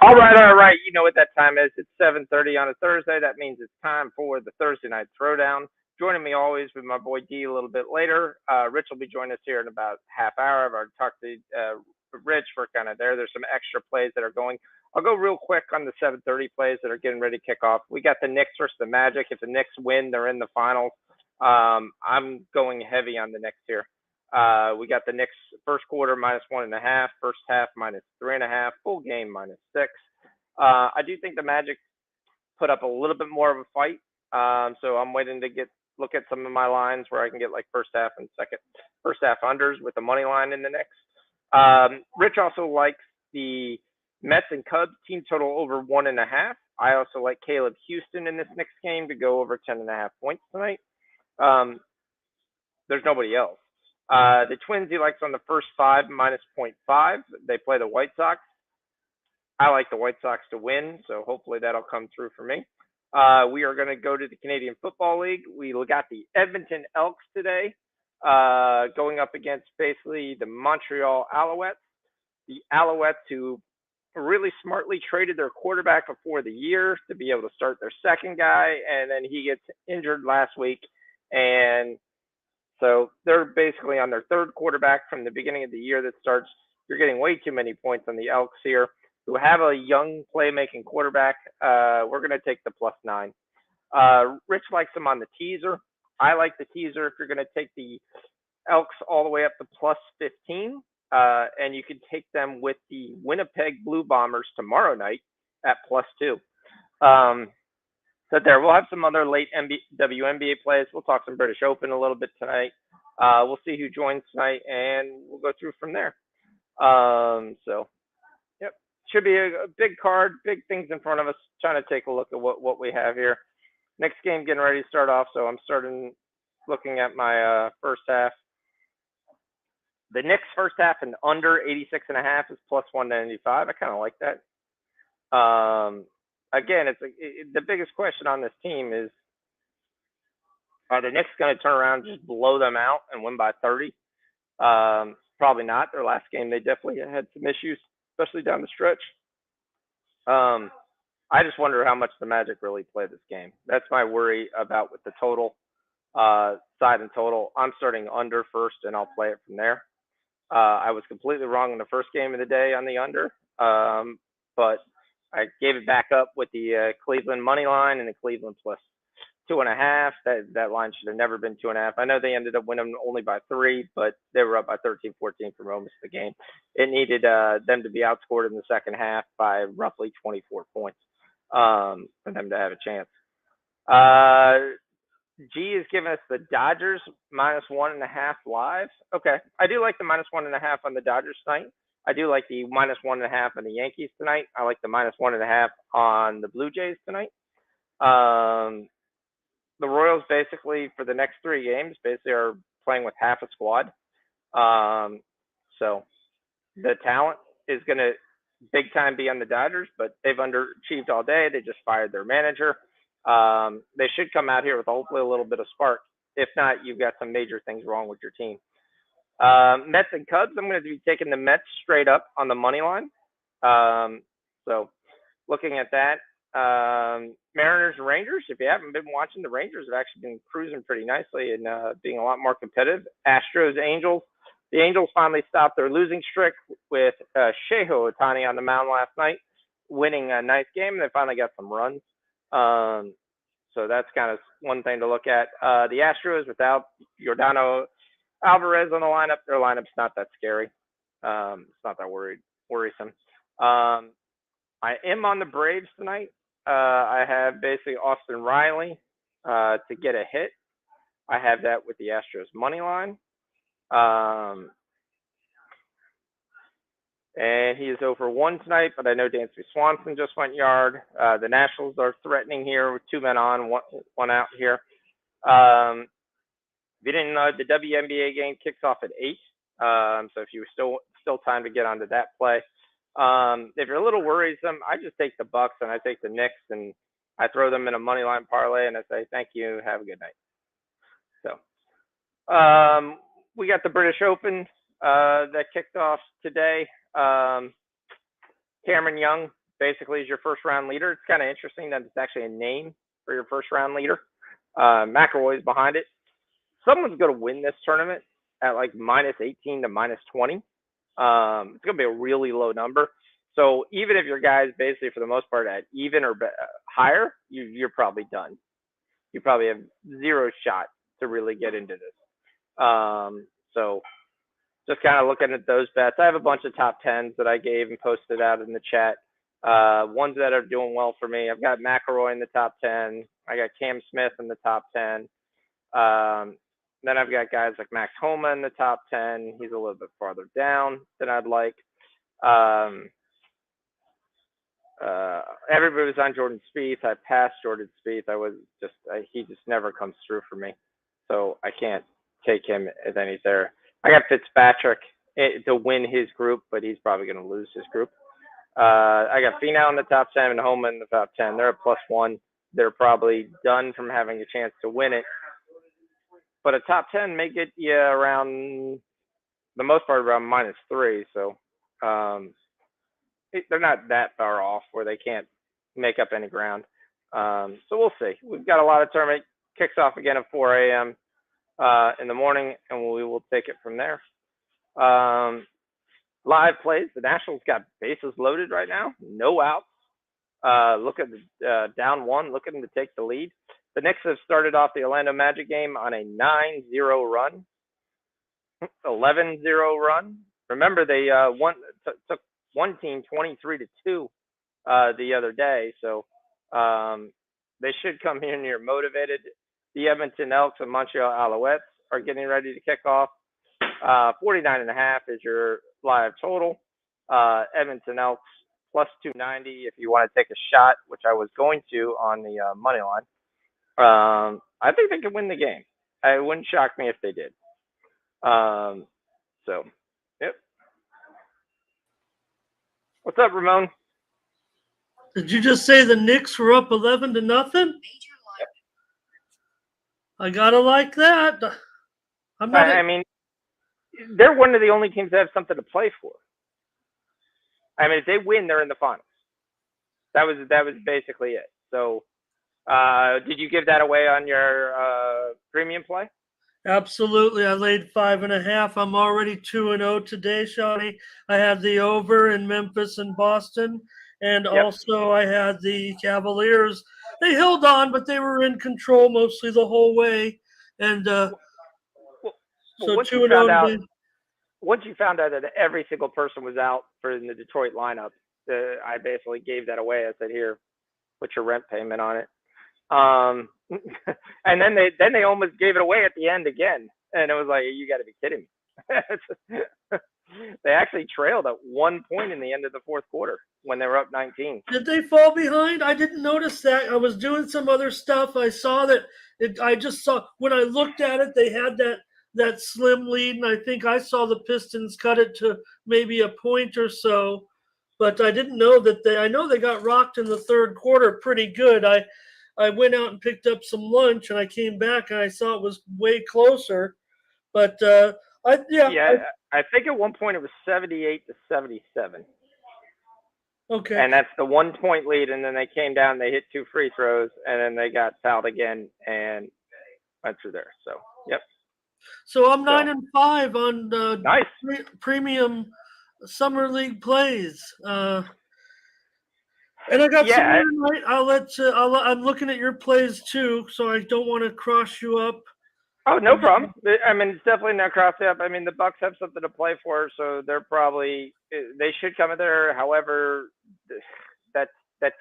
All right. You know what that time is. It's 7:30 on a Thursday. That means it's time for the Thursday night throwdown. Joining me always with my boy D a little bit later. Rich will be joining us here in about half hour. I've already talked to Rich. We're kind of there. There's some extra plays that are going. I'll go real quick on the 7:30 plays that are getting ready to kick off. We got the Knicks versus the Magic. If the Knicks win, they're in the finals. I'm going heavy on the Knicks here. We got the Knicks first quarter -1.5, first half -3.5, full game -6. I do think the Magic put up a little bit more of a fight. So I'm waiting to look at some of my lines where I can get like first half and first half unders with the money line in the Knicks. Rich also likes the Mets and Cubs team total over 1.5. I also like Caleb Houston in this Knicks game to go over 10.5 points tonight. There's nobody else. The Twins he likes on the first 5 -0.5. They play the White Sox. I like the White Sox to win, so hopefully that'll come through for me. We are going to go to the Canadian Football League. We got the Edmonton Elks today, going up against basically the Montreal Alouettes. The Alouettes, who really smartly traded their quarterback before the year to be able to start their second guy, and then he gets injured last week, and so they're basically on their third quarterback from the beginning of the year that starts. You're getting way too many points on the Elks here, who have a young playmaking quarterback. We're going to take the +9. Rich likes them on the teaser. I like the teaser if you're going to take the Elks all the way up to +15. And you can take them with the Winnipeg Blue Bombers tomorrow night at +2. So there, we'll have some other late WNBA plays. We'll talk some British Open a little bit tonight. We'll see who joins tonight, and we'll go through from there. So, yep, should be a big card, big things in front of us. Trying to take a look at what we have here. Next game getting ready to start off, so I'm starting looking at my first half. The Knicks first half and under 86.5 is +195. I kind of like that. Again, the biggest question on this team is, are the Knicks going to turn around and just blow them out and win by 30? Probably not. Their last game, they definitely had some issues, especially down the stretch. I just wonder how much the Magic really play this game. That's my worry about with the total, side and total. I'm starting under first, and I'll play it from there. I was completely wrong in the first game of the day on the under, but I gave it back up with the Cleveland money line and the Cleveland +2.5. That line should have never been 2.5. I know they ended up winning only by 3, but they were up by 13-14 for most of the game. It needed them to be outscored in the second half by roughly 24 points for them to have a chance. G is giving us the Dodgers -1.5 live. Okay, I do like the -1.5 on the Dodgers tonight. I do like the -1.5 on the Yankees tonight. I like the -1.5 on the Blue Jays tonight. The Royals basically for the next 3 games basically are playing with half a squad. So the talent is going to big time be on the Dodgers, but they've underachieved all day. They just fired their manager. They should come out here with hopefully a little bit of spark. If not, you've got some major things wrong with your team. Mets and Cubs, I'm going to be taking the Mets straight up on the money line. So looking at that, Mariners and Rangers, if you haven't been watching, the Rangers have actually been cruising pretty nicely and being a lot more competitive. Astros, Angels. The Angels finally stopped their losing streak with Shohei Ohtani on the mound last night, winning a nice game, and they finally got some runs. So that's kind of one thing to look at. The Astros, without Yordan Alvarez on the lineup, their lineup's not that scary. It's not that worrisome. I am on the Braves tonight. I have basically Austin Riley to get a hit. I have that with the Astros money line. And he is over 1 tonight, but I know Dansby Swanson just went yard. The Nationals are threatening here with 2 men on, one out here. If you didn't know, the WNBA game kicks off at 8. So if you were still time to get onto that play. If you're a little worrisome, I just take the Bucks and I take the Knicks and I throw them in a money line parlay and I say thank you, have a good night. So we got the British Open that kicked off today. Cameron Young basically is your first round leader. It's kind of interesting that it's actually a name for your first round leader. McIlroy is behind it. Someone's going to win this tournament at like -18 to -20. It's going to be a really low number. So even if your guy's basically for the most part at even or higher, you're probably done. You probably have zero shot to really get into this. So just kind of looking at those bets. I have a bunch of top tens that I gave and posted out in the chat. Ones that are doing well for me. I've got McIlroy in the top 10. I got Cam Smith in the top 10. Then I've got guys like Max Homa in the top 10. He's a little bit farther down than I'd like. Everybody was on Jordan Spieth. I passed Jordan Spieth. He just never comes through for me. So I can't take him as any there. I got Fitzpatrick to win his group, but he's probably going to lose his group. I got Finau in the top 10 and Homa in the top 10. They're a +1. They're probably done from having a chance to win it. But a top 10 may get you around, the most part, around -3. So they're not that far off where they can't make up any ground. So we'll see. We've got a lot of tournament. Kicks off again at 4 a.m. In the morning, and we will take it from there. Live plays. The Nationals got bases loaded right now. No outs. Look at the down 1, looking to take the lead. The Knicks have started off the Orlando Magic game on a 9-0 run, 11-0 run. Remember, they took one team 23-2 the other day, so they should come here near motivated. The Edmonton Elks and Montreal Alouettes are getting ready to kick off. 49.5 is your live total. Edmonton Elks +290 if you want to take a shot, which I was going to on the money line. I think they could win the game. It wouldn't shock me if they did. So, yep. What's up, Ramon? Did you just say the Knicks were up 11-0? Yep. I gotta like that. I mean, they're one of the only teams that have something to play for. I mean, if they win, they're in the finals. That was basically it. So, did you give that away on your premium play? Absolutely. I laid 5.5. I'm already 2-0 today, Shawnee. I had the over in Memphis and Boston, and also I had the Cavaliers. They held on, but they were in control mostly the whole way. And so 2-0 today. Once you found out that every single person was out for the Detroit lineup, I basically gave that away. I said, "Here, put your rent payment on it." And then they almost gave it away at the end again, and it was like, you got to be kidding me. They actually trailed at 1 point in the end of the fourth quarter when they were up 19. Did they fall behind? I didn't notice that. I was doing some other stuff. I saw that. I just saw when I looked at it, they had that slim lead, and I think I saw the Pistons cut it to maybe a point or so. But I didn't know that I know they got rocked in the third quarter pretty good. I went out and picked up some lunch, and I came back and I saw it was way closer. But I think at one point it was 78-77. Okay. And that's the 1 point lead, and then they came down, they hit 2 free throws, and then they got fouled again and went through there. So, yep. So I'm 9-5 on nice premium summer league plays. And I got some more tonight. I'm looking at your plays too, so I don't want to cross you up. Oh, no problem. I mean, it's definitely not cross up. I mean, the Bucks have something to play for, so they should come in there. However, that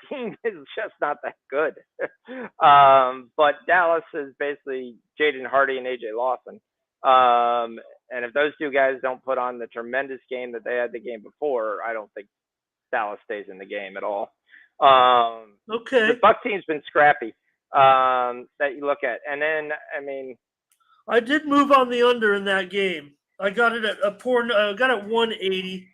team is just not that good. But Dallas is basically Jaden Hardy and AJ Lawson. And if those two guys don't put on the tremendous game that they had the game before, I don't think Dallas stays in the game at all. Okay. The Buck team's been scrappy that you look at. And then, I mean, I did move on the under in that game. I got it at got it 180.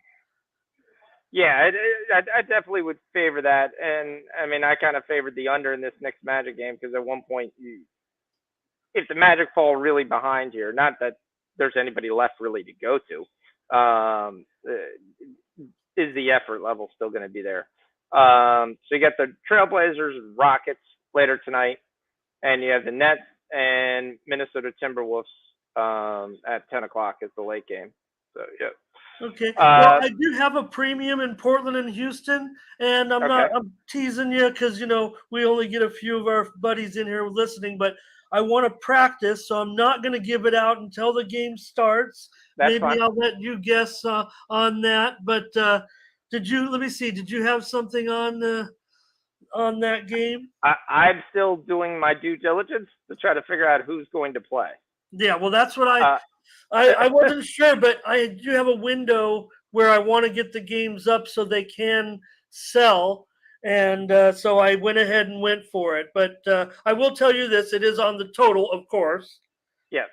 Yeah, I definitely would favor that. And, I mean, I kind of favored the under in this next Magic game because at one point, if the Magic fall really behind here, not that there's anybody left really to go to, is the effort level still going to be there? So you got the Trailblazers, Rockets later tonight, and you have the Nets and Minnesota Timberwolves at 10 o'clock is the late game. So yeah. Okay. Well, I do have a premium in Portland and Houston, and I'm teasing you because we only get a few of our buddies in here listening, but I want to practice, so I'm not going to give it out until the game starts. That's Maybe fine. I'll let you guess on that. But let me see, did you have something on that game? I'm still doing my due diligence to try to figure out who's going to play. Yeah, well, that's what I wasn't sure, but I do have a window where I want to get the games up so they can sell, and so I went ahead and went for it. But I will tell you this: it is on the total, of course. Yeah,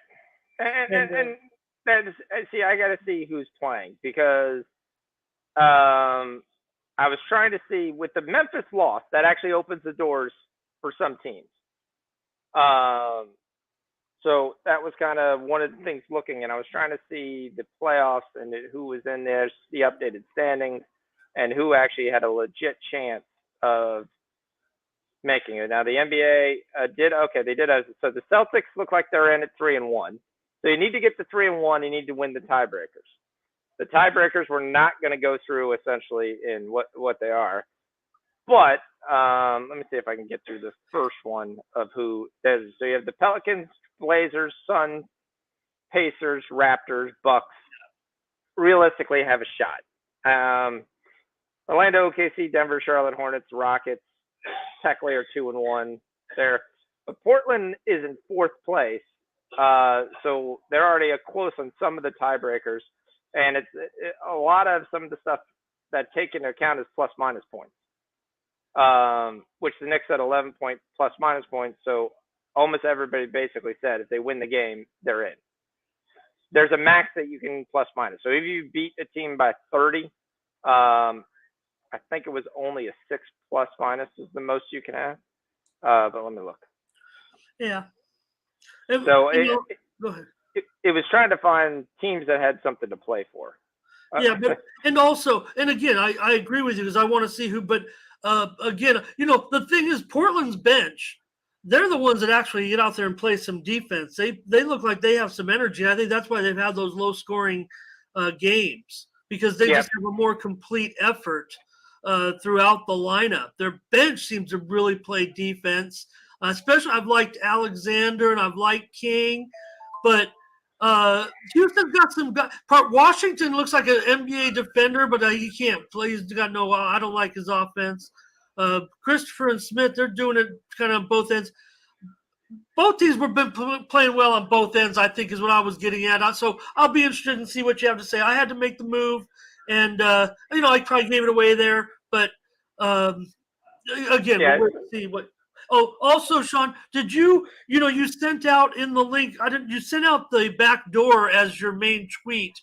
And and that's see, I got to see who's playing because I was trying to see with the Memphis loss that actually opens the doors for some teams. So that was kind of one of the things looking, and I was trying to see the playoffs and who was in there, the updated standings, and who actually had a legit chance of making it. Now the NBA did okay. They did so. The Celtics look like they're in at 3-1. So you need to get to 3-1. You need to win the tiebreakers. The tiebreakers we're not going to go through essentially in what they are. But let me see if I can get through the first one of who there's. So you have the Pelicans, Blazers, Suns, Pacers, Raptors, Bucks. Realistically, have a shot. Orlando, OKC, Denver, Charlotte Hornets, Rockets, technically are 2-1 there. But Portland is in fourth place, so they're already close on some of the tiebreakers, and it's a lot of some of the stuff that take into account is plus minus points. Which the Knicks at 11 point plus minus points. So almost everybody basically said if they win the game, they're in. There's a max that you can plus minus. So if you beat a team by 30, I think it was only a 6 plus minus is the most you can have. But let me look. Yeah. So go ahead. It was trying to find teams that had something to play for. Yeah, but and again, I agree with you because I want to see who. But again, the thing is, Portland's bench, they're the ones that actually get out there and play some defense. They look like they have some energy. I think that's why they've had those low scoring games because they just have a more complete effort throughout the lineup. Their bench seems to really play defense. Especially, I've liked Alexander and I've liked King, but Houston's got some guys. Washington looks like an NBA defender, but he can't play. He's got no. I don't like his offense. Christopher and Smith, they're doing it kind of on both ends. Both teams were been playing well on both ends, I think, is what I was getting at. So I'll be interested in see what you have to say. I had to make the move, and I probably gave it away there, but again, we'll see what. Oh, also, Sean, did you sent out in the link? You sent out the back door as your main tweet,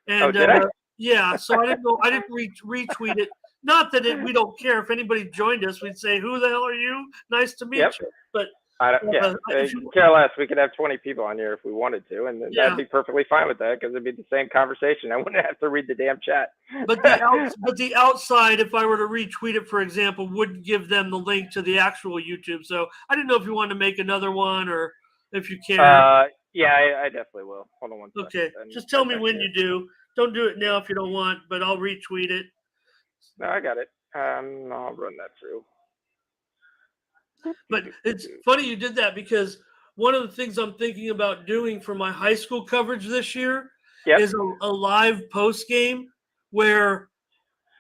and did I? Yeah. So I didn't know. I didn't retweet it. Not that we don't care if anybody joined us. We'd say, "Who the hell are you? Nice to meet you." But care less. We could have 20 people on here if we wanted to, and that'd be perfectly fine with that because it'd be the same conversation. I wouldn't have to read the damn chat. But the outside, if I were to retweet it, for example, would give them the link to the actual YouTube. So I didn't know if you wanted to make another one or if you care. Yeah, I definitely will. Hold on one second. Okay, just tell me when you do. Don't do it now if you don't want, but I'll retweet it. No, I got it. I'll run that through. But it's funny you did that because one of the things I'm thinking about doing for my high school coverage this year is a live post game where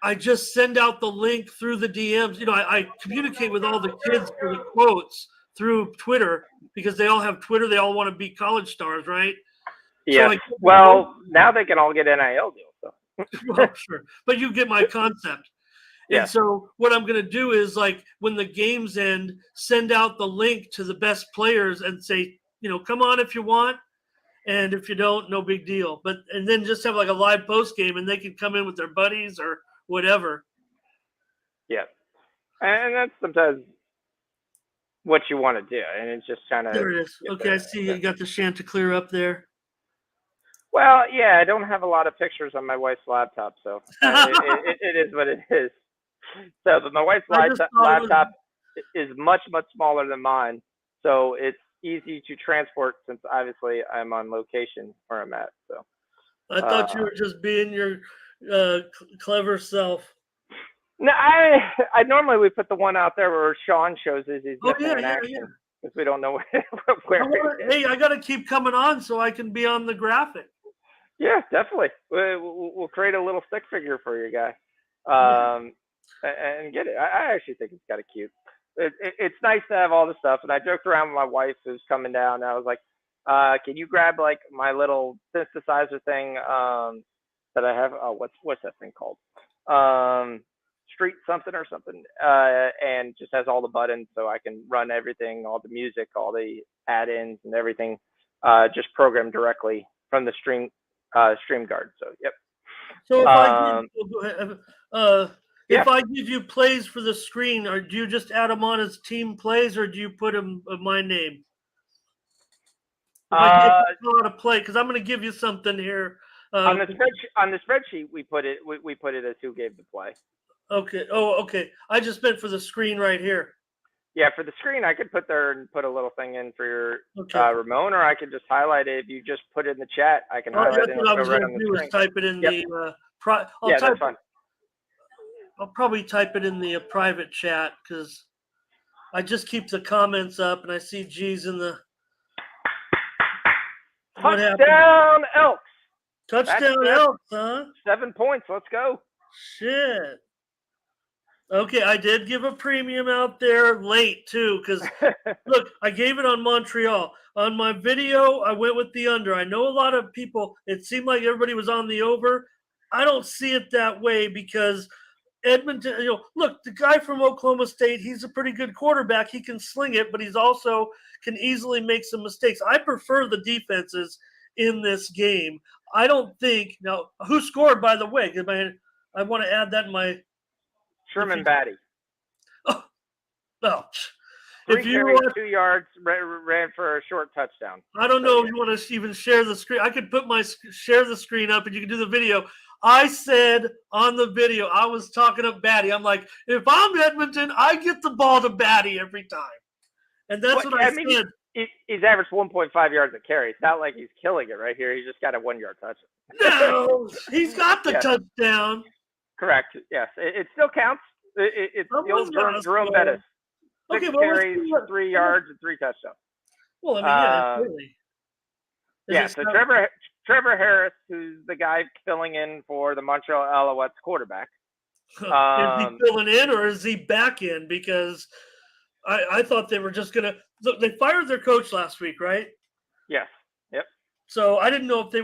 I just send out the link through the DMs. I communicate with all the kids for the quotes through Twitter because they all have Twitter. They all want to be college stars, right? Yeah. So now they can all get NIL deals. So. Well, sure. But you get my concept. And so what I'm going to do is like when the games end, send out the link to the best players and say, come on if you want. And if you don't, no big deal. And then just have like a live post game and they can come in with their buddies or whatever. Yeah. And that's sometimes what you want to do. And it's just kind of. There it is. Okay. I see you got the Chanticleer up there. Well, yeah, I don't have a lot of pictures on my wife's laptop, so it is what it is. So, but my wife's I just thought it was. laptop is much, much smaller than mine. So it's easy to transport since obviously I'm on location where I'm at. So, I thought you uh, were just being your clever self. no, I normally we put the one out there where Sean shows he's Oh missing yeah, in yeah, yeah. action because we don't know where it is. Hey, I got to keep coming on so I can be on the graphic. Yeah, definitely. We'll create a little stick figure for you guy, Yeah. and get it. I actually think it's kind of cute. It's nice to have all the stuff. And I joked around with my wife who's coming down. And I was like, can you grab like my little synthesizer thing that I have? Oh, what's that thing called? Street something or something. And just has all the buttons so I can run everything, all the music, all the add-ins and everything, just programmed directly from the stream guard. So yep. So if I give, Um, oh, go ahead. Uh, yeah. if I give you plays for the screen, or do you just add them on as team plays, or do you put them my name? If Uh, I call out a play, because I'm going to give you something here. on the spreadsheet we put it as who gave the play. Okay. Oh, okay. I just meant for the screen right here. Yeah, for the screen I could put there and put a little thing in for your Okay. Ramon, or I could just highlight it. If you just put it in the chat, I can Oh, highlight that's it and what I it'll was go right going on to the do is screen. type it in Yep. the. That's fine. I'll probably type it in the private chat because I just keep the comments up and I see G's in the. What happened? Touchdown Elks. Touchdown Elks, huh? 7 points. Let's go. Shit. Okay, I did give a premium out there late too, because look, I gave it on Montreal. On my video, I went with the under. I know a lot of people, it seemed like everybody was on the over. I don't see it that way because Edmonton, look, the guy from Oklahoma State, he's a pretty good quarterback. He can sling it, but he's also can easily make some mistakes. I prefer the defenses in this game. I don't think now who scored, by the way, because I want to add that in my Sherman Batty. Oh, 3 carries, 2 yards, ran for a short touchdown. I don't know if you want to even share the screen. I could put share the screen up and you can do the video. I said on the video, I was talking up Batty. I'm like, if I'm Edmonton, I get the ball to Batty every time. And that's what I said. He's averaged 1.5 yards a carry. It's not like he's killing it right here. He just got a 1 yard touchdown. No, he's got the touchdown. Correct. Yes. It still counts. It's the old Jerome Bettis. 6 carries, 3 yards, and 3 touchdowns. Well, I mean, really. Yeah, so Trevor Harris, who's the guy filling in for the Montreal Alouettes quarterback. Is he filling in or is he back in? Because I thought they were just going to – they fired their coach last week, right? Yes. Yep. So I didn't know if it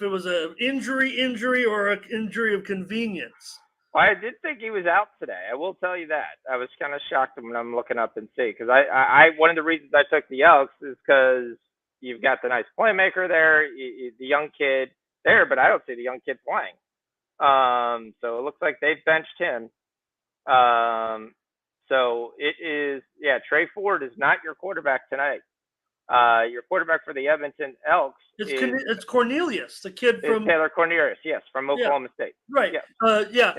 was an injury or an injury of convenience. Well, I did think he was out today. I will tell you that. I was kind of shocked when I'm looking up and see because I one of the reasons I took the Elks is because you've got the nice playmaker there, the young kid there, but I don't see the young kid playing. So it looks like they've benched him. So it is, Trey Ford is not your quarterback tonight. Your quarterback for the Edmonton Elks it's Cornelius, the kid from Taylor Cornelius, yes, from Oklahoma State. Right. Yeah.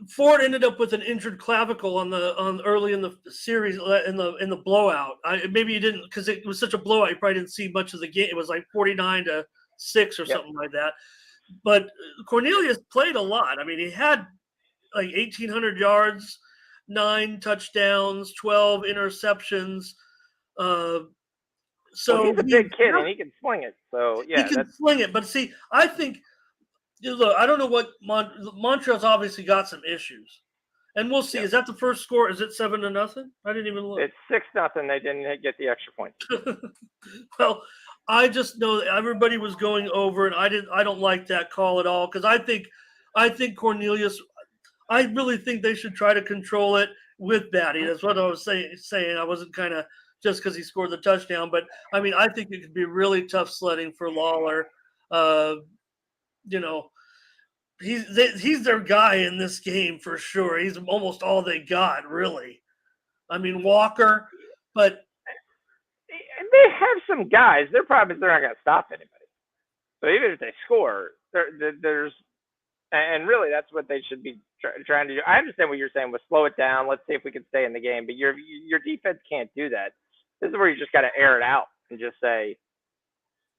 Ford ended up with an injured clavicle on early in the series in the blowout. Maybe you didn't because it was such a blowout. You probably didn't see much of the game. It was like 49-6 or something like that. But Cornelius played a lot. I mean, he had like 1,800 yards, 9 touchdowns, 12 interceptions. So he's a big kid and he can swing it. So he can swing it. But see, I think. Look, I don't know what Montreal's obviously got some issues, and we'll see. Is that the first score? Is it 7-0? I didn't even look. It's 6-0. They didn't get the extra point. Well, I just know that everybody was going over, and I don't like that call at all because I think Cornelius. I really think they should try to control it with Batty. That's what I was saying. I wasn't kind of just because he scored the touchdown, but I mean I think it could be really tough sledding for Lawler. He's their guy in this game for sure. He's almost all they got, really. I mean, Walker, but they have some guys. Their problem is they're not going to stop anybody. So even if they score, there's and really that's what they should be trying to do. I understand what you're saying. With slow it down. Let's see if we can stay in the game. But your defense can't do that. This is where you just got to air it out and just say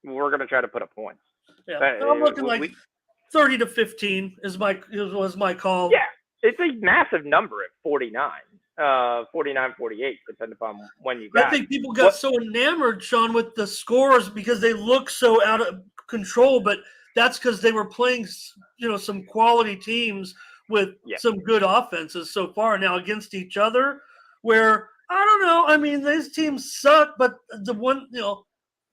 we're going to try to put up points. Yeah, I'm looking like 30 to 15 was my call. Yeah, it's a massive number at 49, 48, depending upon when you got. I think people got so enamored, Sean, with the scores because they look so out of control, but that's because they were playing, some quality teams with some good offenses so far now against each other. Where I don't know, I mean, these teams suck, but the one,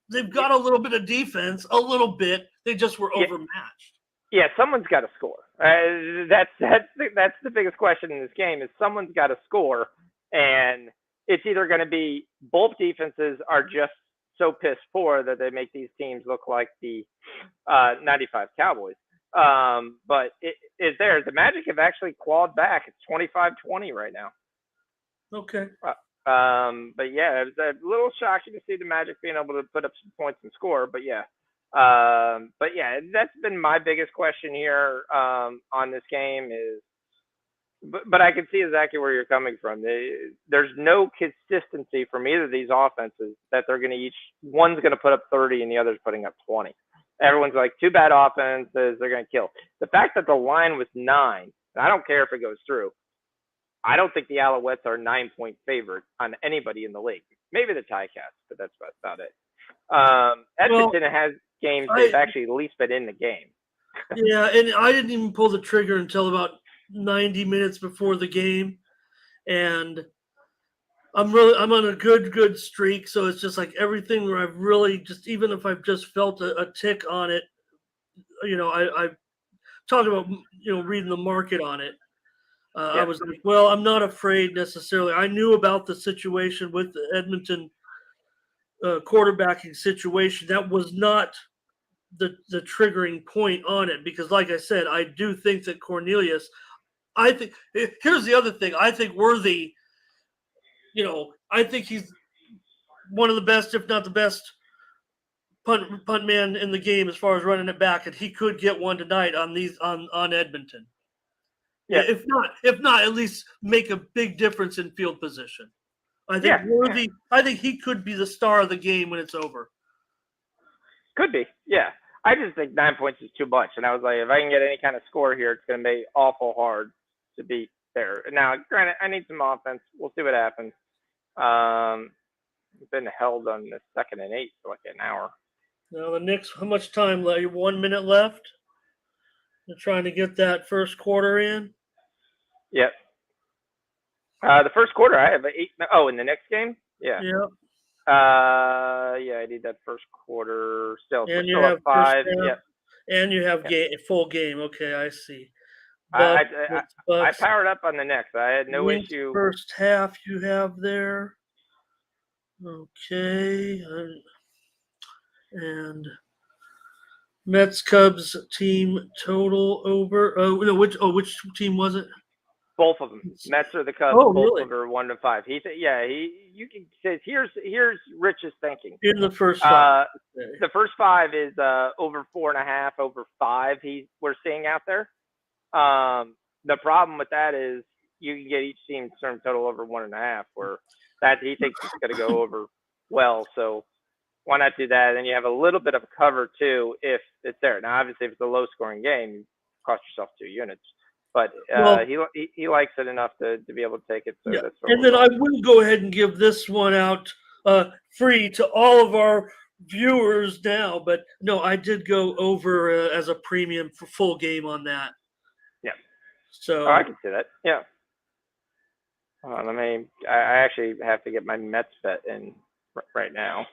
they've got a little bit of defense, a little bit. They just were overmatched. Yeah, someone's got to score. That's the biggest question in this game is someone's got to score, and it's either going to be both defenses are just so piss poor that they make these teams look like the 95 Cowboys. But is there. The Magic have actually clawed back. It's 25-20 right now. Okay. But yeah, it was a little shocking to see the Magic being able to put up some points and score. But yeah, that's been my biggest question here on this game is. But I can see exactly where you're coming from. There's no consistency from either of these offenses that they're going to one's going to put up 30 and the other's putting up 20. Everyone's like, two bad offenses, they're going to kill. The fact that the line was 9, and I don't care if it goes through, I don't think the Alouettes are 9-point favorite on anybody in the league. Maybe the Ticats, but that's about it. Edmonton has games they've actually at least been in the game. Yeah, and I didn't even pull the trigger until about 90 minutes before the game, and I'm on a good streak. So it's just like everything where I've really just, even if I've just felt a tick on it, I talked about reading the market on it. I was like, well, I'm not afraid necessarily. I knew about the situation with the Edmonton quarterbacking situation. That was not the triggering point on it because, like I said, I do think that Cornelius. I think here's the other thing. I think Worthy, I think he's one of the best, if not the best, punt man in the game as far as running it back, and he could get one tonight on Edmonton. Yeah, if not, at least make a big difference in field position. I think Worthy. Yeah. I think he could be the star of the game when it's over. Could be, yeah. I just think 9 points is too much, and I was like, if I can get any kind of score here, it's going to be awful hard to beat there. Now, granted, I need some offense. We'll see what happens. Been held on the 2nd and 8 for like an hour. Now the Knicks, how much time left? 1 minute left. They're trying to get that first quarter in. Yep. The first quarter, I have 8. Oh, in the next game? Yeah. Yep. I need that first quarter still. And you still have 5. Yep. And you have full game. Okay, I see. I powered up on the next. I had no issue. First half you have there. Okay. And Mets Cubs team total over. Oh no, which team was it? Both of them. Mets or the Cubs. Oh, both really? Over 1-5. You can say here's Rich's thinking. In the first 5. The first 5 is over 4.5, over 5. We're seeing out there. The problem with that is you can get each team's term total over 1.5, where that he thinks it's going to go over well. So why not do that? And you have a little bit of cover too if it's there. Now, obviously, if it's a low-scoring game, you cost yourself 2 units. But he likes it enough to be able to take it. So that's and then I will go ahead and give this one out free to all of our viewers now. But no, I did go over as a premium for full game on that. Yeah. So I can see that. Yeah. I actually have to get my Mets bet in right now.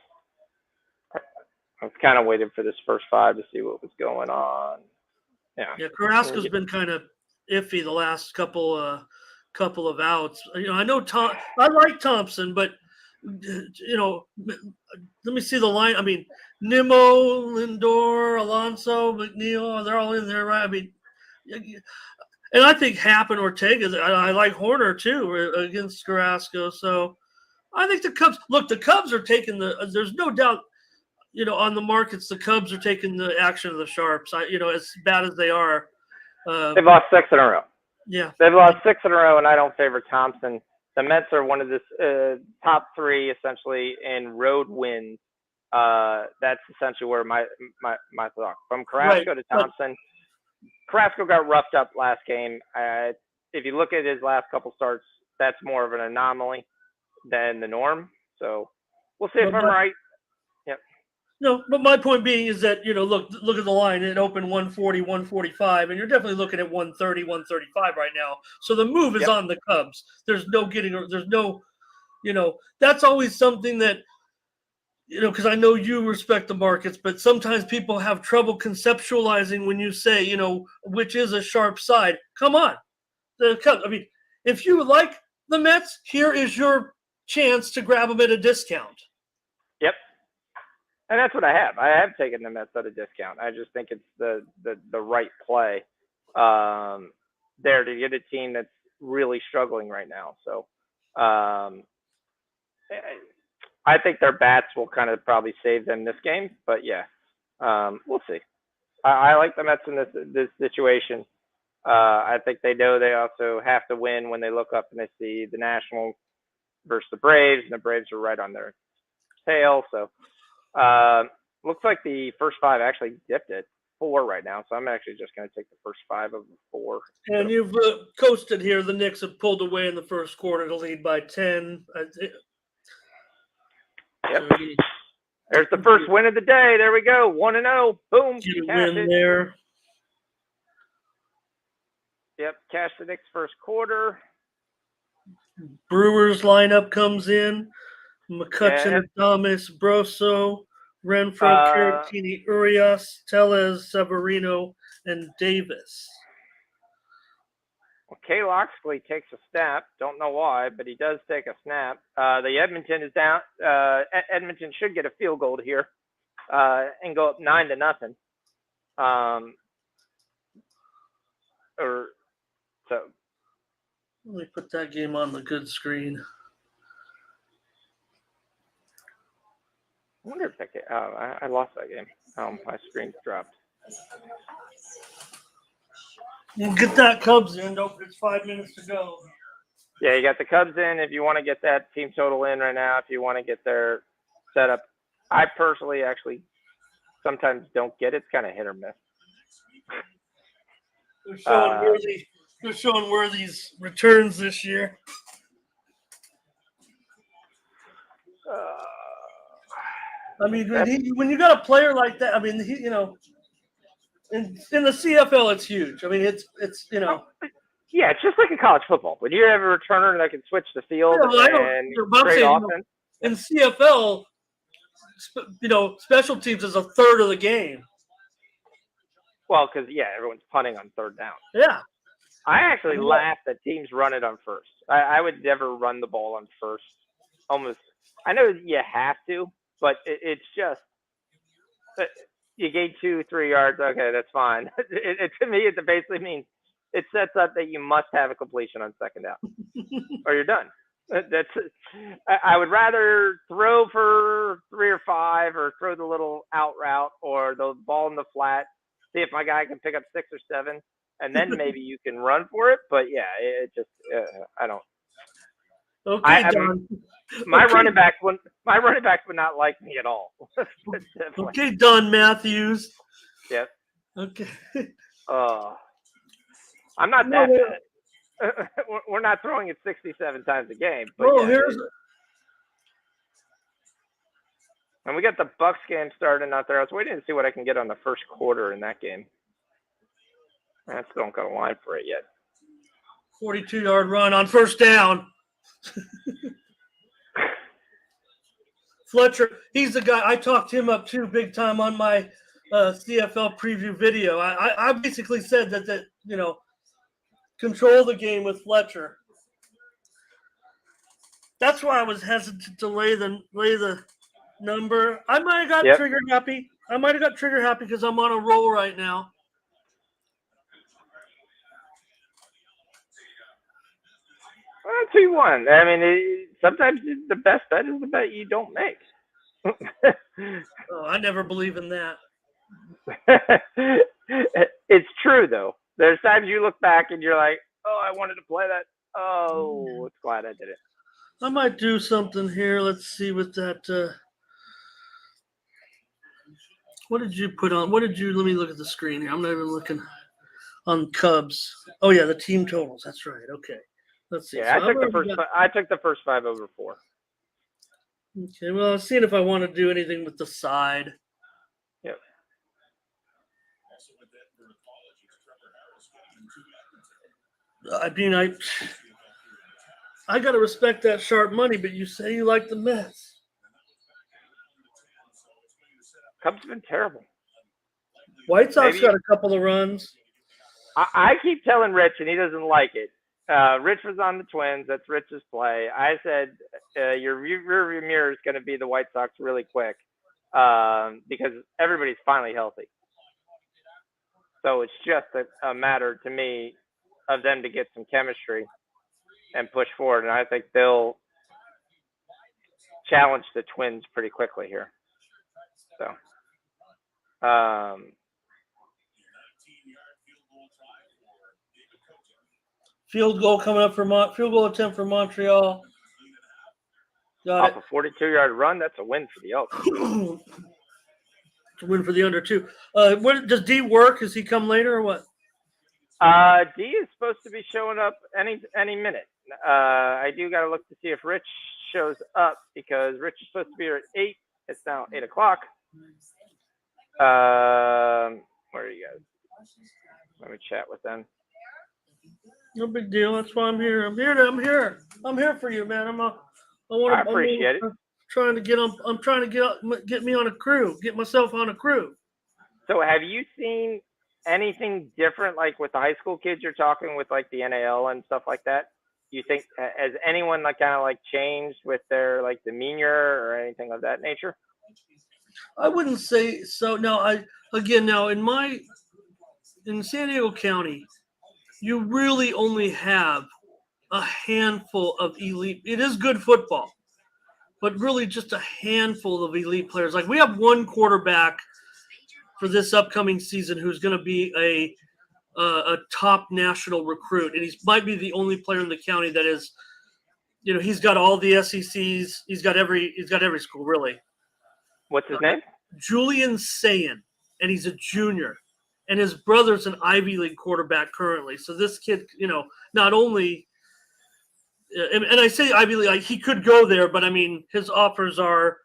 I was kind of waiting for this first 5 to see what was going on. Yeah, Carrasco's been kind of iffy the last couple of outs. I know I like Thompson, but let me see the line. I mean, Nimmo, Lindor, Alonso, McNeil, they're all in there, right? I mean, and I think Happ and Ortega. I like Horner too against Carrasco. So I think the Cubs. Look, the Cubs are taking there's no doubt. On the markets, the Cubs are taking the action of the Sharps. As bad as they are. They've lost 6 in a row. Yeah. They've lost 6 in a row, and I don't favor Thompson. The Mets are one of the top 3 essentially in road wins. That's essentially where my thought from Carrasco to Thompson. Carrasco got roughed up last game. If you look at his last couple starts, that's more of an anomaly than the norm. So we'll see if I'm right. Yep. No, but my point being is that, look at the line. It opened 140, 145, and you're definitely looking at 130, 135 right now. So the move is on the Cubs. There's no, that's always something that, because I know you respect the markets, but sometimes people have trouble conceptualizing when you say, which is a sharp side. Come on. The Cubs. I mean, if you like the Mets, here is your chance to grab them at a discount. Yep. And that's what I have. I have taken the Mets at a discount. I just think it's the right play there to get a team that's really struggling right now. So I think their bats will kind of probably save them this game. But yeah, we'll see. I like the Mets in this situation. I think they know they also have to win when they look up and they see the Nationals versus the Braves, and the Braves are right on their tail. So looks like the first 5 actually dipped at 4 right now. So I'm actually just going to take the first 5 of the 4. And you've coasted here. The Knicks have pulled away in the first quarter to lead by 10. Yep. There's the first win of the day. There we go. 1-0. Boom. Cash win there. Yep. Cash the Knicks first quarter. Brewers lineup comes in. McCutcheon, Thomas, Broso, Renfro, Caratini, Urias, Tellez, Severino, and Davis. Well, Kay Loxley takes a snap. Don't know why, but he does take a snap. The Edmonton is down. Edmonton should get a field goal here and go up 9-0. Let me put that game on the good screen. I wonder if that game. I lost that game. My screen dropped. We'll get that Cubs in. It's 5 minutes to go. Yeah, you got the Cubs in. If you want to get that team total in right now, if you want to get their setup, I personally actually sometimes don't get it. It's kind of hit or miss. They're showing Worthy's returns this year. I mean, when you got a player like that, I mean, in the CFL, it's huge. I mean, it's. Yeah, it's just like in college football. When you have a returner that can switch the field and great offense. In CFL, special teams is a third of the game. Well, because, everyone's punting on third down. Yeah. I actually laugh that teams run it on first. I would never run the ball on first. Almost. I know you have to, but it's just you gain 2-3 yards. Okay, that's fine. To me, it basically means it sets up that you must have a completion on second down, or you're done. I would rather throw for 3 or 5, or throw the little out route, or the ball in the flat. See if my guy can pick up 6 or 7, and then maybe you can run for it. But yeah, it just I don't. Okay, Don. My running backs would not like me at all. Okay, Don Matthews. Yep. Okay. I'm not that bad. We're not throwing it 67 times a game. But and we got the Bucks game starting out there. I was waiting to see what I can get on the first quarter in that game. I still don't got a line for it yet. 42-yard run on first down. Fletcher, he's the guy. I talked him up too big time on my CFL preview video. I basically said that control the game with Fletcher. That's why I was hesitant to lay the number. I might have got trigger happy. Because I'm on a roll right now. Well, 2-1. I mean, sometimes the best bet is the bet you don't make. I never believe in that. It's true, though. There's times you look back and you're like, Oh, I wanted to play that. Oh, it's glad I did it. I might do something here. Let's see with that. What did you put on? What did you? Let me look at the screen here. I'm not even looking on Cubs. Oh yeah, the team totals. That's right. Okay. Let's see. Yeah, So I took the first 5 over 4. Okay. Well, I was seeing if I want to do anything with the side. Yep. I mean, I gotta respect that sharp money, but you say you like the Mets. Cubs have been terrible. White Sox Maybe got a couple of runs. I keep telling Rich, and he doesn't like it. Rich was on the Twins. That's Rich's play. I said your rear mirror is going to be the White Sox really quick because everybody's finally healthy. So it's just a matter to me of them to get some chemistry and push forward. And I think they'll challenge the Twins pretty quickly here. So, Field goal coming up for field goal attempt for Montreal. Got off a 42-yard run, that's a win for the Elks. To win for the under 2. What does D work? Does he come later or what? D is supposed to be showing up any minute. I do got to look to see if Rich shows up because Rich is supposed to be here at 8. It's now 8 o'clock. Where are you guys? Let me chat with them. No big deal. That's why I'm here. I'm here for you, man. I appreciate it. I'm trying to get me on a crew. Get myself on a crew. So, have you seen anything different, like with the high school kids you're talking with, like the NAL and stuff like that? You think has anyone like kind of like changed with their like demeanor or anything of that nature? I wouldn't say so. No, in San Diego County, you really only have a handful of elite. It is good football, but really just a handful of elite players. Like we have one quarterback for this upcoming season who's going to be a top national recruit, and he might be the only player in the county that is. He's got all the SECs. He's got every school really. What's his name? Julian Sayin, and he's a junior. And his brother's an Ivy League quarterback currently. So this kid, not only and I say Ivy League, like he could go there, but I mean his offers are.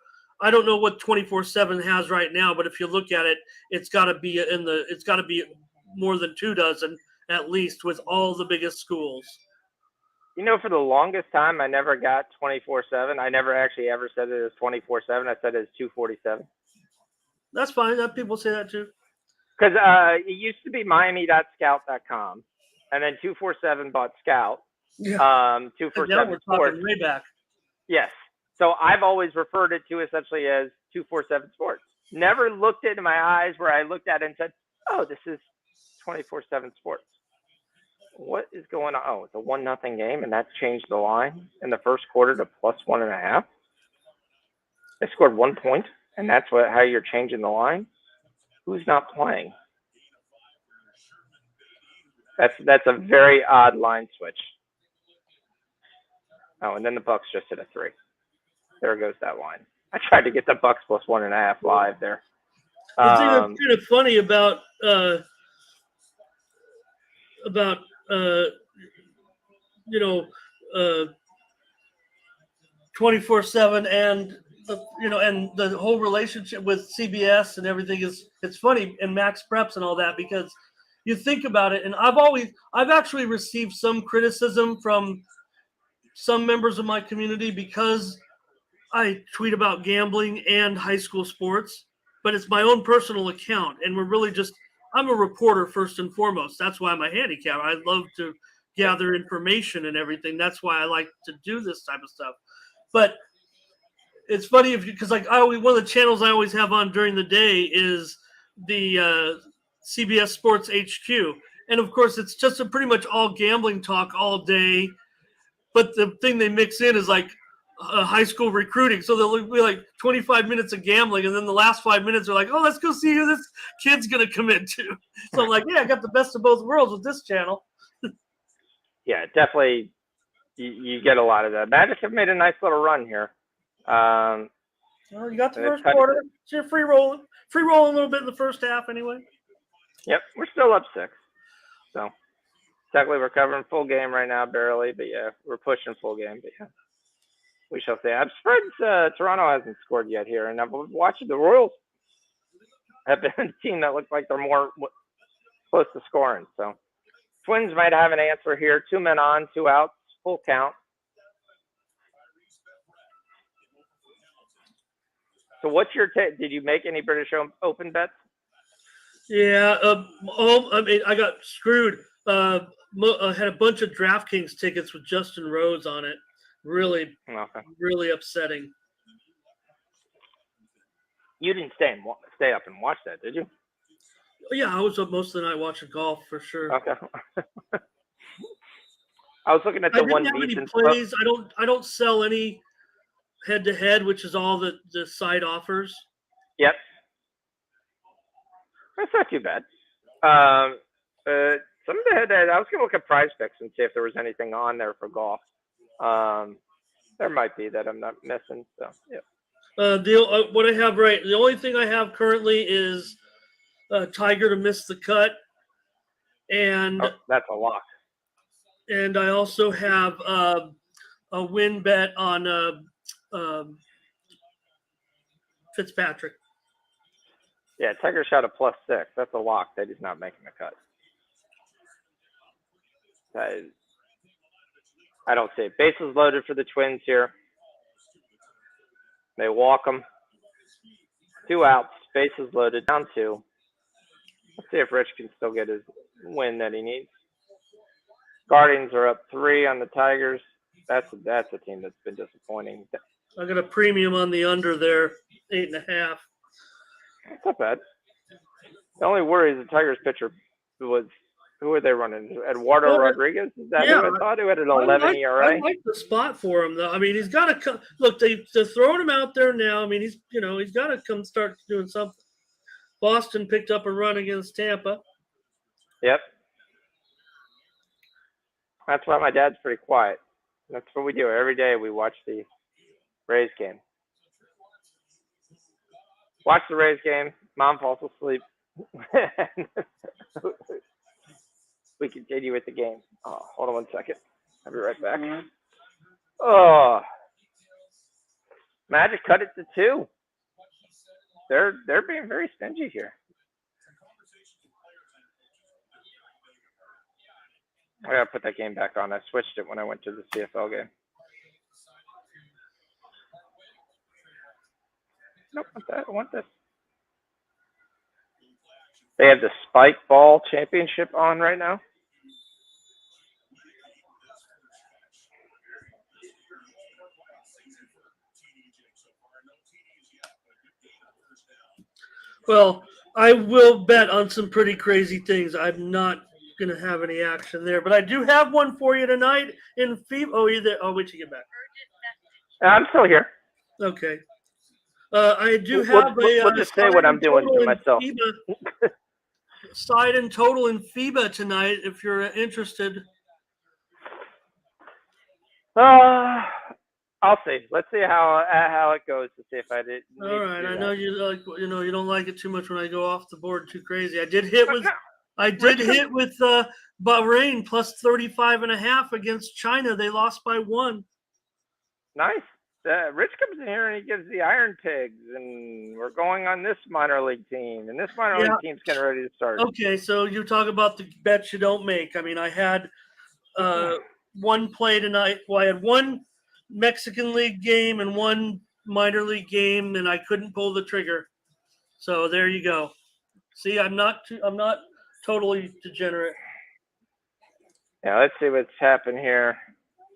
I don't know what 24/7 has right now, but if you look at it, it's got to be more than 2 dozen at least with all the biggest schools. For the longest time, I never got 24/7. I never actually ever said it was 24/7. I said it was 247. That's fine. That people say that too. Because it used to be Miami.scout.com, and then 247 bought Scout. Yeah. 247 Sports. Way back. Yes. So I've always referred it to essentially as 247 Sports. Never looked into my eyes where I looked at it and said, "Oh, this is 24/7 Sports." What is going on? Oh, it's a 1-0 game, and that's changed the line in the first quarter to +1.5. They scored 1 point, and that's how you're changing the line. Who's not playing? That's a very odd line switch. Oh, and then the Bucks just hit a 3. There goes that line. I tried to get the Bucks +1.5 live there. The thing that's kind of funny about 24/7 and and the whole relationship with CBS and everything it's funny, and Max Preps and all that, because you think about it, and I've actually received some criticism from some members of my community because I tweet about gambling and high school sports, but it's my own personal account, and I'm a reporter first and foremost. That's why I'm a handicapper. I love to gather information and everything. That's why I like to do this type of stuff. But it's funny because one of the channels I always have on during the day is the CBS Sports HQ, and of course it's just pretty much all gambling talk all day. But the thing they mix in is like high school recruiting, so there'll be like 25 minutes of gambling, and then the last 5 minutes are like, "Oh, let's go see who this kid's gonna commit to." So I'm like, "Yeah, I got the best of both worlds with this channel." Yeah, definitely. You get a lot of that. Magic have made a nice little run here. Well, you got the They've first cut quarter. it. So you're free rolling a little bit in the first half anyway. Yep, we're still up 6. So technically we're covering full game right now, barely, but yeah, we're pushing full game. But yeah, we shall see. I'm surprised Toronto hasn't scored yet here, and I'm watching the Royals have been a team that looks like they're more close to scoring. So Twins might have an answer here. 2 men on, 2 outs, full count. So what's your take? Did you make any British Open bets? Yeah. I mean, I got screwed. I had a bunch of DraftKings tickets with Justin Rose on it. Really, really upsetting. You didn't stay up and watch that, did you? Yeah, I was up most of the night watching golf for sure. Okay. I was looking at the one decent plays. I don't sell any head to head, which is all that the site offers. Yep. That's not too bad. Some of the head to head, I was gonna look at Prize Picks and see if there was anything on there for golf. There might be that I'm not missing. So yeah. What I have the only thing I have currently is Tiger to miss the cut, and that's a lock. And I also have a win bet on Fitzpatrick. Yeah, Tiger shot a +6. That's a lock that he's not making the cut. I don't see it. Bases loaded for the Twins here. They walk them. 2 outs. Bases loaded. Down 2. Let's see if Rich can still get his win that he needs. Guardians are up 3 on the Tigers. That's a team that's been disappointing. I got a premium on the under there, 8.5. That's not bad. The only worry is the Tigers pitcher was, who were they running? Eduardo Rodriguez? Is that who I thought? Who had an 11 ERA? I like the spot for him though. I mean, he's got to come. Look, they're throwing him out there now. I mean, he's got to come start doing something. Boston picked up a run against Tampa. Yep. That's why my dad's pretty quiet. That's what we do. Every day we watch the Rays game. Watch the Rays game. Mom falls asleep. We continue with the game. Oh, hold on 1 second. I'll be right back. Oh, Magic cut it to 2. They're being very stingy here. I gotta put that game back on. I switched it when I went to the CFL game. Nope, not that. I want this. They have the Spike Ball Championship on right now. Well, I will bet on some pretty crazy things. I'm not going to have any action there, but I do have one for you tonight in FIBA. Oh, you there? Oh, wait till you get back. I'm still here. Okay. I do have we'll just say what I'm doing to myself. Side and total in FIBA tonight, if you're interested. I'll see. Let's see how it goes to see if I did. All right. I know you like. You don't like it too much when I go off the board too crazy. I did hit with Bahrain plus 35.5 against China. They lost by 1. Nice. Rich comes in here and he gives the Iron Pigs, and we're going on this minor league team, and this minor league team's getting ready to start. Okay, so you talk about the bets you don't make. I mean, I had one play tonight. Well, I had one Mexican League game and one minor league game, and I couldn't pull the trigger. So there you go. See, I'm not totally degenerate. Yeah, let's see what's happened here.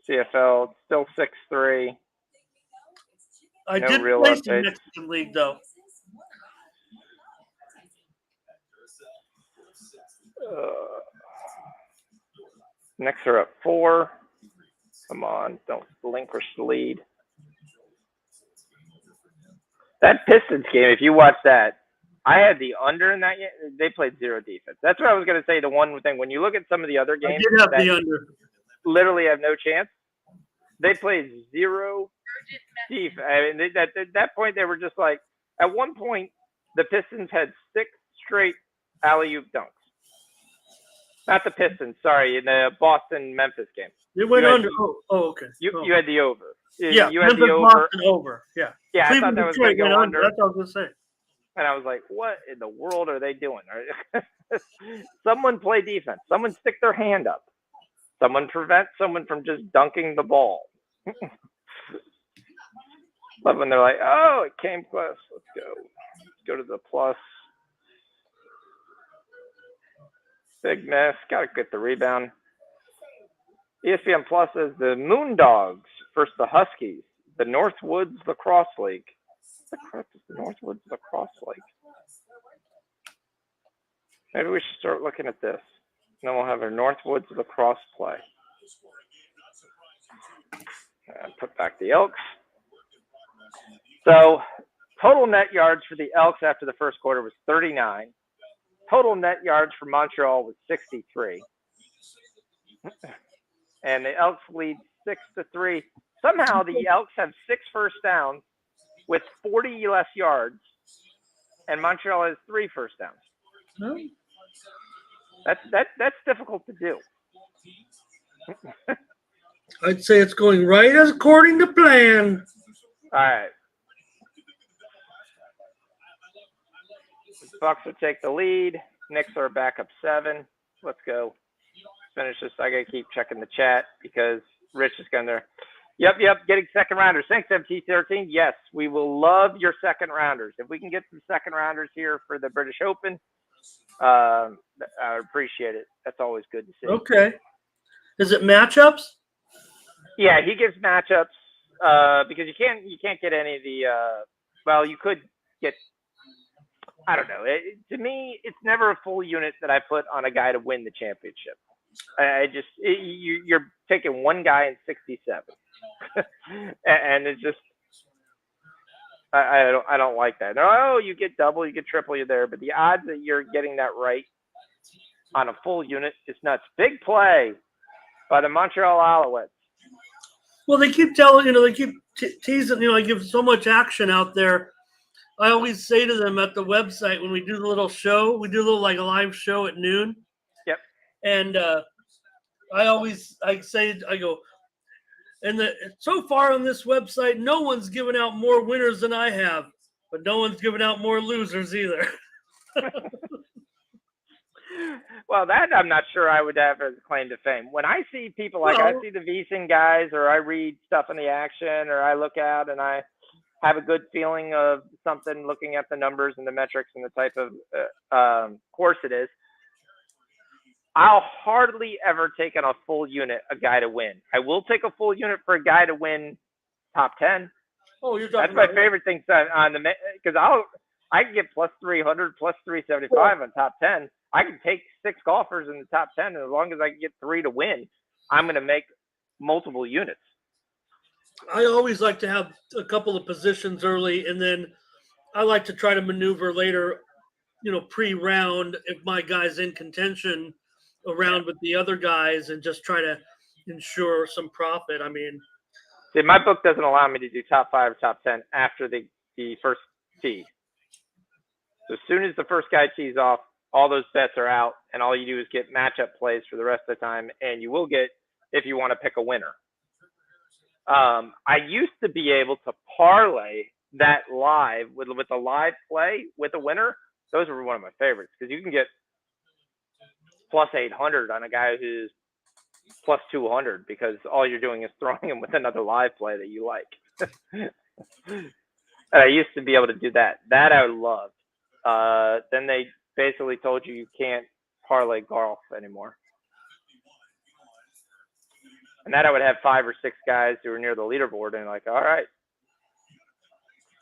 CFL still 6-3. I did play some Mexican League though. Knicks are up 4. Come on, don't relinquish the lead. That Pistons game, if you watch that, I had the under in that game. They played 0 defense. That's what I was going to say. The one thing, when you look at some of the other games. I did have the under. literally have no chance. They played zero defense. I mean, at that point, they were just like, at one point, the Pistons had 6 straight alley-oop dunks. Not the Pistons, sorry, in the Boston-Memphis game. It went under. Okay. You had the over. Yeah, you had Memphis the over. Boston over. Yeah. Yeah, Cleveland, I thought that was going to go under. That's what I was going to say. And I was like, what in the world are they doing? Someone play defense. Someone stick their hand up. Someone prevent someone from just dunking the ball. Love when they're like, oh, it came close. Let's go. Let's go to the plus. Big miss. Got to get the rebound. ESPN Plus says the Moondogs versus the Huskies. The Northwoods Lacrosse League. What the crap is the Northwoods Lacrosse League? Maybe we should start looking at this. And then we'll have our Northwoods Lacrosse play. Put back the Elks. So, total net yards for the Elks after the first quarter was 39. Total net yards for Montreal was 63. And the Elks lead 6-3. Somehow the Elks have 6 first downs with 40 less yards, and Montreal has 3 first downs. No. That's difficult to do. I'd say it's going right as according to plan. All right. The Bucks will take the lead. Knicks are back up 7. Let's go. Finish this. I got to keep checking the chat because Rich is going to. Yep. Getting second rounders. Thanks, MT13. Yes, we will love your second rounders. If we can get some second rounders here for the British Open, I appreciate it. That's always good to see. Okay. Is it matchups? Yeah, he gives matchups because you can't get any of the. Well, you could get. I don't know. To me, it's never a full unit that I put on a guy to win the championship. You're taking one guy in 67, and it's just I don't like that. Oh, you get double, you get triple, you're there, but the odds that you're getting that right on a full unit is nuts. Big play by the Montreal Alouettes. Well, they keep telling they keep teasing. I give so much action out there. I always say to them at the website when we do the little show, we do a little like a live show at noon. Yep. And I go, and so far on this website, no one's given out more winners than I have, but no one's given out more losers either. Well, that I'm not sure I would have as a claim to fame. When I see people I see the VSiN guys, or I read stuff in the action, or I look out and I have a good feeling of something looking at the numbers and the metrics and the type of course it is, I'll hardly ever take on a full unit a guy to win. I will take a full unit for a guy to win top 10. Oh, you're talking That's my favorite thing on the because I can get plus 300, plus 375 on top 10. I can take 6 golfers in the top 10, and as long as I can get 3 to win, I'm going to make multiple units. I always like to have a couple of positions early, and then I like to try to maneuver later, pre-round if my guy's in contention around with the other guys and just try to ensure some profit. I mean, see, my book doesn't allow me to do top 5 or top 10 after the first tee. So as soon as the first guy tees off, all those bets are out, and all you do is get matchup plays for the rest of the time, and you will get if you want to pick a winner. I used to be able to parlay that live with a live play with a winner. Those were one of my favorites because you can get plus 800 on a guy who's plus 200 because all you're doing is throwing him with another live play that you like. And I used to be able to do that. That I loved. Then they basically told you can't parlay golf anymore. And that I would have 5 or 6 guys who are near the leaderboard and like, all right,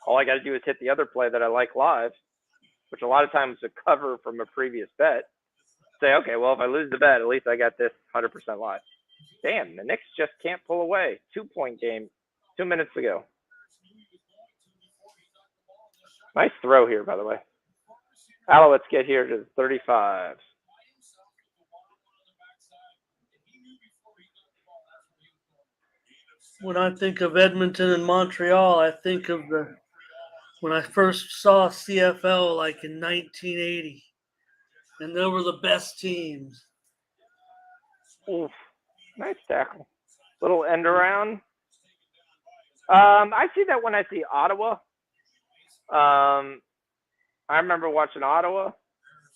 all I got to do is hit the other play that I like live, which a lot of times is a cover from a previous bet. Say, okay, well, if I lose the bet, at least I got this 100% live. Damn, the Knicks just can't pull away. 2-point game 2 minutes ago. Nice throw here, by the way. Alouettes get here to 35. When I think of Edmonton and Montreal, I think of the when I first saw CFL like in 1980, and they were the best teams. Oof, nice tackle. Little end around. I see that when I see Ottawa. I remember watching Ottawa.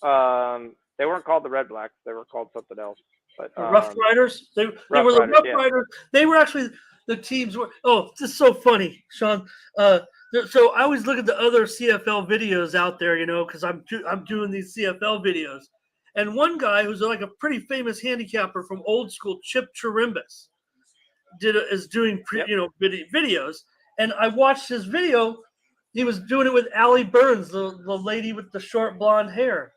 They weren't called the Red Blacks. They were called something else. But The Rough Riders. They Rough were the Riders, Rough yeah. Riders. They were actually the teams were. Oh, this is so funny, Sean. So I always look at the other CFL videos out there, because I'm doing these CFL videos, and one guy who's like a pretty famous handicapper from old school, Chip Chirimbus, is doing Yep. videos, and I watched his video. He was doing it with Allie Burns, the lady with the short blonde hair,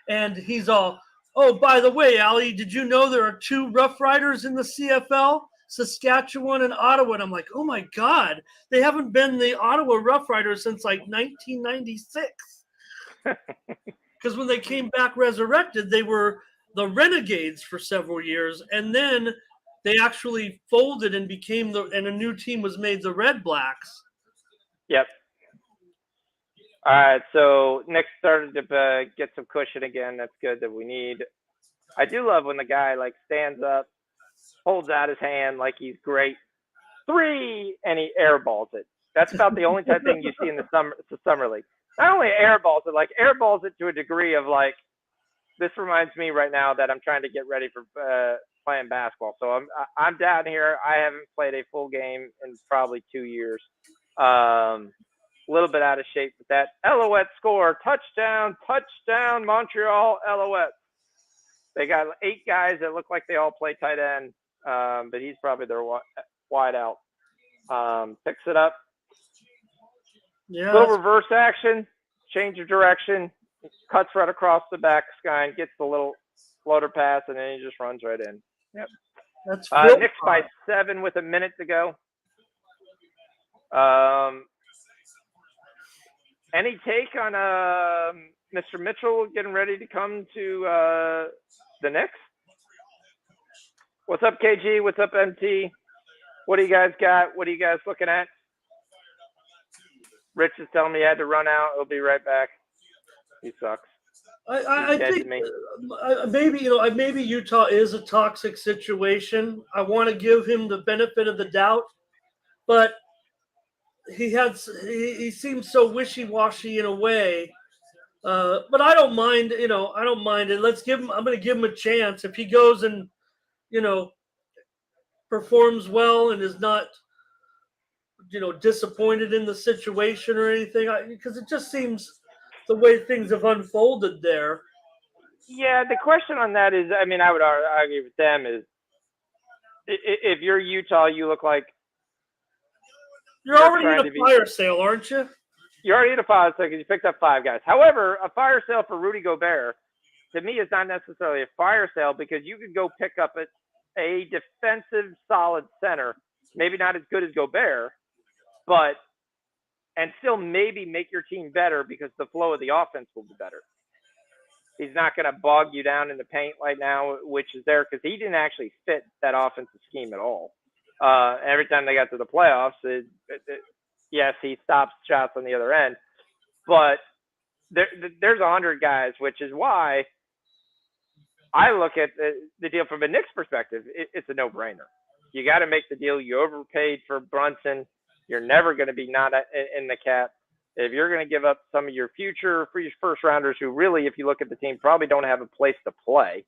and he's all, "Oh, by the way, Allie, did you know there are two Rough Riders in the CFL, Saskatchewan and Ottawa?" And I'm like, "Oh my God, they haven't been the Ottawa Rough Riders since like 1996." Because when they came back resurrected, they were the Renegades for several years, and then they actually folded and became and a new team was made, the Red Blacks. Yep. All right, so Nick started to get some cushion again. That's good that we need. I do love when the guy like stands up, holds out his hand like he's great. 3, and he airballs it. That's about the only type thing you see in the summer league. Not only airballs it, like airballs it to a degree of like, this reminds me right now that I'm trying to get ready for playing basketball. So I'm down here. I haven't played a full game in probably 2 years. A little bit out of shape with that. Alouette score, touchdown, Montreal Alouette. They got 8 guys that look like they all play tight end, but he's probably their wide out. Picks it up. Yeah. Little reverse action, change of direction, cuts right across the back sky and gets the little floater pass, and then he just runs right in. Yep. That's Knicks by 7 with a minute to go. Any take on Mr. Mitchell getting ready to come to the Knicks? What's up, KG? What's up, MT? What do you guys got? What are you guys looking at? Rich is telling me he had to run out. He'll be right back. He sucks. I think maybe Utah is a toxic situation. I want to give him the benefit of the doubt, but he seems so wishy-washy in a way. But I don't mind. I don't mind it. Let's give him. I'm going to give him a chance. If he goes and performs well and is not disappointed in the situation or anything, because it just seems the way things have unfolded there. Yeah, the question on that is, I mean, I would argue with them is, if you're Utah, you look like you're already in a fire sale, aren't you? You're already in a fire sale because you picked up 5 guys. However, a fire sale for Rudy Gobert, to me, is not necessarily a fire sale because you could go pick up a defensive solid center, maybe not as good as Gobert, but and still maybe make your team better because the flow of the offense will be better. He's not going to bog you down in the paint right now, which is there because he didn't actually fit that offensive scheme at all. Every time they got to the playoffs, yes, he stops shots on the other end, but there's 100 guys, which is why I look at the deal from a Knicks perspective. It's a no-brainer. You got to make the deal. You overpaid for Brunson. You're never going to be not in the cap. If you're going to give up some of your future first rounders who really, if you look at the team, probably don't have a place to play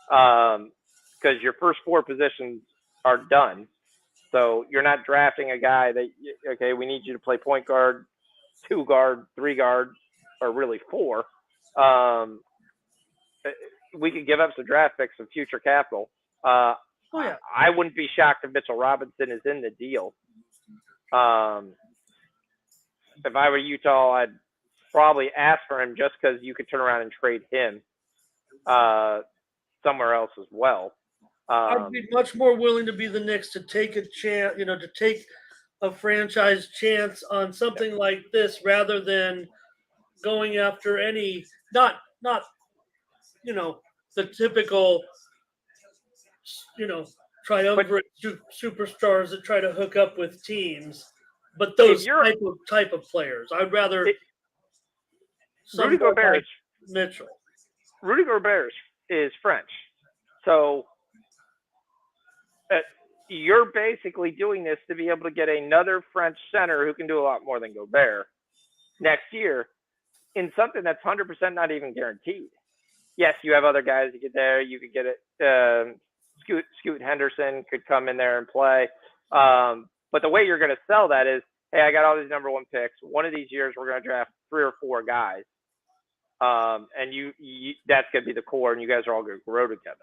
because your first 4 positions are done. So you're not drafting a guy that, okay, we need you to play point guard, 2 guard, 3 guard, or really 4. We could give up some draft picks, some future capital. I wouldn't be shocked if Mitchell Robinson is in the deal. If I were Utah, I'd probably ask for him just because you could turn around and trade him somewhere else as well. I'd be much more willing to be the Knicks to take a chance, to take a franchise chance on something like this rather than going after any not the typical triumvirate superstars that try to hook up with teams, but if those you're type of players. I'd rather Rudy someone Gobert like is Mitchell. Rudy Gobert is French, so you're basically doing this to be able to get another French center who can do a lot more than Gobert next year in something that's 100% not even guaranteed. Yes, you have other guys you get there. You could get it. Scoot Henderson could come in there and play. But the way you're going to sell that is, hey, I got all these number one picks. One of these years, we're going to draft 3 or 4 guys. And you that's going to be the core, and you guys are all going to grow together.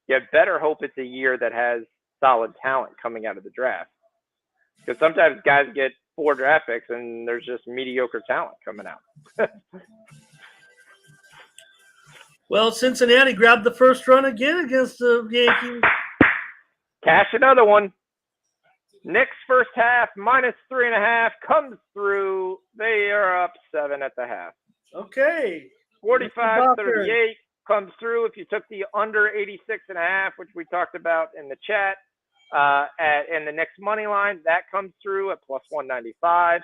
You better hope it's a year that has solid talent coming out of the draft. Because sometimes guys get 4 draft picks, and there's just mediocre talent coming out. Well, Cincinnati grabbed the first run again against the Yankees. Cash another one. Knicks first half -3.5 comes through. They are up 7 at the half. Okay. 45-38 comes through. If you took the under 86.5, which we talked about in the chat, and the Knicks money line, that comes through at +195.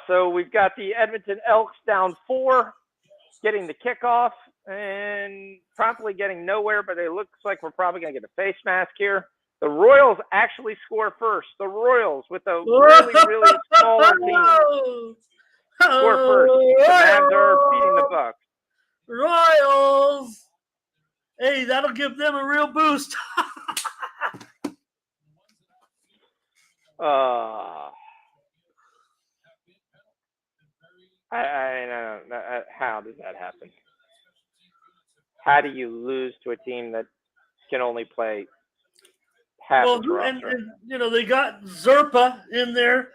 So we've got the Edmonton Elks down 4, getting the kickoff and promptly getting nowhere, but it looks like we're probably going to get a face mask here. The Royals actually score first. The Royals with a really, really smaller team score first. The Mavs are beating the Bucks. Royals! Hey, that'll give them a real boost. I don't know. How does that happen? How do you lose to a team that can only play half its roster? And they got Zerpa in there.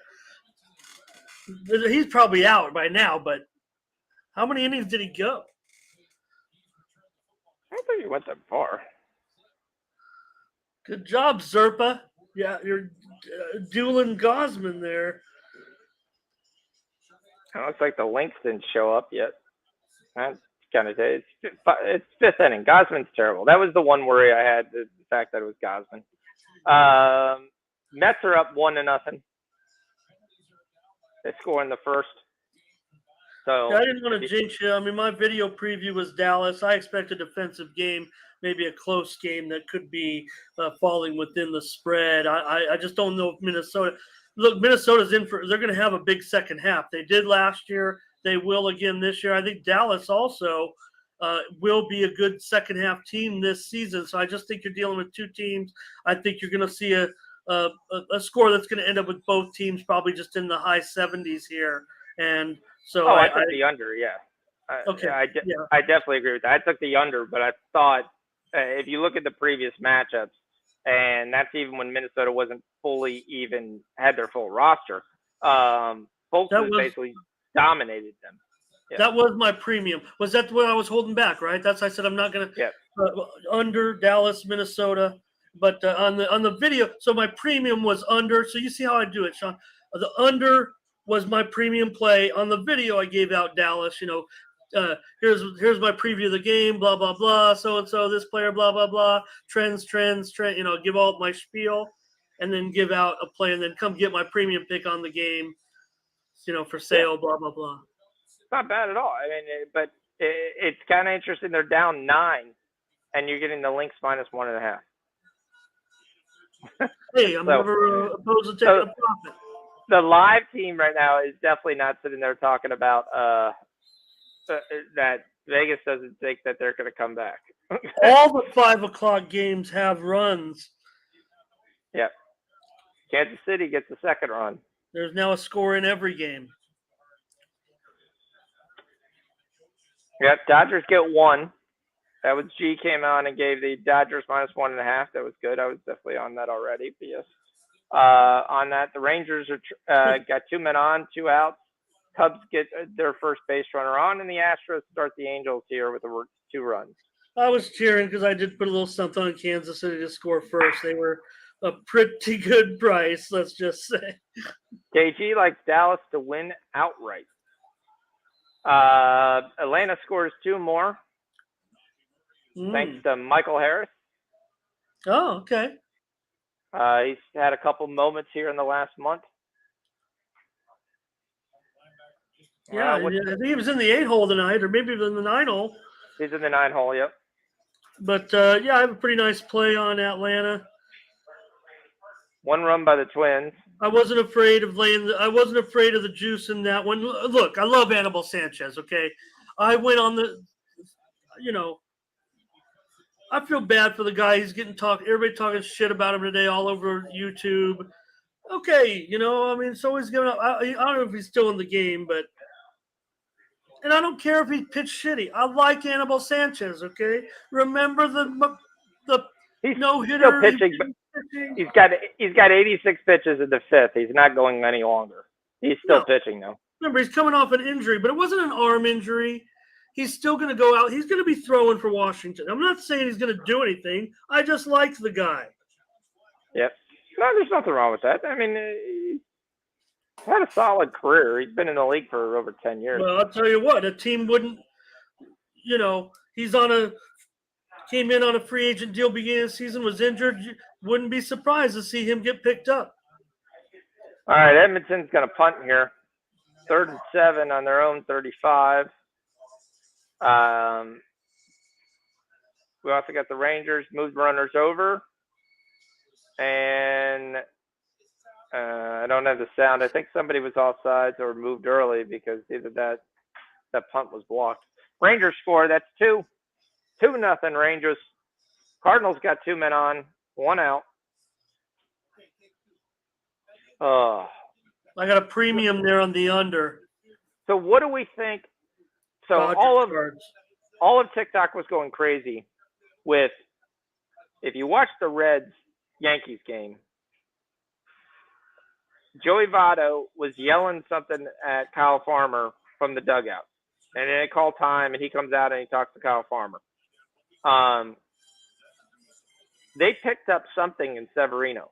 He's probably out by now, but how many innings did he go? I don't think he went that far. Good job, Zerpa. Yeah, you're dueling Gosman there. It looks like the links didn't show up yet. That's kind of it's 5th inning. Gosman's terrible. That was the one worry I had, the fact that it was Gosman. Mets are up 1-0. They score in the first. So yeah, I didn't want to jinx you. I mean, my video preview was Dallas. I expect a defensive game, maybe a close game that could be falling within the spread. I just don't know if Minnesota. Look, Minnesota's in for. They're going to have a big second half. They did last year. They will again this year. I think Dallas also will be a good second half team this season. So I just think you're dealing with 2 teams. I think you're going to see a score that's going to end up with both teams probably just in the high 70s here. And so I took the under, yeah. Okay. I definitely agree with that. I took the under, but I thought if you look at the previous matchups, and that's even when Minnesota wasn't fully even had their full roster, Folks basically dominated them. Yeah. That was my premium. Was that what I was holding back, right? That's I said I'm not going to under Dallas, Minnesota. But on the video, so my premium was under. So you see how I do it, Sean. The under was my premium play. On the video, I gave out Dallas. Here's my preview of the game. Blah blah blah. So and so, this player. Blah blah blah. Trends. Give all my spiel, and then give out a play, and then come get my premium pick on the game. For sale. Blah blah blah. It's not bad at all. I mean, but it's kind of interesting. They're down 9, and you're getting the Lynx -1.5. Hey, I'm never opposed to taking a profit. The live team right now is definitely not sitting there talking about that Vegas doesn't think that they're going to come back. All the 5 o'clock games have runs. Yep. Kansas City gets the second run. There's now a score in every game. Yep. Dodgers get 1. That was G came on and gave the Dodgers -1.5. That was good. I was definitely on that already. But yes. On that, the Rangers are got 2 men on, 2 outs. Cubs get their first base runner on, and the Astros start the Angels here with 2 runs. I was cheering because I did put a little something on Kansas City to score first. They were a pretty good price, let's just say. KG likes Dallas to win outright. Atlanta scores 2 more. thanks to Michael Harris. Oh, okay. He's had a couple moments here in the last month. Yeah, I think he was in the 8-hole tonight, or maybe even the 9-hole. He's in the 9-hole, yep. But yeah, I have a pretty nice play on Atlanta. 1 run by the Twins. I wasn't afraid of I wasn't afraid of the juice in that one. Look, I love Anibal Sanchez. Okay, I went on the, I feel bad for the guy. He's getting everybody talking shit about him today all over YouTube. Okay, I mean, so he's giving up. I don't know if he's still in the game, and I don't care if he pitched shitty. I like Anibal Sanchez. Okay, remember the he's no-hitter. Still pitching, but he's got 86 pitches in the 5th. He's not going any longer. He's still pitching though. Remember, he's coming off an injury, but it wasn't an arm injury. He's still going to go out. He's going to be throwing for Washington. I'm not saying he's going to do anything. I just like the guy. Yep. No, there's nothing wrong with that. I mean, he's had a solid career. He's been in the league for over 10 years. Well, I'll tell you what, a team wouldn't, came in on a free agent deal beginning of the season, was injured. Wouldn't be surprised to see him get picked up. All right, Edmonton's going to punt here. 3rd and 7 on their own 35. We also got the Rangers moved runners over. And I don't have the sound. I think somebody was offsides or moved early because either that punt was blocked. Rangers score. That's 2-0 Rangers. Cardinals got 2 men on, 1 out. I got a premium there on the under. So what do we think? So all of TikTok was going crazy with, if you watch the Reds-Yankees game, Joey Votto was yelling something at Kyle Farmer from the dugout. And then they call time, and he comes out and he talks to Kyle Farmer. They picked up something in Severino.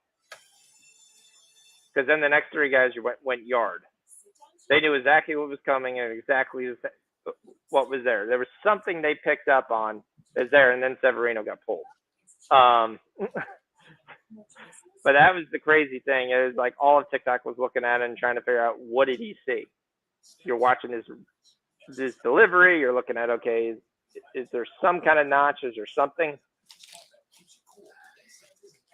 Because then the next 3 guys went yard. They knew exactly what was coming and exactly what was there. There was something they picked up on that's there, and then Severino got pulled. But that was the crazy thing. It was like all of TikTok was looking at it and trying to figure out, what did he see? You're watching his delivery. You're looking at, okay, is there some kind of notch? Is there something?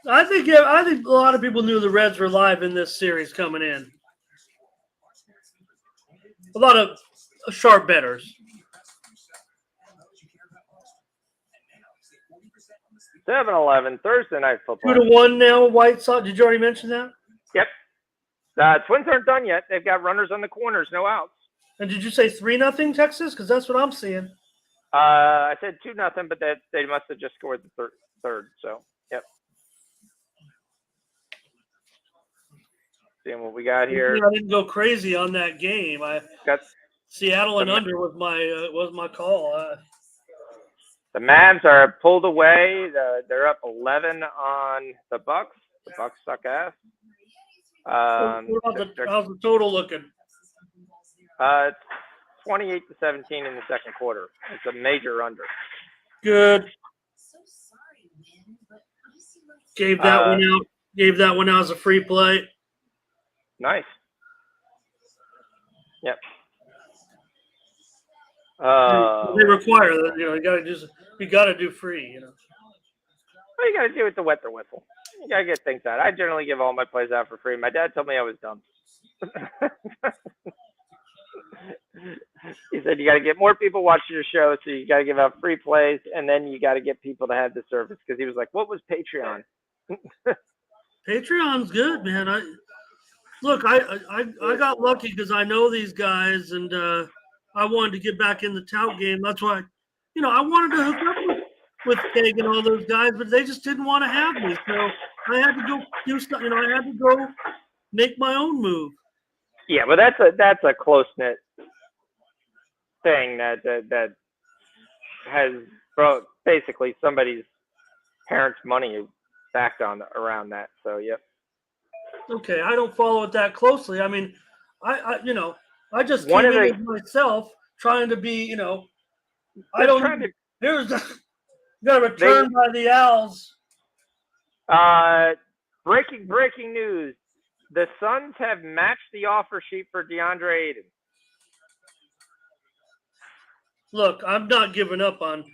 I think a lot of people knew the Reds were live in this series coming in. A lot of sharp bettors. 7-11 Thursday night football. 2-1 now. White Sox. Did you already mention that? Yep. Twins aren't done yet. They've got runners on the corners, no outs. And did you say 3-0 Texas? Because that's what I'm seeing. I said 2-0, but they must have just scored the third. So, yep. Seeing what we got here. I didn't go crazy on that game. Seattle and under was my call. The Mavs are pulled away. They're up 11 on the Bucks. The Bucks suck ass. How's the total looking? It's 28-17 in the second quarter. It's a major under. Good. Gave that one out. Gave that one out as a free play. Nice. Yep. They require that. You got to do free. Well, you got to do it to wet the whistle. You got to get things out. I generally give all my plays out for free. My dad told me I was dumb. He said you got to get more people watching your show, so you got to give out free plays, and then you got to get people to have the service. Because he was like, "What was Patreon?" Patreon's good, man. I got lucky because I know these guys, and I wanted to get back in the tout game. That's why, I wanted to hook up with Keg and all those guys, but they just didn't want to have me. So I had to go do stuff. I had to go make my own move. Yeah, well, that's a close knit thing that has basically somebody's parents' money backed on around that. So yep. Okay, I don't follow it that closely. I mean, I just came in with myself trying to be, I don't. Got returned by the Owls. Breaking news. The Suns have matched the offer sheet for DeAndre Ayton. Look, I'm not giving up on.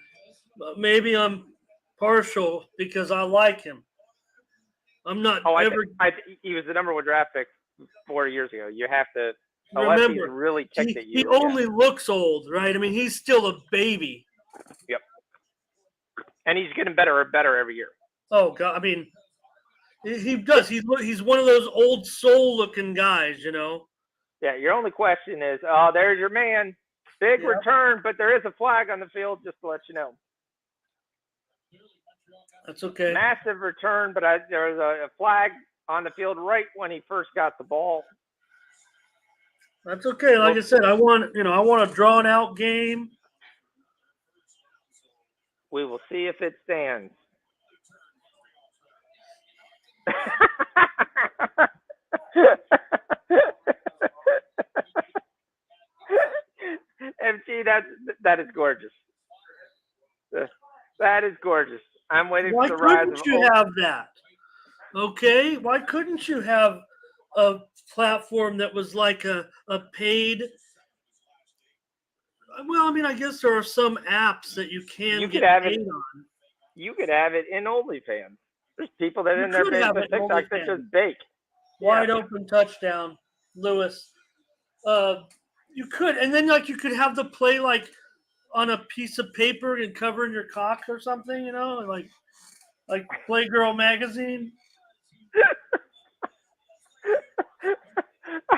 Maybe I'm partial because I like him. I'm not ever. He was the number 1 draft pick 4 years ago. You have to. Unless he's Remember, really ticked at you. he only looks old, right? I mean, he's still a baby. Yep. And he's getting better and better every year. Oh God! I mean, he does. He's one of those old soul-looking guys, you know. Yeah. Your only question is, there's your man. Big return, but there is a flag on the field, just to let you know. That's okay. Massive return, but there was a flag on the field right when he first got the ball. That's okay. Like I said, I want a drawn-out game. We will see if it stands. MT, that is gorgeous. That is gorgeous. I'm waiting for the rise of. Why couldn't you have that? Okay, why couldn't you have a platform that was like a paid? Well, I mean, I guess there are some apps that you can get paid on. You could have it in OnlyFans. There's people that in their Facebook, TikTok that just bake. Wide open touchdown, Lewis. You could, and then like you could have the play like on a piece of paper and covering your cock or something, you know, like Playgirl magazine.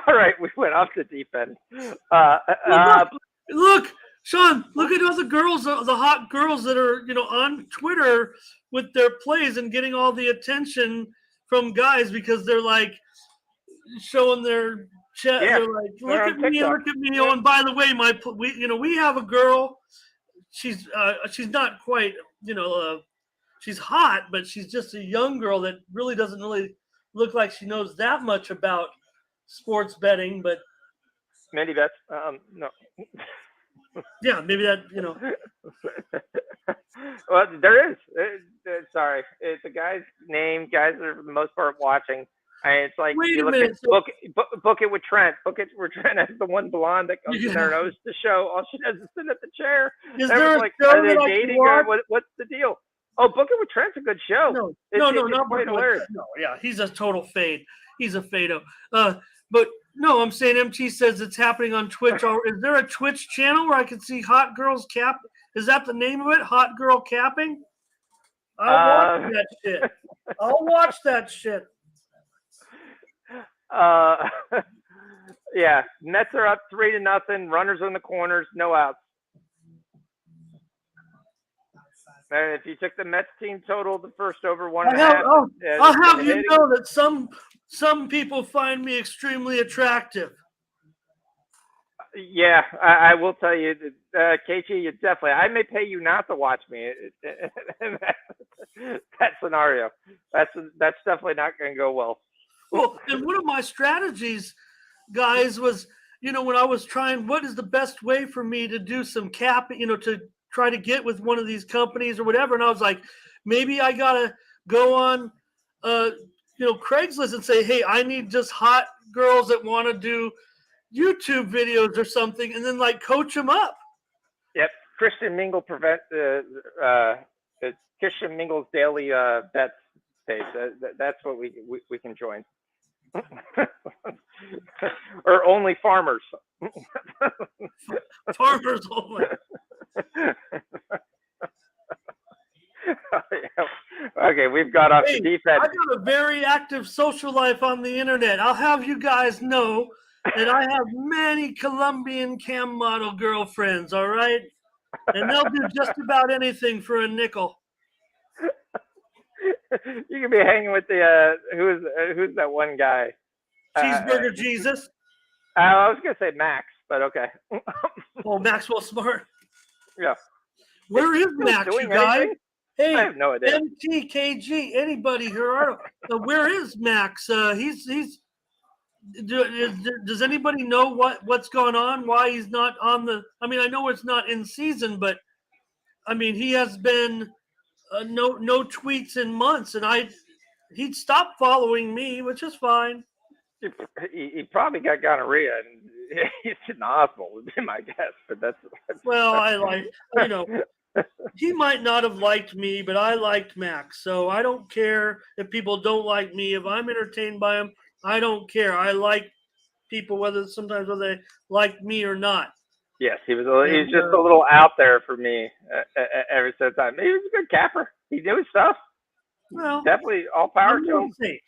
All right, we went off the deep end. Look, Sean, look at all the girls, the hot girls that are, you know, on Twitter with their plays and getting all the attention from guys because they're like showing their chest. Yeah, they're like, look at me. Oh, and by the way, we have a girl. She's not quite, you know, she's hot, but she's just a young girl that really doesn't really look like she knows that much about sports betting, but Mandy bets. No. Yeah, maybe that, you know. Well, there is. Sorry, it's a guy's name. Guys are for the most part watching. And it's like, wait a minute. Book it with Trent. Book it where Trent has the one blonde that comes in there and hosts the show. All she does is sit at the chair. Is there a show are they that dating or what's the deal? Oh, Book It with Trent's a good show. No, not quite hilarious. No, yeah, he's a total fade. He's a fado. But no, I'm saying MT says it's happening on Twitch. Is there a Twitch channel where I can see hot girls cap? Is that the name of it? Hot girl capping? I'll watch that shit. I'll watch that shit. Yeah, Mets are up 3-0. Runners on the corners, no outs. And if you took the Mets team total, the first over 1.5. I'll have you know that some people find me extremely attractive. Yeah, I will tell you, KG, you definitely. I may pay you not to watch me. That scenario, that's definitely not going to go well. Well, and one of my strategies, guys, was, you know, when I was trying, what is the best way for me to do some capping, you know, to try to get with one of these companies or whatever. And I was like, maybe I got to go on, Craigslist and say, hey, I need just hot girls that want to do YouTube videos or something, and then like coach them up. Yep. Christian Mingle Christian Mingle's daily bets page. That's what we can join. Or only farmers. Farmers only. Okay, we've got off the deep end. I got a very active social life on the internet. I'll have you guys know that I have many Colombian cam model girlfriends, all right? And they'll do just about anything for a nickel. You can be hanging with the who's that one guy? Cheeseburger Jesus. I was gonna say Max, but okay. Oh, Maxwell Smart. Yeah. Where is Max, you guys? Anything? Hey, I have no idea. MTKG, anybody here? Where is Max? Does anybody know what's going on? Why he's not on the? I mean, I know it's not in season, but I mean, he has been no tweets in months, and he'd stopped following me, which is fine. He probably got gonorrhea and he's in the hospital, would be my guess. But Well, I like, he might not have liked me, but I liked Max. So I don't care if people don't like me. If I'm entertained by him, I don't care. I like people sometimes whether they like me or not. yes, he was And just a little out there for me ever since I. He was a good capper. He knew his stuff. well, Definitely all power I'm to no him. saint.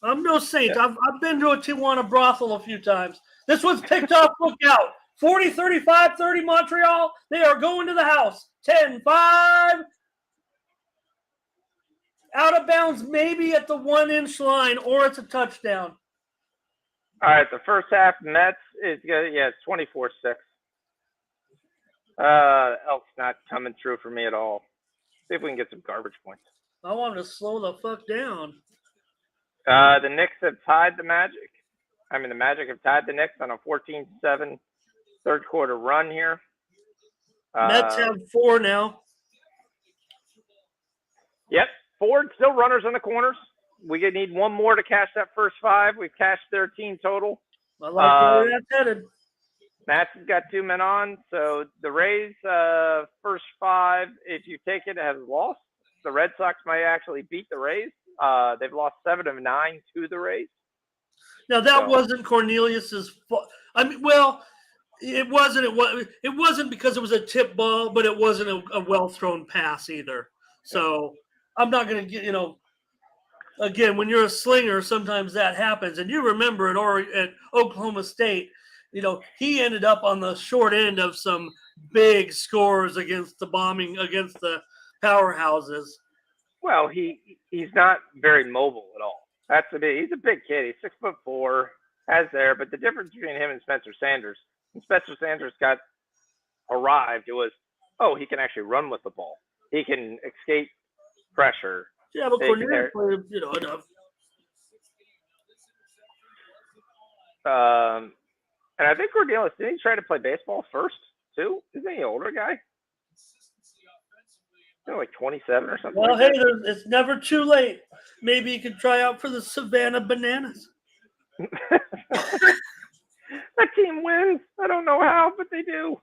I'm no saint. Yeah. I've been to a Tijuana brothel a few times. This one's picked up. Look out. 40, 35, 30 Montreal. They are going to the house. 10, 5. Out of bounds, maybe at the 1-inch line, or it's a touchdown. All right, the first half Mets is good. Yeah, it's 24-6. Elk's not coming through for me at all. See if we can get some garbage points. I want to slow the fuck down. The Knicks have tied the Magic. The Magic have tied the Knicks on a 14-7 third quarter run here. Mets have 4 now. Yep, Ford still runners in the corners. We need one more to cash that first 5. We've cashed 13 total. I like where that's headed. Nats has got 2 men on, so the Rays first 5, if you take it, has lost. The Red Sox might actually beat the Rays. They've lost 7 of 9 to the Rays. Now that wasn't Cornelius's fault. Well, it wasn't. It wasn't because it was a tip ball, but it wasn't a well thrown pass either. So I'm not going to get Again, when you're a slinger, sometimes that happens. And you remember at Oklahoma State, he ended up on the short end of some big scores against the powerhouses. Well, he's not very mobile at all. He's a big kid. He's 6'4", but the difference between him and Spencer Sanders, when Spencer Sanders arrived, it was, he can actually run with the ball. He can escape pressure. Yeah, but Cornelius played, enough. And I think Cornelius, didn't he try to play baseball first, too? Isn't he an older guy? Like 27 or something. Well, like hey, it's never too late. Maybe you could try out for the Savannah Bananas. That team wins. I don't know how, but they do.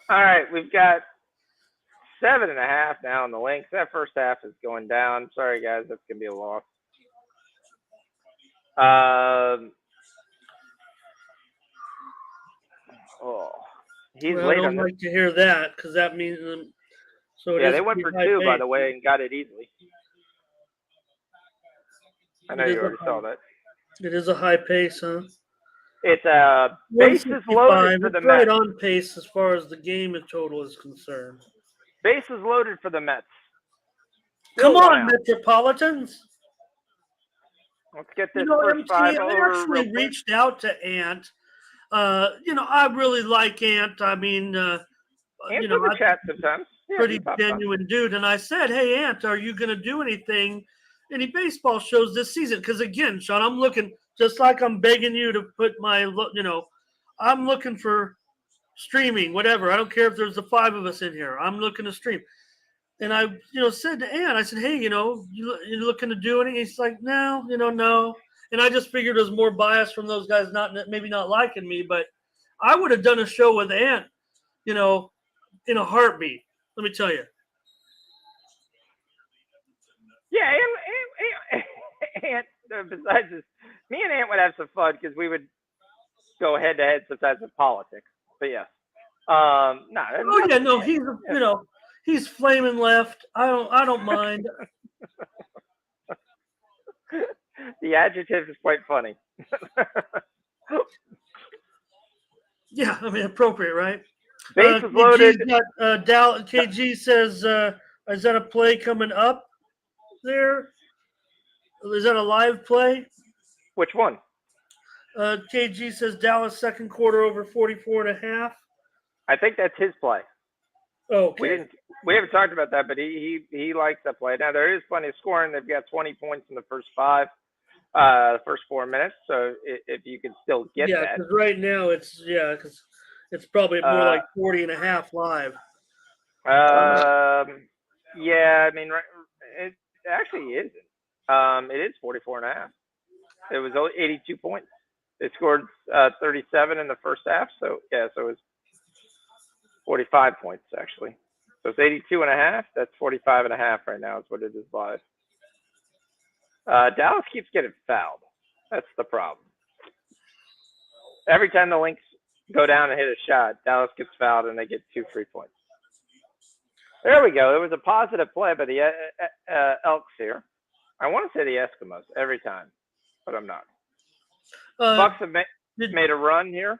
All right, we've got 7.5 now in the links. That first half is going down. Sorry, guys, that's gonna be a loss. He's late on this. I don't like to hear that because that means. So yeah, they went for 2, by the way, and got it easily. I know you already saw that. It is a high pace, huh? It's bases loaded for the Mets. Right on pace as far as the game total is concerned. Bases loaded for the Mets. Come on, Metropolitans. Let's get this first 5 over. I actually reached out to Ant. I really like Ant. Ant's in the chat sometimes. Yeah, pretty genuine dude. And I said, hey, Ant, are you going to do any baseball shows this season? Because, again, Sean, I'm looking, just like I'm begging you to put I'm looking for streaming, whatever. I don't care if there's the 5 of us in here. I'm looking to stream. And I, said to Ant, I said, hey, you looking to do anything? He's like, no, no. And I just figured it was more bias from those guys maybe not liking me. But I would have done a show with Ant, in a heartbeat. Let me tell you. Yeah, Ant, besides this, me and Ant would have some fun because we would go head to head sometimes with politics. But yeah, he's flaming left. I don't mind. The adjective is quite funny. Yeah, appropriate, right? Bases loaded. KG says, is that a play coming up there? Is that a live play? Which one? KG says Dallas second quarter over 44.5. I think that's his play. Okay. We haven't talked about that, but he likes that play. Now, there is plenty of scoring. They've got 20 points in the first first 4 minutes. So if you can still get that. Yeah, because right now it's probably more like 40.5 live. Yeah, I mean, it actually isn't. It is 44.5. It was 82 points. They scored 37 in the first half, so yeah, so it was 45 points actually. So it's 82.5. That's 45.5 right now is what it is live. Dallas keeps getting fouled. That's the problem. Every time the Lynx go down and hit a shot, Dallas gets fouled and they get 2 free points. There we go. It was a positive play by the Elks here. I want to say the Eskimos every time, but I'm not. Bucks have made a run here.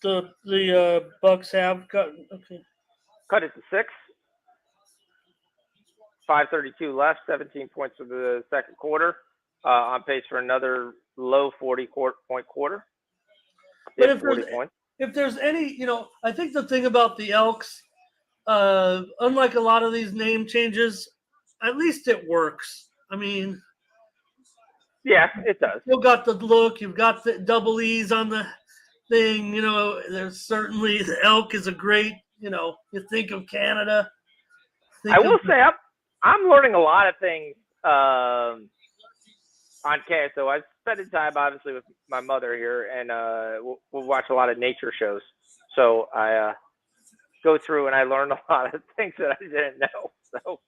The Bucks have cut. Okay. Cut it to 6. 5:32 left. 17 points for the second quarter. On pace for another low 40-point quarter. But if there's any, I think the thing about the Elks, unlike a lot of these name changes, at least it works. I mean, yeah, it does. You've got the look. You've got the double E's on the thing. There's certainly the elk is a great. You think of Canada. I will say I'm learning a lot of things on Canada. So I'm spending time obviously with my mother here, and we'll watch a lot of nature shows. So I go through and I learned a lot of things that I didn't know. So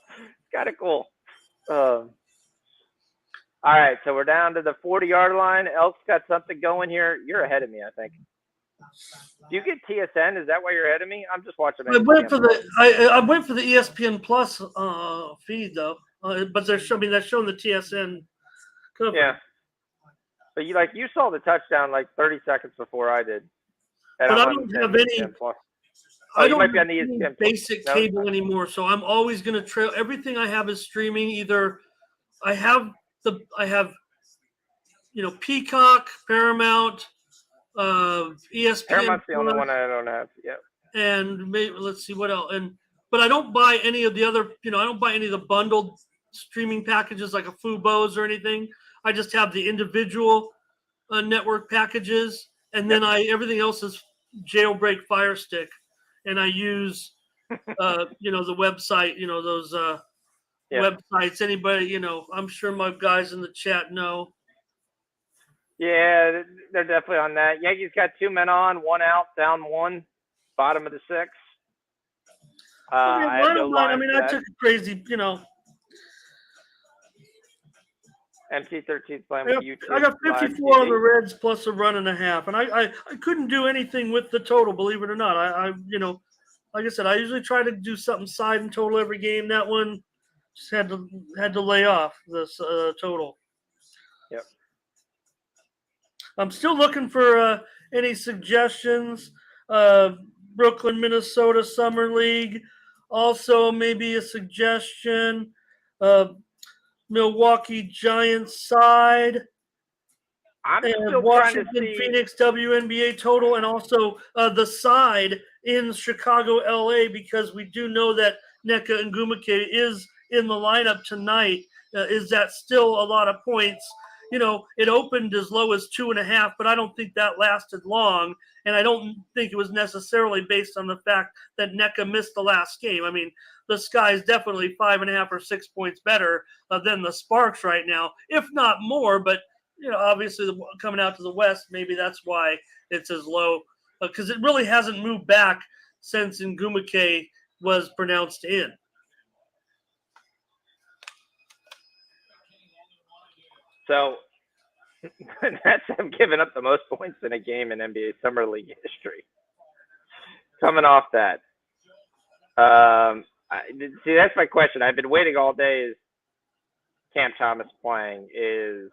it's kind of cool. All right, so we're down to the 40-yard line. Elk's got something going here. You're ahead of me, I think. Do you get TSN? Is that why you're ahead of me? I'm just watching. I went for the ESPN Plus feed though, but they're showing the TSN cover. Yeah, but you saw the touchdown like 30 seconds before I did. But I don't have any. I don't might be on the ESPN basic cable anymore, so I'm always going to trail. Everything I have is streaming. Either I have Peacock, Paramount, ESPN. Paramount's the only one I don't have. Yeah. And maybe let's see what else. But I don't buy any of the other. I don't buy any of the bundled streaming packages like a Fubo's or anything. I just have the individual network packages, and then everything else is jailbreak Fire Stick, and I use the website. Those websites. Anybody, I'm sure my guys in the chat know. Yeah, they're definitely on that. Yankees got 2 men on, 1 out, down 1, bottom of the 6th. I took a crazy, MC13's playing with YouTube. I got 54 on the Reds plus a run and a half, and I couldn't do anything with the total, believe it or not. I like I said, I usually try to do something side and total every game. That one just had to lay off this total. Yep. I'm still looking for any suggestions. Brooklyn, Minnesota Summer League. Also, maybe a suggestion. Milwaukee Giants side. I'm still Washington trying to see Phoenix WNBA total, and also the side in Chicago, LA, because we do know that Nneka Ngumake is in the lineup tonight. Is that still a lot of points? It opened as low as 2.5, but I don't think that lasted long, and I don't think it was necessarily based on the fact that Nneka missed the last game. I mean, the Sky is definitely 5.5 or 6 points better than the Sparks right now, if not more. But obviously coming out to the West, maybe that's why it's as low, because it really hasn't moved back since Ngumake was pronounced in. So that's them giving up the most points in a game in NBA Summer League history. Coming off that. See, that's my question. I've been waiting all day. Is Cam Thomas playing? Is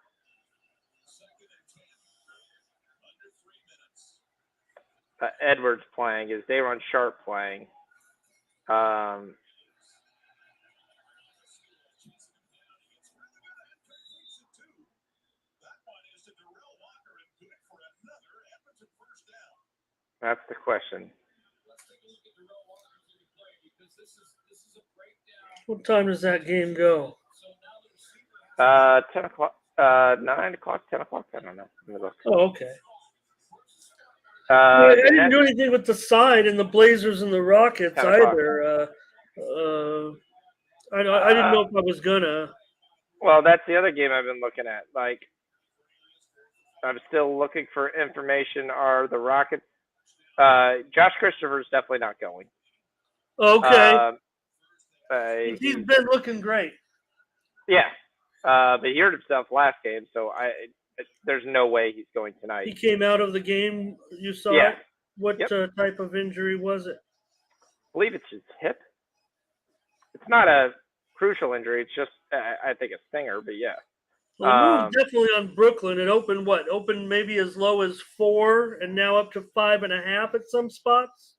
Edwards playing? Is Dayron Sharp playing? That's the question. What time does that game go? 10 o'clock, 9 o'clock, 10 o'clock. I don't know. Oh, okay. I didn't do anything with the side and the Blazers and the Rockets either. I didn't know if I was gonna. Well, that's the other game I've been looking at. Like, I'm still looking for information. Are the Rockets? Josh Christopher's definitely not going. Okay, he's He's been looking great. yeah, but he hurt himself last game, so there's no way he's going tonight. He came out of the game. You saw Yeah. it. What Yep. type of injury was it? I believe it's his hip. It's not a crucial injury. It's just I think a stinger, but yeah. Well, the move's definitely on Brooklyn. It opened what? Opened maybe as low as 4, and now up to 5.5 at some spots.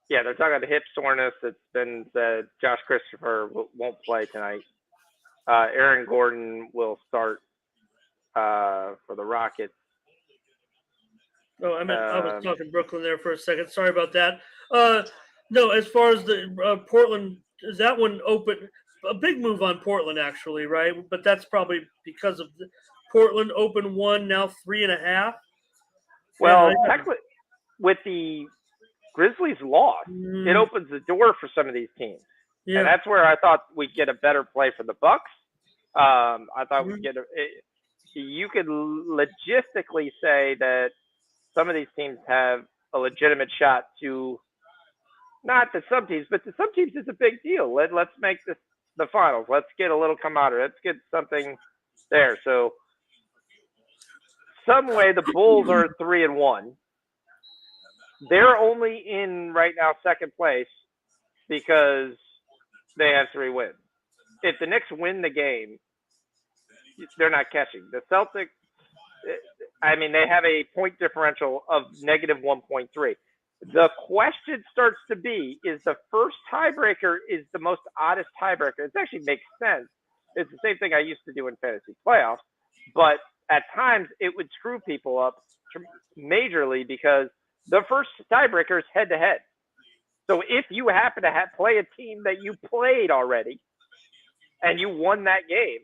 Yeah, they're talking about hip soreness. It's been said Josh Christopher won't play tonight. Aaron Gordon will start for the Rockets. Oh, I was talking Brooklyn there for a second. Sorry about that. No, as far as the Portland, is that one open? A big move on Portland, actually, right? But that's probably because of Portland open 1, now 3.5. Well, technically, with the Grizzlies' loss, it opens the door for some of these teams, and that's where I thought we'd get a better play for the Bucks. I thought we'd get you could logistically say that some of these teams have a legitimate shot to, not to some teams, but to some teams it's a big deal. Let's make this the finals. Let's get a little camaraderie. Let's get something there. So some way the Bulls are 3-1. They're only in right now second place because they have 3 wins. If the Knicks win the game, they're not catching. The Celtics, I mean, they have a point differential of negative 1.3. The question starts to be, is the first tiebreaker is the most oddest tiebreaker. It actually makes sense. It's the same thing I used to do in fantasy playoffs, but at times it would screw people up majorly because the first tiebreaker is head-to-head. So if you happen to play a team that you played already and you won that game,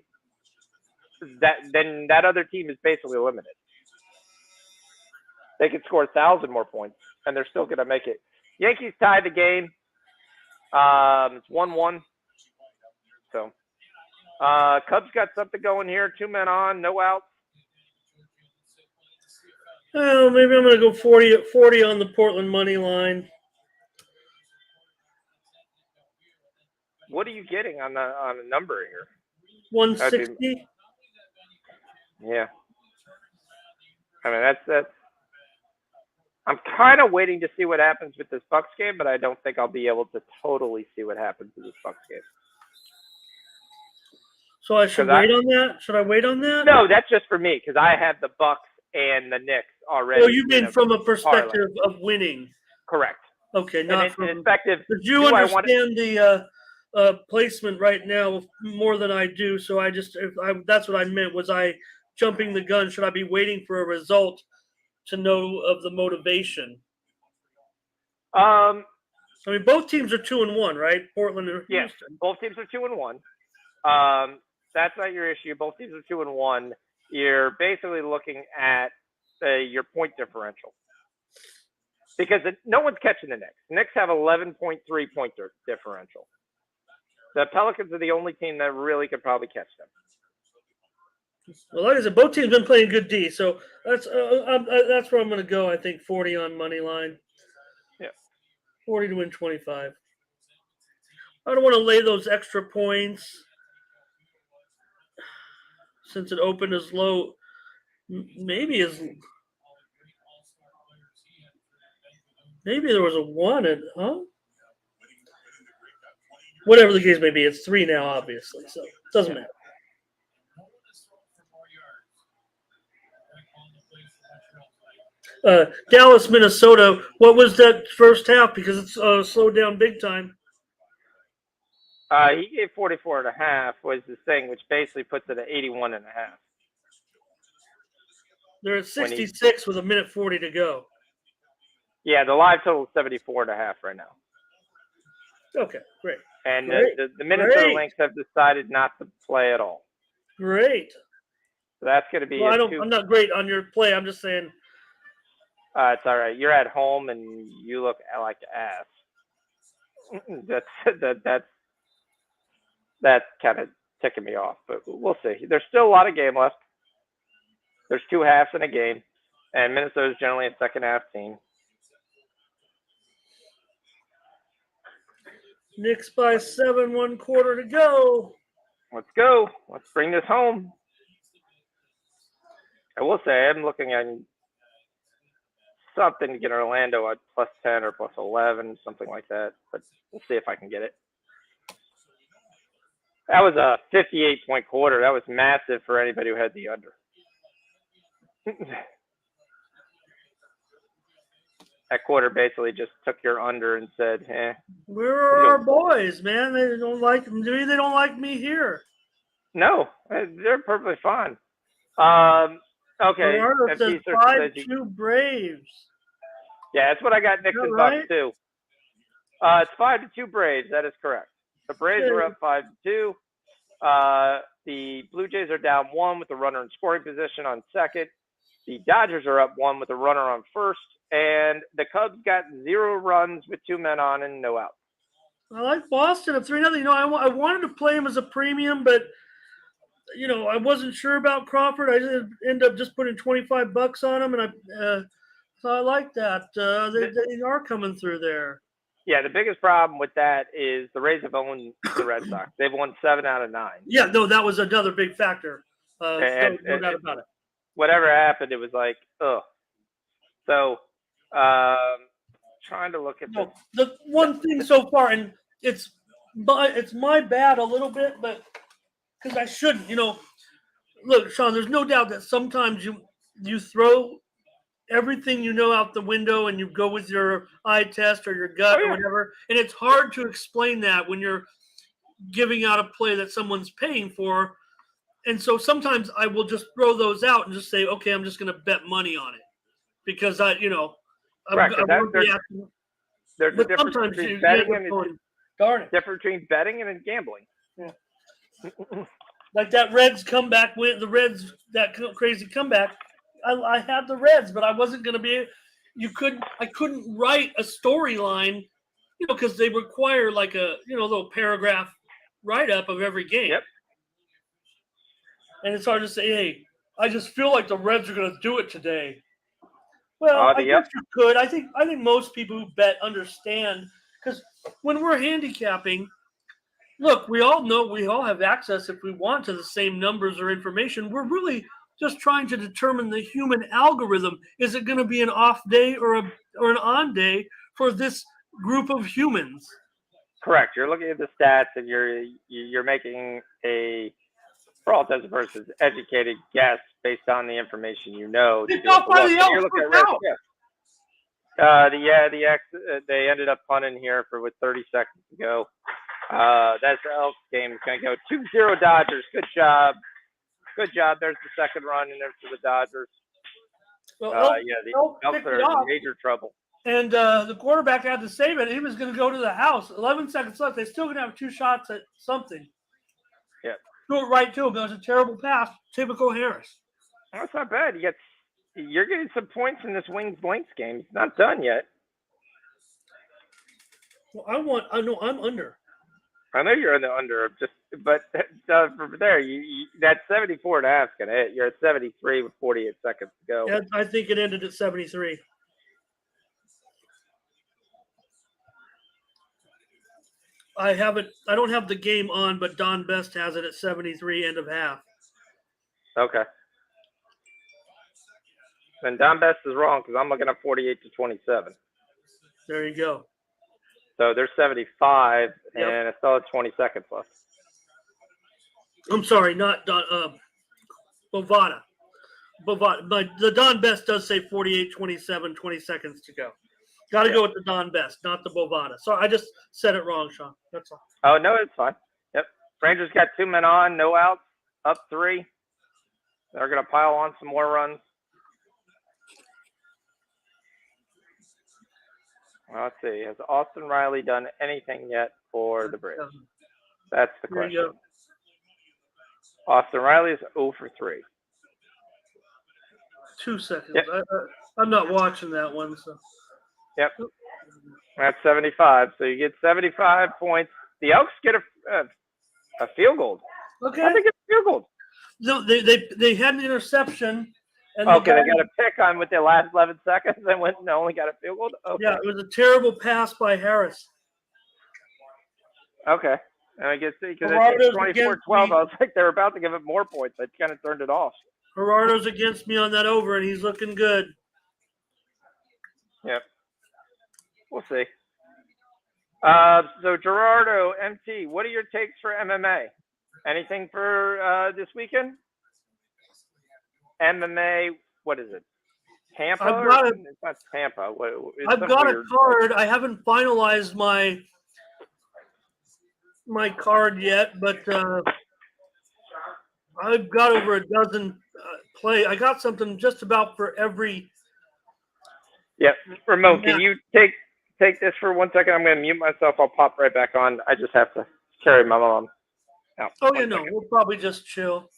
then that other team is basically limited. They could score 1,000 more points, and they're still going to make it. Yankees tied the game. It's 1-1. So Cubs got something going here. 2 men on, no outs. Well, maybe I'm going to go 40 on the Portland money line. What are you getting on a number here? 160. Yeah. I mean, that's. I'm kind of waiting to see what happens with this Bucks game, but I don't think I'll be able to totally see what happens in this Bucks game. So I should wait on that? Should I wait on that? No, that's just for me because I have the Bucks and the Knicks already. Oh, you mean from a perspective of winning? Correct. Okay, not from perspective. Did you understand the placement right now more than I do? So that's what I meant. Was I jumping the gun? Should I be waiting for a result to know of the motivation? I mean, both teams are 2-1, right? Portland and Houston. Yes, both teams are 2-1. That's not your issue. Both teams are 2-1. You're basically looking at your point differential because no one's catching the Knicks. The Knicks have 11.3 point differential. The Pelicans are the only team that really could probably catch them. Well, like I said, both teams have been playing good D, so that's where I'm going to go. I think 40 on money line. Yeah, 40 to win 25. I don't want to lay those extra points since it opened as low. Maybe there was a 1 and whatever the case may be, it's 3 now, obviously, so it doesn't matter. Dallas, Minnesota. What was that first half? Because it's slowed down big time. He gave 44.5 was the thing, which basically puts it at 81.5. They're at 66 with 1:40 to go. Yeah, the live total is 74.5 right now. Okay, great. And the Minnesota Lynx have decided not to play at all. Great. So that's going to be. Well, I'm not great on your play. I'm just saying. It's all right. You're at home and you look like ass. That's that's kind of ticking me off. But we'll see. There's still a lot of game left. There's 2 halves in a game, and Minnesota's generally a second half team. Knicks by 7, 1/4 to go. Let's go. Let's bring this home. I will say I'm looking at something to get Orlando at +10 or +11, something like that. But we'll see if I can get it. That was a 58-point quarter. That was massive for anybody who had the under. That quarter basically just took your under and said, "Eh." Where are our boys, man? They don't like me. They don't like me here. No, they're perfectly fine. Okay. Bernardo says 5-2 Braves. Yeah, that's what I got. Knicks and right? Bucks too. It's 5-2 Braves. That is correct. The Braves are up 5-2. The Blue Jays are down 1 with the runner in scoring position on second. The Dodgers are up 1 with the runner on first. And the Cubs got 0 runs with 2 men on and no outs. I like Boston at 3-0. You know, I wanted to play him as a premium, but you know, I wasn't sure about Crawford. I ended up just putting $25 on him, and so I like that. They are coming through there. Yeah, the biggest problem with that is the Rays have owned the Red Sox. They've won 7 out of 9. Yeah, no, that was another big factor. No doubt about it. Whatever happened, it was like, ugh. So, trying to look at this. The one thing so far, and it's my bad a little bit, but because I shouldn't, you know. Look, Sean, there's no doubt that sometimes you throw everything you know out the window and you go with your eye test or your gut or whatever, and it's hard to explain that when you're giving out a play that someone's paying for. And so sometimes I will just throw those out and just say, okay, I'm just going to bet money on it because there's a difference between betting and gambling. Yeah. Like that Reds comeback that crazy comeback. I had the Reds, but I wasn't going to be. I couldn't write a storyline, you know, because they require like a little paragraph write up of every game. Yep. And it's hard to say, hey, I just feel like the Reds are going to do it today. Well, I guess you could. I think most people who bet understand because when we're handicapping, look, we all know we all have access if we want to the same numbers or information. We're really just trying to determine the human algorithm. Is it going to be an off day or an on day for this group of humans? Correct. You're looking at the stats and you're making a, for all intents and purposes, educated guess based on the information you know. They ended up punting here with 30 seconds to go. That's the Elks game. It's going to go 2-0 Dodgers. Good job. There's the second run in there for the Dodgers. Well, the Elks are in major trouble. And the quarterback had to save it. He was going to go to the house. 11 seconds left. They're still going to have 2 shots at something. Yeah. Threw it right to him. That was a terrible pass. Typical Harris. That's not bad. You're getting some points in this Wings Blanks game. It's not done yet. Well, I'm under. I know you're in the under, but from there, that 74.5 is going to hit. You're at 73 with 48 seconds to go. Yeah, I think it ended at 73. I don't have the game on, but Don Best has it at 73, end of half. Okay. Then Don Best is wrong because I'm looking at 48-27. There you go. So there's 75, and it's still at 20 seconds left. I'm sorry, not Don, Bovada. But the Don Best does say 48-27, 20 seconds to go. Got to go with the Don Best, not the Bovada. Sorry, I just said it wrong, Sean. That's all. Oh, no, it's fine. Yep. Rangers got 2 men on, no outs, up 3. They're going to pile on some more runs. Well, let's see. Has Austin Riley done anything yet for the Braves? That's the question. Austin Riley is 0 for 3. 2 seconds. Yep. I'm not watching that one. So. Yep. That's 75. So you get 75 points. The Elks get A field goal. Okay. I think it's a field goal. No, they had an interception. And Okay, they got a pick on with their last 11 seconds and went and only got a field goal? Okay. Yeah, it was a terrible pass by Harris. Okay. And I guess because it's 24-12, I was like, they were about to give it more points. I kind of turned it off. Gerardo's against me on that over, and he's looking good. Yep. We'll see. So, Gerardo, MT, what are your takes for MMA? Anything for this weekend? MMA, what is it? Tampa? It's not Tampa. I've got a card. I haven't finalized my card yet, but I've got over a dozen play. I got something just about for every. Yeah, Ramon, can you take this for 1 second? I'm going to mute myself. I'll pop right back on. I just have to carry my mom out. Oh, yeah, no, we'll probably just chill.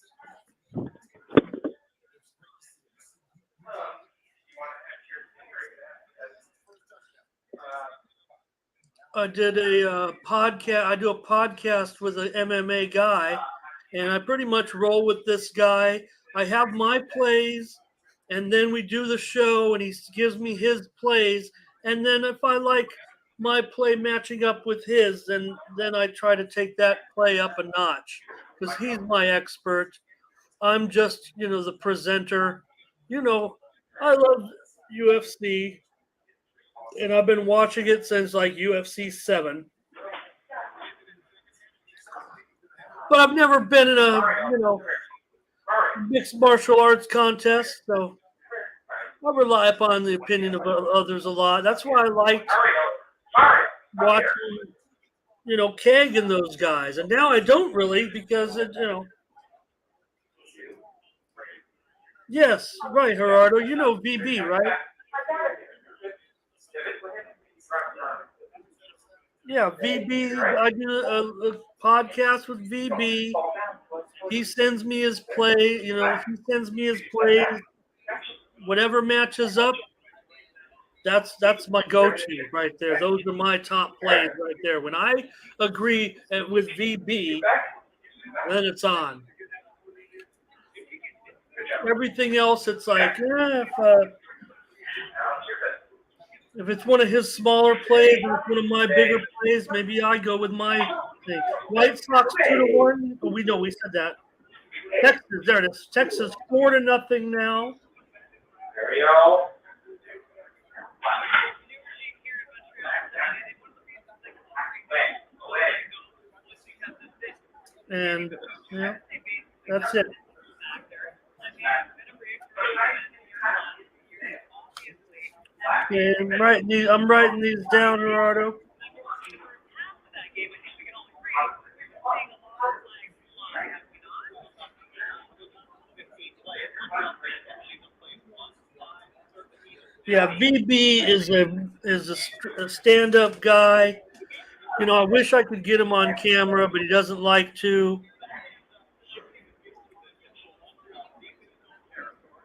I did a podcast. I do a podcast with an MMA guy, and I pretty much roll with this guy. I have my plays, and then we do the show, and he gives me his plays. And then if I like my play matching up with his, then I try to take that play up a notch because he's my expert. I'm just, the presenter. I love UFC. And I've been watching it since like UFC 7. But I've never been in a, mixed martial arts contest. So I rely upon the opinion of others a lot. That's why I liked watching, Keg and those guys. And now I don't really because, Yes, right, Gerardo. You know VB, right? Yeah, VB. I do a podcast with VB. He sends me his play. He sends me his plays. Whatever matches up, that's my go-to right there. Those are my top plays right there. When I agree with VB, then it's on. Everything else, it's like, if it's one of his smaller plays or it's one of my bigger plays, maybe I go with my thing. White Sox 2-1. Oh, we said that. Texas, there it is. Texas 4-0 now. There we go. And yeah, that's it. Okay, I'm writing these down, Gerardo. Yeah, VB is a stand-up guy. I wish I could get him on camera, but he doesn't like to.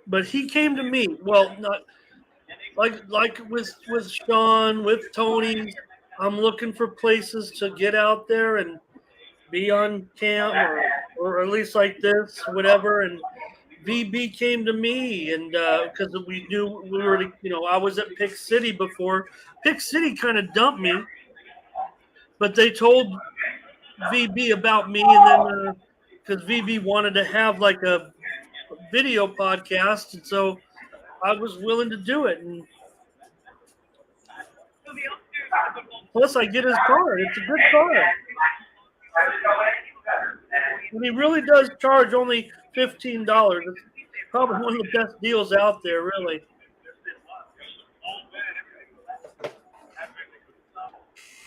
But he came to me. Well, not like with Sean, with Tony. I'm looking for places to get out there and be on cam or at least like this, whatever. And VB came to me, and because we knew we were, I was at Pick City before. Pick City kind of dumped me, but they told VB about me, and then because VB wanted to have like a video podcast, and so I was willing to do it. And plus, I get his card. It's a good card. And he really does charge only $15. It's probably one of the best deals out there, really.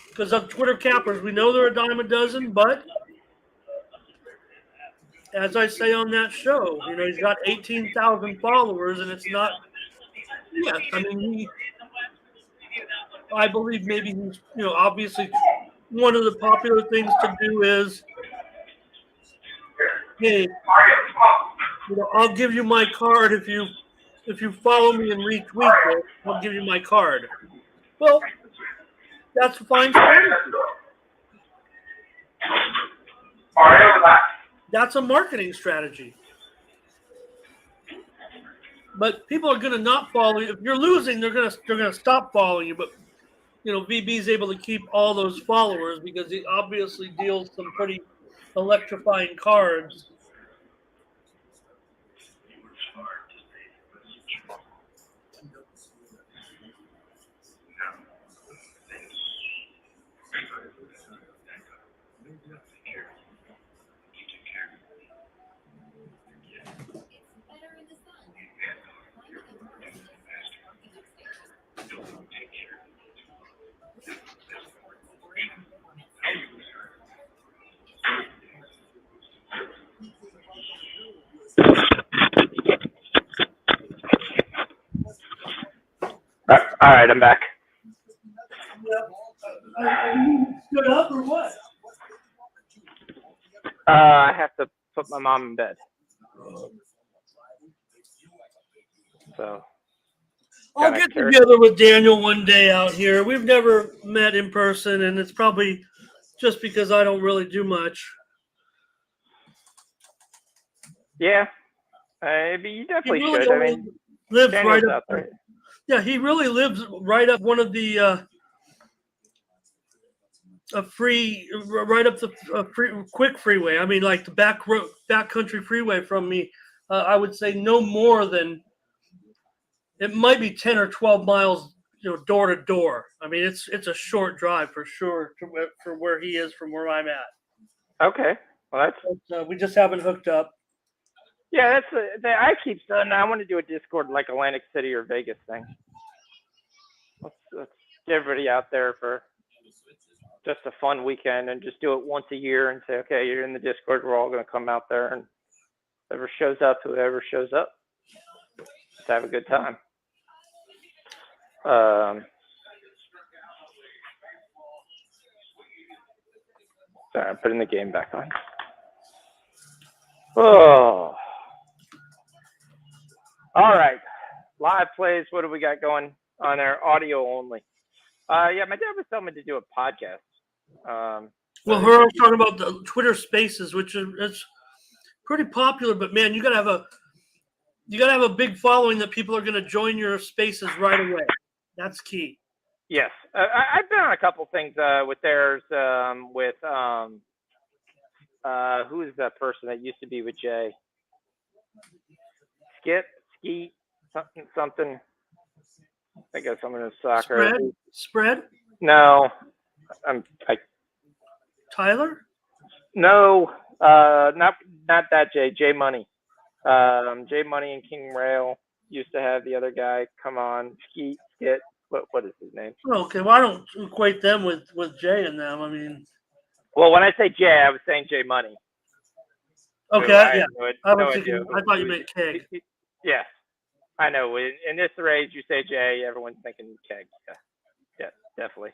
Because of Twitter cappers, we know they're a dime a dozen, but as I say on that show, he's got 18,000 followers, and it's not. Yeah, I mean, I believe maybe he's, obviously one of the popular things to do is, hey, I'll give you my card if you follow me and retweet it. I'll give you my card. Well, that's a fine strategy. That's a marketing strategy. But people are going to not follow you. If you're losing, they're going to stop following you. But VB is able to keep all those followers because he obviously deals some pretty electrifying cards. All right, I'm back. Stood up or what? I have to put my mom in bed. So I'll get together with Daniel one day out here. We've never met in person, and it's probably just because I don't really do much. Yeah, but you definitely really should. I mean, lives Daniel's right out up there. Yeah, he really lives right up one of the right up the quick freeway. I mean, like the backcountry freeway from me. I would say no more than it might be 10 or 12 miles, door to door. I mean, it's a short drive for sure for where he is from where I'm at. Okay, well we just haven't hooked up. Yeah, I keep saying I want to do a Discord like Atlantic City or Vegas thing. Let's get everybody out there for just a fun weekend and just do it once a year and say, okay, you're in the Discord. We're all going to come out there and whoever shows up, let's have a good time. Sorry, I'm putting the game back on. Oh. All right. Live plays. What do we got going on there? Audio only. Yeah, my dad was telling me to do a podcast. Well, her was talking about the Twitter Spaces, which is pretty popular. But man, you gotta have a big following that people are gonna join your Spaces right away. That's key. Yes, I've been on a couple things with theirs. Who is that person that used to be with Jay? Skeet, something. I guess someone in soccer. Spread? No, Tyler? No, not that Jay. Jay Money. Jay Money and King Rail used to have the other guy come on. Skit. What is his name? Okay, well I don't equate them with Jay and them. I mean. Well, when I say Jay, I was saying Jay Money. Okay, yeah. I thought you meant Keg. Yes, I know. In this race, you say Jay, everyone's thinking Keg. Yeah, definitely.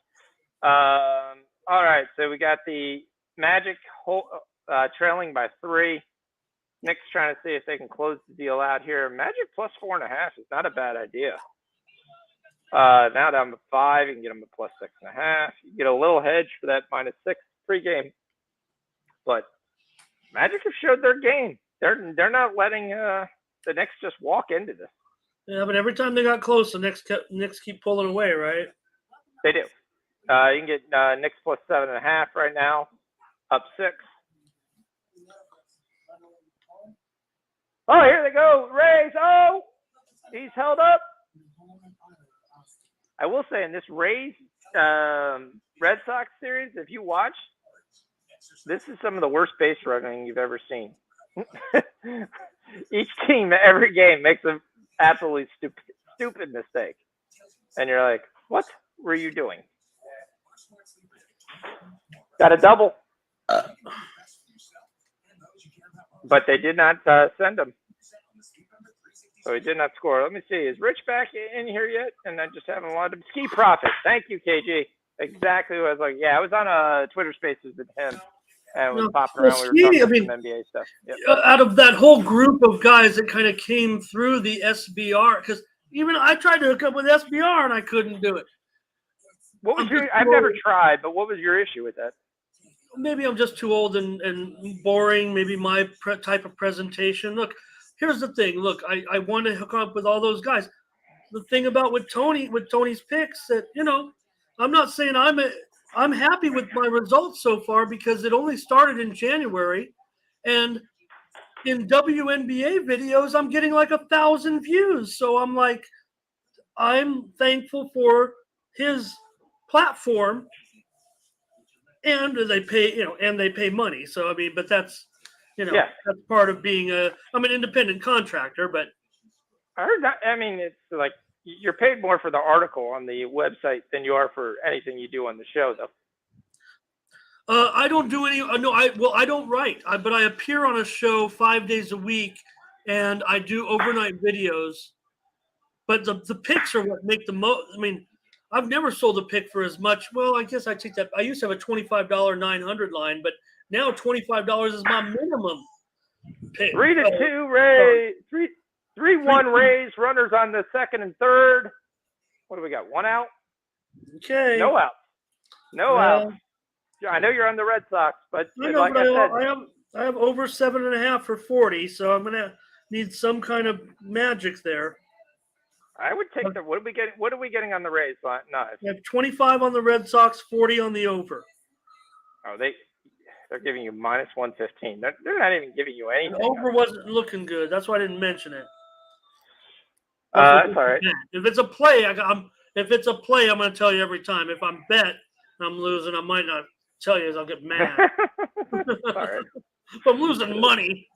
All right, so we got the Magic trailing by 3. Nick's trying to see if they can close the deal out here. Magic plus 4.5 is not a bad idea. Now down to 5, you can get them to plus 6.5. You get a little hedge for that -6 pregame. But Magic have showed their game. They're not letting the Knicks just walk into this. Yeah, but every time they got close, the Knicks keep pulling away, right? They do. You can get Knicks plus 7.5 right now, up 6. Oh, here they go. Rays. Oh, he's held up. I will say in this Rays Red Sox series, if you watch, this is some of the worst base running you've ever seen. Each team, every game, makes an absolutely stupid mistake. And you're like, what were you doing? Got a double. But they did not send him. So he did not score. Let me see. Is Rich back in here yet? And I just haven't wanted to. Ski Profit. Thank you, KG. Exactly what I was like. Yeah, I was on Twitter Spaces with him. And was popping around. We were talking some NBA stuff. Yep. Out of that whole group of guys that kind of came through the SBR, because even I tried to hook up with SBR and I couldn't do it. What was I've never tried, but what was your issue with that? maybe I'm just too old and boring. Maybe my type of presentation. Look, here's the thing. Look, I want to hook up with all those guys. The thing about with Tony's picks that I'm not saying I'm happy with my results so far because it only started in January, and in WNBA videos I'm getting like 1,000 views. So I'm like, I'm thankful for his platform, and they pay and they pay money. So I mean, but that's Yeah, that's part of being I'm an independent contractor, but I heard that. I mean, it's like you're paid more for the article on the website than you are for anything you do on the show, though. I don't do any. No, I don't write, but I appear on a show 5 days a week, and I do overnight videos. But the picks are what make the most. I mean, I've never sold a pick for as much. Well, I guess I take that. I used to have a $25 900 line, but now $25 is my minimum pick. 3-2 Rays, 3-1 Rays. Runners on the second and third. What do we got? One out. Okay. No out. No out. I know you're on the Red Sox, but like I said, I have over 7.5 for 40, so I'm gonna need some kind of magic there. I would take the. What are we getting on the Rays? No, I have 25 on the Red Sox, 40 on the over. Oh, they're giving you minus 115. They're not even giving you anything. The over wasn't looking good. That's why I didn't mention it. That's all right. If it's a play, if it's a play, I'm going to tell you every time. If I'm bet, I'm losing. I might not tell you, as I'll get mad. All right. If I'm losing money.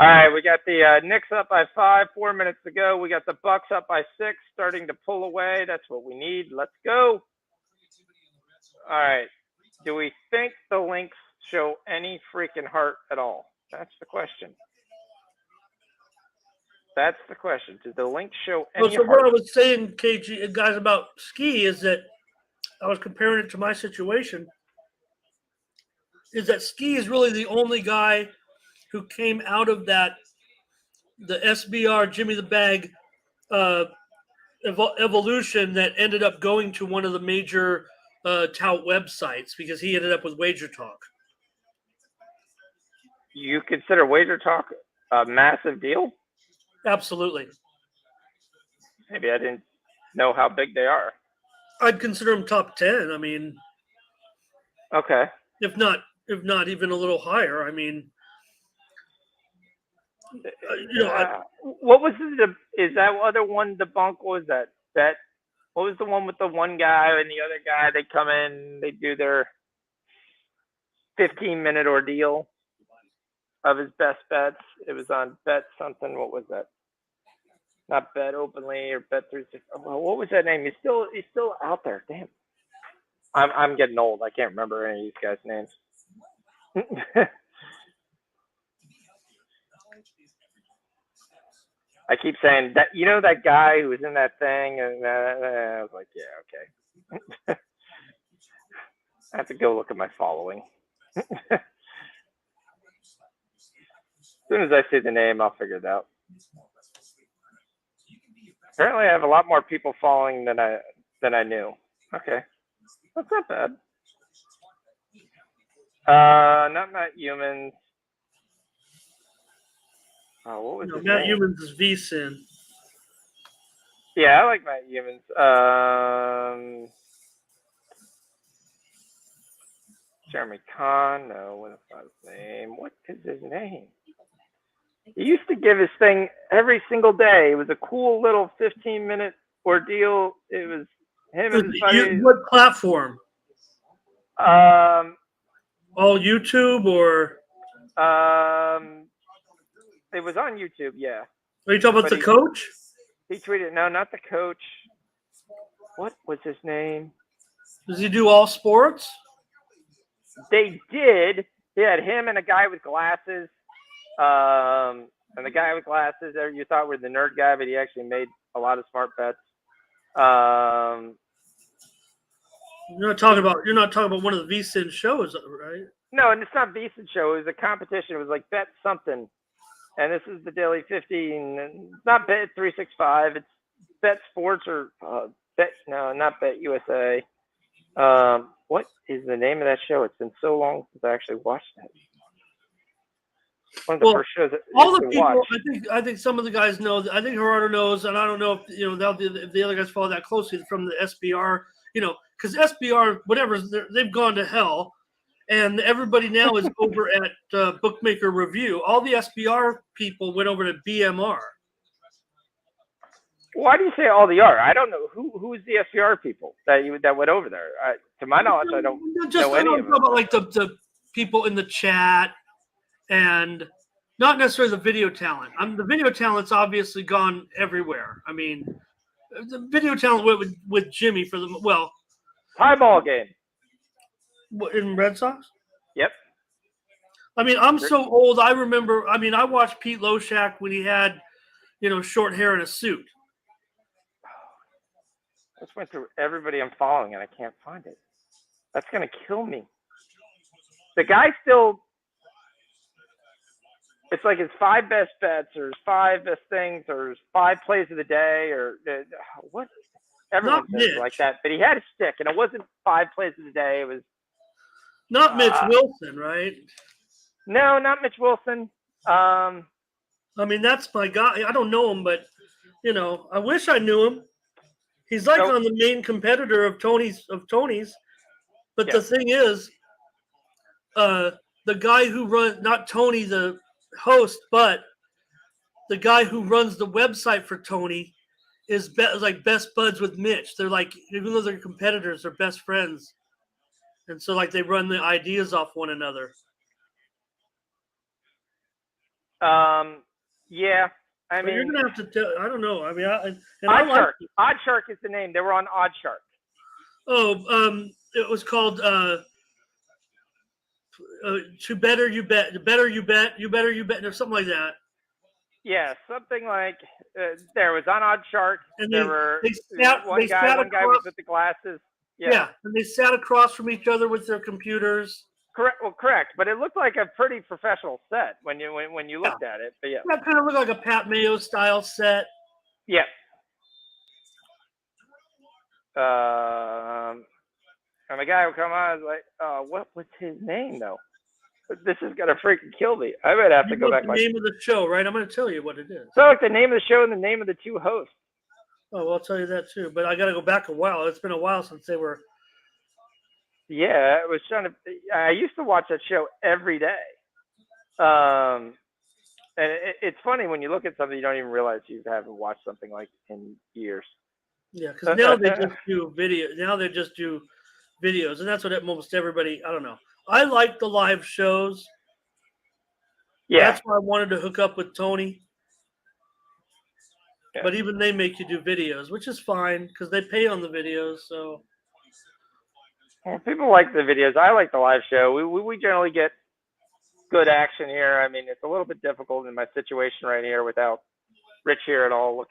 All right, we got the Knicks up by 5, 4 minutes to go. We got the Bucks up by 6, starting to pull away. That's what we need. Let's go. All right. Do we think the Lynx show any freaking heart at all? That's the question. That's the question. Did the Lynx show any heart? What I was saying, KG guys, about Ski is that I was comparing it to my situation. Is that Ski is really the only guy who came out of the SBR Jimmy the Bag evolution that ended up going to one of the major tout websites because he ended up with Wager Talk. You consider Wager Talk a massive deal? Absolutely. Maybe I didn't know how big they are. I'd consider them top 10. I mean, okay. If not even a little higher. I mean, what was is that other one debunk? What was that? What was the one with the one guy and the other guy? They come in, they do their 15-minute ordeal of his best bets. It was on Bet something. What was that? Not Bet Openly or Bet 360. What was that name? He's still out there. Damn. I'm getting old. I can't remember any of these guys' names. I keep saying that that guy who was in that thing, and I was like, yeah, okay. I have to go look at my following. As soon as I see the name, I'll figure it out. Apparently, I have a lot more people following than I knew. Okay, that's not bad. Not Matt Humans. Oh, what was his Matt name? Humans is VSIN. Yeah, I like Matt Humans. Jeremy Kahn. No, what's his name? What is his name? He used to give his thing every single day. It was a cool little 15-minute ordeal. It was him and his buddies. What platform? All YouTube or? It was on YouTube, yeah. Are you talking about the coach? He tweeted, no, not the coach. What was his name? Does he do all sports? They did. He had him and a guy with glasses. And the guy with glasses there, you thought was the nerd guy, but he actually made a lot of smart bets. You're not talking about one of the VSIN shows, right? No, and it's not VSIN show. It was a competition. It was like Bet something. And this is the Daily 50. And it's not Bet 365. It's Bet Sports or not Bet USA. What is the name of that show? It's been so long since I actually watched that. One of the first shows that all the to people, watch. I think some of the guys know. I think Gerardo knows, and I don't know if if the other guys follow that closely from the SBR. Because SBR, whatever, they've gone to hell, and everybody now is over at Bookmaker Review. All the SBR people went over to BMR. Why do you say all the R? I don't know who's the SBR people that went over there. To my knowledge, I don't know any of them. About like the people in the chat, and not necessarily the video talent. The video talent's obviously gone everywhere. I mean, the video talent went with Jimmy for the tie ball game in Red Sox. Yep. I mean, I'm so old. I remember. I mean, I watched Pete Loshak when he had, short hair and a suit. I just went through everybody I'm following and I can't find it. That's gonna kill me. The guy still. It's like his 5 best bets, or his 5 best things, or his 5 plays of the day, or what? Everyone says like that, but he had a stick, and it wasn't 5 plays of the day. It was not Mitch Wilson, right? No, not Mitch Wilson. I mean, that's my guy. I don't know him, but I wish I knew him. He's like on the main competitor of Tony's. But the thing is, the guy who runs, not Tony the host, but the guy who runs the website for Tony is like best buds with Mitch. They're like, even though they're competitors, they're best friends. And so like they run the ideas off one another. Yeah. I mean, you're gonna have to tell. I don't know. I mean, Odd Shark is the name. They were on Odd Shark. Oh, it was called "To Better You Bet." The better you bet, you better you bet, or something like that. Yeah, something like there was on Odd Shark. And one guy was with the glasses. Yeah, and they sat across from each other with their computers. Correct, but it looked like a pretty professional set when you looked at it. But yeah, that kind of looked like a Pat Mayo style set. Yeah. And the guy would come on, I was like, what's his name though? This is gonna freaking kill me. I might have to go back. The name of the show, right? I'm gonna tell you what it is. So like the name of the show and the name of the 2 hosts. Oh, well, I'll tell you that too. But I got to go back a while. It's been a while since they were. Yeah, it was trying to. I used to watch that show every day. And it's funny when you look at something, you don't even realize you haven't watched something like in years. Yeah, because now they just do video. Now they just do videos, and that's what almost everybody. I don't know. I like the live shows. Yeah, that's why I wanted to hook up with Tony. Yeah. But even they make you do videos, which is fine because they pay on the videos. So well, people like the videos. I like the live show. We generally get good action here. I mean, it's a little bit difficult in my situation right here without Rich here at all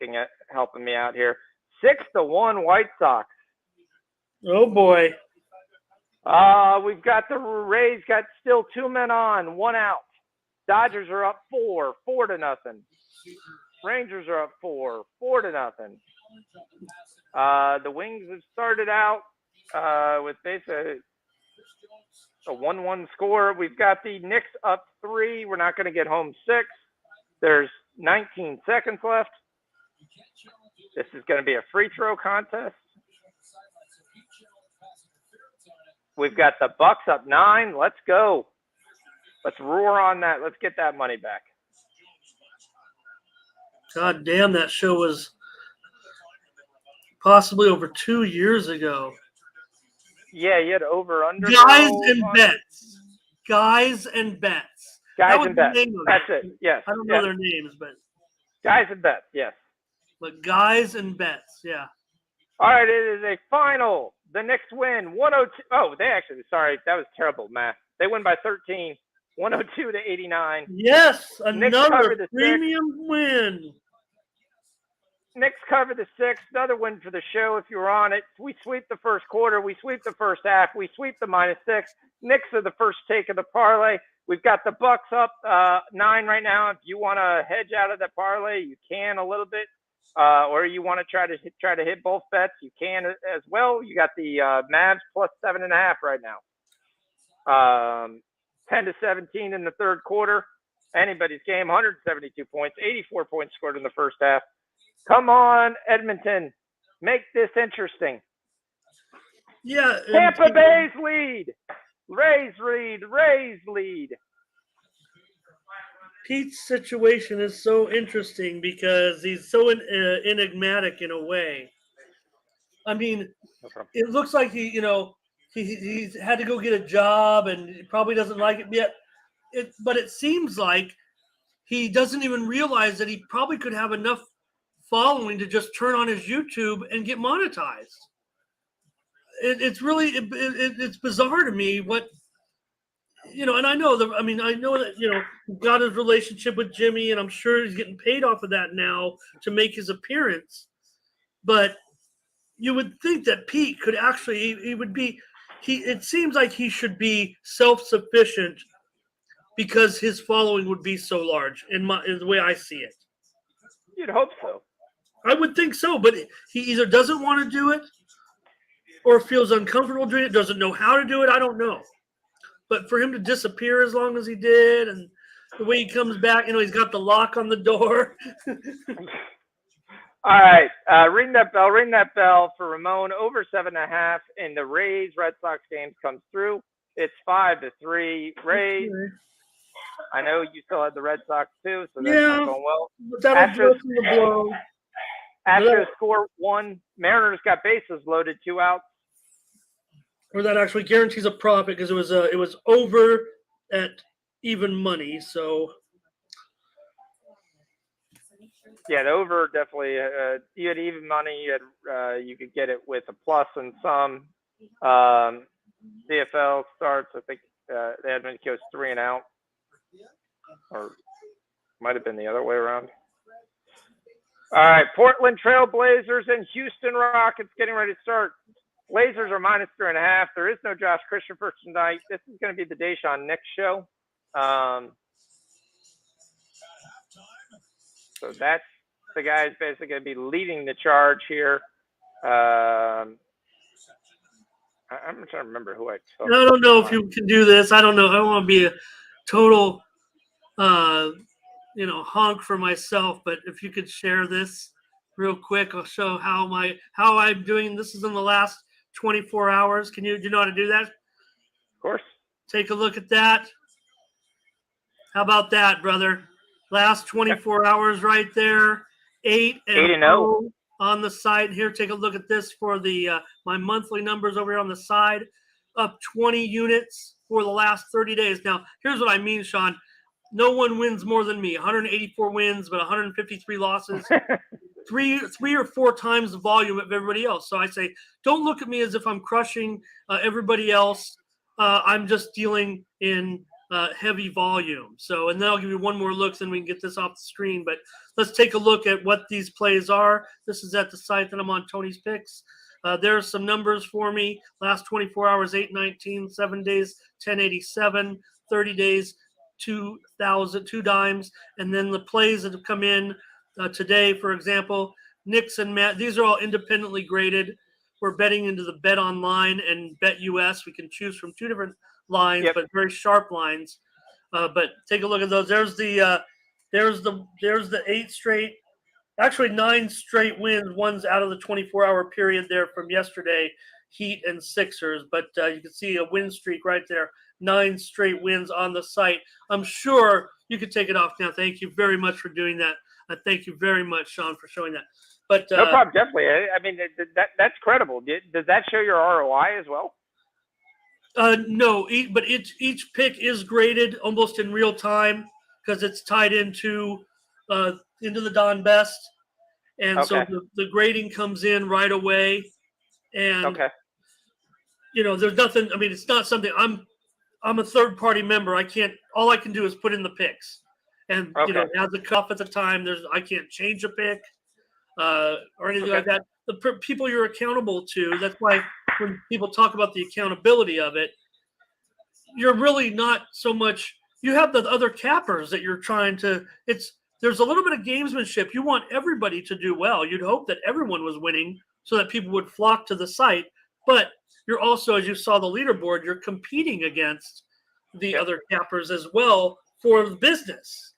helping me out here. 6-1 White Sox. Oh boy. We've got the Rays got still 2 men on, 1 out. Dodgers are up 4-0. Rangers are up 4-0. The Wings have started out with basically a 1-1 score. We've got the Knicks up 3. We're not going to get home 6. There's 19 seconds left. This is going to be a free throw contest. We've got the Bucks up 9. Let's go. Let's roar on that. Let's get that money back. God damn, that show was possibly over 2 years ago. Yeah, you had over under. Guys and Bets. Guys and Bets. Guys and Bets. That's it. Yes. I don't know their names, but Guys and Bets. Yes. But Guys and Bets. Yeah. All right, it is a final. The Knicks win 102. Oh, sorry, that was terrible math. They win by 13, 102-89. Yes, another premium win. Knicks cover the 6. Another win for the show if you were on it. We sweep the first quarter. We sweep the first half. We sweep the -6. Knicks are the first take of the parlay. We've got the Bucks up 9 right now. If you want to hedge out of the parlay, you can a little bit. or you want to try to hit both bets, you can as well. You got the Mavs plus 7.5 right now. 10-17 in the third quarter. Anybody's game. 172 points. 84 points scored in the first half. Come on, Edmonton, make this interesting. Yeah. Tampa Bay's lead. Rays lead. Pete's situation is so interesting because he's so enigmatic in a way. I mean, Okay. it looks like he's had to go get a job and he probably doesn't like it yet. But it seems like he doesn't even realize that he probably could have enough following to just turn on his YouTube and get monetized. It's really it's bizarre to me what. And I know that got his relationship with Jimmy, and I'm sure he's getting paid off of that now to make his appearance. But you would think that Pete could actually, he would be, it seems like he should be self-sufficient because his following would be so large in the way I see it. You'd hope so. I would think so, but he either doesn't want to do it or feels uncomfortable doing it, doesn't know how to do it. I don't know. But for him to disappear as long as he did, and the way he comes back, he's got the lock on the door. All right, ring that bell for Ramon. Over 7.5 in the Rays Red Sox games comes through. It's 5-3 Rays. Okay. I know you still had the Red Sox too, so that's not going well. But that'll go through the blow. Astros score 1. Mariners got bases loaded, 2 outs. Or that actually guarantees a profit because it was over at even money. So yeah, the over definitely. You had even money. You could get it with a plus and some. CFL starts. I think they had been goes 3 and out, or might have been the other way around. All right, Portland Trail Blazers and Houston Rockets getting ready to start. Blazers are minus 3.5. There is no Josh Christopher tonight. This is going to be the Deshaun Nix show. So that's the guy who's basically going to be leading the charge here. I'm trying to remember who I took. I don't know if you can do this. I don't know. I don't want to be a total, honk for myself. But if you could share this real quick, I'll show how I'm doing. This is in the last 24 hours. Do you know how to do that? Of course. Take a look at that. How about that, brother? Last 24 hours right there. 8-0 on the side here. Take a look at this for the my monthly numbers over here on the side. Up 20 units for the last 30 days. Now, here's what I mean, Sean. No one wins more than me. 184 wins, but 153 losses. Three or four times the volume of everybody else. So I say, don't look at me as if I'm crushing everybody else. I'm just dealing in heavy volume. So, and then I'll give you one more look, then we can get this off the screen. But let's take a look at what these plays are. This is at the site that I'm on, Tony's Picks. There's some numbers for me. Last 24 hours, 819, 7 days, 1087, 30 days, 2,000, 2 dimes. And then the plays that have come in today, for example, Nix and Matt, these are all independently graded. We're betting into the Bet Online and Bet US. We can choose from 2 different lines, but very sharp lines. But take a look at those. There's the 8 straight, actually 9 straight wins. One's out of the 24-hour period there from yesterday, Heat and Sixers. But you can see a win streak right there. 9 straight wins on the site. I'm sure you could take it off now. Thank you very much for doing that. Thank you very much, Sean, for showing that. But no problem, definitely. I mean, that's credible. Does that show your ROI as well? No, but each pick is graded almost in real time because it's tied into the Don Best, and so the grading comes in right away. And there's nothing. I mean, it's not something. I'm a third party member. I can't. All I can do is put in the picks, and it has a cuff at the time. I can't change a pick or anything like that. The people you're accountable to. That's why when people talk about the accountability of it, you're really not so much. You have the other cappers that you're trying to. It's there's a little bit of gamesmanship. You want everybody to do well. You'd hope that everyone was winning so that people would flock to the site. But you're also, as you saw the leaderboard, you're competing against the other cappers as well for the business.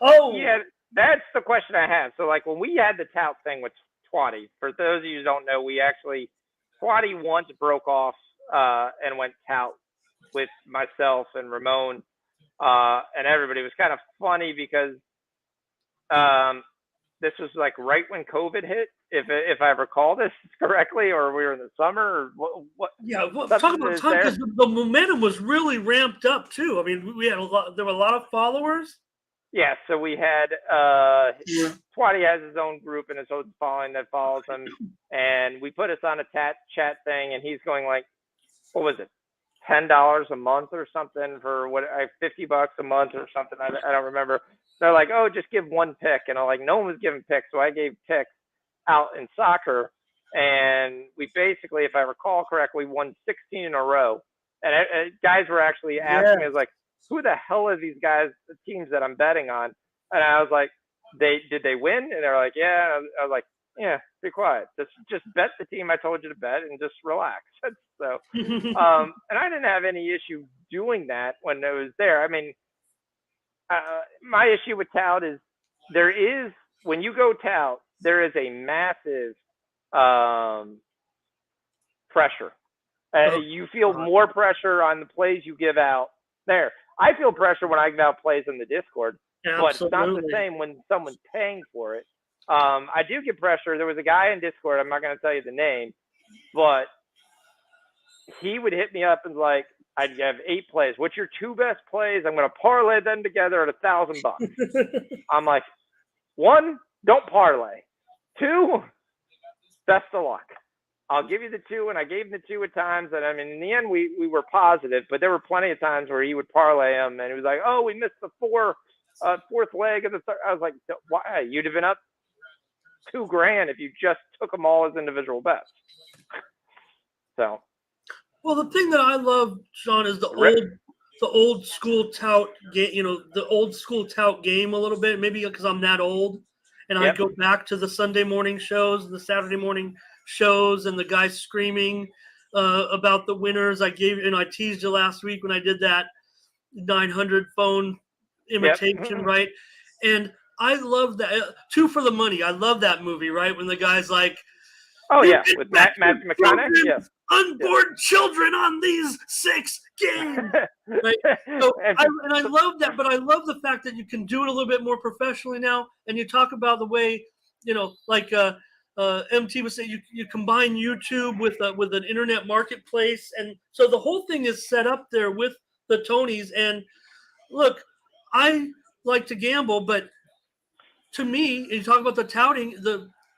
Oh, yeah, that's the question I have. So like when we had the tout thing with Twatty, for those of you who don't know, Twatty once broke off and went tout with myself and Ramon and everybody. It was kind of funny because this was like right when COVID hit, if I recall this correctly, or we were in the summer, or what? Yeah, well, talk about time, because the momentum was really ramped up too. I mean, we had a lot. There were a lot of followers. Yeah, so we had Twatty has his own group and his own following that follows him, and we put us on a chat thing, and he's going like, what was it, $10 a month or something for what, $50 a month or something. I don't remember. They're like, oh, just give one pick, and I'm like, no one was giving picks, so I gave picks out in soccer, and we basically, if I recall correctly, won 16 in a row, and guys were actually asking us like, who the hell are these guys, the teams that I'm betting on? And I was like, did they win? And they're like, yeah. I was like, yeah, be quiet. Just bet the team I told you to bet and just relax. So, and I didn't have any issue doing that when it was there. I mean, my issue with tout is when you go tout, there is a massive pressure. You feel more pressure on the plays you give out there. I feel pressure when I give out plays in the Discord, but it's not the same when someone's paying for it. I do get pressure. There was a guy in Discord, I'm not going to tell you the name, but he would hit me up and like, I'd have 8 plays. What's your 2 best plays? I'm going to parlay them together at $1,000. I'm like, 1, don't parlay. 2, best of luck. I'll give you the 2, and I gave him the 2 at times. And I mean, in the end, we were positive, but there were plenty of times where he would parlay them, and he was like, "Oh, we missed the fourth leg of the third." I was like, "Why? You'd have been up $2,000 if you just took them all as individual bets." So, well, the thing that I love, Sean, is the old school tout game. You know, the old school tout game a little bit. Maybe because I'm that old, and I go back to the Sunday morning shows and the Saturday morning shows and the guys screaming about the winners. I teased you last week when I did that 900 phone imitation, right? And I love that. 2 for the Money. I love that movie, right? When the guy's like, oh yeah, with Matthew McConaughey, unborn children on these 6 games, right? So I love that, but I love the fact that you can do it a little bit more professionally now. And you talk about the way, you know, like MT was saying, you combine YouTube with an internet marketplace, and so the whole thing is set up there with the Tonys. And look, I like to gamble, but to me, you talk about the touting,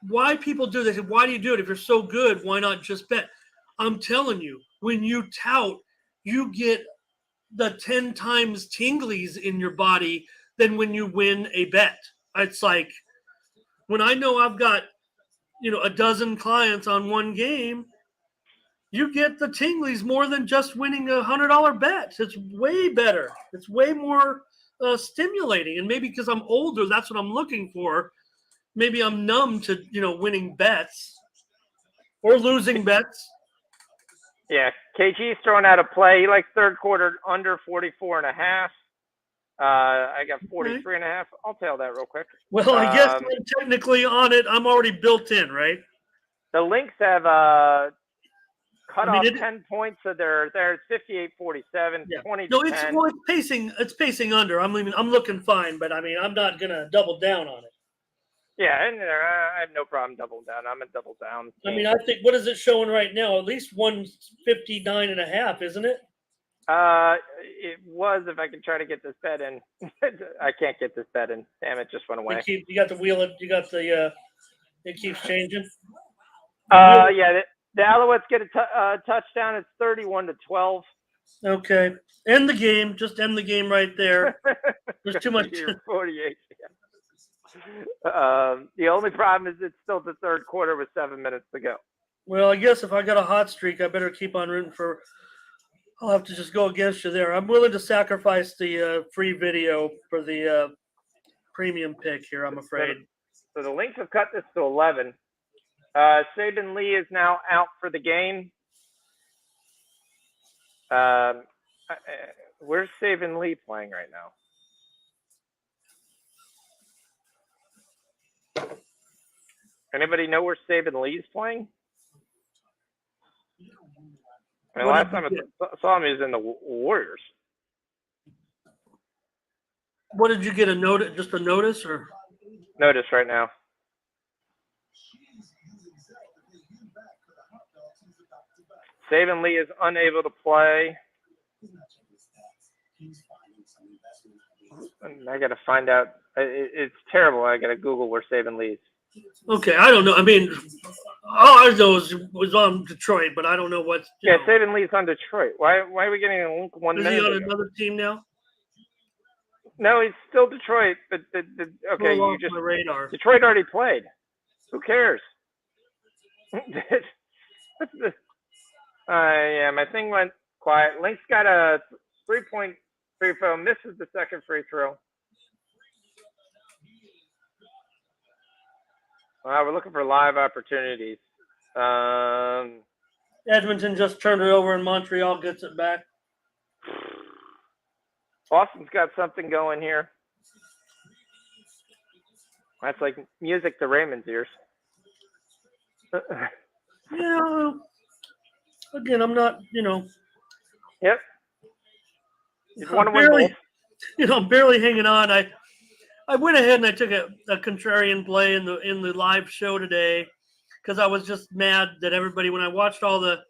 why people do this. Why do you do it if you're so good? Why not just bet? I'm telling you, when you tout, you get the 10 times tinglies in your body than when you win a bet. It's like when I know I've got, you know, a dozen clients on one game, you get the tinglies more than just winning $100 bet. It's way better. It's way more stimulating. And maybe because I'm older, that's what I'm looking for. Maybe I'm numb to, you know, winning bets or losing bets. Yeah, KG's throwing out a play. He likes third quarter under 44.5. I got 43.5. I'll tell that real quick. Well, I guess I'm technically on it. I'm already built in, right? The Lynx have cut off 10 points, so they're 58-47, 20 to 10. It's pacing under. I'm looking fine, but I mean, I'm not gonna double down on it. Yeah, and I have no problem doubling down. I'm a double down. I mean, I think, what is it showing right now? At least 159.5, isn't it? It was, if I can try to get this bet in. I can't get this bet in. Damn, it just went away. You got the wheel. You got the. It keeps changing. Yeah. The Alouettes get a touchdown. It's 31-12. Okay, end the game. Just end the game right there. There's too much. 48. Yeah. The only problem is it's still the third quarter with 7 minutes to go. Well, I guess if I got a hot streak, I better keep on rooting for. I'll have to just go against you there. I'm willing to sacrifice the free video for the premium pick here, I'm afraid. So the Lynx have cut this to 11. Saban Lee is now out for the game. Where's Saban Lee playing right now? Anybody know where Saban Lee is playing? I mean, last time I saw him, he was in the Warriors. What did you get, a notice? Just a notice, or? Notice right now. Saban Lee is unable to play. I got to find out. It's terrible. I got to Google where Saban Lee is. Okay, I don't know. I mean, all I know was on Detroit, but I don't know what. Yeah, Saban Lee's on Detroit. Why are we getting a link 1 minute? Is he on ago? another team now? No, he's still Detroit. But okay, you just my radar. Detroit already played. Who cares? Yeah, my thing went quiet. Link's got a 3-point free throw. Misses the second free throw. We're looking for live opportunities. Edmonton just turned it over, and Montreal gets it back. Boston's got something going here. That's like music to Raymond's ears. Yeah. Again, I'm not, Yep. You want to win both. I'm barely hanging on. I went ahead and I took a contrarian play in the live show today because I was just mad that everybody, when I watched all the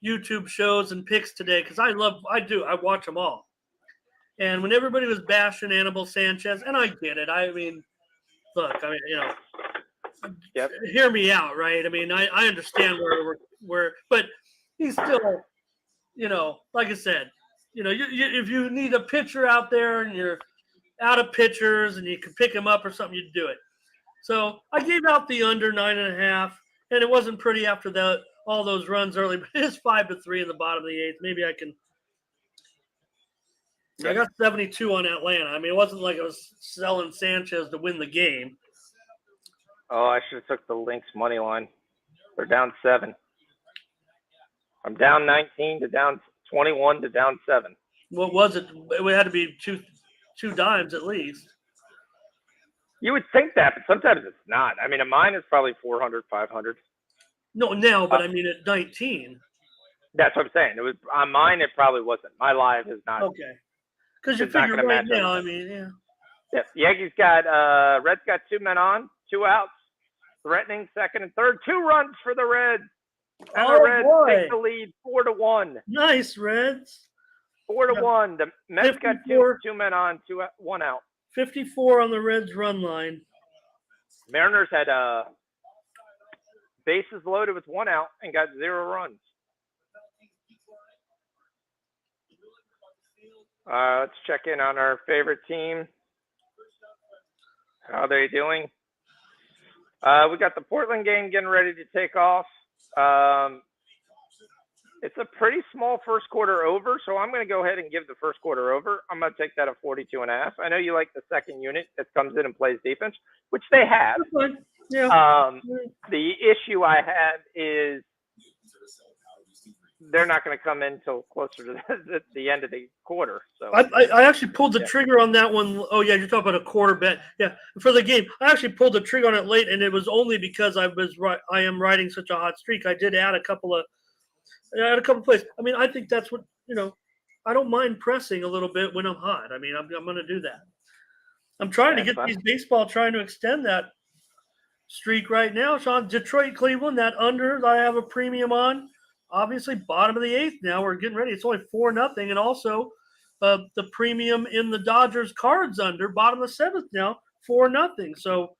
YouTube shows and picks today, because I watch them all. And when everybody was bashing Anibal Sanchez, and I get it. I mean, look, Yep. Hear me out, right? I mean, I understand where, but he's still, like I said, if you need a pitcher out there and you're out of pitchers and you can pick him up or something, you'd do it. So I gave out the under 9.5, and it wasn't pretty after all those runs early, but it's 5-3 in the bottom of the eighth. Maybe I can. I got 72 on Atlanta. I mean, it wasn't like I was selling Sanchez to win the game. Oh, I should have took the Lynx money line. They're down 7. I'm down 19 to down 21 to down 7. What was it? It had to be two dimes at least. You would think that, but sometimes it's not. I mean, a mine is probably 400, 500. No, now, but I mean at 19. That's what I'm saying. It was on mine. It probably wasn't. My live is not. Okay. Because you figure right now, I mean, yeah. Yeah. Yankees got Reds got 2 men on, 2 outs, threatening second and third. 2 runs for the Reds. And the Reds take the lead 4-1. Nice, Reds. 4-1. The Mets got 2 men on, 1 out. 54 on the Reds run line. Mariners had bases loaded with 1 out and got 0 runs. Let's check in on our favorite team. How are they doing? We got the Portland game getting ready to take off. It's a pretty small first quarter over, so I'm going to go ahead and give the first quarter over. I'm going to take that at 42.5. I know you like the second unit that comes in and plays defense, which they have. Yeah. The issue I have is they're not going to come in until closer to the end of the quarter. So I actually pulled the trigger on that one. Oh yeah, you're talking about a quarter bet. Yeah, for the game, I actually pulled the trigger on it late, and it was only because I am riding such a hot streak. I did add a couple plays. I mean, I think that's what I don't mind pressing a little bit when I'm hot. I mean, I'm going to do that. I'm trying to get these baseball, trying to extend that streak right now. Sean, Detroit, Cleveland, that under I have a premium on. Obviously, bottom of the eighth now. We're getting ready. It's only 4-0, and also the premium in the Dodgers Cards under, bottom of the seventh now, 4-0. So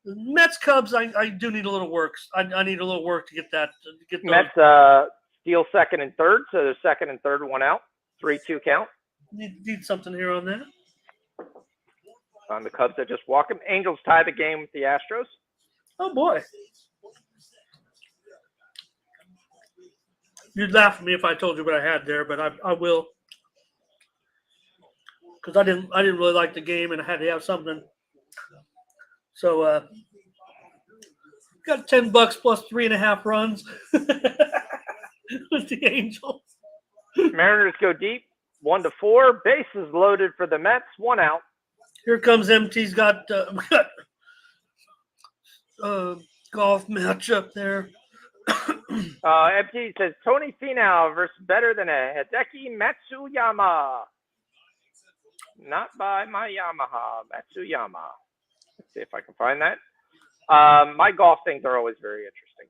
the Mets Cubs, I do need a little work. I need a little work to get that. Mets steal second and third, so there's second and third, 1 out, 3-2 count. Need something here on that. On the Cubs that just walk them. Angels tie the game with the Astros. Oh boy. You'd laugh at me if I told you what I had there, but I will, because I didn't really like the game, and I had to have something So got $10 plus 3.5 runs with the Angels. Mariners go deep, 1-4. Bases loaded for the Mets, 1 out. Here comes MT's got golf matchup there. MT says Tony Finau versus better than a Hideki Matsuyama. Not by my Yamaha, Matsuyama. Let's see if I can find that. My golf things are always very interesting.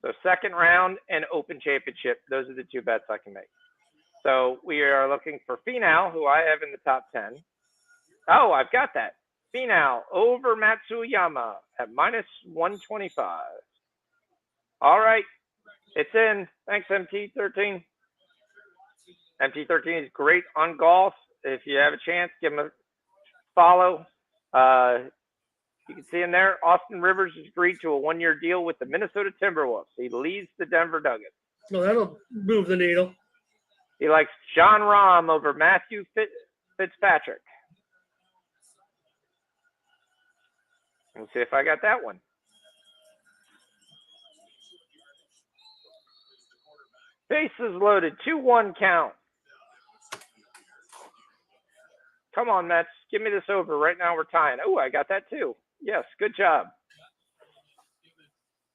So second round and Open Championship, those are the 2 bets I can make. So we are looking for Finau, who I have in the top 10. Oh, I've got that. Finau over Matsuyama at minus 125. All right. It's in. Thanks, MT13. MT13 is great on golf. If you have a chance, give him a follow. You can see him there. Austin Rivers has agreed to a 1-year deal with the Minnesota Timberwolves. He leaves the Denver Nuggets. Well, that'll move the needle. He likes John Rahm over Matthew Fitzpatrick. We'll see if I got that one. Bases loaded, 2-1 count. Come on, Mets. Give me this over. Right now we're tying. Oh, I got that too. Yes, good job.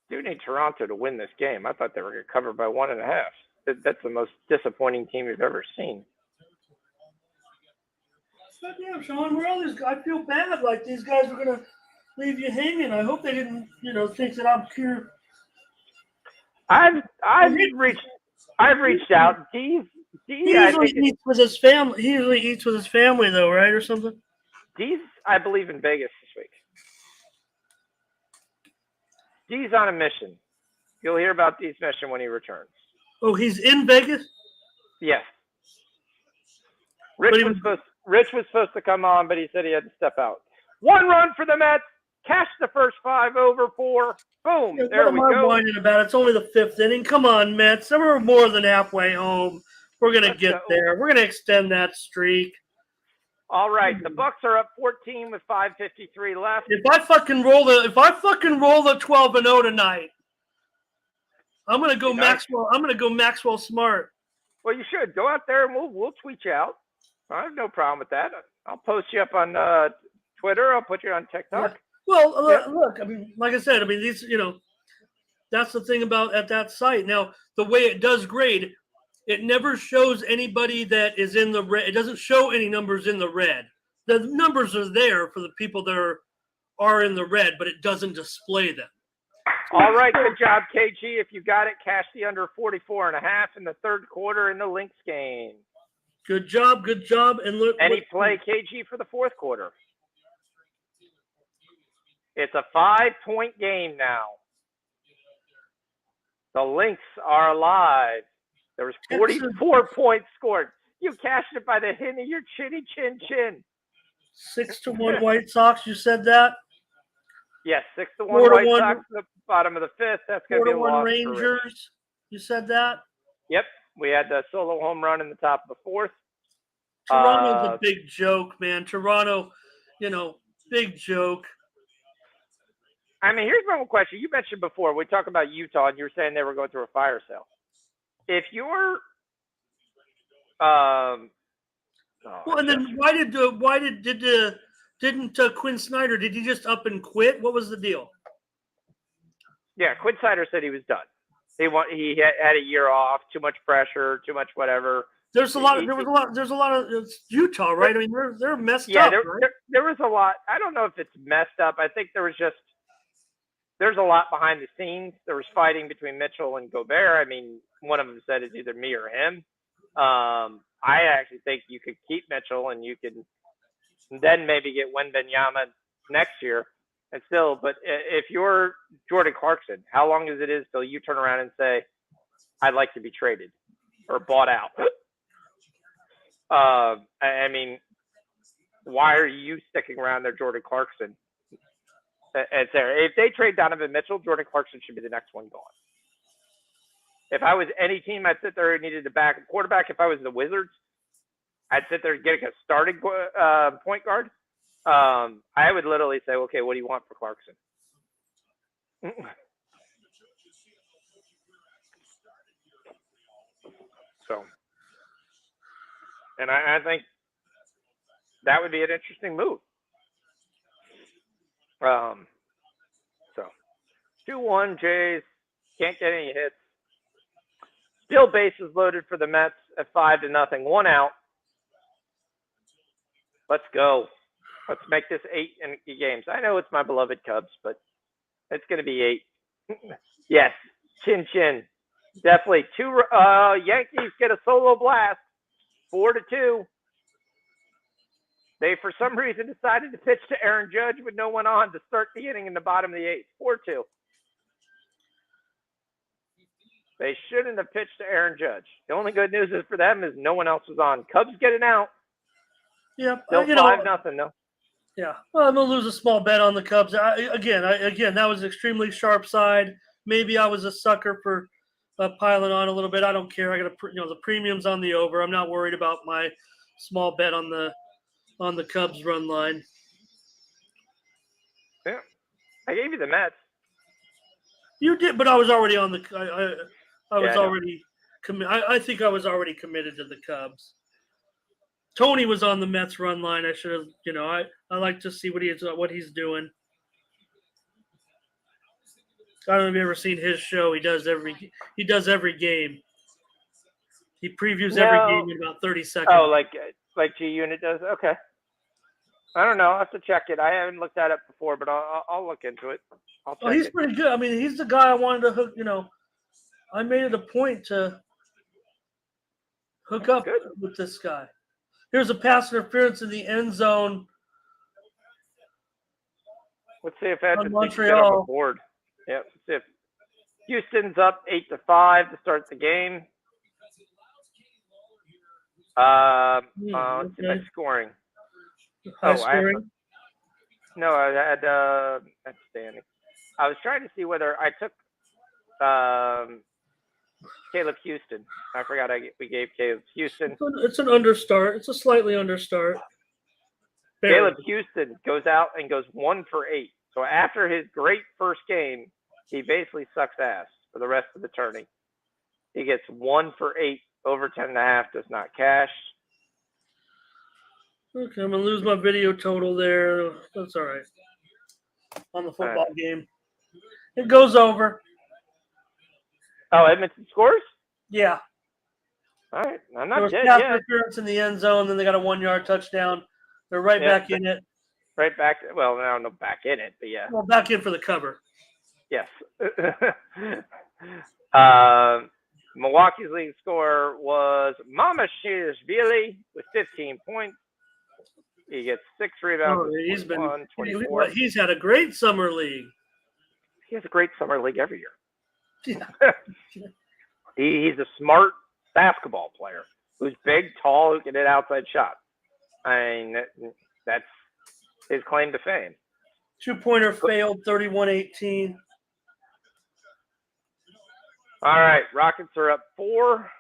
Do need Toronto to win this game. I thought they were going to cover by 1.5. That's the most disappointing team you've ever seen. Goddamn, Sean, where all these? I feel bad. Like these guys were going to leave you hanging. I hope they didn't, think that I'm here. I've reached out. He usually eats with his family. He usually eats with his family, though, right, or something. D's, I believe, in Vegas this week. D's on a mission. You'll hear about D's mission when he returns. Oh, he's in Vegas? Yes. Rich was supposed to come on, but he said he had to step out. 1 run for the Mets. Cash the first 5 over 4. Boom. Yeah, there we go. What am I whining about? It's only the 5th inning. Come on, Mets. We're more than halfway home. We're going to get there. We're going to extend that streak. All right. The Bucks are up 14 with 5:53 left. If I fucking roll the 12-0 tonight, I'm going to go Maxwell. I'm going to go Maxwell Smart. Well, you should. Go out there and we'll tweet you out. I have no problem with that. I'll post you up on Twitter. I'll put you on TikTok. Yeah. Well, look, I mean, like I said, these, that's the thing about at that site. Now, the way it does grade, it never shows anybody that is in the red. It doesn't show any numbers in the red. The numbers are there for the people that are in the red, but it doesn't display them. All right, good job, KG. If you got it, cash the under 44.5 in the third quarter in the Lynx game. Good job. And look, any play, KG, for the fourth quarter? It's a 5-point game now. The Lynx are alive. There was 44 points scored. You cashed it by the hint of your chinny chin. 6-1 White Sox. You said that. Yes, 6-1 White Sox. The bottom of the 5th. That's going to be a loss. 4-1 Rangers. You said that. Yep, we had the solo home run in the top of the 4th. Toronto's a big joke, man. Toronto, big joke. I mean, here's my one question. You mentioned before, we talked about Utah, and you were saying they were going through a fire sale. If you're and then didn't Quinn Snyder, did he just up and quit? What was the deal? Yeah, Quinn Snyder said he was done. He had a year off, too much pressure, too much whatever. There's a lot of it's Utah, right? I mean, they're messed up. Yeah, right? there was a lot. I don't know if it's messed up. I think there's a lot behind the scenes. There was fighting between Mitchell and Gobert. I mean, one of them said it's either me or him. I actually think you could keep Mitchell and you can then maybe get Wembanyama next year. And still, but if you're Jordan Clarkson, how long is it till you turn around and say, I'd like to be traded or bought out? I mean, why are you sticking around there, Jordan Clarkson? And if they trade Donovan Mitchell, Jordan Clarkson should be the next one gone. If I was any team, I'd sit there and needed a backup quarterback. If I was the Wizards, I'd sit there and get a starting point guard. I would literally say, okay, what do you want for Clarkson? So, and I think that would be an interesting move. So 2-1 Jays, can't get any hits. Still bases loaded for the Mets at 5-0, 1 out. Let's go. Let's make this 8 games. I know it's my beloved Cubs, but it's going to be 8. Yes, chin chin. Definitely. Yankees get a solo blast, 4-2. They, for some reason, decided to pitch to Aaron Judge with no one on to start the inning in the bottom of the 8th, 4-2. They shouldn't have pitched to Aaron Judge. The only good news is for them is no one else was on. Cubs get it out. Yeah, Still 5-0 though. Yeah, well, I'm gonna lose a small bet on the Cubs. Again, that was extremely sharp side. Maybe I was a sucker for piling on a little bit. I don't care. I got the premiums on the over. I'm not worried about my small bet on the Cubs run line. Yeah, I gave you the Mets. You did, but I was already on the. I was already committed. I think I was already committed to the Cubs. Tony was on the Mets run line. I should have, I like to see what he's doing. I don't know if you've ever seen his show. He does every game. He previews every game in about 30 seconds. Oh, like G Unit does. Okay. I don't know. I'll have to check it. I haven't looked that up before, but I'll look into it. He's pretty good. I mean, he's the guy I wanted to hook. I made it a point to hook up with this guy. Here's a pass interference in the end zone. Let's see if Edmonton Montreal. Get on board. Yeah, let's see if Houston's up 8-5 to start the game. Let's see my scoring. Scoring? I had that's standing. I was trying to see whether I took Caleb Houston. I forgot we gave Caleb Houston. It's an understart. It's a slightly understart. Caleb Houston goes out and goes 1 for 8. So after his great first game, he basically sucks ass for the rest of the tourney. He gets 1 for 8, over 10.5, does not cash. Okay, I'm gonna lose my video total there. That's all right. On the football game, it goes over. Oh, Edmonton scores? Yeah. All right, I'm not dead yet. Interference in the end zone, then they got a 1-yard touchdown. They're right back in it. Right back. Well, I don't know, back in it, but yeah. Well, back in for the cover. Yes. Milwaukee's leading scorer was Mamashvili with 15 points. He gets 6 rebounds. He's been 24. He's had a great summer league. He has a great summer league every year. Yeah. He's a smart basketball player who's big, tall, who can hit outside shots. I mean, that's his claim to fame. 2-pointer failed, 31-18. All right, Rockets are up 4.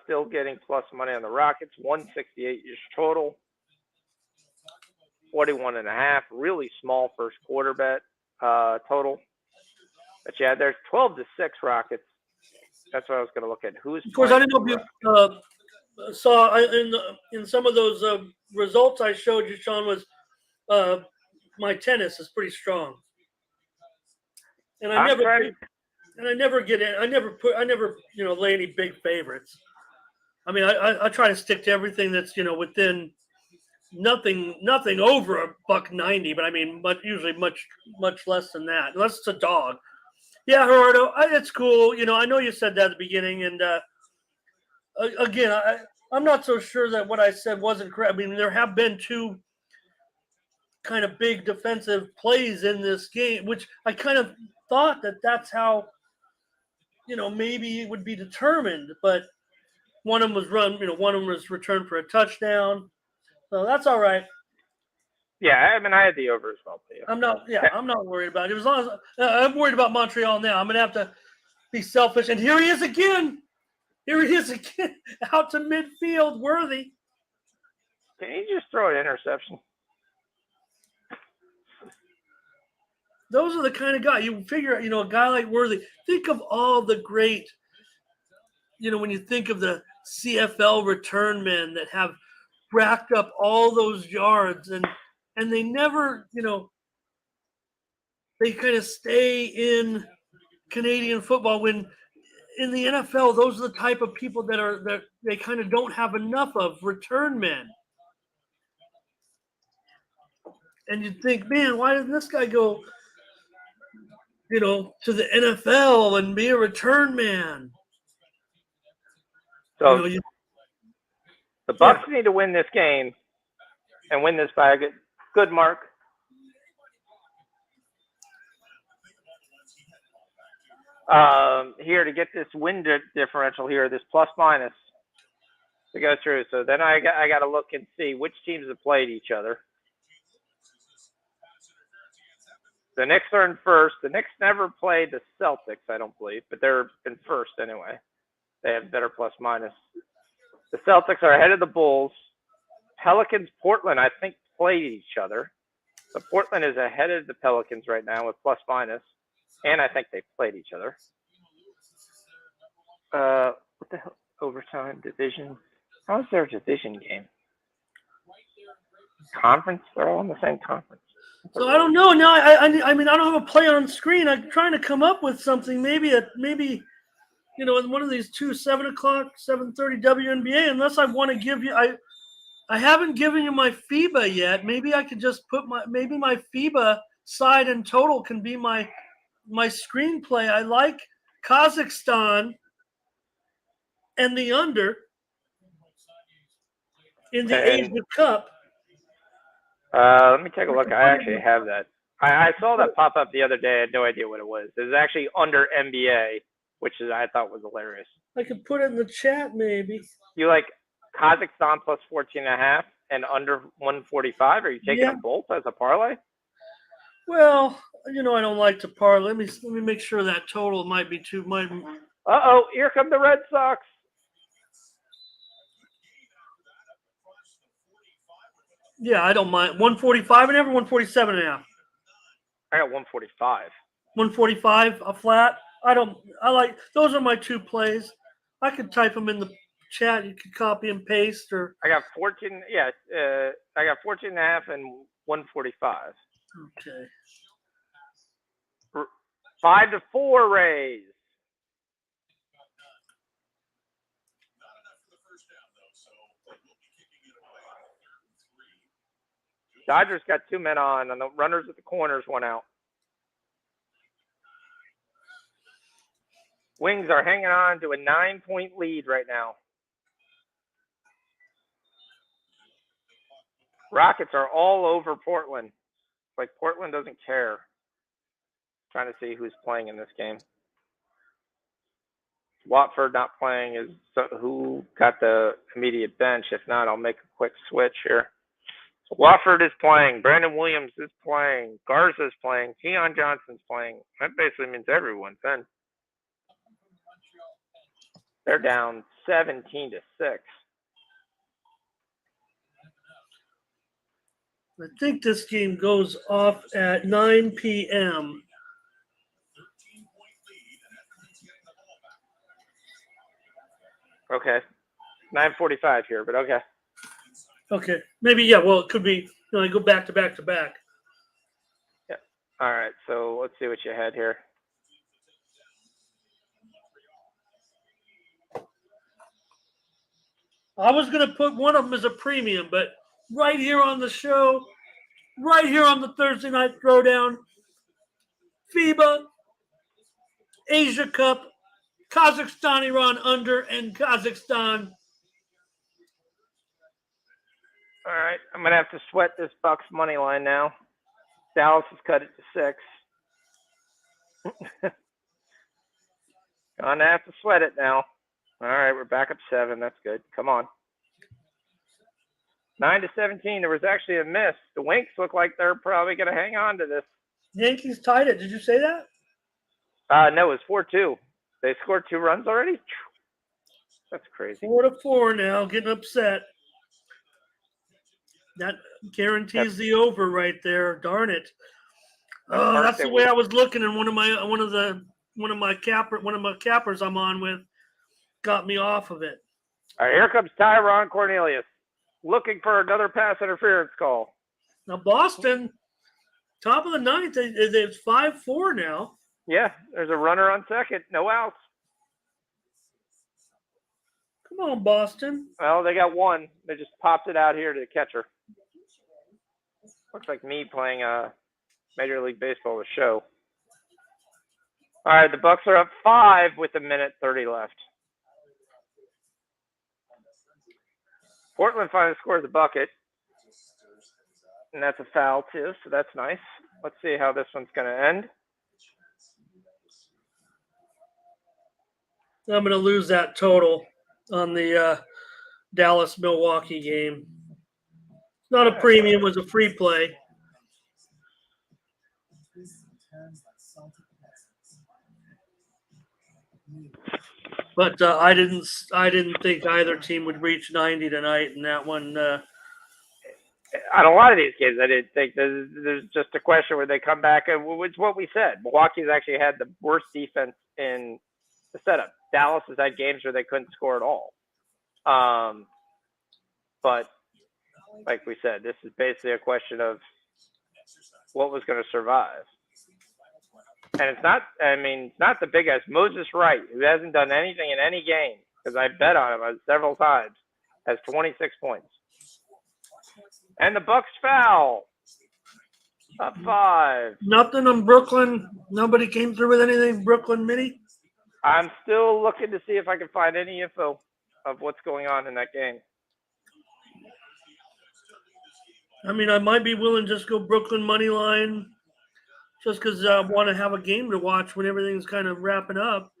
Still getting plus money on the Rockets. 168 is total. 41.5. Really small first quarter bet total. But yeah, there's 12-6 Rockets. That's what I was going to look at. Of course, I didn't know if you saw in some of those results I showed you, Sean, was my tennis is pretty strong, and I never lay any big favorites. I mean, I try to stick to everything that's within nothing over $1.90, but I mean, but usually much less than that, unless it's a dog. Yeah, Gerardo, it's cool. I know you said that at the beginning, and again, I'm not so sure that what I said wasn't correct. I mean, there have been 2 kind of big defensive plays in this game, which I kind of thought that's how, maybe it would be determined. But one of them was one of them was returned for a touchdown. So that's all right. Yeah, I mean, I had the over as well. Too. I'm not worried about it. As long as I'm worried about Montreal now. I'm going to have to be selfish. And here he is again. Out to midfield, Worthy. Can you just throw an interception? Those are the kind of guy you figure. A guy like Worthy. Think of all the great. When you think of the CFL return men that have racked up all those yards, and they never, they kind of stay in Canadian football. When in the NFL, those are the type of people that they kind of don't have enough of return men. And you'd think, man, why doesn't this guy go, to the NFL and be a return man? So the Bucks need to win this game and win this by a good mark. Here to get this win differential here, this plus minus to go through. So then I got to look and see which teams have played each other. The Knicks are in first. The Knicks never played the Celtics, I don't believe, but they're in first anyway. They have better plus minus. The Celtics are ahead of the Bulls. Pelicans, Portland, I think, played each other. So Portland is ahead of the Pelicans right now with plus minus, and I think they played each other. What the hell? Overtime, division. How is there a division game? Conference? They're all in the same conference. So I don't know. Now I mean I don't have a play on screen. I'm trying to come up with something. Maybe in one of these 7:00, 7:30 WNBA. Unless I want to give you, I haven't given you my FIBA yet. Maybe I could just put my FIBA side and total can be my screenplay. I like Kazakhstan and the under in the Asia Cup. Let me take a look. I actually have that. I saw that pop up the other day. I had no idea what it was. It was actually under NBA, which I thought was hilarious. I could put it in the chat, maybe. You like Kazakhstan plus 14.5 and under 145? Are you taking them both as a parlay? Well, I don't like to parlay. Let me make sure that total might be too. Here come the Red Sox. Yeah, I don't mind. 145 and every 147.5. I got 145. 145 a flat. I like those are my two plays. I could type them in the chat. You could copy and paste or. I got 14. Yeah, I got 14.5 and 145. Okay. 5-4 Rays. Dodgers got 2 men on, and the runners at the corners 1 out. Wings are hanging on to a 9-point lead right now. Rockets are all over Portland. Like Portland doesn't care. Trying to see who's playing in this game. Watford not playing is who got the immediate bench. If not, I'll make a quick switch here. So Watford is playing. Brandon Williams is playing. Garza's playing. Keon Johnson's playing. That basically means everyone's in. They're down 17-6. I think this game goes off at 9 p.m. Okay. 9:45 here, but okay. Okay. Maybe, yeah, well, it could be, I go back to back to back. Yeah. All right, so let's see what you had here. I was going to put one of them as a premium, but right here on the show, right here on the Thursday night throwdown, FIBA, Asia Cup, Kazakhstan, Iran under, and Kazakhstan. All right, I'm going to have to sweat this Bucks money line now. Dallas has cut it to 6. Gonna have to sweat it now. All right, we're back up 7. That's good. Come on. 9-17. There was actually a miss. The Winks look like they're probably going to hang on to this. Yankees tied it. Did you say that? No, it was 4-2. They scored 2 runs already? That's crazy. 4-4 now, getting upset. That guarantees the over right there. Darn it. Oh, that's the it way was- I was looking, and one of my cappers I'm on with got me off of it. All right, here comes Tyron Cornelius looking for another pass interference call. Now Boston, top of the ninth, it's 5-4 now. Yeah, there's a runner on second, no outs. Come on, Boston. Well, they got one. They just popped it out here to the catcher. Looks like me playing Major League Baseball with show. All right, the Bucks are up 5 with a minute 30 left. Portland finally scores a bucket. And that's a foul, too, so that's nice. Let's see how this one's going to end. I'm going to lose that total on the Dallas-Milwaukee game. It's not a premium, it was a free play. But I didn't think either team would reach 90 tonight, and that one. On a lot of these games, I didn't think there's just a question where they come back, and it's what we said. Milwaukee's actually had the worst defense in the setup. Dallas has had games where they couldn't score at all. But like we said, this is basically a question of what was going to survive. And it's not the biggest. Moses Wright, who hasn't done anything in any game, because I bet on him several times, has 26 points. And the Bucks foul. Up 5. Nothing on Brooklyn. Nobody came through with anything. Brooklyn Mini. I'm still looking to see if I can find any info of what's going on in that game. I mean, I might be willing to just go Brooklyn money line, just because I want to have a game to watch when everything's kind of wrapping up.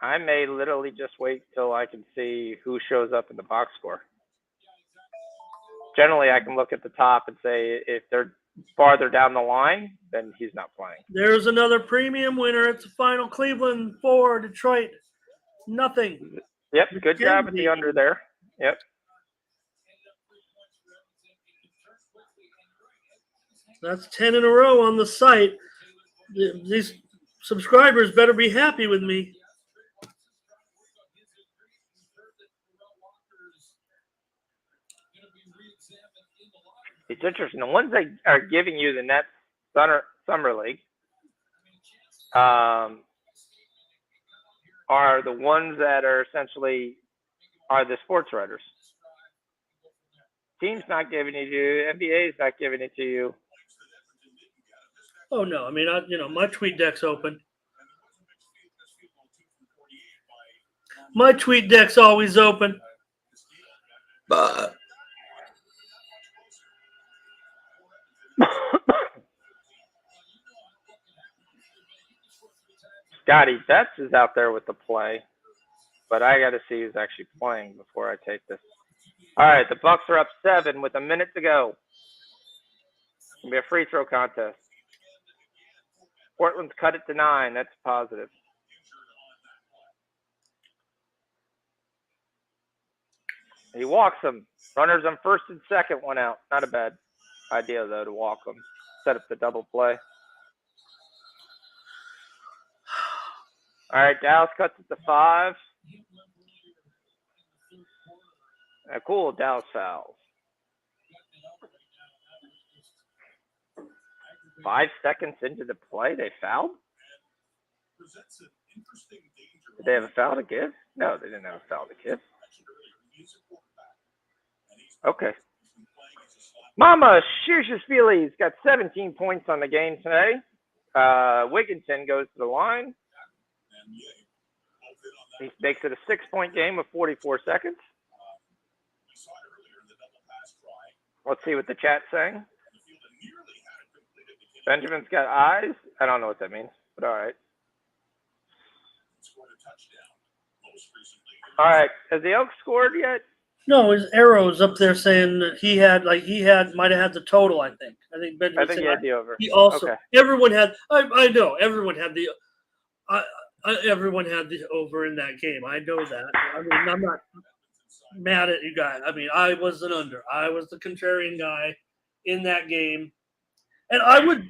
I may literally just wait till I can see who shows up in the box score. Generally, I can look at the top and say if they're farther down the line, then he's not playing. There's another premium winner. It's the final. Cleveland 4, Detroit nothing. Yep, good job at the under there. Yep. That's 10 in a row on the site. These subscribers better be happy with me. It's interesting. The ones that are giving you the Nets Summer League are the ones that are essentially are the sports writers. Team's not giving it to you. NBA's not giving it to you. Oh no! I mean, my tweet deck's open. My tweet deck's always open. Scotty Betts is out there with the play, but I got to see who's actually playing before I take this. All right, the Bucks are up 7 with a minute to go. It's gonna be a free throw contest. Portland's cut it to 9. That's positive. He walks them. Runners on first and second, one out. Not a bad idea, though, to walk them. Set up the double play. All right, Dallas cuts it to 5. Cool, Dallas fouls. 5 seconds into the play, they fouled? Did they have a foul to give? No, they didn't have a foul to give. Okay. Mama Shirshashvili's got 17 points on the game today. Wigginton goes to the line. He makes it a 6-point game with 44 seconds. Let's see what the chat's saying. Benjamin's got eyes. I don't know what that means, but all right. All right. Has the Elks scored yet? No, his arrow's up there saying that he might have had the total. I think Benjamin. I think he had the over. He also. Okay. Everyone had. I know everyone had the. Everyone had the over in that game. I know that. I mean, I'm not. mad at you guys. I mean, I was an under. I was the contrarian guy in that game. And I would,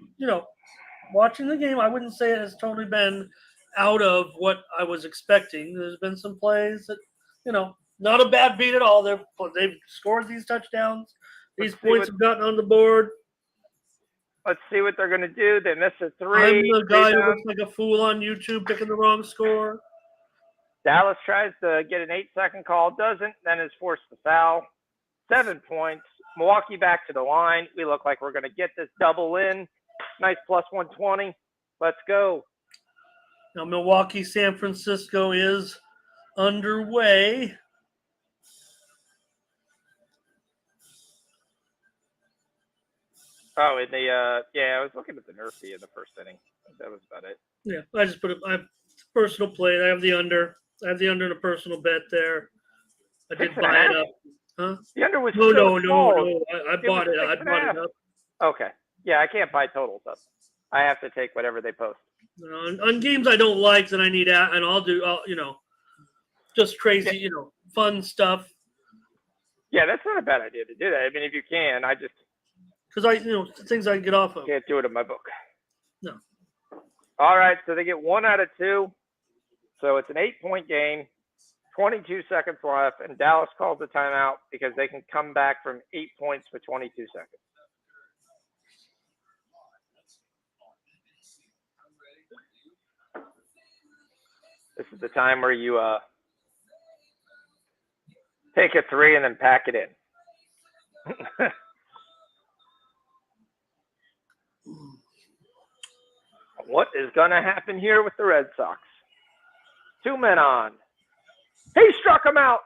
watching the game, I wouldn't say it has totally been out of what I was expecting. There's been some plays that, not a bad beat at all. They've scored these touchdowns. These points have gotten on the board. Let's see what they're going to do. They missed a 3. I'm the guy who looks like a fool on YouTube picking the wrong score. Dallas tries to get an 8-second call, doesn't, then is forced to foul. 7 points. Milwaukee back to the line. We look like we're going to get this double in. Nice plus 120. Let's go. Now, Milwaukee, San Francisco is underway. Oh, in the I was looking at the Nerfy in the first inning. That was about it. Yeah, I just put it. I have personal play. I have the under. I have the under in a personal bet there. I did buy it up. Huh? The under was no. I bought it. I bought it up. Okay. Yeah, I can't buy totals up. I have to take whatever they post. On games I don't like that I need at, and I'll just crazy, fun stuff. Yeah, that's not a bad idea to do that. I mean, if you can, I just because things I can get off of. Can't do it in my book. No. All right, so they get 1 out of 2. So it's an 8-point game. 22 seconds left, and Dallas calls the timeout because they can come back from 8 points with 22 seconds. This is the time where you take a 3 and then pack it in. What is going to happen here with the Red Sox? 2 men on. He struck him out.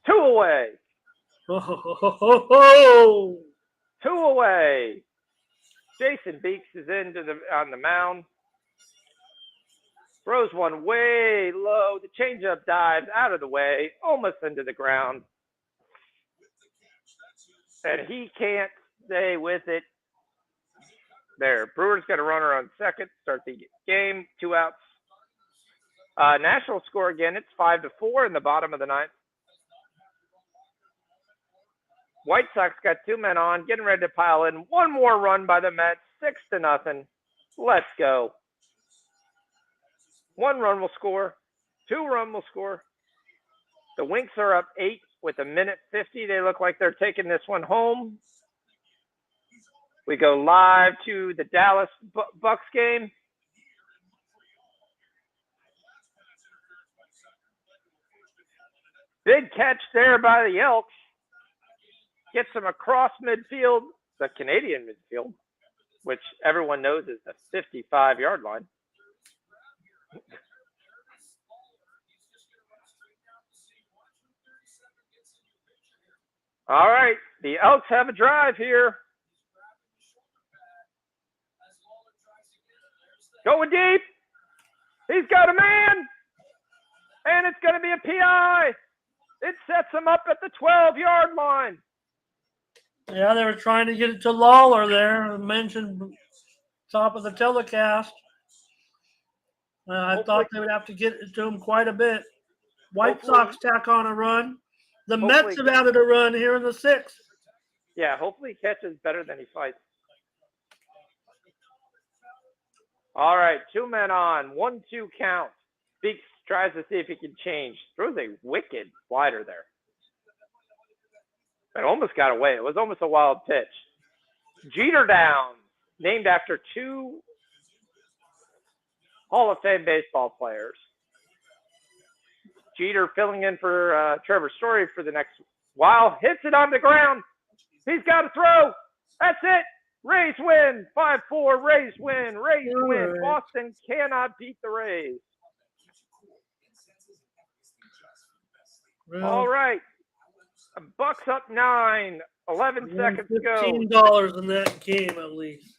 2 away. 2 away. Jason Beeks is on the mound. Throws one way low. The changeup dives out of the way, almost into the ground. And he can't stay with it. There. Brewers got a runner on second. Start the game. 2 outs. National score again. It's 5-4 in the bottom of the 9th. White Sox got 2 men on, getting ready to pile in. 1 more run by the Mets. 6-0. Let's go. 1 run will score. 2 run will score. The Winks are up 8 with 1:50. They look like they're taking this one home. We go live to the Dallas Bucks game. Big catch there by the Elks. Gets them across midfield, the Canadian midfield, which everyone knows is the 55-yard line. All right, the Elks have a drive here. Going deep. He's got a man. And it's going to be a PI. It sets him up at the 12-yard line. Yeah, they were trying to get it to Lawler there. I mentioned top of the telecast. I thought they would have to get it to him quite a bit. White Sox tack on a run. The Mets have added a run here in the 6th. Yeah, hopefully he catches better than he fights. All right, 2 men on, 1-2 count. Beeks tries to see if he can change. Throws a wicked slider there. It almost got away. It was almost a wild pitch. Jeter down, named after 2 Hall of Fame baseball players. Jeter filling in for Trevor Story for the next while. Hits it on the ground. He's got to throw. That's it. Rays win. 5-4. Rays win. Rays win. Boston cannot beat the Rays. Well, all right. Bucks up 9. 11 seconds to go. $15 in that game at least.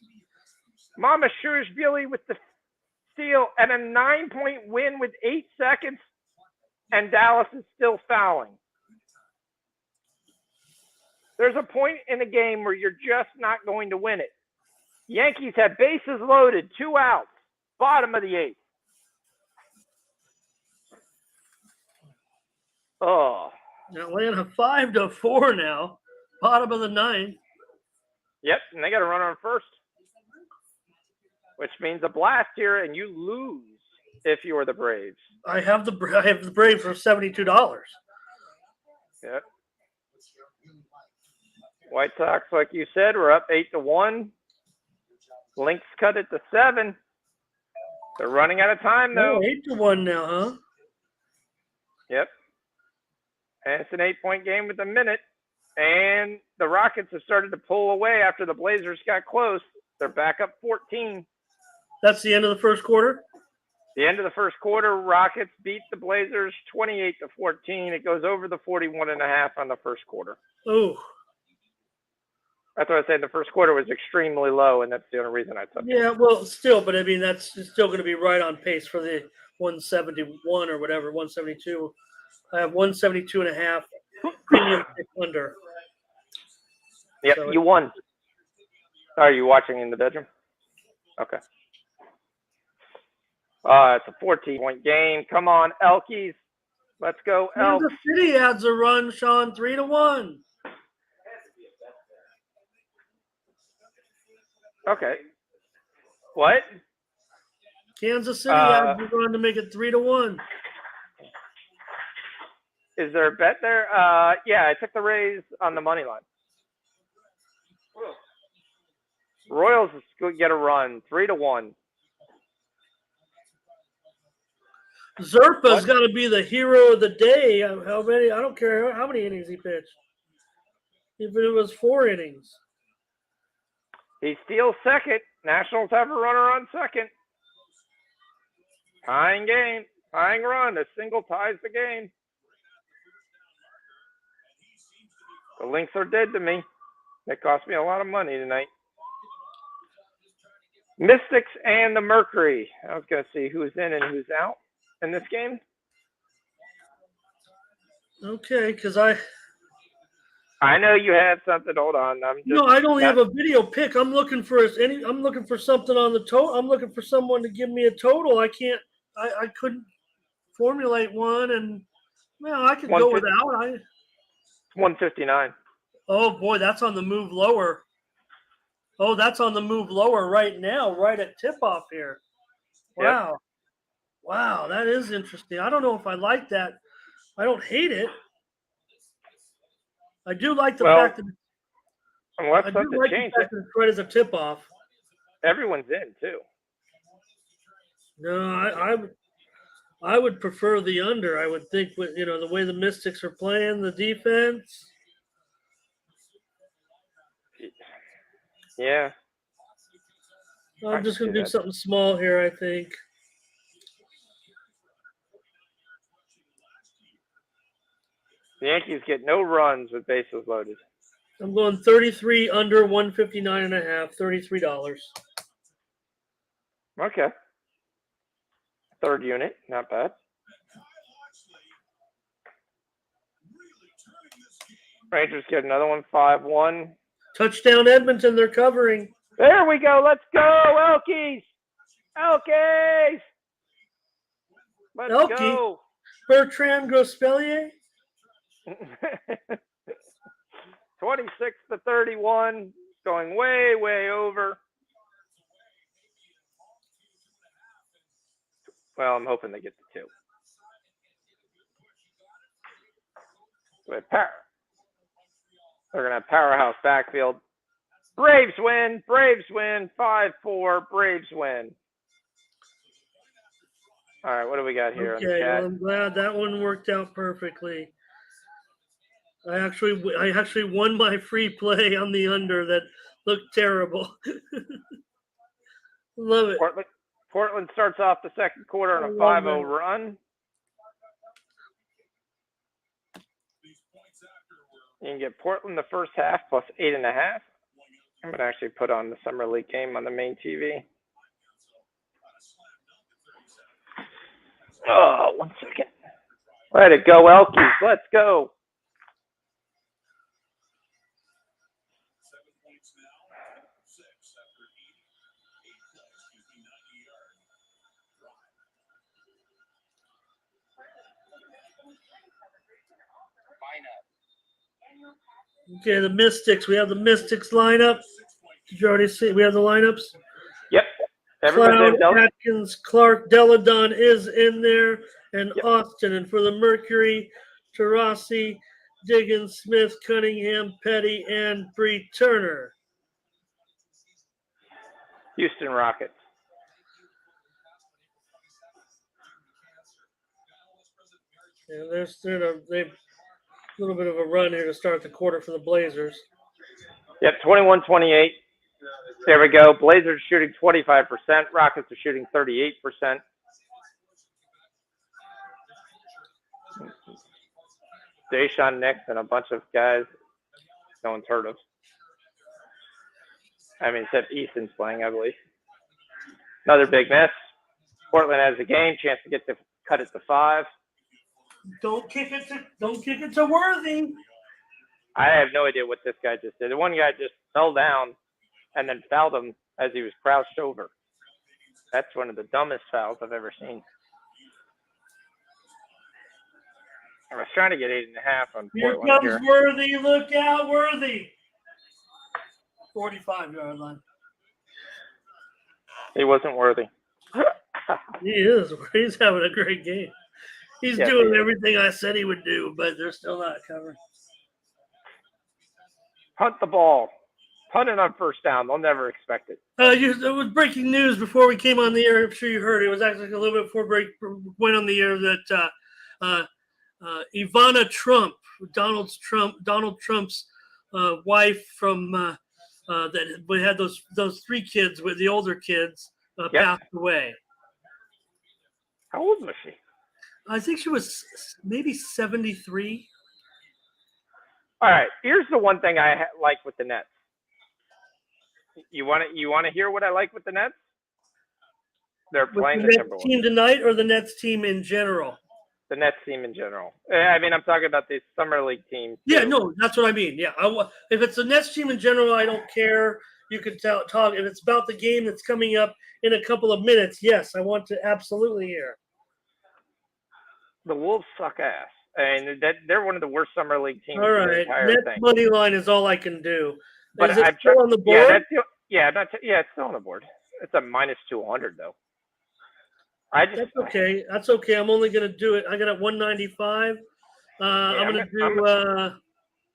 Mama Shushvili with the steal and a 9-point win with 8 seconds. And Dallas is still fouling. There's a point in the game where you're just not going to win it. Yankees have bases loaded, 2 outs, bottom of the 8th. Oh, Atlanta 5-4 now. Bottom of the ninth. Yep, and they got a runner on first, which means a blast here, and you lose if you are the Braves. I have the Braves for $72. Yep. White Sox, like you said, we're up 8-1. Lynx cut it to 7. They're running out of time though. 8-1 now, huh? Yep. And it's an 8-point game with a minute. And the Rockets have started to pull away after the Blazers got close. They're back up 14. That's the end of the first quarter? The end of the first quarter, Rockets beat the Blazers 28-14. It goes over the 41.5 on the first quarter. Oh. That's what I said. The first quarter was extremely low, and that's the only reason I took it. Yeah, well, still, but I mean, that's still going to be right on pace for the 171 or whatever, 172. I have 172.5 premium pick under. Yep, so you won. Are you watching in the bedroom? Okay. It's a 14-point game. Come on, Elkies. Let's go, Elks. Kansas City adds a run, Sean, 3-1. Okay. What? Kansas City adds a run to make it 3-1. Is there a bet there? Yeah, I took the Rays on the money line. Royals get a run, 3-1. Zerpa's got to be the hero of the day. How many? I don't care how many innings he pitched. Even if it was 4 innings. He steals second. Nationals have a runner on second. Tying game. Tying run. A single ties the game. The Lynx are dead to me. That cost me a lot of money tonight. Mystics and the Mercury. I was going to see who's in and who's out in this game. Okay, because I know you had something. Hold on. No, I don't have a video pick. I'm looking for I'm looking for something on the total. I'm looking for someone to give me a total. I can't. I couldn't formulate one, and well, I could go without. 159. Oh boy, that's on the move lower. Oh, that's on the move lower right now, right at tip off here. Wow. Yep. Wow, that is interesting. I don't know if I like that. I don't hate it. I do like the fact that unless something changes. It's right as a tip off. Everyone's in too. No, I would prefer the under. I would think with the way the Mystics are playing, the defense. Yeah. I'm just going to do something small here, I think. The Yankees get no runs with bases loaded. I'm going 33 under 159.5, $33. Okay. Third unit, not bad. Rangers get another one, 5-1. Touchdown Edmonton, they're covering. There we go. Let's go, Elkies. Elkies. Let's go. Bertrand Grospellier. 26-31, going way, way over. Well, I'm hoping they get the 2. They're going to have powerhouse backfield. Braves win. Braves win. 5-4. Braves win. All right, what do we got here? Okay, well, I'm glad that one worked out perfectly. I actually won my free play on the under that looked terrible. Love it. Portland starts off the second quarter on a 5-0 run. You can get Portland the first half plus 8.5. I'm going to actually put on the Summer League game on the main TV. Oh, 1 second. Let it go, Elkies. Let's go. Okay, the Mystics. We have the Mystics lineup. Did you already see? We have the lineups. Yep. Everyone's Cloud, in Del- Atkins, Clark, Deladon is in there, and Yep. Austin. And for the Mercury, Tarasi, Diggins, Smith, Cunningham, Petty, and Bree Turner. Houston Rockets. And they've a little bit of a run here to start the quarter for the Blazers. Yep, 21-28. There we go. Blazers shooting 25%. Rockets are shooting 38%. Deshaun Nix and a bunch of guys no one's heard of. I mean, except Easton's playing, I believe. Another big miss. Portland has a game chance to cut it to 5. Don't kick it to Worthy. I have no idea what this guy just did. The one guy just fell down and then fouled him as he was crouched over. That's one of the dumbest fouls I've ever seen. I was trying to get 8.5 on Portland Here here. comes Worthy. Look out, Worthy. 45-yard line. He wasn't worthy. He is. He's having a great game. He's doing everything I said he would do, but they're still not covering. Punt the ball. Punt it on first down. They'll never expect it. It was breaking news before we came on the air. I'm sure you heard it. It was actually a little bit before break went on the air that Ivana Trump, Donald Trump's wife from that we had those 3 kids with the older kids passed away. How old was she? I think she was maybe 73. All right. Here's the one thing I like with the Nets. You want to hear what I like with the Nets? They're playing the Nets team tonight, or the Nets team in general. The Nets team in general. I mean, I'm talking about the summer league team. Yeah, no, that's what I mean. Yeah, if it's the Nets team in general, I don't care. You can talk. If it's about the game that's coming up in a couple of minutes, yes, I want to absolutely hear. The Wolves suck ass. And they're one of the worst summer league teams. All right, Nets money line is all I can do. But is it still on the board? It's still on the board. It's a -200 though. That's okay. That's okay. I'm only gonna do it. I got it 195. I'm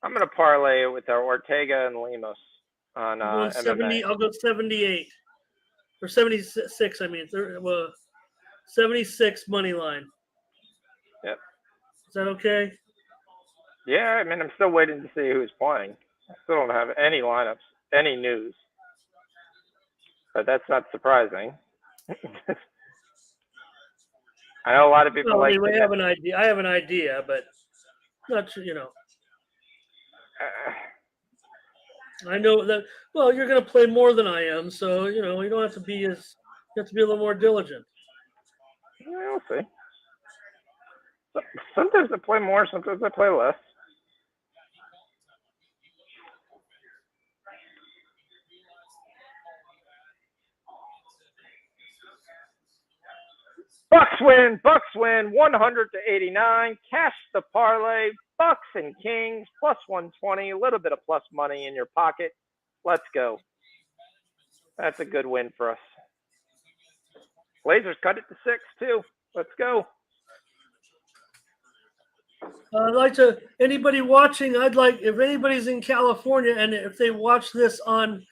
gonna parlay it with our Ortega and Lemos on 70. I'll go 78 or 76. I mean, 76 money line. Yep. Is that okay? Yeah, I mean, I'm still waiting to see who's playing. I still don't have any lineups, any news. But that's not surprising. I know a lot of people I have an idea. I have an idea, but not sure, I know that. Well, you're going to play more than I am, so you don't have to be as. You have to be a little more diligent. Yeah, we'll see. Sometimes I play more. Sometimes I play less. Bucks win 100-89. Cash the parlay. Bucks and Kings +120. A little bit of plus money in your pocket. Let's go. That's a good win for us. Blazers cut it to 6 too. Let's go. I'd like to. Anybody watching? If anybody's in California and if they watch this on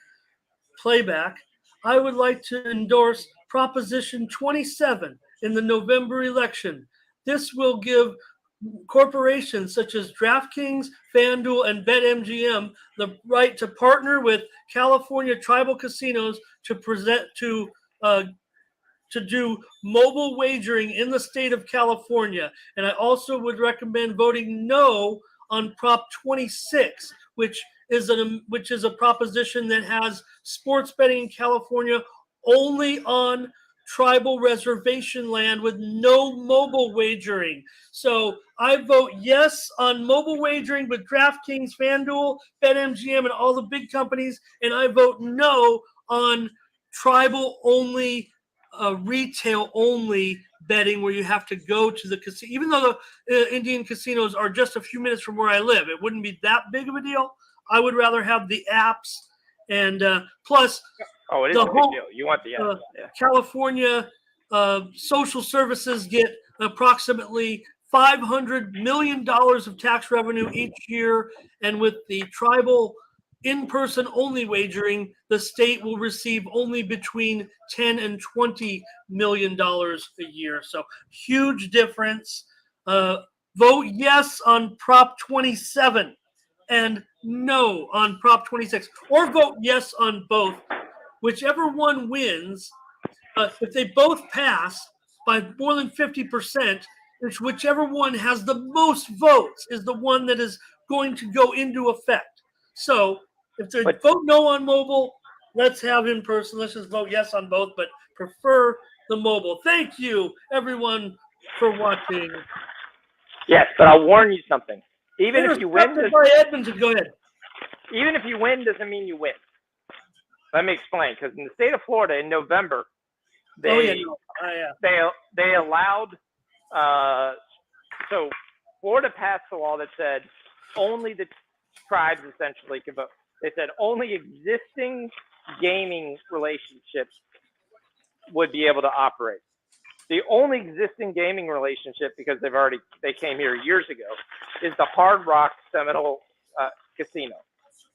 playback, I would like to endorse Proposition 27 in the November election. This will give corporations such as DraftKings, FanDuel, and BetMGM the right to partner with California tribal casinos to do mobile wagering in the state of California. And I also would recommend voting no on Prop 26, which is a proposition that has sports betting in California only on tribal reservation land with no mobile wagering. So I vote yes on mobile wagering with DraftKings, FanDuel, BetMGM, and all the big companies, and I vote no on tribal only retail only betting where you have to go to the casino. Even though the Indian casinos are just a few minutes from where I live, it wouldn't be that big of a deal. I would rather have the apps and plus Oh, it is the a big whole deal. You want the apps. Yeah. California social services get approximately $500 million of tax revenue each year. And with the tribal in-person only wagering, the state will receive only between 10 and $20 million a year. So huge difference. Vote yes on Prop 27 and no on Prop 26, or vote yes on both. Whichever one wins, if they both pass by more than 50%, whichever one has the most votes is the one that is going to go into effect. So if they vote no on mobile, let's have in person. Let's just vote yes on both, but prefer the mobile. Thank you, everyone, for watching. Yes, but I'll warn you something. Even if you win, by Edmonton, go ahead. Even if you win, doesn't mean you win. Let me explain. Because in the state of Florida, in November, they allowed. So Florida passed a law that said only the tribes essentially can vote. They said only existing gaming relationships would be able to operate. The only existing gaming relationship, because they came here years ago, is the Hard Rock Seminole Casino.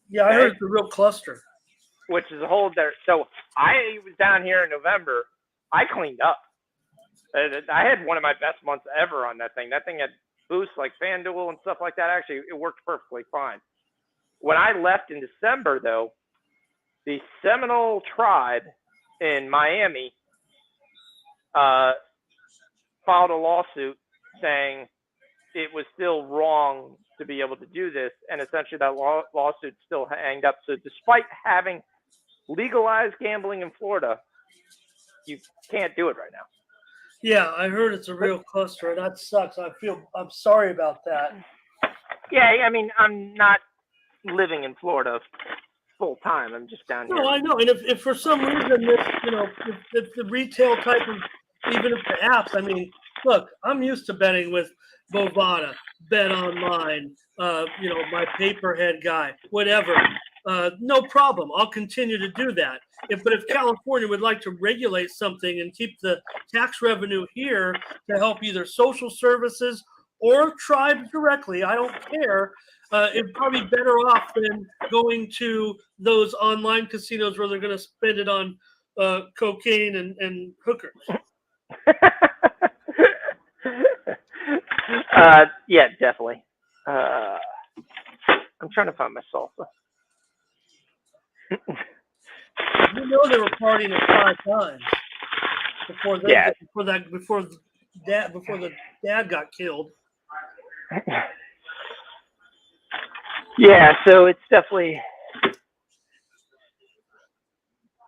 Yeah, I heard it's a real cluster. Which is a whole there. So I was down here in November. I cleaned up. I had one of my best months ever on that thing. That thing had boosts like FanDuel and stuff like that. Actually, it worked perfectly fine. When I left in December, though, the Seminole tribe in Miami filed a lawsuit saying it was still wrong to be able to do this, and essentially that lawsuit still hanged up. So despite having legalized gambling in Florida, you can't do it right now. Yeah, I heard it's a real cluster, and that sucks. I'm sorry about that. Yeah, I mean, I'm not living in Florida full time. I'm just down here. No, I know. And if for some reason, if the retail type of, even if the apps, I mean, look, I'm used to betting with Bovada, Bet Online, my Paperhead guy, whatever. No problem. I'll continue to do that. But if California would like to regulate something and keep the tax revenue here to help either social services or tribes directly, I don't care. It'd probably be better off than going to those online casinos where they're going to spend it on cocaine and hookers. Yeah, definitely. I'm trying to find my salsa. They were partying at 5 times before the dad got killed. Yeah, so it's definitely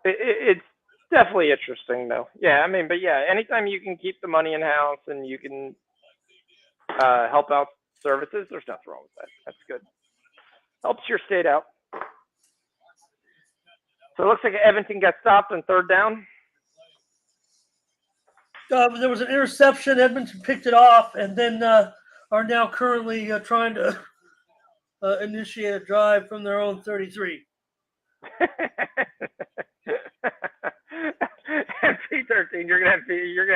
it's definitely interesting though. Yeah, I mean, but yeah, anytime you can keep the money in house and you can help out services, there's nothing wrong with that. That's good. Helps your state out. So it looks like Edmonton got stopped on third down. There was an interception. Edmonton picked it off, and then are now currently trying to initiate a drive from their own 33. MC13, you're gonna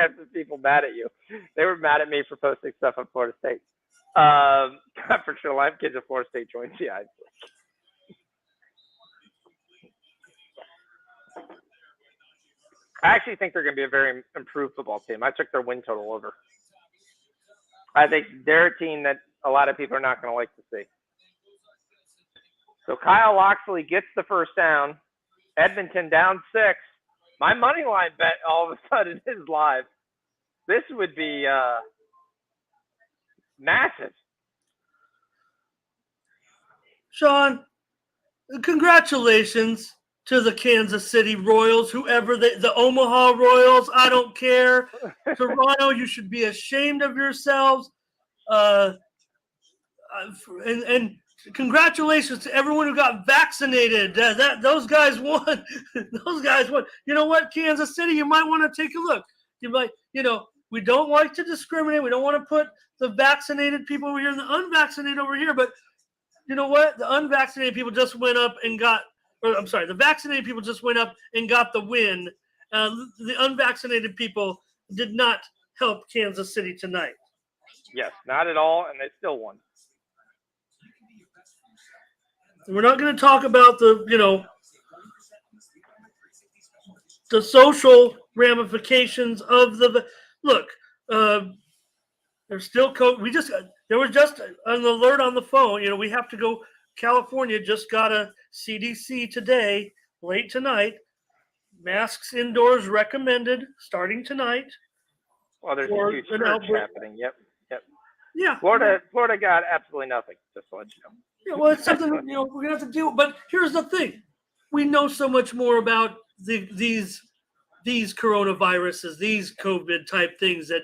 have some people mad at you. They were mad at me for posting stuff on Florida State. For sure, live kids at Florida State joined the eyes. I actually think they're going to be a very improved football team. I took their win total over. I think they're a team that a lot of people are not going to like to see. So Kyle Loxley gets the first down. Edmonton down 6. My money line bet all of a sudden is live. This would be massive. Sean, congratulations to the Kansas City Royals, the Omaha Royals, I don't care. Toronto, you should be ashamed of yourselves. And Congratulations to everyone who got vaccinated. Those guys won. Those guys won. You know what, Kansas City, you might want to take a look. You might, we don't like to discriminate. We don't want to put the vaccinated people over here and the unvaccinated over here. But you know what? The unvaccinated people just went up and got, or I'm sorry, the vaccinated people just went up and got the win. The unvaccinated people did not help Kansas City tonight. Yes, not at all, and they still won. We're not going to talk about the social ramifications of the look. There's still there was just an alert on the phone. We have to go. California just got a CDC today, late tonight. Masks indoors recommended starting tonight. Well, there's a huge surge happening. Yep. Yeah. Florida got absolutely nothing. Just to let you know. Yeah, well, it's something we're gonna have to deal with. But here's the thing: we know so much more about these coronaviruses, these COVID type things that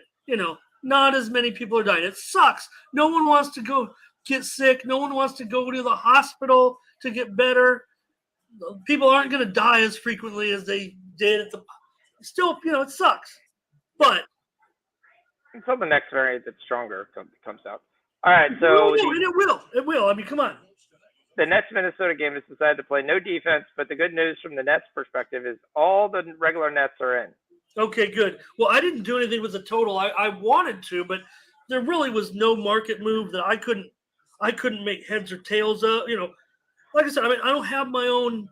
not as many people are dying. It sucks. No one wants to go get sick. No one wants to go to the hospital to get better. People aren't going to die as frequently as they did at the. Still, it sucks. But until the next variant that's stronger comes out. All right, so it will. I mean, come on. The Nets Minnesota game has decided to play no defense, but the good news from the Nets perspective is all the regular Nets are in. Okay, good. Well, I didn't do anything with the total. I wanted to, but there really was no market move that I couldn't make heads or tails of. Like I said, I don't have my own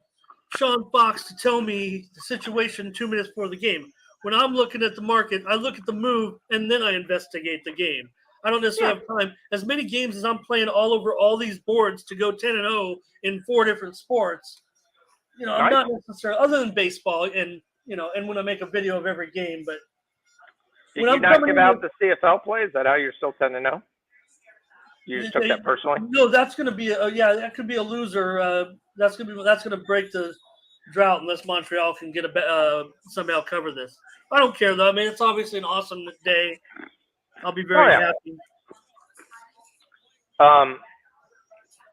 Sean Fox to tell me the situation 2 minutes before the game. When I'm looking at the market, I look at the move and then I investigate the game. I don't necessarily have time. As many games as I'm playing all over all these boards to go 10-0 in 4 different sports, I'm not necessarily, other than baseball and when I make a video of every game. But did you not give out the CFL play? Is that how you're still 10-0? You just took that personally? No, that's going to be that could be a loser. That's going to break the drought unless Montreal can get somehow cover this. I don't care though. I mean, it's obviously an awesome day. I'll be very happy.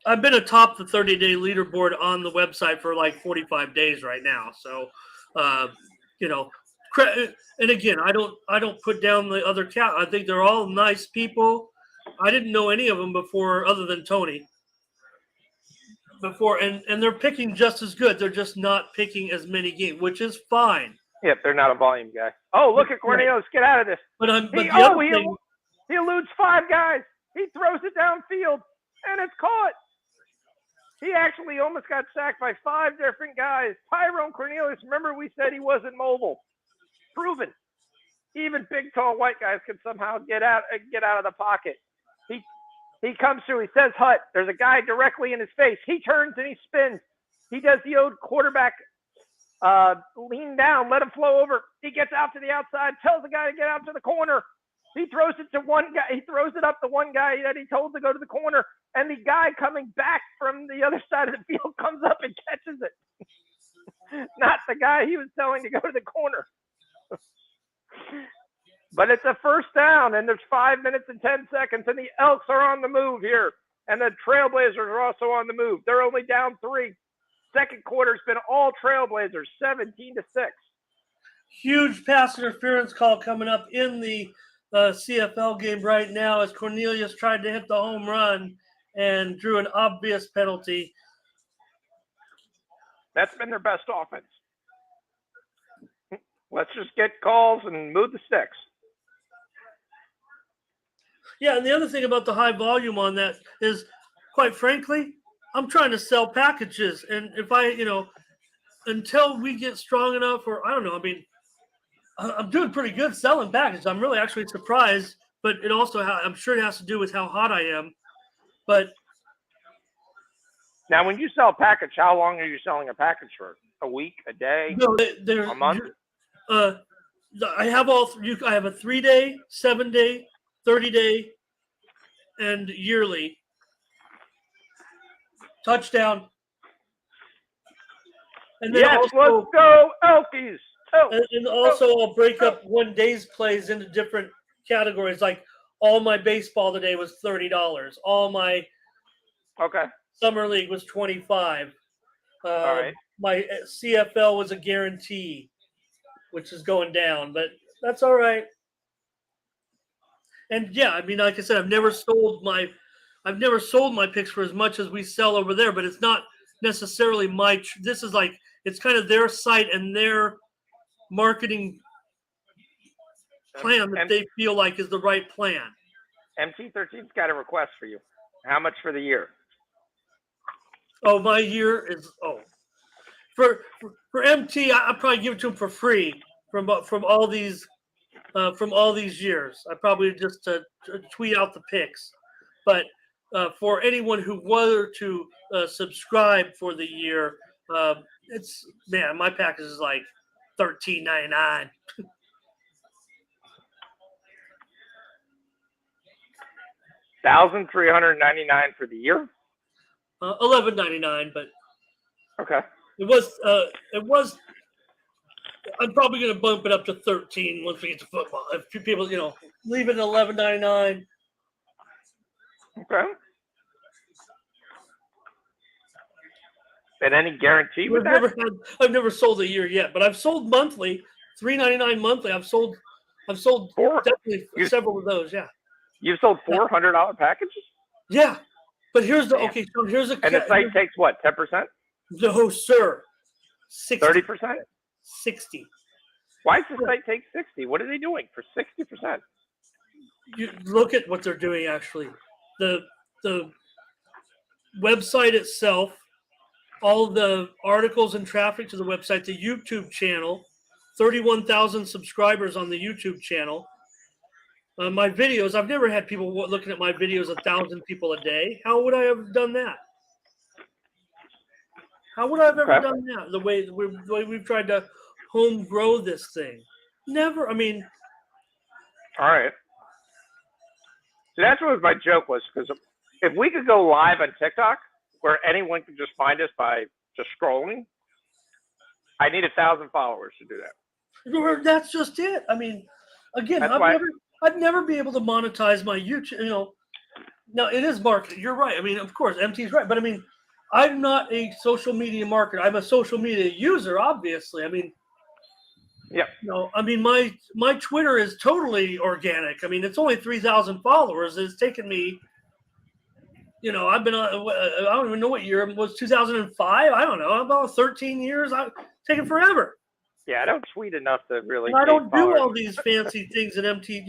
I've been atop the 30-day leaderboard on the website for like 45 days right now. So, and again, I don't put down the other cat. I think they're all nice people. I didn't know any of them before, other than Tony. And they're picking just as good. They're just not picking as many games, which is fine. Yep, they're not a volume guy. Oh, look at Cornelius. Get out of this. He eludes 5 guys. He throws it downfield, and it's caught. He actually almost got sacked by 5 different guys. Tyrone Cornelius, remember we said he wasn't mobile. Proven. Even big, tall white guys can somehow get out of the pocket. He comes through. He says hut. There's a guy directly in his face. He turns and he spins. He does the old quarterback lean down, let him flow over. He gets out to the outside, tells the guy to get out to the corner. He throws it to one guy. He throws it up to one guy that he told to go to the corner. And the guy coming back from the other side of the field comes up and catches it. Not the guy he was telling to go to the corner. But it's a first down, and there's 5 minutes and 10 seconds, and the Elks are on the move here. And the Trailblazers are also on the move. They're only down 3. Second quarter's been all Trailblazers, 17-6. Huge pass interference call coming up in the CFL game right now as Cornelius tried to hit the home run and drew an obvious penalty. That's been their best offense. Let's just get calls and move the sticks. Yeah, and the other thing about the high volume on that is, quite frankly, I'm trying to sell packages. And if until we get strong enough, or I don't know, I mean, I'm doing pretty good selling packages. I'm really actually surprised, but it also, I'm sure it has to do with how hot I am. But now, when you sell a package, how long are you selling a package for? A week, a day, a month? I have I have a 3-day, 7-day, 30-day, and yearly. Touchdown. And then let's go Elkies. And also I'll break up one day's plays into different categories. Like all my baseball today was $30. All my Summer League was 25. All right. My CFL was a guarantee, which is going down, but that's all right. And yeah, I mean, like I said, I've never sold my picks for as much as we sell over there, but it's not necessarily my. This is like it's kind of their site and their marketing plan that they feel like is the right plan. MT13's got a request for you. How much for the year? Oh, my year is for MT. I'll probably give it to him for free from all these years. I probably just tweet out the picks, but for anyone who were to subscribe for the year, it's my package is like $13.99. $1,399 for the year. $11.99, but okay. It was. I'm probably going to bump it up to 13 once we get to football. If people, leave it at $11.99. Okay. And any guarantee with that? I've never sold a year yet, but I've sold monthly, $3.99 monthly. I've sold definitely several of those. Yeah. You've sold $400 packages? Yeah, but here's the So here's a. And the site takes what? 10%? No, sir. 60. 30%? 60. Why does the site take 60? What are they doing for 60%? You look at what they're doing. Actually, the website itself, all the articles and traffic to the website, the YouTube channel, 31,000 subscribers on the YouTube channel. My videos, I've never had people looking at my videos 1,000 people a day. How would I have done that? How would I have ever done that? The way we've tried to home grow this thing. Never. I mean. All right. So that's what my joke was, because if we could go live on TikTok where anyone could just find us by just scrolling, I need 1,000 followers to do that. That's just it. I mean, again, I'd never be able to monetize my YouTube. Now it is marketing. You're right. I mean, of course, MT's right, but I mean, I'm not a social media marketer. I'm a social media user, obviously. I mean, yeah. I mean, my Twitter is totally organic. I mean, it's only 3,000 followers. It's taken me, I've been on. I don't even know what year it was. 2005. I don't know. About 13 years. It's taken forever. Yeah, I don't tweet enough to really. And I don't do all these fancy things at MT.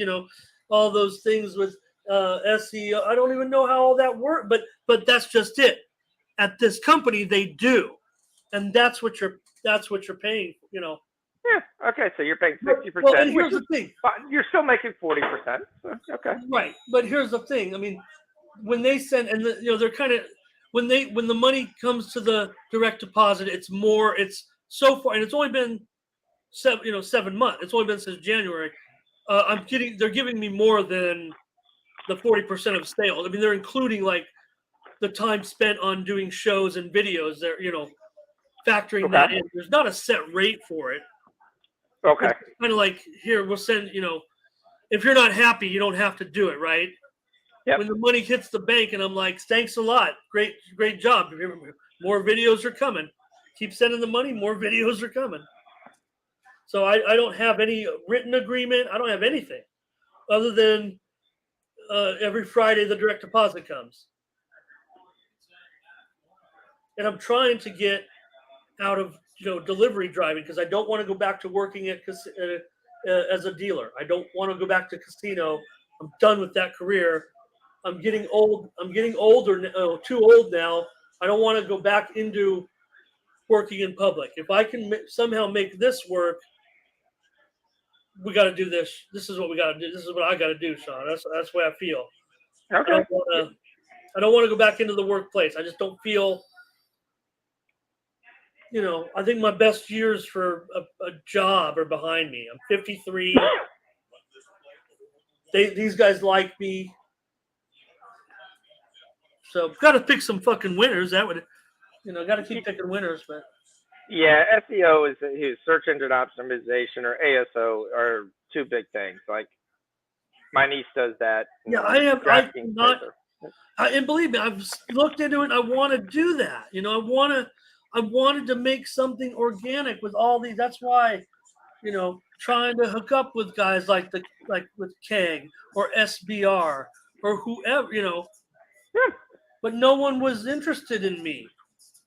All those things with SEO. I don't even know how all that works. But that's just it. At this company, they do, and that's what you're paying. Yeah. Okay. So you're paying 60%. Well, and here's the thing: you're still making 40%. Okay. Right, but here's the thing. I mean, when they send, and they're kind of when the money comes to the direct deposit, it's more. It's so far, and it's only been 7 months. It's only been since January. They're giving me more than the 40% of sales. I mean, they're including like the time spent on doing shows and videos. They're factoring that in. There's not a set rate for it. Okay. It's kind of like, here, we'll send, if you're not happy, you don't have to do it, right? Yep. When the money hits the bank and I'm like, thanks a lot. Great job. More videos are coming. Keep sending the money. More videos are coming. So I don't have any written agreement. I don't have anything other than every Friday the direct deposit comes. And I'm trying to get out of delivery driving because I don't want to go back to working as a dealer. I don't want to go back to casino. I'm done with that career. I'm getting old. I'm getting older. Too old now. I don't want to go back into working in public. If I can somehow make this work, we got to do this. This is what we got to do. This is what I got to do, Sean. That's the way I feel. Okay. I don't want to go back into the workplace. I just don't feel. I think my best years for a job are behind me. I'm 53. These guys like me. So got to pick some fucking winners. That would, got to keep picking winners. But yeah, SEO is search engine optimization, or ASO, are two big things. Like my niece does that. Yeah, I And believe me, I've looked into it. I want to do that. I wanted to make something organic with all these. That's why, trying to hook up with guys like with Keg or SBR or whoever, Yeah. but no one was interested in me.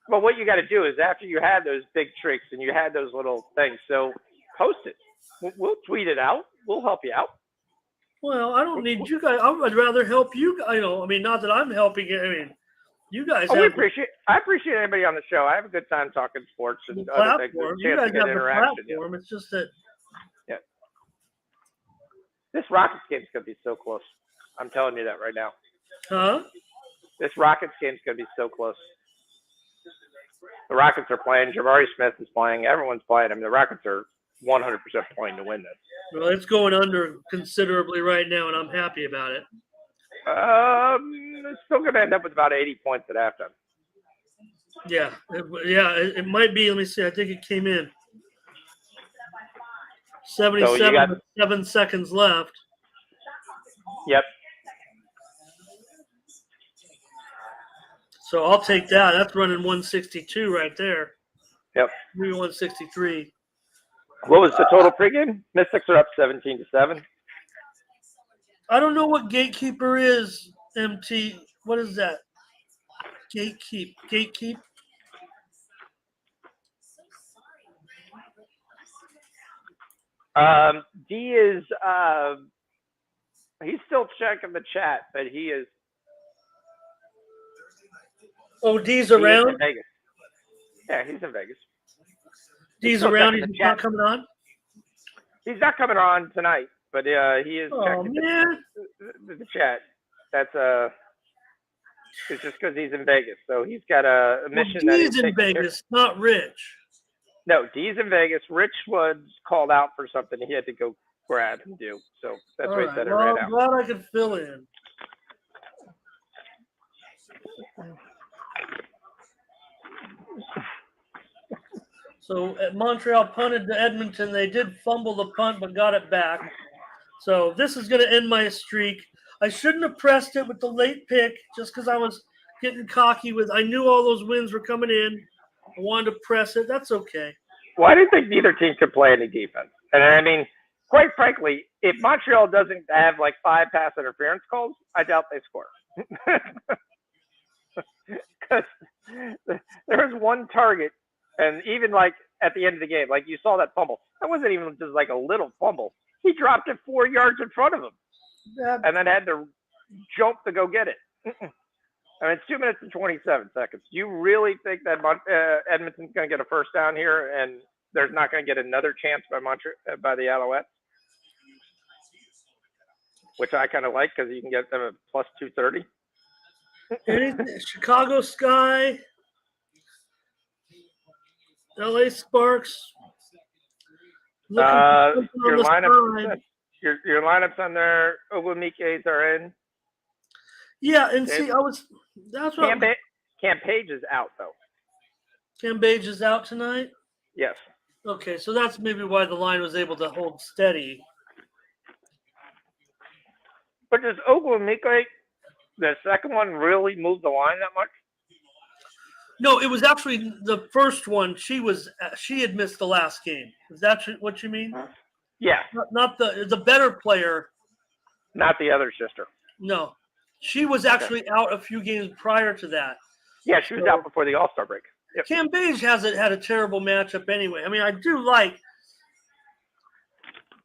Well, what you got to do is after you had those big tricks and you had those little things, so post it. We'll tweet it out. We'll help you out. Well, I don't need you guys. I'd rather help you. Not that I'm helping you. I mean, you guys Oh, have I appreciate anybody on the show. I have a good time talking sports and the other things. platform. You guys have the platform. Yeah. It's just that. Yeah. This Rockets game's gonna be so close. I'm telling you that right now. Huh? This Rockets game's gonna be so close. The Rockets are playing. Jabari Smith is playing. Everyone's playing. I mean, the Rockets are 100% playing to win this. Well, it's going under considerably right now, and I'm happy about it. It's still going to end up with about 80 points at halftime. Yeah, it might be. Let me see. I think it came in 77 with 7 seconds left. Yep. So I'll take that. That's running 162 right there. Yep. Maybe 163. What was the total pregame? Mystics are up 17-7. I don't know what gatekeeper is, MT. What is that? Gatekeep. D is he's still checking the chat, but he is. Oh, D's around? He is in Vegas. Yeah, he's in Vegas. D's around. He's not coming on? He's not coming on tonight, but he is checking the chat. That's it's just because he's in Vegas, so he's got a mission. Well, D's in Vegas, not Rich. No, D's in Vegas. Rich was called out for something he had to go grab and do, so that's why he said it right out. I'm glad I could fill in. So Montreal punted to Edmonton. They did fumble the punt, but got it back. So this is going to end my streak. I shouldn't have pressed it with the late pick just because I was getting cocky with. I knew all those wins were coming in. I wanted to press it. That's okay. Well, I didn't think neither team could play any defense. And I mean, quite frankly, if Montreal doesn't have like 5 pass interference calls, I doubt they score. Because there was one target, and even like at the end of the game, like you saw that fumble. That wasn't even just like a little fumble. He dropped it 4 yards in front of him, and then had to jump to go get it. I mean, it's 2 minutes and 27 seconds. Do you really think that Edmonton's going to get a first down here, and there's not going to get another chance by the Alouettes? Which I kind of like because you can get them at plus 230. Chicago Sky, LA Sparks. Your lineups on there. Ogwumike's are in. Yeah, and see, that's what Cam Page is out though. Cam Page is out tonight? Yes. Okay, so that's maybe why the line was able to hold steady. But does Ogwumike, the second one, really move the line that much? No, it was actually the first one. She had missed the last game. Is that what you mean? Yeah. Not the better player. Not the other sister. No. She was actually out a few games prior to that. Yeah, she was out before the All-Star break. Yep. Cam Page hasn't had a terrible matchup anyway. I mean, I do like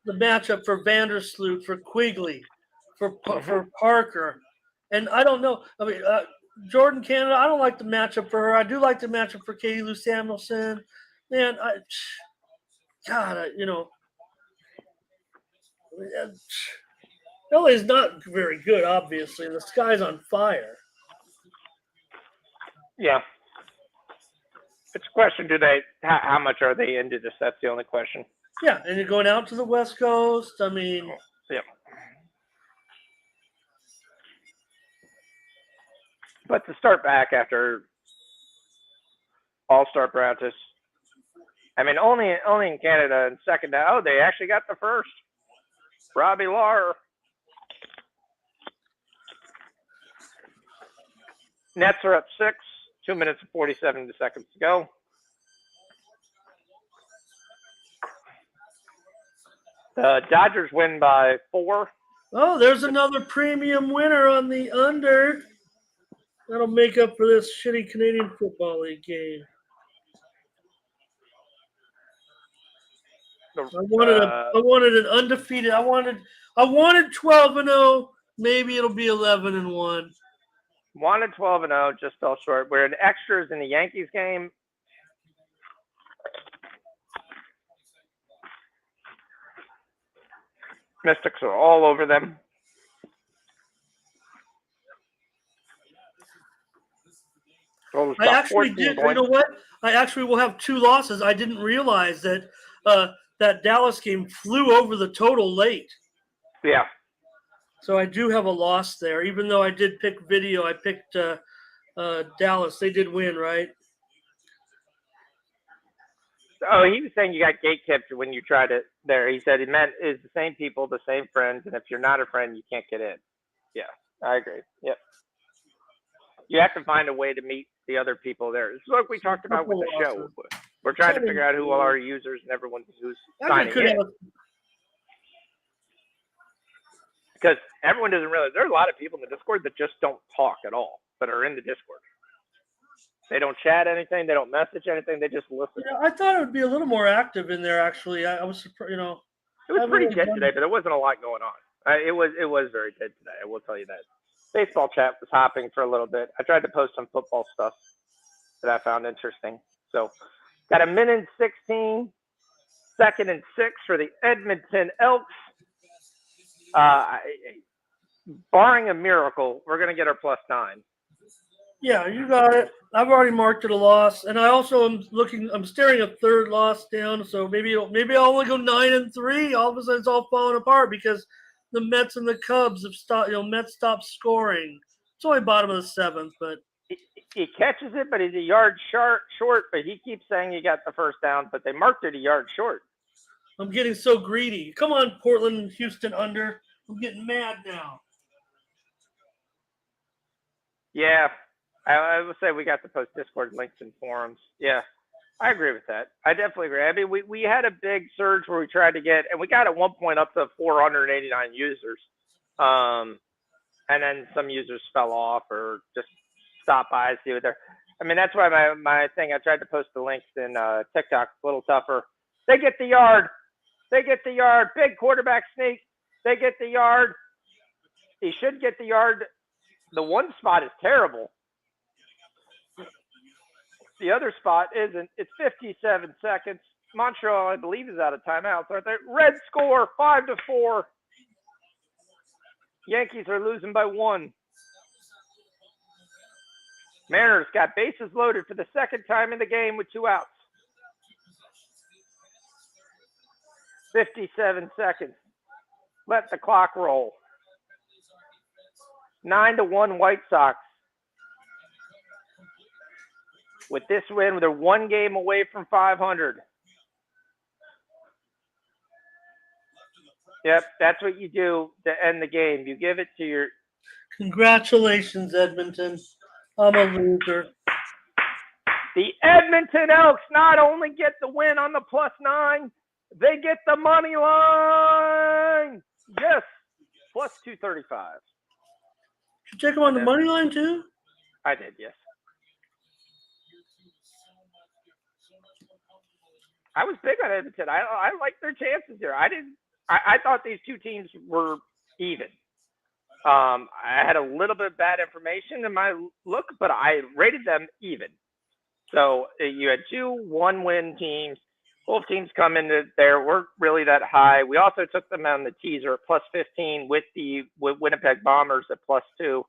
the matchup for Vandersloot, for Quigley, for Parker. And I don't know. I mean, Jordan Canada, I don't like the matchup for her. I do like the matchup for Katie Lou Samuelson. Man, LA is not very good, obviously. The sky's on fire. Yeah. It's a question, how much are they into this? That's the only question. Yeah, and you're going out to the West Coast. I mean. Yeah. But to start back after All-Star practice, I mean, only in Canada and second down. Oh, they actually got the first. Robbie Lawler. Nets are up 6. 2 minutes and 47 seconds to go. The Dodgers win by 4. Oh, there's another premium winner on the under. That'll make up for this shitty Canadian Football League game. I wanted an undefeated. I wanted 12-0. Maybe it'll be 11-1. Wanted 12-0, just fell short. We're in extras in the Yankees game. Mystics are all over them. I actually did. You know what? I actually will have 2 losses. I didn't realize that that Dallas game flew over the total late. Yeah. So I do have a loss there, even though I did pick video. I picked Dallas. They did win, right? Oh, he was saying you got gatekept when you tried it there. He said he meant it's the same people, the same friends, and if you're not a friend, you can't get in. Yeah, I agree. Yep. You have to find a way to meet the other people there. It's like we talked about with the show. We're trying to figure out who all our users and everyone who's signing in. Because everyone doesn't realize there are a lot of people in the Discord that just don't talk at all, but are in the Discord. They don't chat anything. They don't message anything. They just listen. Yeah, I thought it would be a little more active in there. Actually, I was surprised. It was pretty dead today, but there wasn't a lot going on. It was very dead today. I will tell you that. Baseball chat was hopping for a little bit. I tried to post some football stuff that I found interesting. So, got a minute and 16, 2nd and 6 for the Edmonton Elks. Barring a miracle, we're going to get our +9. Yeah, you got it. I've already marked it a loss, and I also am I'm staring a 3rd loss down. So maybe I'll only go 9-3. All of a sudden, it's all falling apart because the Mets and the Cubs have stopped. Mets stopped scoring. It's only bottom of the 7th, but he catches it, but he's a yard short. But he keeps saying he got the first down, but they marked it a yard short. I'm getting so greedy. Come on, Portland, Houston under. I'm getting mad now. Yeah. I would say we got to post Discord links and forums. Yeah, I agree with that. I definitely agree. I mean, we had a big surge where we tried to get, and we got at one point up to 489 users. And then some users fell off or just stopped by to see what they're. I mean, that's why my thing, I tried to post the links in TikTok. It's a little tougher. They get the yard. They get the yard. Big quarterback sneak. They get the yard. He should get the yard. The one spot is terrible. The other spot isn't. It's 57 seconds. Montreal, I believe, is out of timeouts, aren't they? Red score, 5-4. Yankees are losing by 1. Mariners got bases loaded for the 2nd time in the game with 2 outs. 57 seconds. Let the clock roll. 9-1 White Sox. With this win, they're 1 game away from 500. Yep, that's what you do to end the game. You give it to your... Congratulations, Edmonton. I'm a loser. The Edmonton Elks not only get the win on the +9, they get the money line. Yes, +235. Did you take them on the money line too? I did, yes. I was big on Edmonton. I like their chances here. I thought these two teams were even. I had a little bit of bad information in my look, but I rated them even. So you had 2 1-win teams. Both teams come into there, weren't really that high. We also took them on the teaser at +15 with the Winnipeg Bombers at +2,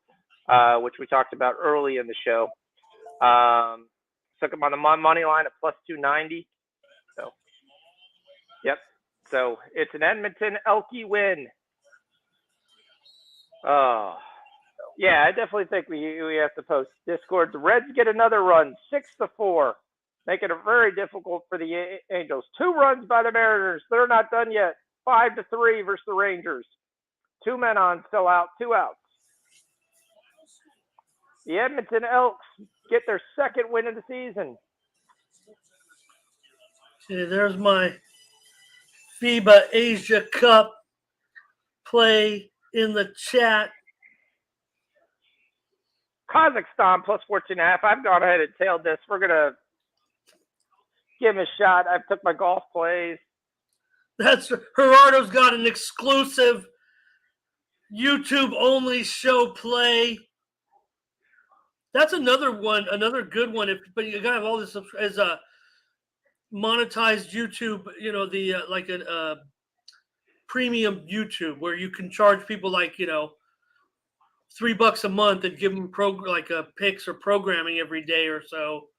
which we talked about early in the show. Took them on the money line at +290. So, yep. So it's an Edmonton Elky win. Oh, yeah, I definitely think we have to post Discord. The Reds get another run, 6-4, making it very difficult for the Angels. 2 runs by the Mariners. They're not done yet. 5-3 versus the Rangers. 2 men on, still out, 2 outs. The Edmonton Elks get their second win of the season. Okay, there's my FIBA Asia Cup play in the chat. Kazakhstan plus 14.5. I've gone ahead and tailed this. We're gonna give him a shot. I've took my golf plays. That's Gerardo's got an exclusive YouTube only show play. That's another one, another good one. But you gotta have all this as a monetized YouTube. You know, the like a premium YouTube where you can charge people like $3 a month and give them picks or programming every day or so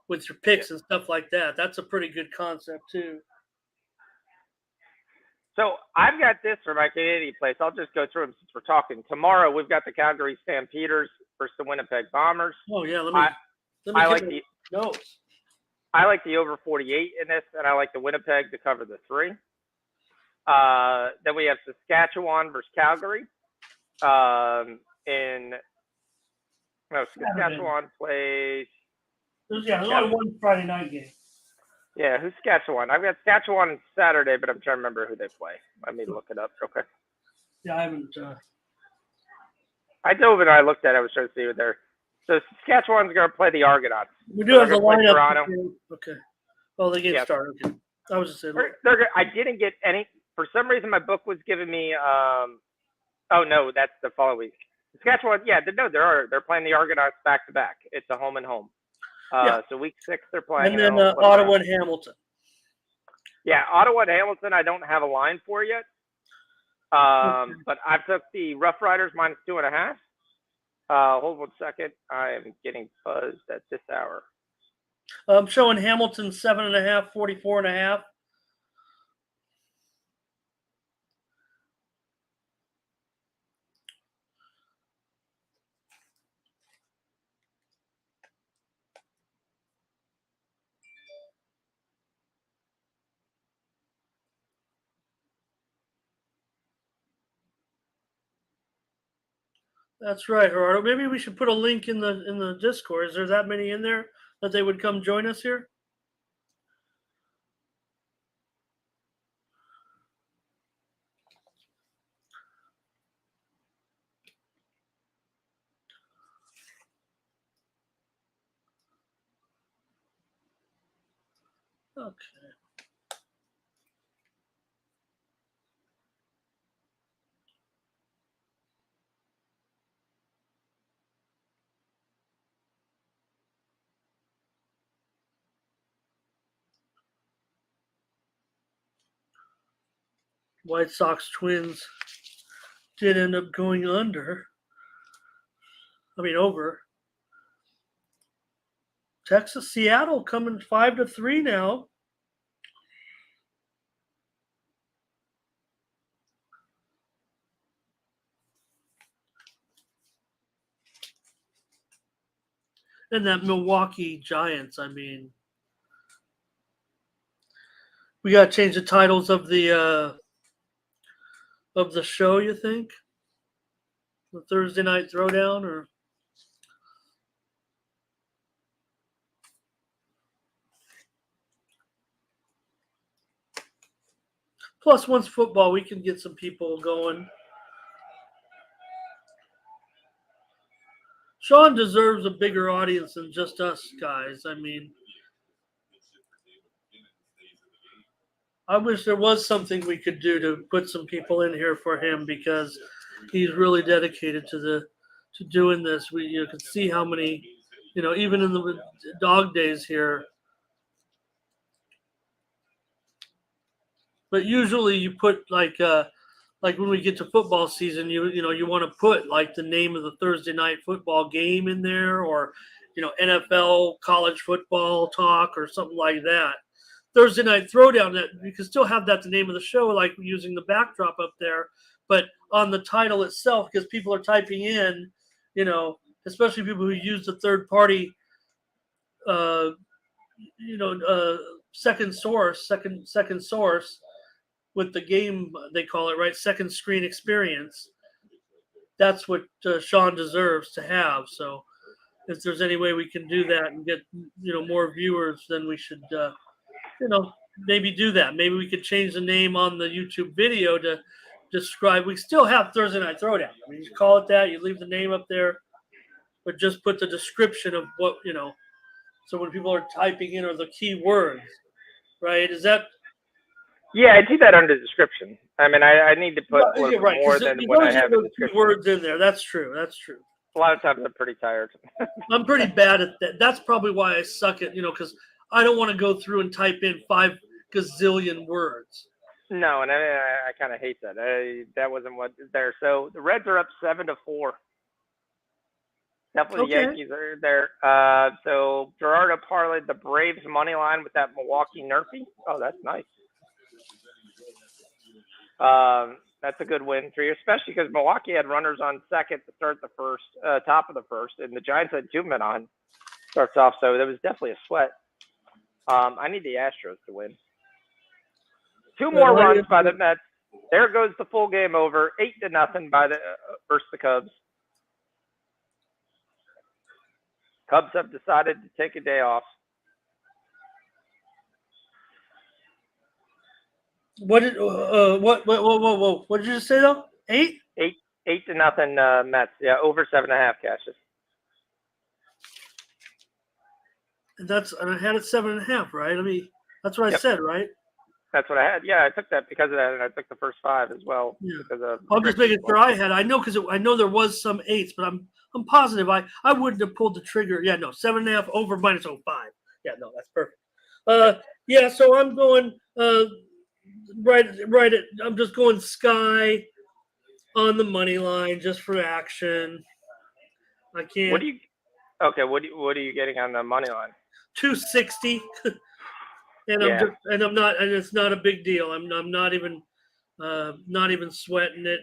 with your picks and stuff like that. That's a pretty good concept too. So I've got this for my community place. I'll just go through them since we're talking. Tomorrow we've got the Calgary Stampeders versus the Winnipeg Bombers. Oh yeah, let me I like the notes. I like the over 48 in this, and I like the Winnipeg to cover the 3. Then we have Saskatchewan versus Calgary. Saskatchewan plays. There's only one Friday night game. Yeah, who's Saskatchewan? I've got Saskatchewan on Saturday, but I'm trying to remember who they play. Let me look it up. Okay. Yeah, I haven't. I dove and I looked at it. I was trying to see what they're. So Saskatchewan's going to play the Argonauts. We do have the lineup. Toronto. Okay. Oh, the game started. Okay. I was just saying. I didn't get any. For some reason, my book was giving me. Oh no, that's the following week. Saskatchewan. Yeah, they're playing the Argonauts back to back. It's a home and home. So week 6 they're playing. And then Ottawa and Hamilton. Yeah, Ottawa and Hamilton. I don't have a line for yet. But I took the Rough Riders minus 2.5. Hold 1 second. I am getting buzzed at this hour. I'm showing Hamilton 7.5, 44.5. That's right, Gerardo. Maybe we should put a link in the Discord. Is there that many in there that they would come join us here? Okay. White Sox Twins did end up going over. Texas, Seattle coming 5-3 now. And that Milwaukee Giants, we got to change the titles of the show, you think? The Thursday night throwdown, or plus once football, we can get some people going. Sean deserves a bigger audience than just us guys. I wish there was something we could do to put some people in here for him because he's really dedicated to doing this. We can see how many, even in the dog days here. But usually you put like when we get to football season, you want to put like the name of the Thursday night football game in there, or NFL college football talk or something like that. Thursday night throwdown, that you can still have that the name of the show, like using the backdrop up there, but on the title itself, because people are typing in, especially people who use the third party, second source with the game, they call it, right? Second screen experience. That's what Sean deserves to have. So if there's any way we can do that and get more viewers, then we should maybe do that. Maybe we could change the name on the YouTube video to describe. We still have Thursday Night Throwdown. I mean, you call it that. You leave the name up there, but just put the description of what So when people are typing in, or the key words, right? Is that? Yeah, I do that under the description. I mean, I need to put a little You're bit right, more because than you what I always have have in those the key description. words in there. That's true. That's true. A lot of times I'm pretty tired. I'm pretty bad at that. That's probably why I suck at because I don't want to go through and type in 5 gazillion words. No, and I kind of hate that. That wasn't what is there. So the Reds are up 7-4. Definitely the Okay. Yankees are there. So Gerardo parlayed the Braves money line with that Milwaukee Nerfy. Oh, that's nice. That's a good win for you, especially because Milwaukee had runners on second to start the first, top of the first, and the Giants had 2 men on starts off. So there was definitely a sweat. I need the Astros to win. 2 more runs by the Mets. There goes the full game over, 8-0 by the versus the Cubs. Cubs have decided to take a day off. What did what did you just say though? 8? 8-0 Mets. Yeah, over 7.5 cashes. And I had it 7.5, right? I mean, that's what I said, right? That's what I had. Yeah, I took that because of that, and I took the first 5 as well. Yeah. Because of I'm just making sure I had. I know because I know there was some 8s, but I'm positive I wouldn't have pulled the trigger. Yeah, no, 7.5 over minus 0.5. Yeah, no, that's perfect. Yeah, so I'm going right at. I'm just going Sky on the money line just for action. I can't. What do you? Okay, what are you getting on the money line? 260. And Yeah. I'm not, and it's not a big deal. I'm not even sweating it.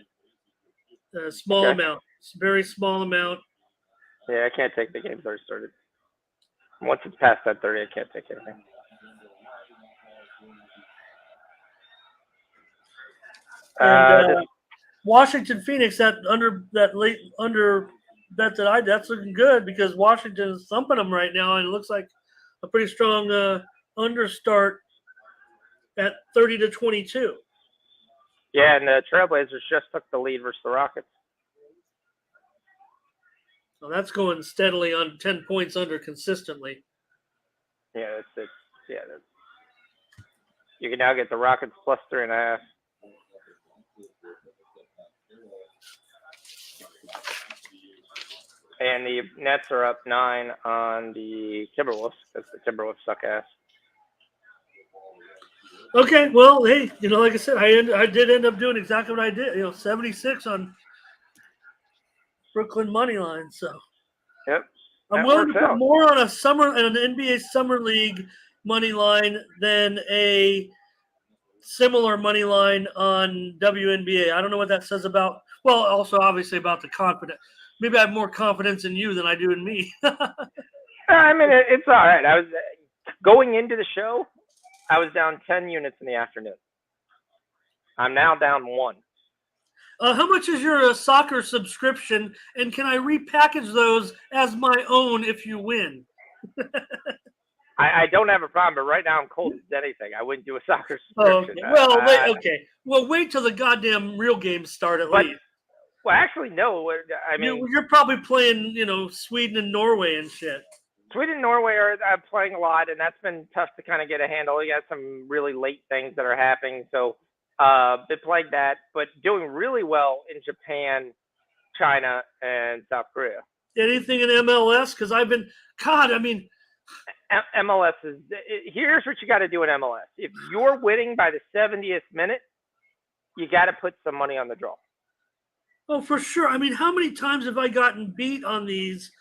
Small amount, it's a very small amount. Yeah, I can't take the games already started. Once it's past that 30, I can't take anything. And Washington Phoenix, that late under bet that's looking good because Washington is thumping them right now, and it looks like a pretty strong understart at 30-22. Yeah, and the Trailblazers just took the lead versus the Rockets. So that's going steadily on 10 points under consistently. Yeah, that's you can now get the Rockets plus 3.5. And the Nets are up 9 on the Timberwolves because the Timberwolves suck ass. Okay, well, hey, like I said, I did end up doing exactly what I did. 76 on Brooklyn money line. So Yep. I'm willing to put more on an NBA summer league money line than a similar money line on WNBA. I don't know what that says about. Well, also obviously about the confidence. Maybe I have more confidence in you than I do in me. I mean, it's all right. I was going into the show. I was down 10 units in the afternoon. I'm now down 1. How much is your soccer subscription, and can I repackage those as my own if you win? I don't have a problem, but right now I'm cold as anything. I wouldn't do a soccer subscription. Oh, okay. Okay. Well, wait till the goddamn real games start at least. Well, actually, no. I mean, you're probably playing, Sweden and Norway and shit. Sweden and Norway are playing a lot, and that's been tough to kind of get a handle. You got some really late things that are happening, so they played that, but doing really well in Japan, China, and South Korea. Anything in MLS? Because I've been, MLS is, here's what you got to do in MLS. If you're winning by the 70th minute, you got to put some money on the draw. Oh, for sure. I mean, how many times have I gotten beat on these?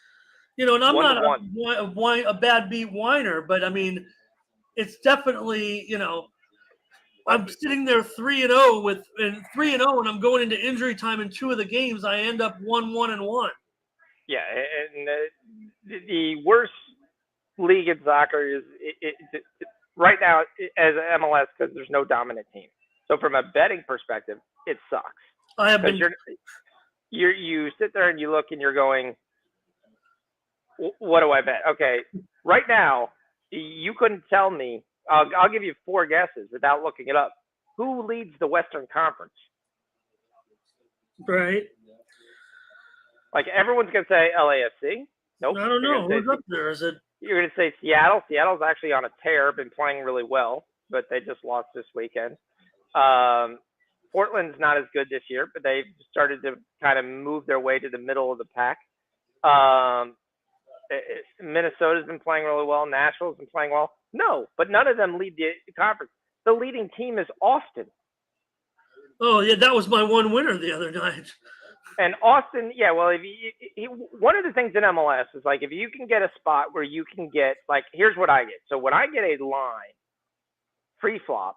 And I'm not a bad beat whiner, but I mean, it's definitely, I'm sitting there 3-0 and I'm going into injury time in 2 of the games. I end up 1-1-1. Yeah, and the worst league in soccer is right now as MLS because there's no dominant team. So from a betting perspective, it sucks. You sit there and you look and you're going, What do I bet? Okay, right now you couldn't tell me. I'll give you four guesses without looking it up. Who leads the Western Conference? Right. Like everyone's gonna say LAFC. Nope. I don't You're know gonna who's say up there. Is it? you're gonna say Seattle. Seattle's actually on a tear, been playing really well, but they just lost this weekend. Um, Portland's not as good this year, but they've started to kind of move their way to the middle of the pack. Um, Minnesota's been playing really well. Nashville's been playing well. No, but none of them lead the conference. The leading team is Austin. Oh yeah, that was my one winner the other night. And Austin, yeah, well, if one of the things in MLS is like if you can get a spot where you can get like here's what I get. So when I get a line free flop,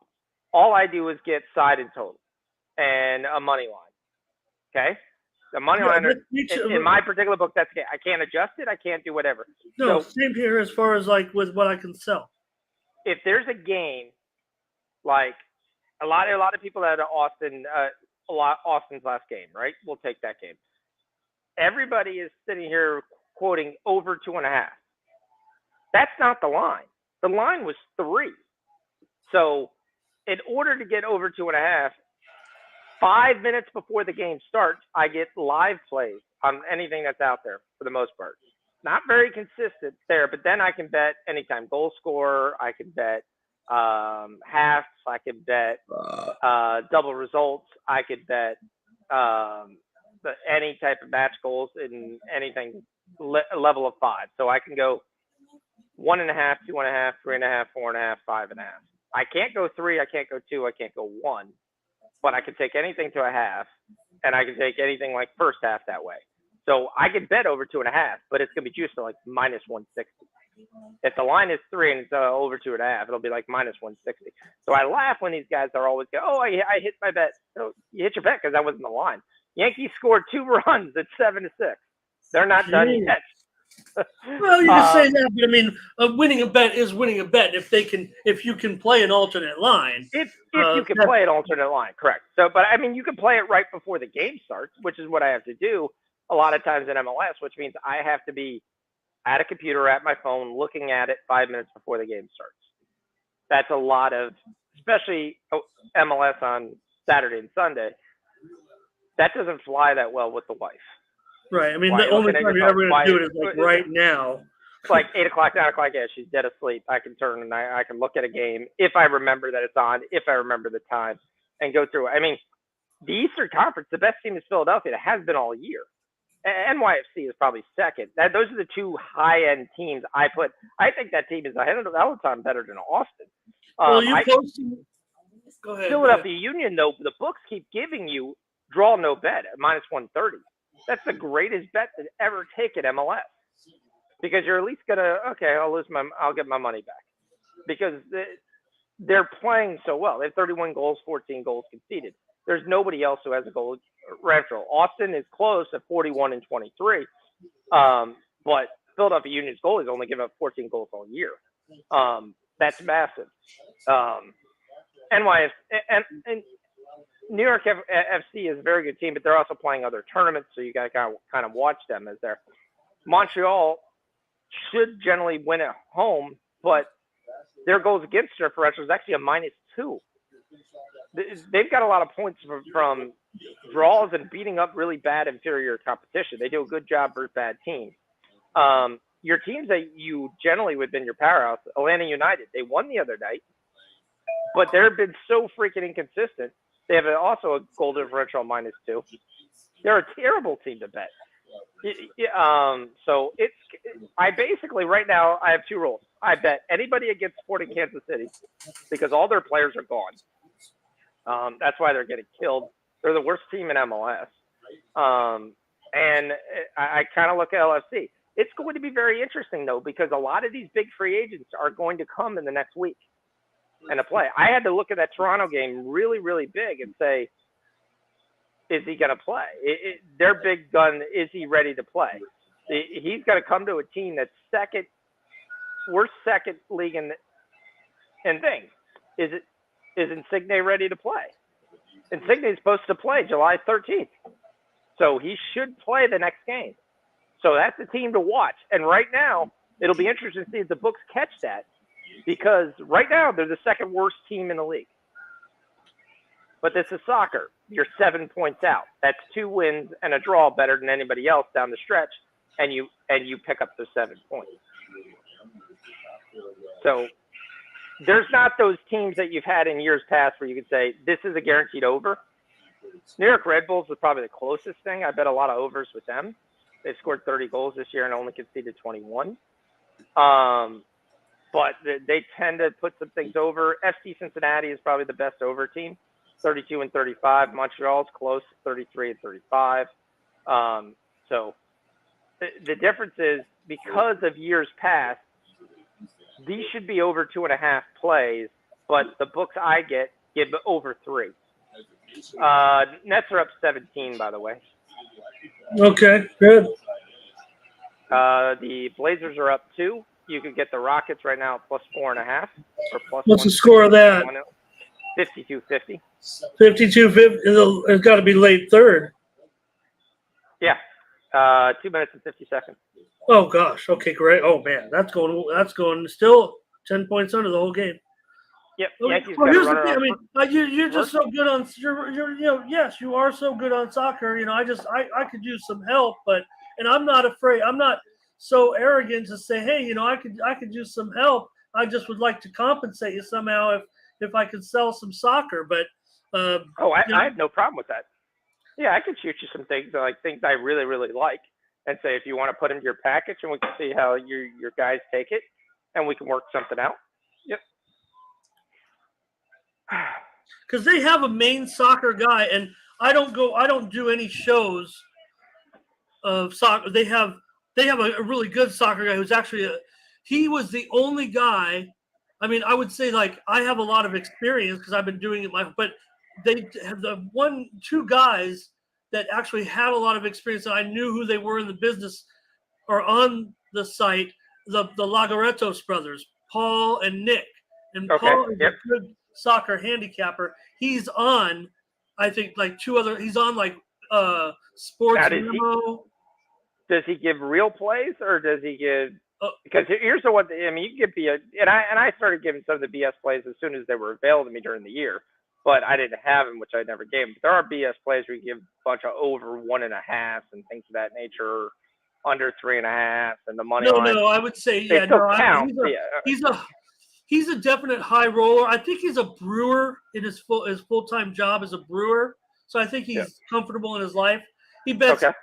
all I do is get side and total and a money line. Okay, the money liner in my particular book that's okay. I can't adjust it. I can't do whatever. No, so, same here as far as like with what I can sell. If there's a game like a lot of people that are Austin's last game, right? We'll take that game. Everybody is sitting here quoting over 2.5. That's not the line. The line was 3. So in order to get over 2.5, 5 minutes before the game starts, I get live plays on anything that's out there for the most part. Not very consistent there, but then I can bet anytime goal scorer. I can bet halves. I can bet double results. I could bet any type of match goals in anything level of 5. So I can go 1.5, 2.5, 3.5, 4.5, 5.5. I can't go 3. I can't go 2. I can't go 1. But I can take anything to a half, and I can take anything like first half that way. So I can bet over 2.5, but it's gonna be juiced to like minus 160. If the line is 3 and it's over 2.5, it'll be like minus 160. So I laugh when these guys are always go, oh, I hit my bet. So you hit your bet because that wasn't the line. Yankees scored 2 runs at 7-6. They're not done yet. Well, you can say that, but I mean, winning a bet is winning a bet if you can play an alternate line. If you can play an alternate line, correct. So, but I mean, you can play it right before the game starts, which is what I have to do a lot of times in MLS, which means I have to be at a computer, at my phone, looking at it 5 minutes before the game starts. That's a lot of, especially MLS on Saturday and Sunday. That doesn't fly that well with the wife. Right. I mean, the only time you're ever going to do it is like right now. It's like 8 o'clock, 9 o'clock. Yeah, she's dead asleep. I can turn and I can look at a game if I remember that it's on, if I remember the time, and go through it. I mean, the Eastern Conference, the best team is Philadelphia. It has been all year. NYFC is probably second. Those are the 2 high-end teams I put. I think that team is a hell of a time better than Austin. Well, you posted. Go ahead. Philadelphia Union, though, the books keep giving you draw no bet at minus 130. That's the greatest bet to ever take at MLS because you're at least gonna I'll get my money back because they're playing so well. They have 31 goals, 14 goals conceded. There's nobody else who has a goal differential. Austin is close at 41 and 23, but Philadelphia Union's goalies only give up 14 goals all year. That's massive. NYS and New York FC is a very good team, but they're also playing other tournaments, so you got to kind of watch them as they're. Montreal should generally win at home, but their goals against differential is actually a -2. They've got a lot of points from draws and beating up really bad inferior competition. They do a good job for bad teams. Your teams that you generally would have been your powerhouse, Atlanta United, they won the other night, but they've been so freaking inconsistent. They have also a goal differential -2. They're a terrible team to bet. So I basically right now I have 2 rules. I bet anybody against Sporting Kansas City because all their players are gone. That's why they're getting killed. They're the worst team in MLS. And I kind of look at LFC. It's going to be very interesting though because a lot of these big free agents are going to come in the next week. And to play. I had to look at that Toronto game really, really big and say, is he going to play? Their big gun, is he ready to play? He's going to come to a team that's worst second league in things. Is Insigne ready to play? Insigne is supposed to play July 13th. So he should play the next game. So that's a team to watch. And right now, it'll be interesting to see if the books catch that, because right now they're the second worst team in the league. But this is soccer. You're 7 points out. That's 2 wins and a draw better than anybody else down the stretch, and you pick up the 7 points. So there's not those teams that you've had in years past where you could say this is a guaranteed over. New York Red Bulls was probably the closest thing. I bet a lot of overs with them. They've scored 30 goals this year and only conceded 21. But they tend to put some things over. FC Cincinnati is probably the best over team, 32 and 35. Montreal's close, 33 and 35. So the difference is, because of years past, these should be over 2.5 plays, but the books I get give over 3. Nets are up 17, by the way. Okay, good. The Blazers are up 2. You could get the Rockets right now at plus 4.5 or plus. What's the score of that? 52-50. 52-50. It's got to be late third. Yeah. 2 minutes and 50 seconds. Oh gosh. Okay, great. Oh man, that's going still 10 points under the whole game. Yep. Well, here's the thing. I mean, you're just so good on. Yes, you are so good on soccer. I could use some help, and I'm not afraid. I'm not so arrogant to say, hey, I could use some help. I just would like to compensate you somehow if I could sell some soccer. But I have no problem with that. Yeah, I could shoot you some things I really, really like, and say if you want to put into your package, and we can see how your guys take it, and we can work something out. Yep. Because they have a main soccer guy, and I don't do any shows of soccer. They have a really good soccer guy who's actually he was the only guy. I mean, I would say I have a lot of experience because I've been doing it but they have the 2 guys that actually had a lot of experience, and I knew who they were in the business or on the site, the Lagaretos brothers, Paul and Nick. And Okay. Paul is a good soccer handicapper. He's on, I think, 2 other. He's on Sports Memo. Does he give real plays, or does he give? Because here's the one. I mean, you could and I started giving some of the BS plays as soon as they were available to me during the year, but I didn't have them, which I never gave them. But there are BS plays where you give a bunch of over 1.5 and things of that nature, under 3.5, and the money line. No, I would say they still count. He's a definite high roller. I think he's a brewer in his full-time job as a brewer. So I think he's comfortable in his life. He bets. Okay.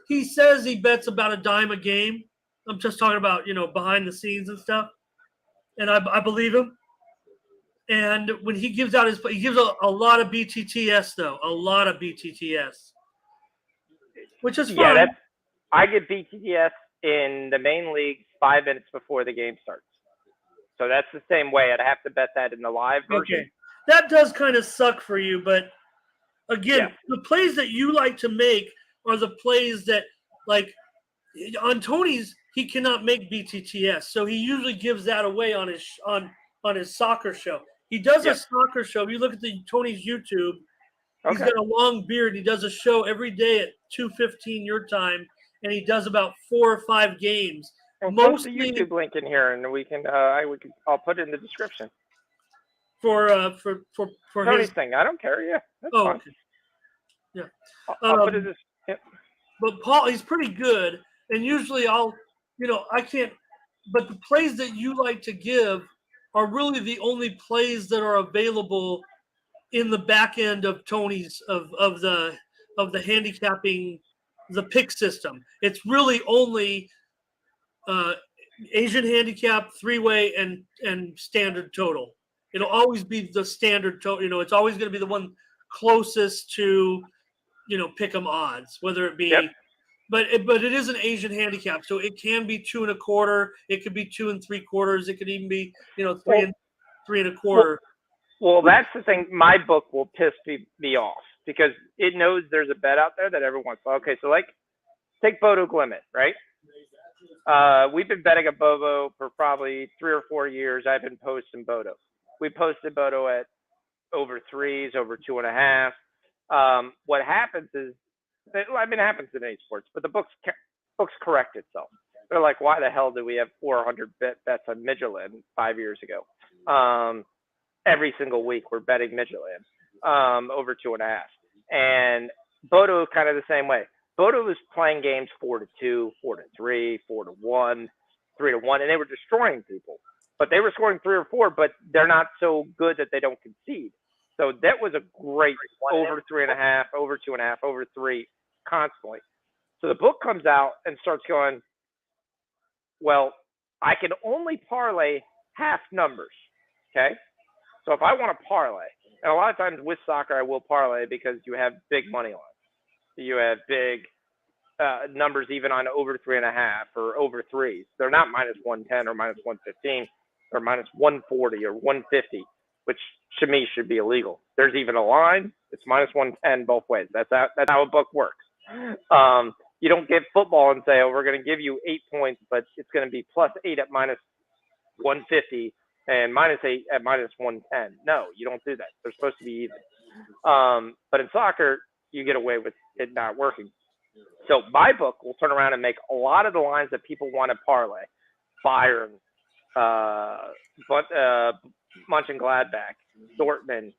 He says he bets about a dime a game. I'm just talking about behind the scenes and stuff, and I believe him. And when he gives out he gives a lot of BTTS though, a lot of BTTS, which is fine. Yeah, I get BTTS in the main league 5 minutes before the game starts. So that's the same way. I'd have to bet that in the live version. Okay. That does kind of suck for you, but again, the plays that you like to make are the plays that, on Tony's, he cannot make BTTS, so he usually gives that away on his soccer show. He does a soccer show. If you look at Tony's YouTube, he's got a long beard. He does a show every day at 2:15 your time, and he does about 4 or 5 games. Well, post the YouTube link in here, and we can. I'll put it in the description. For Tony's his thing. I don't care. Yeah. That's fine. Okay. Yeah. I'll put it in this. Yeah. But Paul, he's pretty good, and usually I can't. But the plays that you like to give are really the only plays that are available in the back end of Tony's of the handicapping, the pick system. It's really only Asian handicap, 3-way, and standard total. It'll always be the standard total. It's always going to be the one closest to pick 'em odds, whether it be. Yep. But it is an Asian handicap, so it can be 2 1/4. It could be 2 3/4. It could even be 3 3 1/4. Well, that's the thing. My book will piss me off because it knows there's a bet out there that everyone wants. Okay, so take Bodo Glimt, right? We've been betting a Bobo for probably 3 or 4 years. I've been posting Bodo. We posted Bodo at over 3s, over 2.5. What happens is, it happens in any sports, but the books books correct itself. They're like, why the hell did we have 400 bets on Midtjylland 5 years ago? Every single week we're betting Midtjylland over 2.5. And Bodo kind of the same way. Bodo was playing games 4-2, 4-3, 4-1, 3-1, and they were destroying people. But they were scoring 3 or 4, but they're not so good that they don't concede. So that was a great over 3.5, over 2.5, over 3 constantly. So the book comes out and starts going, well, I can only parlay half numbers. Okay. So if I want to parlay, and a lot of times with soccer, I will parlay because you have big money lines. You have big numbers even on over 3.5 or over 3s. They're not minus 110 or minus 115 or minus 140 or 150, which to me should be illegal. There's even a line. It's minus 110 both ways. That's how a book works. You don't get football and say, oh, we're going to give you 8 points, but it's going to be plus 8 at minus 150 and minus 8 at minus 110. No, you don't do that. They're supposed to be even. But in soccer, you get away with it not working. So my book will turn around and make a lot of the lines that people want to parlay. Bayern, Mönchengladbach, Dortmund,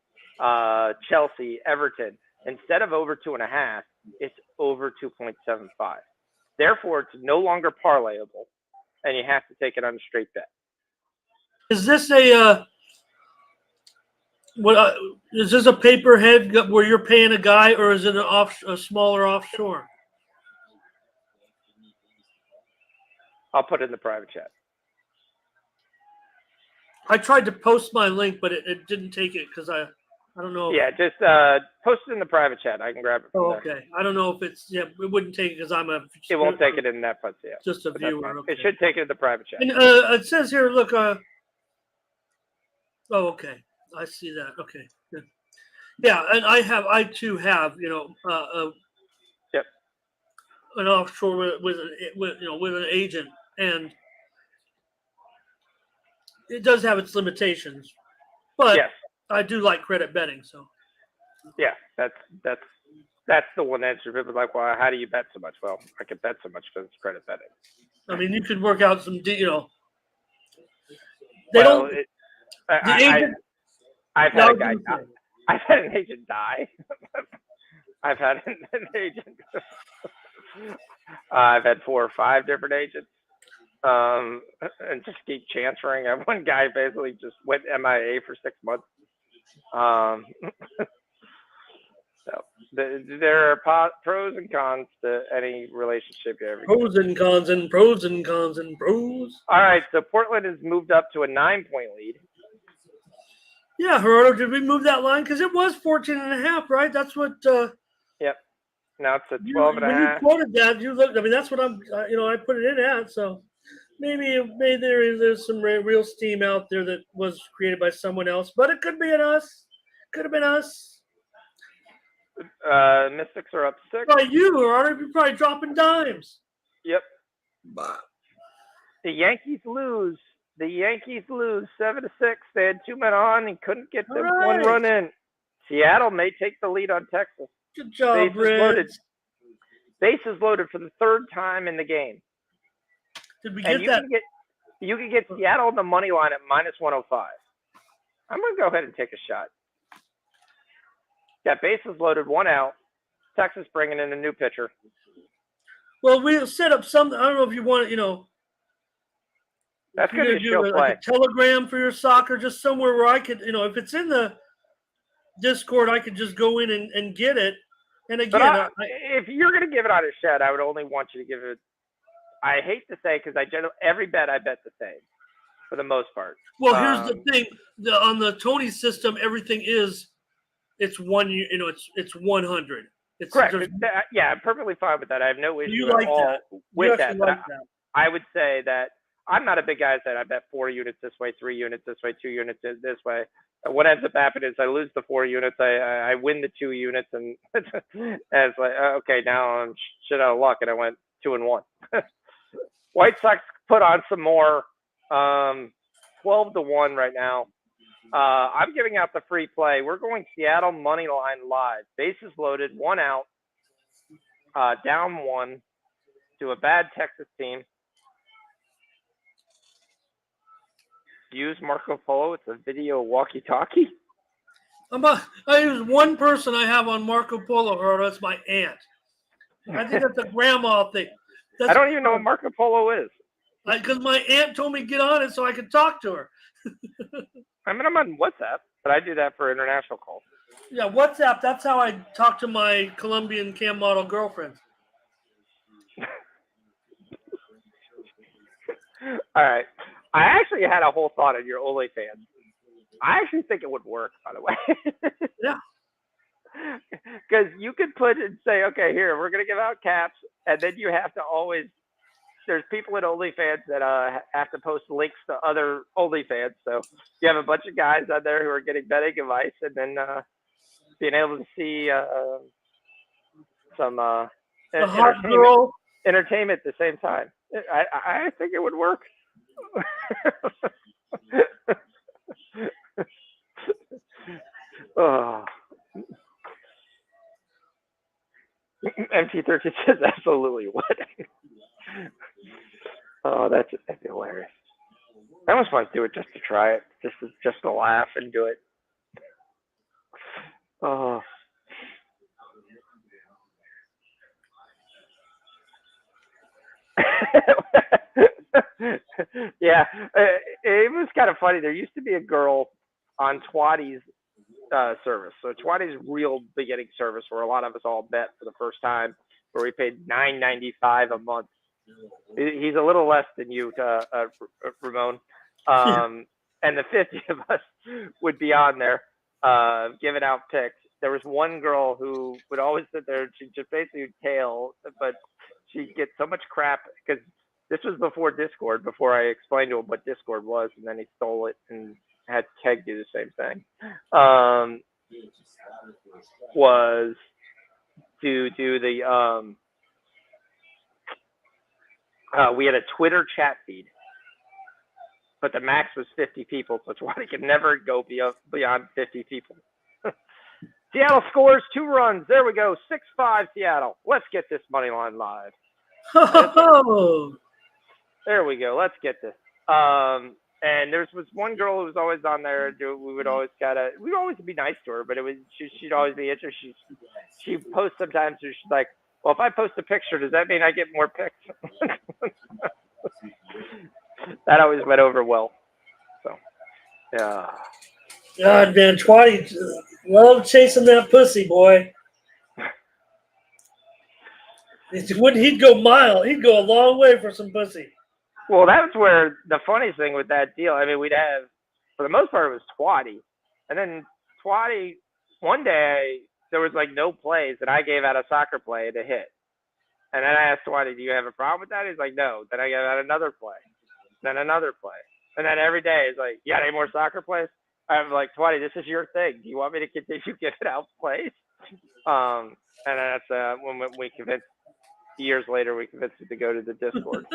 Chelsea, Everton. Instead of over 2.5, it's over 2.75. Therefore, it's no longer parlayable, and you have to take it on a straight bet. Is this a is this a paperhead where you're paying a guy, or is it a smaller offshore? I'll put it in the private chat. I tried to post my link, but it didn't take it because I don't know. Yeah, just post it in the private chat. I can grab it from okay. I don't know if it wouldn't take it because I'm a. It won't take it in that fund, yeah. Just a viewer. Okay. It should take it in the private chat. And it says here, look. Oh, okay. I see that. Okay. Good. Yeah, and I too have, yep, an offshore with an agent, and it does have its limitations, but yes. I do like credit betting. So yeah, that's the one answer. People are like, well, how do you bet so much? Well, I can bet so much because it's credit betting. I mean, you could work out some, They well, don't. I've had a guy die. I've had an agent die. I've had an agent. I've had 4 or 5 different agents, and just keep transferring. One guy basically just went MIA for 6 months. So there are pros and cons to any relationship you ever get. Pros and cons and pros and cons and pros. All right, so Portland has moved up to a 9-point lead. Yeah, Gerardo, did we move that line? Because it was 14.5, right? That's what. Yep. Now it's a 12.5. When you quoted that, you looked. I mean, that's what I'm. I put it in at. So maybe there's some real steam out there that was created by someone else, but it could be us. Could have been us. Mystics are up 6. By you, Gerardo, you're probably dropping dimes. Yep. The Yankees lose. 7-6. They had 2 men on and couldn't get the one run in. Seattle may take the lead on Texas. Good job, Bases loaded for the 3rd time in the game. Did we get that? You can get Seattle on the money line at minus 105. I'm going to go ahead and take a shot. Got bases loaded, 1 out. Texas bringing in a new pitcher. Well, we'll set up some. I don't know if you want to, That's going to be a show play. Like a telegram for your soccer, just somewhere where I could, if it's in the Discord, I could just go in and get it. And again, if you're going to give it on a shed, I would only want you to give it. I hate to say because every bet I bet the same for the most part. Well, here's the thing: on the Tony system, everything it's 100. It's correct. Yeah, I'm perfectly fine with that. I have no issue at all with that. But I would say that I'm not a big guy that I bet 4 units this way, 3 units this way, 2 units this way. What ends up happening is I lose the 4 units, I win the 2 units, and it's like, okay, now I'm shit out of luck, and I went 2-1. White Sox put on some more, 12-1 right now. I'm giving out the free play. We're going Seattle money line live. Bases loaded, 1 out, down 1. to a bad Texas team. Use Marco Polo. It's a video walkie-talkie. I use one person I have on Marco Polo, or that's my aunt. I think that's a grandma thing. I don't even know what Marco Polo is. Because my aunt told me to get on it so I could talk to her. I mean, I'm on WhatsApp, but I do that for international calls. Yeah, WhatsApp. That's how I talk to my Colombian cam model girlfriends. All right. I actually had a whole thought on your OnlyFans. I actually think it would work, by the way. Yeah. Because you could put and say, okay, here, we're going to give out caps, and then you have to always, there's people at OnlyFans that have to post links to other OnlyFans. So you have a bunch of guys out there who are getting betting advice, and then being able to see some entertainment at the same time. I think it would work. Oh. MT13 says absolutely what? Oh, that's hilarious. I almost want to do it just to try it, just to laugh and do it. Oh. Yeah, it was kind of funny. There used to be a girl on Twatty's service. So Twatty's real beginning service, where a lot of us all bet for the first time, where we paid $9.95 a month. He's a little less than you, Ramon. And the 50 of us would be on there giving out picks. There was one girl who would always sit there. She'd just basically tail, but she'd get so much crap because this was before Discord, before I explained to him what Discord was, and then he stole it and had Keg do the same thing. Was to do the we had a Twitter chat feed, but the max was 50 people, so Twatty could never go beyond 50 people. Seattle scores 2 runs. There we go. 6-5 Seattle. Let's get this money line live. There we go. Let's get this. And there was one girl who was always on there. We would always be nice to her, but she'd always be interested. She posts sometimes where she's like, well, if I post a picture, does that mean I get more pics? That always went over well. So, yeah. God, man, Twatty love chasing that pussy, boy. He'd go a long way for some pussy. Well, that's where the funniest thing with that deal, I mean, we'd have, for the most part, it was Twatty. And then Twatty, one day, there was like no plays, and I gave out a soccer play to hit. And then I asked Twatty, do you have a problem with that? He's like, no. Then I gave out another play, then another play. And then every day, he's like, you got any more soccer plays? I'm like, Twatty, this is your thing. Do you want me to continue giving out plays? And that's when we convinced, years later, we convinced him to go to the Discord.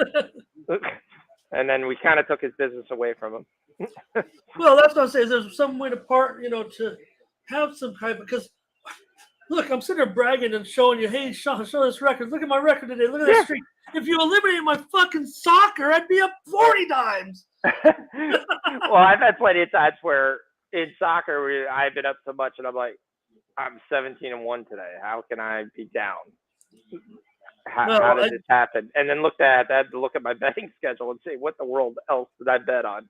And then we kind of took his business away from him. Well, that's what I'm saying. There's some way to to have some kind of, because look, I'm sitting there bragging and showing you, hey, show this record. Look at my record today. Look at that streak. If you eliminated my fucking soccer, I'd be up 40 times. Well, I've had plenty of times where in soccer I've been up so much, and I'm like, I'm 17-1 today. How can I be down? How did this happen? And then I had to look at my betting schedule and see what the world else did I bet on.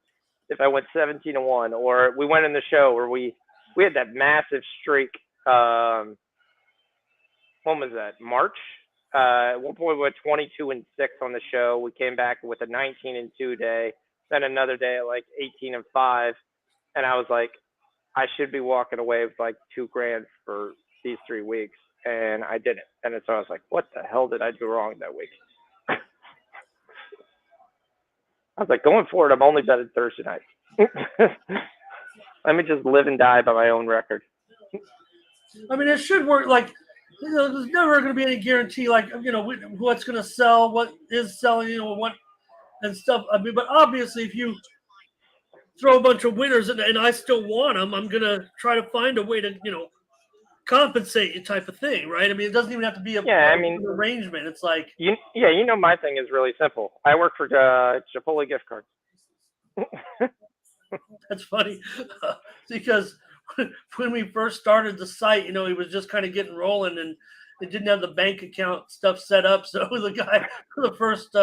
If I went 17-1, or we went in the show where we had that massive streak. When was that? March. At one point we went 22-6 on the show. We came back with a 19-2 day, then another day at like 18-5, and I was like, I should be walking away with like $2,000 for these 3 weeks. And I didn't. And so I was like, what the hell did I do wrong that week? I was like, going forward, I'm only betting Thursday night. Let me just live and die by my own record. I mean, it should work. Like, there's never going to be any guarantee, like, what's going to sell, what is selling, what and stuff. I mean, but obviously, if you throw a bunch of winners and I still want them, I'm going to try to find a way to, compensate you type of thing, right? I mean, it doesn't even have to be an arrangement. It's like my thing is really simple. I work for Chipotle gift cards. That's funny because when we first started the site, it was just kind of getting rolling and it didn't have the bank account stuff set up. So the guy for the first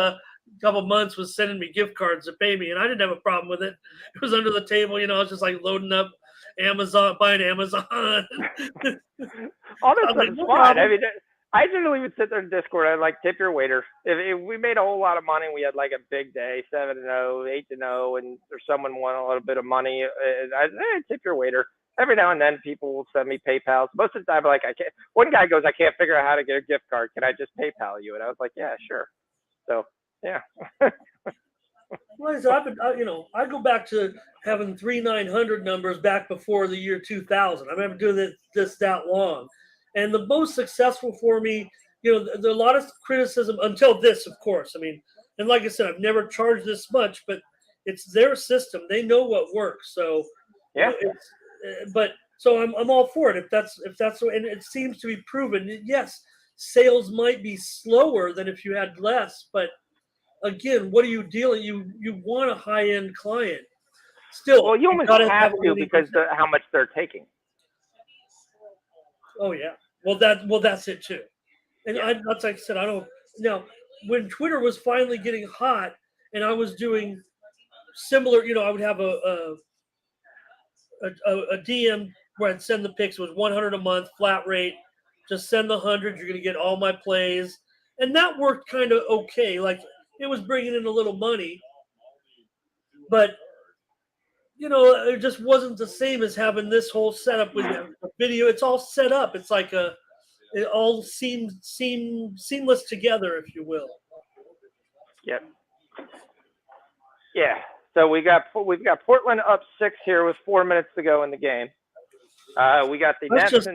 couple months was sending me gift cards to pay me, and I didn't have a problem with it. It was under the table, I was just like loading up Amazon, buying Amazon. All that stuff is fine. I mean, I generally would sit there in Discord. I'd like tip your waiter. If we made a whole lot of money, we had like a big day, 7-0, 8-0, and there's someone won a little bit of money, I'd tip your waiter. Every now and then, people will send me PayPals. Most of the time, like I can't. One guy goes, "I can't figure out how to get a gift card. Can I just PayPal you?" And I was like, "Yeah, sure." So, yeah. Well, I go back to having 3900 numbers back before the year 2000. I remember doing this that long. And the most successful for me, there's a lot of criticism until this, of course. I mean, and like I said, I've never charged this much, but it's their system. They know what works. So, yeah. So I'm all for it. If that's and it seems to be proven. Yes, sales might be slower than if you had less, but again, what are you dealing? You want a high end client. Still, well, you almost have to because how much they're taking. Oh yeah, that's it too. And that's like I said. I don't now when Twitter was finally getting hot, and I was doing similar. I would have a DM where I'd send the pics. It was 100 a month, flat rate. Just send the 100. You're gonna get all my plays, and that worked kind of okay. Like it was bringing in a little money, but it just wasn't the same as having this whole setup with a video. It's all set up. It's like it all seems seamless together, if you will. Yep. Yeah. So we've got Portland up 6 here with 4 minutes to go in the game. We got the Nets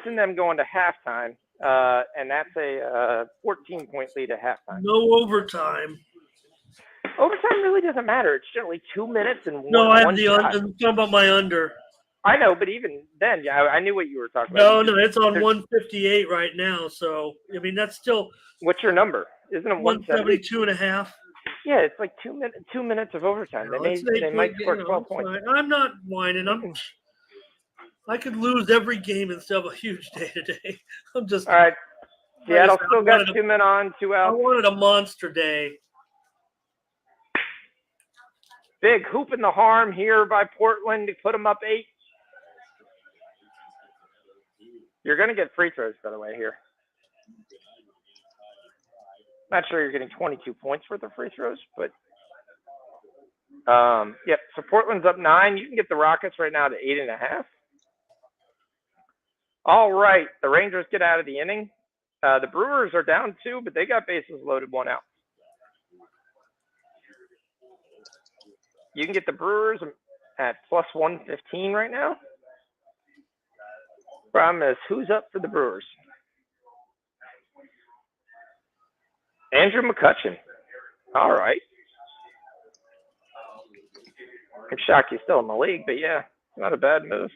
and them going to halftime, and that's a 14-point lead at halftime. No overtime. Overtime really doesn't matter. It's generally 2 minutes and one. No, I have the under. I'm talking about my under. I know, but even then, yeah, I knew what you were talking about. No, it's on 158 right now. So I mean, that's still. What's your number? Isn't it 172.5? Yeah, it's like 2 minutes of overtime. They might score 12 points. I'm not whining. I could lose every game and still have a huge day today. I'm just. All right. Seattle still got 2 men on, 2 out. I wanted a monster day. Big hoop in the harm here by Portland to put them up 8. You're going to get free throws, by the way, here. Not sure you're getting 22 points worth of free throws, but so Portland's up 9. You can get the Rockets right now to 8.5. All right, the Rangers get out of the inning. The Brewers are down 2, but they got bases loaded, 1 out. You can get the Brewers at plus 115 right now. Problem is, who's up for the Brewers? Andrew McCutchen. All right. I'm shocked he's still in the league, but yeah, not a bad move.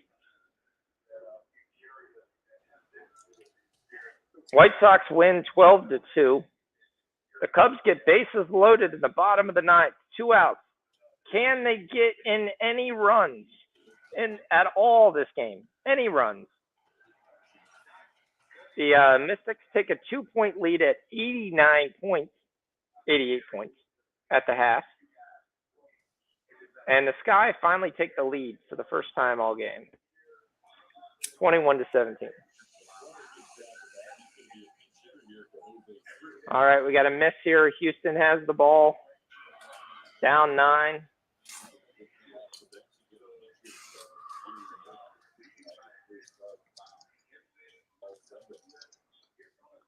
White Sox win 12-2. The Cubs get bases loaded in the bottom of the 9th, 2 outs. Can they get in any runs at all this game? Any runs? The Mystics take a 2-point lead at 88 points at the half. And the Sky finally take the lead for the first time all game. 21-17. All right, we got a miss here. Houston has the ball. Down 9.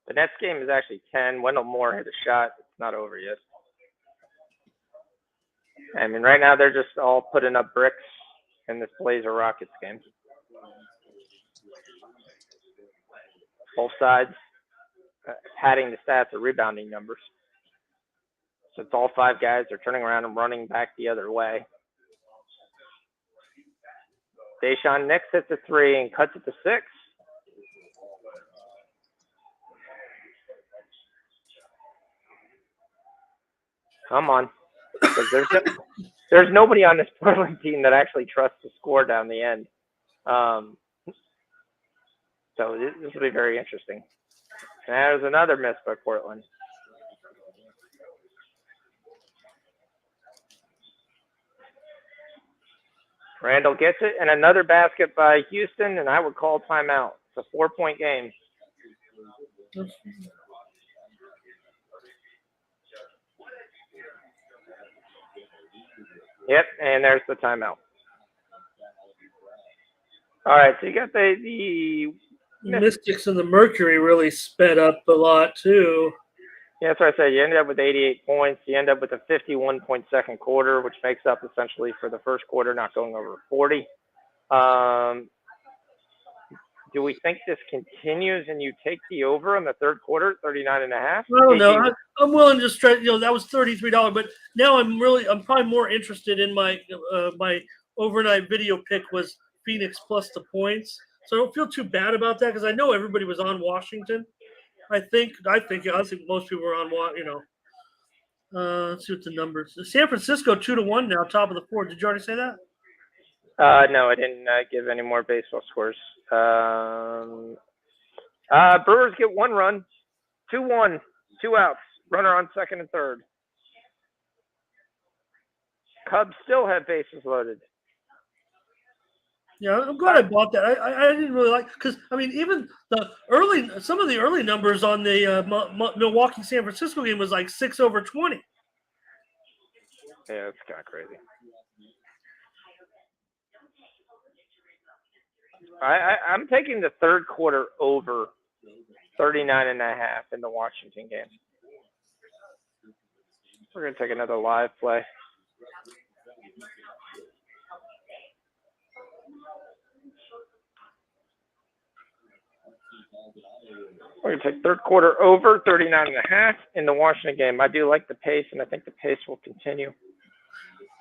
The Nets game is actually 10. Wendell Moore hit a shot. It's not over yet. I mean, right now they're just all putting up bricks in this Blazer Rockets game. Both sides padding the stats of rebounding numbers. So it's all 5 guys. They're turning around and running back the other way. Deshaun Nix hits a 3 and cuts it to 6. Come on. Because there's nobody on this Portland team that actually trusts to score down the end. So this will be very interesting. And there's another miss by Portland. Randall gets it, and another basket by Houston, and I would call timeout. It's a 4-point game. Yep, and there's the timeout. All right, so you got the Mystics and the Mercury really sped up a lot too. Yeah, that's what I said. You end up with 88 points. You end up with a 51-point second quarter, which makes up essentially for the first quarter not going over 40. Do we think this continues and you take the over in the third quarter, 39.5? I don't know. I'm willing to stretch. That was $33, but now I'm probably more interested in my my overnight video pick was Phoenix plus the points. So I don't feel too bad about that because I know everybody was on Washington. I think most people were on what let's see what the numbers. San Francisco 2-1 now, top of the board. Did you already say that? No, I didn't give any more baseball scores. Brewers get 1 run, 2-1, 2 outs, runner on second and third. Cubs still have bases loaded. Yeah, I'm glad I bought that. I didn't really like because even some of the early numbers on the Milwaukee San Francisco game was like 6/20. Yeah, it's kind of crazy. I'm taking the third quarter over 39.5 in the Washington game. We're gonna take another live play. We're going to take third quarter over 39.5 in the Washington game. I do like the pace, and I think the pace will continue.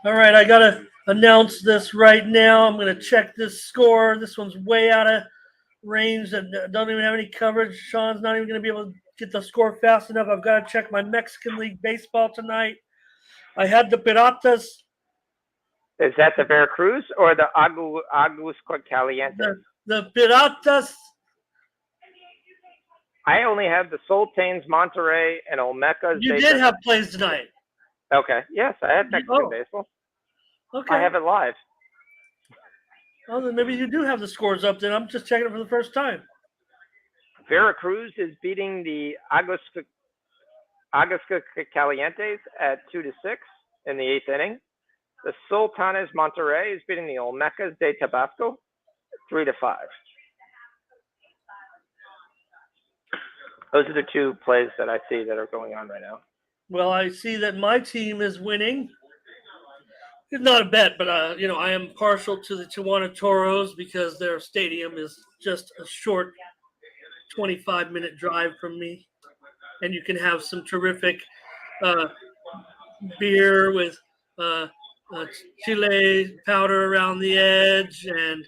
All right, I got to announce this right now. I'm going to check this score. This one's way out of range. That don't even have any coverage. Sean's not even going to be able to get the score fast enough. I've got to check my Mexican League baseball tonight. I had the Piratas. Is that the Veracruz or the Aguascalientes? The Piratas. I only have the Sultanes, Monterrey, and Olmecas. You did have plays tonight. Okay. Yes, I had Mexican baseball. Okay. I have it live. Oh, then maybe you do have the scores up. Then I'm just checking it for the first time. Veracruz is beating the Aguascalientes at 2-6 in the 8th inning. The Sultanes Monterrey is beating the Olmecas de Tabasco 3-5. Those are the 2 plays that I see that are going on right now. Well, I see that my team is winning. It's not a bet, but I am partial to the Tijuana Toros because their stadium is just a short 25-minute drive from me, and you can have some terrific beer with Chile powder around the edge, and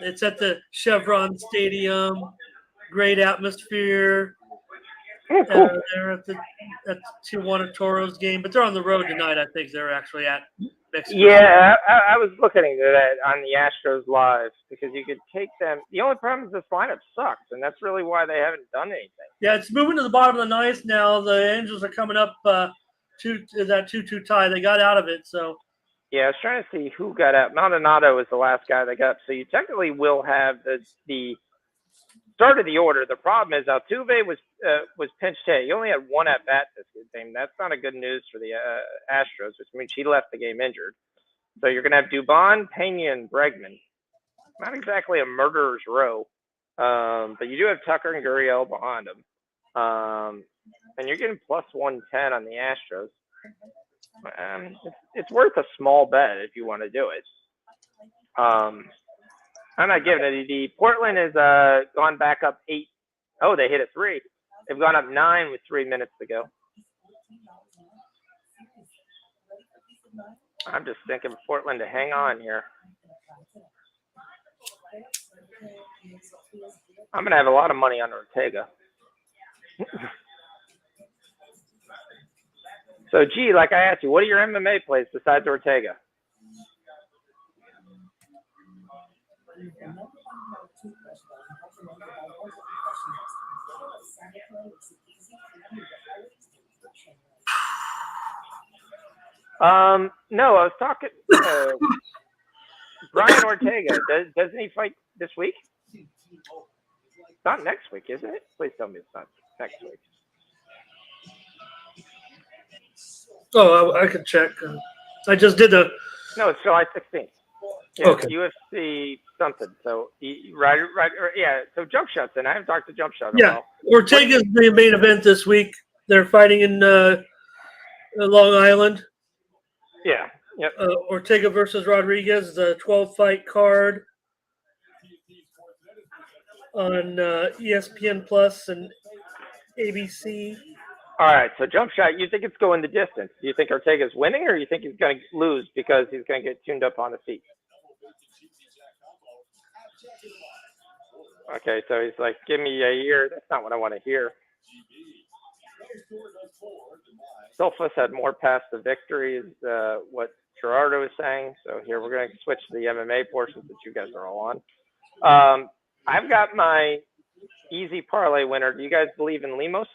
it's at the Chevron Stadium. Great atmosphere. Oh, cool. They're at the Tijuana Toros game, but they're on the road tonight. I think they're actually at Mexico. Yeah, I was looking at that on the Astros live because you could take them. The only problem is this lineup sucks, and that's really why they haven't done anything. Yeah, it's moving to the bottom of the ninth now. The Angels are coming up to that 2-2 tie. They got out of it, so. Yeah, I was trying to see who got out. Maldonado was the last guy that got up, so you technically will have the start of the order. The problem is Altuve was pinch hit. He only had 1 at bat this game. That's not a good news for the Astros, which means he left the game injured. So you're going to have Dubon, Pena, and Bregman. Not exactly a murderer's row, but you do have Tucker and Gurriel behind them. And you're getting plus 110 on the Astros. It's worth a small bet if you want to do it. I'm not giving it. The Portland has gone back up 8. Oh, they hit a 3. They've gone up 9 with 3 minutes to go. I'm just thinking Portland to hang on here. I'm going to have a lot of money on Ortega. So, G, like I asked you, what are your MMA plays besides Ortega? No, I was talking Brian Ortega. Doesn't he fight this week? It's not next week, isn't it? Please tell me it's not next week. Oh, I can check. I just did the. No, it's July 16th. Yeah, Okay. UFC something. So, right. Yeah, so Jump Shot's in. I haven't talked to Jump Shot in a Yeah, while. Ortega's the main event this week. They're fighting in Long Island. Yeah. Yep. Ortega versus Rodriguez, the 12-fight card on ESPN Plus and ABC. All right, so Jump Shot, you think it's going the distance? Do you think Ortega's winning, or you think he's going to lose because he's going to get tuned up on the feet? Okay, so he's like, give me a year. That's not what I want to hear. Sulfus had more paths to victory, is what Gerardo was saying. So here we're going to switch to the MMA portions that you guys are all on. I've got my easy parlay winner. Do you guys believe in Limos?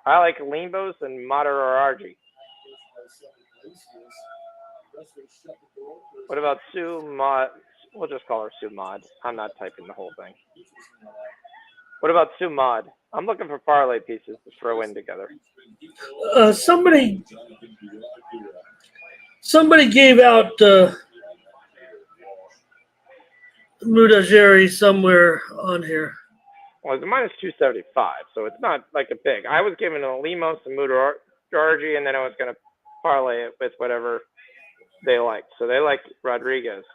I like Limos and Matararji. What about Sue Mod? We'll just call her Sue Mod. I'm not typing the whole thing. What about Sue Mod? I'm looking for parlay pieces to throw in together. Somebody gave out Mudajeri somewhere on here. Well, it's a minus 275, so it's not like a big. I was given a Limos and Mudarji, and then I was going to parlay it with whatever they liked. So they like Rodriguez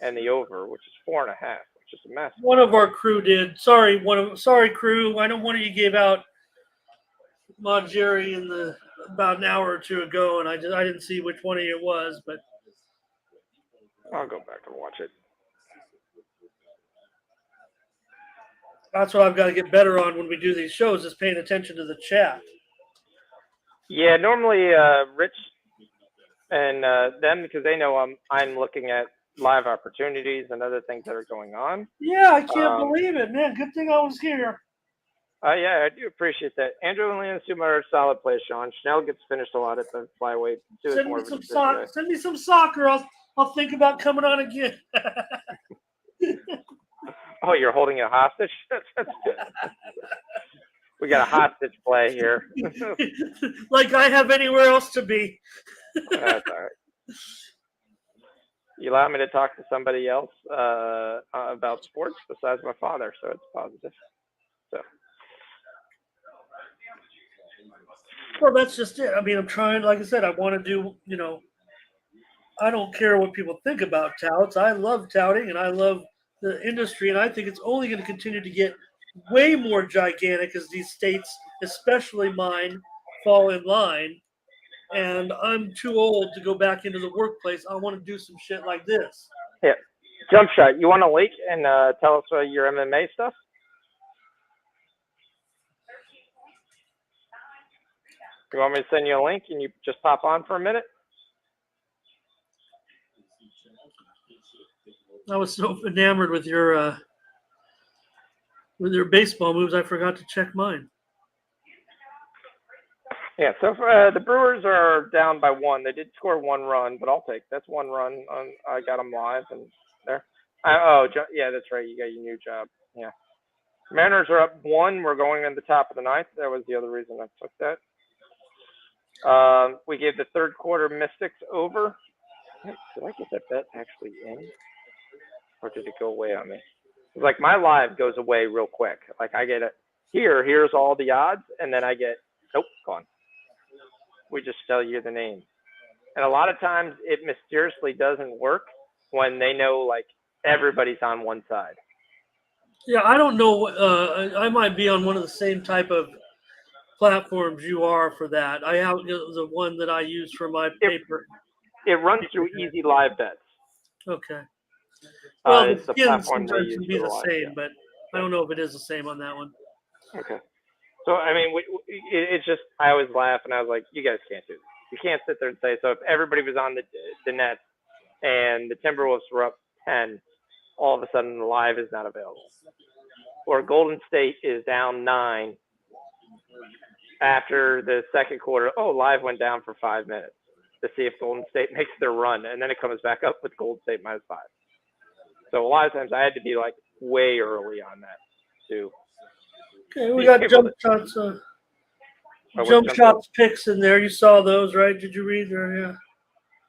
and the over, which is 4.5, which is a mess. One of our crew did. Sorry, crew. I know one of you gave out Mudajeri in about an hour or two ago, and I didn't see which one of you it was, but I'll go back and watch it. That's what I've got to get better on when we do these shows, is paying attention to the chat. Yeah, normally Rich and them, because they know I'm looking at live opportunities and other things that are going on. Yeah, I can't believe it, man. Good thing I was here. Yeah, I do appreciate that. Andrew and Leon Suma are solid plays, Sean. Schnell gets finished a lot at the flyweight. Send me some soccer. I'll think about coming on again. Oh, you're holding a hostage? We got a hostage play here. Like I have anywhere else to be. That's all right. You allow me to talk to somebody else about sports besides my father, so it's positive. So. Well, that's just it. I mean, I'm trying, like I said, I want to do, I don't care what people think about touts. I love touting and I love the industry, and I think it's only going to continue to get way more gigantic as these states, especially mine, fall in line. And I'm too old to go back into the workplace. I want to do some shit like this. Yeah. Jump Shot, you want to link and tell us your MMA stuff? You want me to send you a link and you just pop on for a minute? I was so enamored with your baseball moves, I forgot to check mine. Yeah, so the Brewers are down by 1. They did score 1 run, but I'll take that's 1 run. I got them live and there. Yeah, that's right. You got your new job. Yeah. Mariners are up 1. We're going in the top of the 9th. That was the other reason I took that. We gave the third quarter Mystics over. Did I get that bet actually in? Or did it go away on me? It's like my live goes away real quick. Like I get it. Here's all the odds, and then I get, nope, gone. We just tell you the name. And a lot of times it mysteriously doesn't work when they know like everybody's on one side. Yeah, I don't know. I might be on one of the same type of platforms you are for that. I have the one that I use for my paper. It runs through easy live bets. Okay. Well, the It's the skins platform they sometimes use can be for the live. same, but I don't know if it is the same on that one. Okay. So I mean, it's just I always laugh and I was like, you guys can't do this. You can't sit there and say so. If everybody was on the net and the Timberwolves were up 10, all of a sudden the live is not available, or Golden State is down 9 after the second quarter. Oh, live went down for 5 minutes to see if Golden State makes their run, and then it comes back up with Golden State -5. So a lot of times I had to be like way early on that too. Okay, we got jump shots. Jump shots picks in there. You saw those, right? Did you read there? Yeah.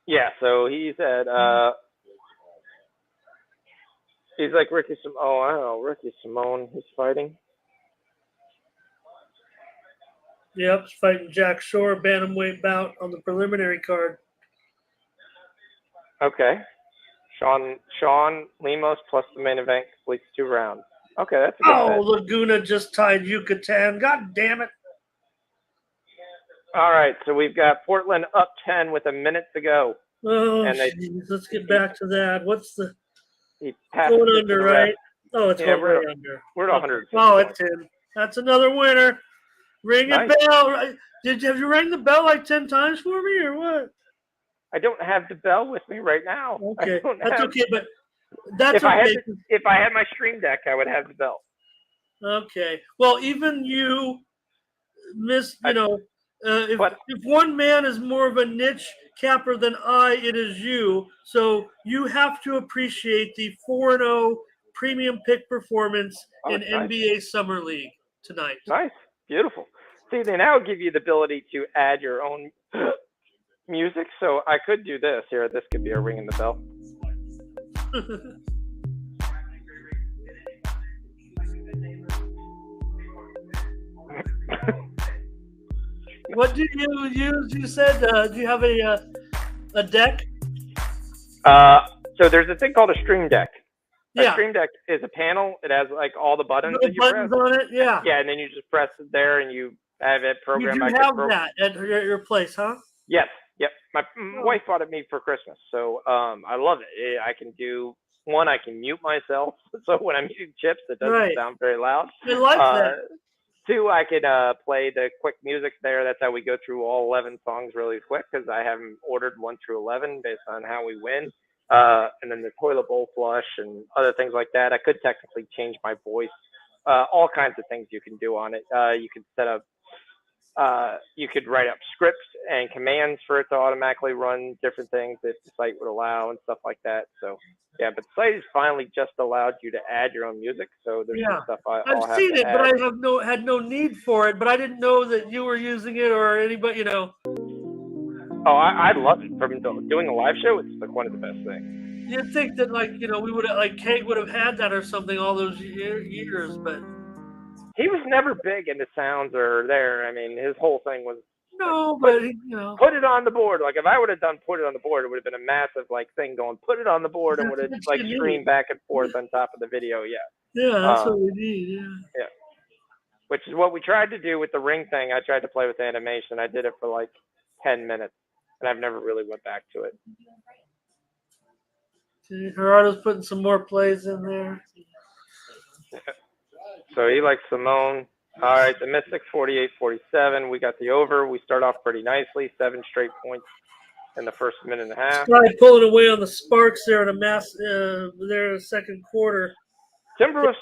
Yeah. So he said, he's like Ricky Simone. Oh, I don't know, Ricky Simone. He's fighting. Yep, he's fighting Jack Shore, bantamweight bout on the preliminary card. Okay. Sean Lemos plus the main event completes 2 rounds. Okay, that's a good bet. Laguna just tied Yucatan. God damn it. All right, so we've got Portland up 10 with a minute to go. Oh, let's get back to that. What's the going under, right? Oh, it's going right under. We're at 100. Oh, it's 10. That's another winner. Ring a bell. Right? Have you rang the bell like 10 times for me or what? I don't have the bell with me right now. Okay, that's okay, but that's okay. If I had my stream deck, I would have the bell. Okay. Well, even you miss, if one man is more of a niche capper than it is you. So you have to appreciate the 4-0 premium pick performance in NBA Summer League tonight. Nice. Beautiful. See, they now give you the ability to add your own music. So I could do this here. This could be a ring in the bell. What do you use? You said, do you have a deck? So there's a thing called a stream deck. A stream deck is a panel. It has like all the buttons that you press on it. Yeah. Yeah, and then you just press it there, and you have it programmed. You do have that at your place, huh? Yes. Yep. My wife bought it me for Christmas, so I love it. I can do one. I can mute myself, so when I'm eating chips, it doesn't sound very loud. I like that. 2, I could play the quick music there. That's how we go through all 11 songs really quick, because I have them ordered 1 through 11 based on how we win. And then the toilet bowl flush and other things like that. I could technically change my voice. All kinds of things you can do on it. You could set up, you could write up scripts and commands for it to automatically run different things if the site would allow and stuff like that. So yeah, but the site has finally just allowed you to add your own music. So there's some stuff I've seen it, add. but I have had no need for it. But I didn't know that you were using it or anybody, Oh, I love it. From doing a live show, it's like one of the best things. You'd think that, we would have, Keg would have had that or something all those years, but he was never big into sounds or there. I mean, his whole thing was put it on the board. Like if I would have done put it on the board, it would have been a massive thing going put it on the board and would have streamed back and forth on top of the video. Yeah. Yeah, that's what we need. Yeah. Yeah. Which is what we tried to do with the ring thing. I tried to play with animation. I did it for 10 minutes, and I've never really went back to it. Gerardo's putting some more plays in there. So he likes Simone. All right, the Mystics 48-47. We got the over. We start off pretty nicely. 7 straight points in the first minute and a half. Pulling away on the Sparks there in a mass there in the second quarter. Timberwolves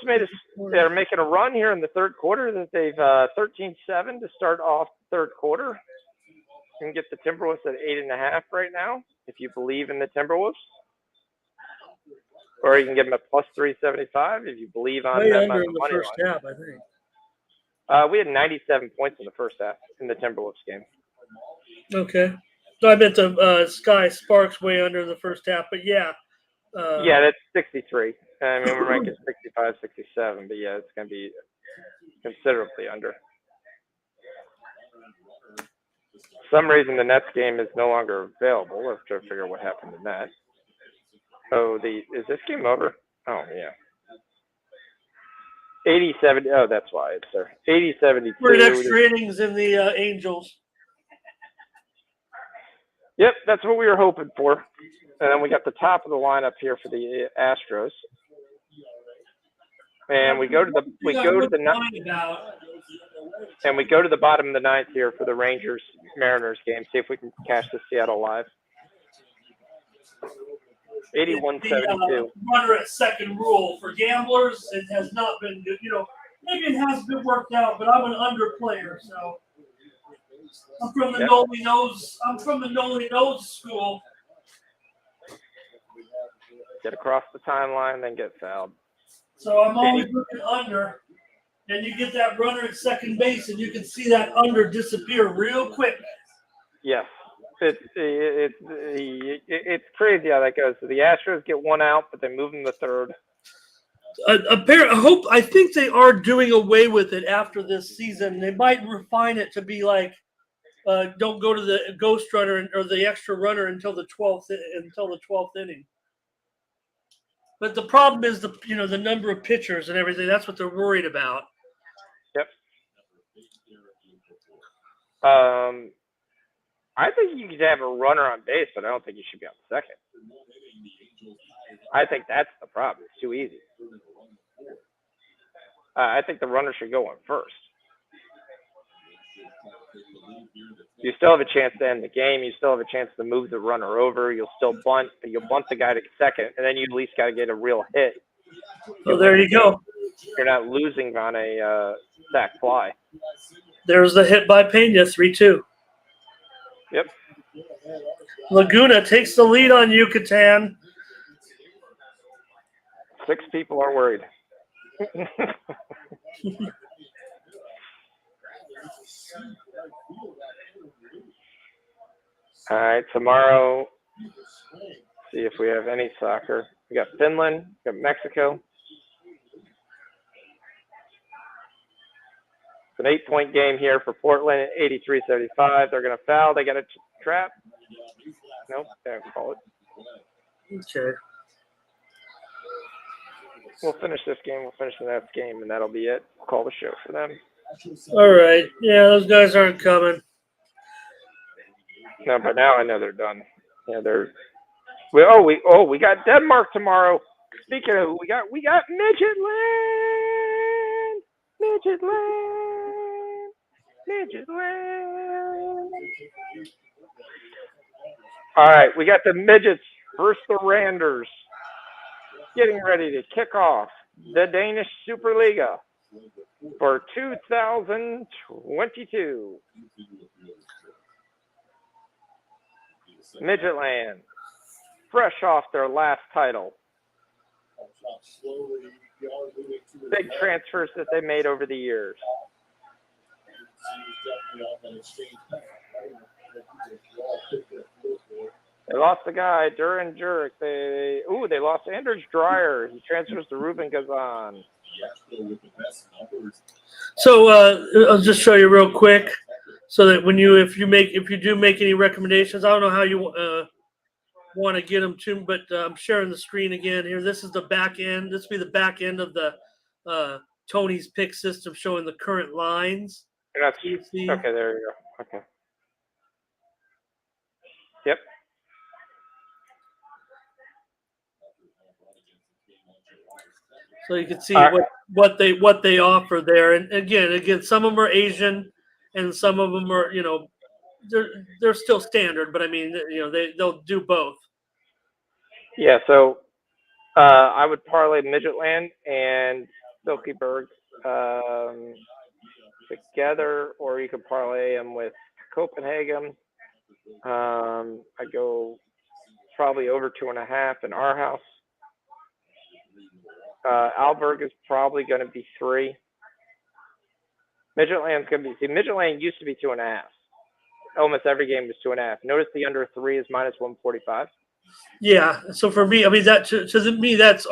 they're making a run here in the third quarter. That they've 13-7 to start off the third quarter. You can get the Timberwolves at 8.5 right now if you believe in the Timberwolves. Or you can get them at plus 375 if you believe on them on the money line. Half, I think. We had 97 points in the first half in the Timberwolves game. Okay. So I meant the Sky Sparks way under in the first half, but yeah. Yeah, that's 63. I mean, we're ranking 65, 67, but yeah, it's going to be considerably under. For some reason, the Nets game is no longer available. We'll have to figure out what happened in that. Oh, is this game over? Oh, yeah. 80-70. Oh, that's why it's there. 80-72. We're in extra innings in the Angels. Yep, that's what we were hoping for. And then we got the top of the lineup here for the Astros. And we go to the and we go to the bottom of the ninth here for the Rangers Mariners game. See if we can cash the Seattle live. 81-72. Runner at second rule for gamblers. It has not been good. Maybe it has been worked out, but I'm an under player, so I'm from the Noli Nose. I'm from the Noli Nose school. Get across the timeline, then get fouled. So I'm always looking under, and you get that runner at second base, and you can see that under disappear real quick. Yes. It's crazy how that goes. So the Astros get one out, but they move them to third. I think they are doing away with it after this season. They might refine it to be like, don't go to the ghost runner or the extra runner until the 12th inning. But the problem is the number of pitchers and everything. That's what they're worried about. Yep. I think you could have a runner on base, but I don't think you should be on second. I think that's the problem. It's too easy. I think the runner should go on first. You still have a chance to end the game. You still have a chance to move the runner over. You'll still bunt. You'll bunt the guy to second, and then you at least got to get a real hit. So there you go. You're not losing on a sac fly. There's the hit by Pena, 3-2. Yep. Laguna takes the lead on Yucatan. 6 people are worried. All right, tomorrow, see if we have any soccer. We got Finland, we got Mexico. It's an 8-point game here for Portland, 83-75. They're going to foul. They got a trap. Nope, they don't call it. Okay. We'll finish this game. We'll finish the next game, and that'll be it. We'll call the show for them. All right. Yeah, those guys aren't coming. No, but now I know they're done. Yeah, we got Denmark tomorrow. Speaking of, we got Midget Land. All right, we got the Midgets versus the Randers getting ready to kick off the Danish Superliga for 2022. Midgetland, fresh off their last title. Big transfers that they made over the years. They lost the guy, Duran Jurek. They lost Anders Dreyer. He transfers to Ruben Gazan. So I'll just show you real quick, so that if you do make any recommendations, I don't know how you want to get them to, but I'm sharing the screen again here. This is the back end. This will be the back end of the Tony's pick system, showing the current lines. Okay, there you go. Okay. Yep. So you can see what they offer there, and again, some of them are Asian, and some of them are they're still standard, but I mean they'll do both. Yeah, so I would parlay Midgetland and Silkeborg together, or you could parlay them with Copenhagen. I go probably over 2.5 in our house. Alberg is probably going to be 3. Midgetland's going to be. See, Midgetland used to be 2.5. Almost every game was 2.5. Notice the under 3 is -145. Yeah. So for me, I mean that to me that's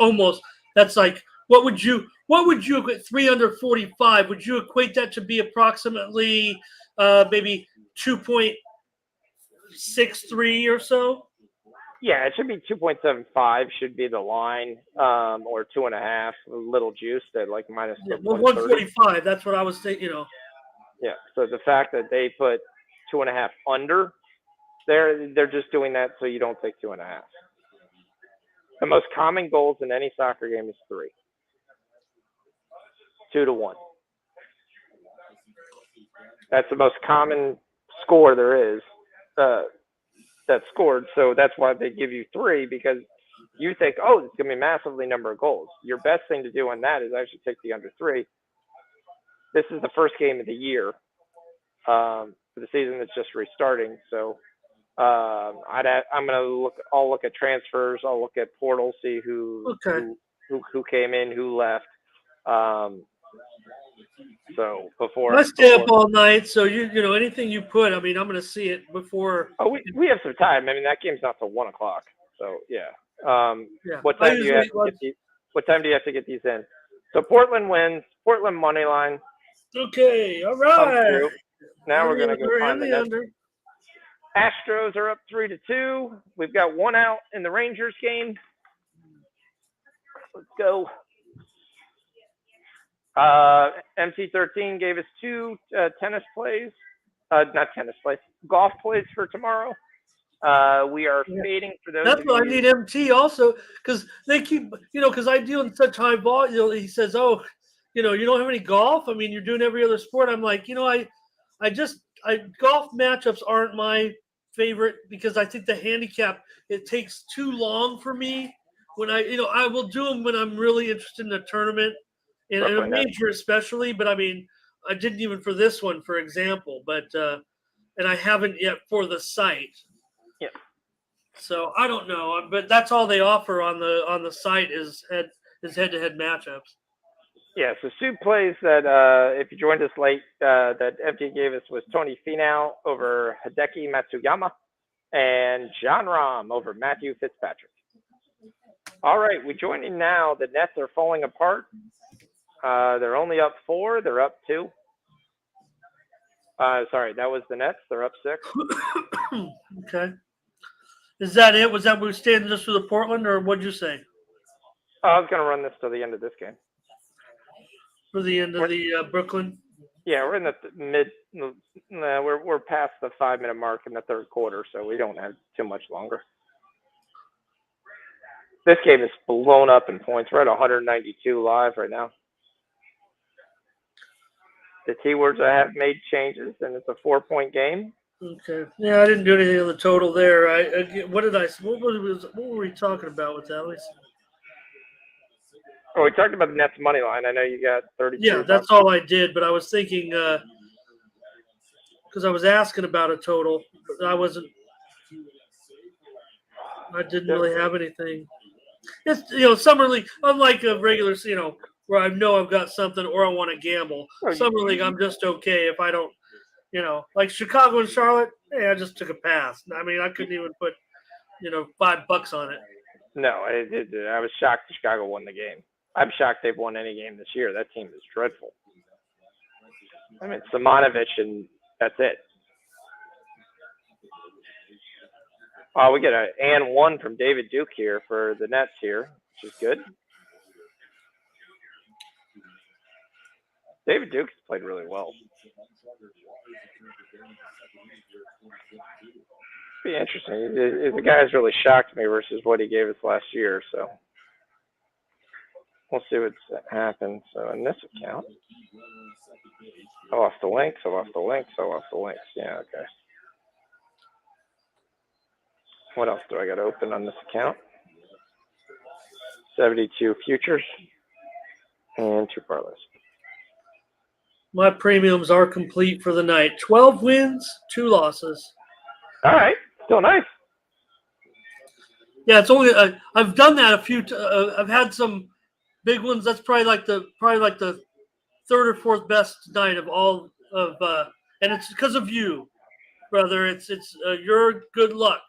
like what would you 3 under 45? Would you equate that to be approximately maybe 2.63 or so? Yeah, it should be 2.75 should be the line, or 2.5, a little juice at like minus. Yeah, well, 145. That's what I was thinking. Yeah. So the fact that they put 2.5 under They're just doing that so you don't take 2.5. The most common goals in any soccer game is 3, 2-1. That's the most common score there is that's scored. So that's why they give you 3 because you think, oh, it's going to be massively number of goals. Your best thing to do on that is actually take the under 3. This is the first game of the year for the season that's just restarting. So I'm gonna look. I'll look at transfers. I'll look at portals, see who came in, who left. So before I stay up all night, so you know anything you put. I mean, I'm going to see it before. Oh, we have some time. I mean, that game's not till 1:00. So yeah. Yeah. What time do you have to get these? What time do you have to get these in? So Portland wins. Portland money line. Okay. All right. Now we're gonna go find the net. under. Astros are up 3-2. We've got 1 out in the Rangers game. Let's go. MT13 gave us 2 tennis plays. Not tennis plays. Golf plays for tomorrow. We are fading for those. That's why I need MT also because they keep, because I deal in such high volume. He says, "Oh, you don't have any golf. I mean, you're doing every other sport." I'm like, golf matchups aren't my favorite because I think the handicap it takes too long for me. When I will do them when I'm really interested in a tournament and a major especially. But I mean, I didn't even for this one, for example. But and I haven't yet for the site. Yeah. So I don't know, but that's all they offer on the site is head-to-head matchups. Yeah, so Sue plays that if you joined us late, that FT gave us was Tony Finau over Hideki Matsuyama and John Rahm over Matthew Fitzpatrick. All right, we join in now. The Nets are falling apart. They're only up 4. They're up 2. Sorry, that was the Nets. They're up 6. Okay. Is that it? Was that we were standing just for the Portland, or what'd you say? I was going to run this till the end of this game. For the end of the Brooklyn? Yeah, we're in the mid. We're past the 5-minute mark in the third quarter, so we don't have too much longer. This game is blown up in points. We're at 192 live right now. The T words I have made changes, and it's a 4-point game. Okay. Yeah, I didn't do anything on the total there. What were we talking about with that? Let me see. Oh, we talked about the Nets money line. I know you got 32. Yeah, that's all I did. But I was thinking because I was asking about a total, but I didn't really have anything. It's summer league, unlike a regular, where I know I've got something or I want to gamble. Summer league, I'm just okay if I don't. Like Chicago and Charlotte, I just took a pass. I mean, I couldn't even put, $5 on it. No, I was shocked Chicago won the game. I'm shocked they've won any game this year. That team is dreadful. I mean, Simonovic, and that's it. We get an and 1 from David Duke here for the Nets here, which is good. David Duke has played really well. Be interesting. The guy's really shocked me versus what he gave us last year, so we'll see what happens. So in this account, I lost the links. Yeah, okay. What else do I got to open on this account? 72 futures and 2 parlays. My premiums are complete for the night. 12 wins, 2 losses. All right, still nice. Yeah, it's only I've done that a few. I've had some big ones. That's probably like the third or fourth best night of all of, and it's because of you, brother. It's your good luck.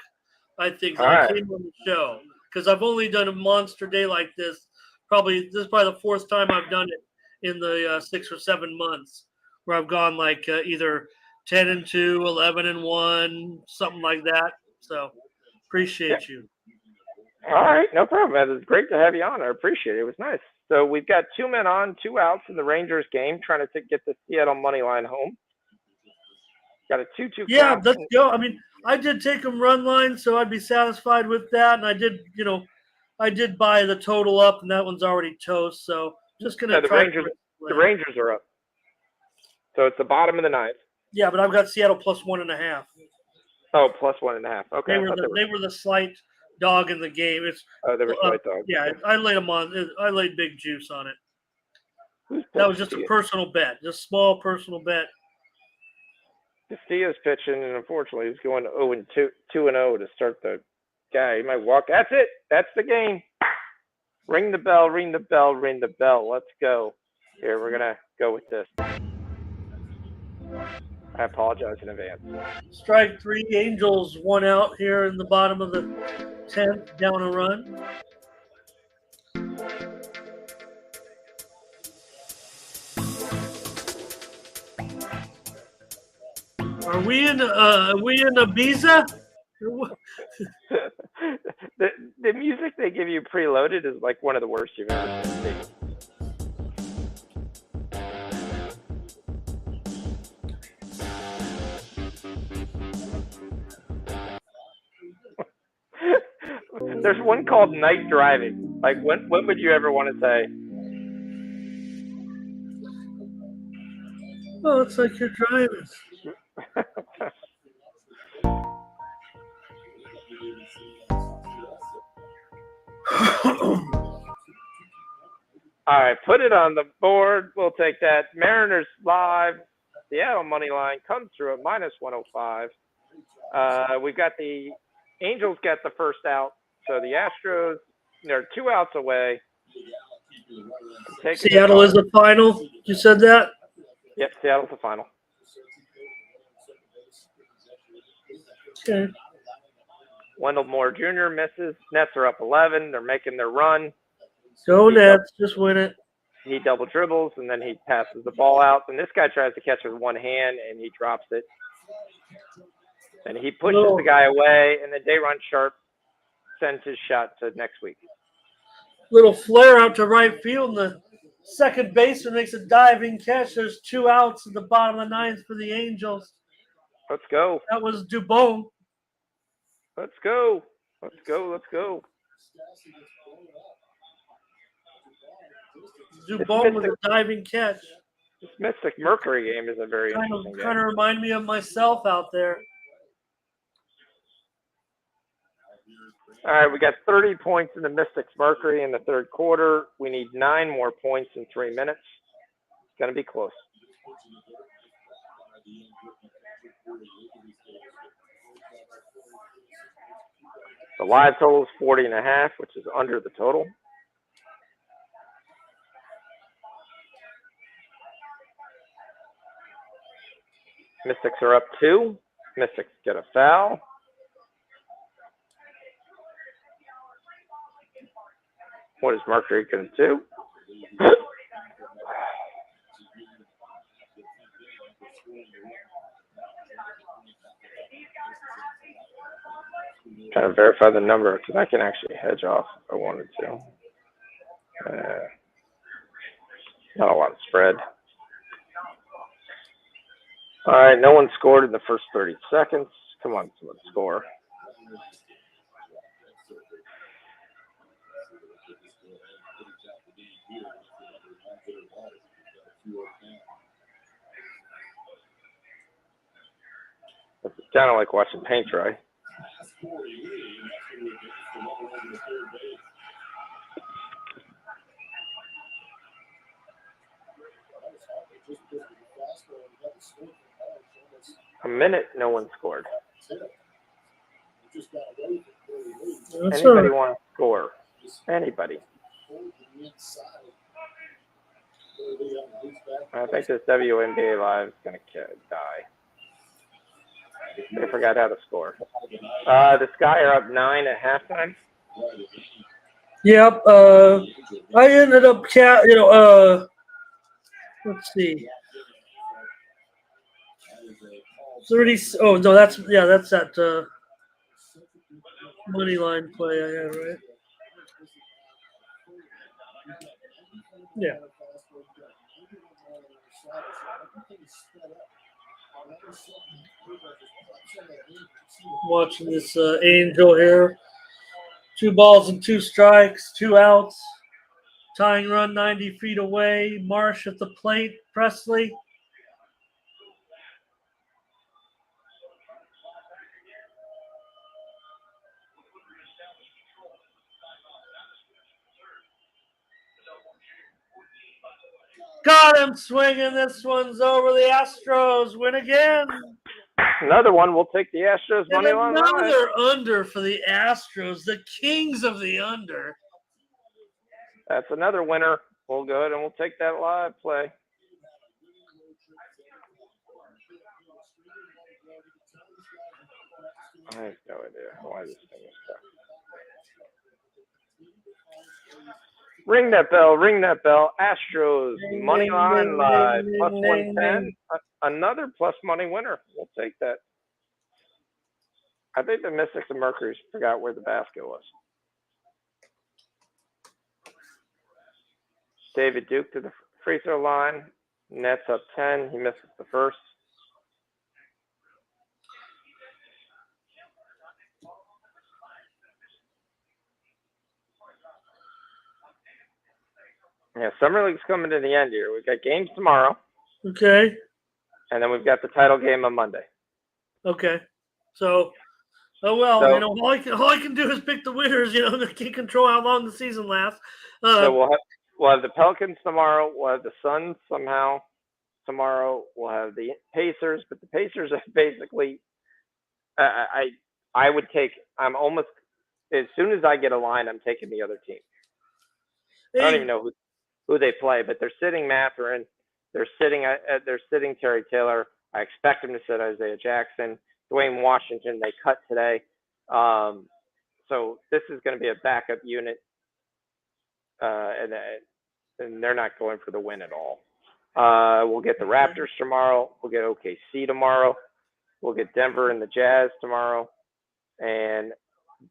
I think I came on the show because I've only done a monster day like this. This is probably the 4th time I've done it in the 6 or 7 months where I've gone like either 10-2, 11-1, something like that. So appreciate you. All right, no problem. It's great to have you on. I appreciate it. It was nice. So we've got 2 men on, 2 outs in the Rangers game, trying to get the Seattle money line home. Got a 2-2 Yeah, count. let's go. I mean, I did take them run line, so I'd be satisfied with that. And I did buy the total up, and that one's already toast. So just gonna No, the try. Rangers are up. So it's the bottom of the ninth. Yeah, but I've got Seattle plus 1.5. Oh, plus 1.5. Okay, They were the slight dog in the game. It's they were slight dogs. yeah. Okay. I laid them on. I laid big juice on it. Who's That was just a personal bet, just small personal bet. Castillo's pitching, and unfortunately, he's going 2-0 to start the guy. He might walk. That's it. That's the game. Ring the bell, ring the bell, ring the bell. Let's go. Here, we're going to go with this. I apologize in advance. Strike 3, Angels 1 out here in the bottom of the 10th, down a run. Are we in Ibiza? the music they give you preloaded is like one of the worst you've ever seen. There's one called Night Driving. Like, when would you ever want to say? Well, it's like you're driving. All right, put it on the board. We'll take that. Mariners live. Seattle money line comes through at minus 105. We've got the Angels get the first out. So the Astros, they're 2 outs away. Seattle is the final. You said that? Yep, Seattle's the final. Okay. Wendell Moore Jr. misses. Nets are up 11. They're making their run. Go Nets. Just win it. He double dribbles, and then he passes the ball out. And this guy tries to catch it with one hand, and he drops it. And he pushes the guy away, and then Dayron Sharp sends his shot to next week. Little flare out to right field, and the second baseman makes a diving catch. There's 2 outs at the bottom of the 9th for the Angels. Let's go. That was Dubon. Let's go. Let's go. Let's go. Dubon with a diving catch. This Mystic Mercury game is a very interesting game. Kind of remind me of myself out there. All right, we got 30 points in the Mystics Mercury in the third quarter. We need 9 more points in 3 minutes. It's going to be close. The live total is 40.5, which is under the total. Mystics are up 2. Mystics get a foul. What is Mercury going to do? Trying to verify the number because I can actually hedge off if I wanted to. Not a lot of spread. All right, no one scored in the first 30 seconds. Come on, someone score. It's kind of like watching paint dry. A minute, no one scored. Anybody want to score? Anybody? I think this WNBA Live is going to die. They forgot how to score. The Sky are up 9 at halftime. Yep. I ended up, let's see. 30. Oh no, that's that money line play I had, right? Yeah. Watching this Angel here. 2 balls and 2 strikes, 2 outs. Tying run 90 feet away. Marsh at the plate. Presley. Got him swinging. This one's over. The Astros win again. Another one. We'll take the Astros And money line live. another under for the Astros, the kings of the under. That's another winner. We'll go ahead and we'll take that live play. I have no idea why this thing is stuck. Ring that bell, ring that bell. Astros money line live, plus 110. Another plus money winner. We'll take that. I think the Mystics and Mercury's forgot where the basket was. David Duke to the free throw line. Nets up 10. He misses the first. Yeah, Summer League's coming to the end here. We've got games tomorrow. Okay. And then we've got the title game on Monday. Okay. So, all I can do is pick the winners. I can't control how long the season lasts. So we'll have the Pelicans tomorrow. We'll have the Suns somehow tomorrow. We'll have the Pacers, but the Pacers are basically. I would take. I'm almost as soon as I get a line, I'm taking the other team. I don't even know who they play, but they're sitting Mathurin. They're sitting Terry Taylor. I expect them to sit Isaiah Jackson. Dwayne Washington, they cut today. So this is going to be a backup unit, and they're not going for the win at all. We'll get the Raptors tomorrow. We'll get OKC tomorrow. We'll get Denver and the Jazz tomorrow. And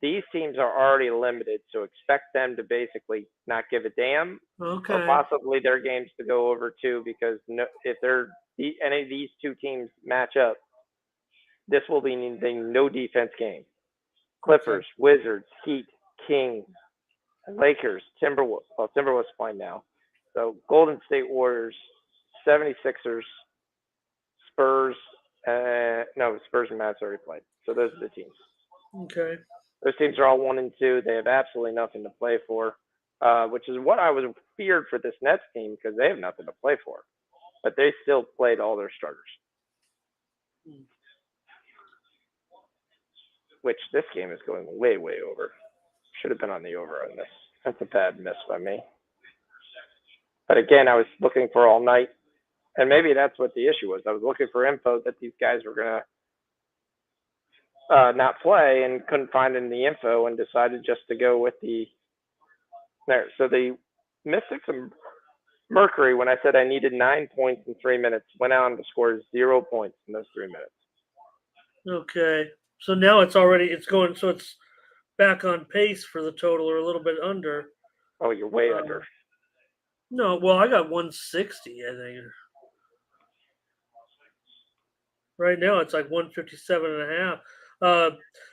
these teams are already limited, so expect them to basically not give a damn. Okay. Or possibly their games to go over too, because if any of these two teams match up, this will be the no defense game. Clippers, Wizards, Heat, Kings, Lakers, Timberwolves. Well, Timberwolves playing now. So Golden State Warriors, 76ers, Spurs. Spurs and Mavs already played. So those are the teams. Okay. Those teams are all 1 and 2. They have absolutely nothing to play for, which is what I was feared for this Nets team because they have nothing to play for. But they still played all their starters. Which this game is going way, way over. Should have been on the over on this. That's a bad miss by me. But again, I was looking for all night. And maybe that's what the issue was. I was looking for info that these guys were going to not play and couldn't find any info and decided just to go with the there. So the Mystics and Mercury, when I said I needed 9 points in 3 minutes, went on to score 0 points in those 3 minutes. Okay. So now it's going, so it's back on pace for the total or a little bit under. Oh, you're way under. No, well, I got 160, I think. Right now it's like 157 and a half.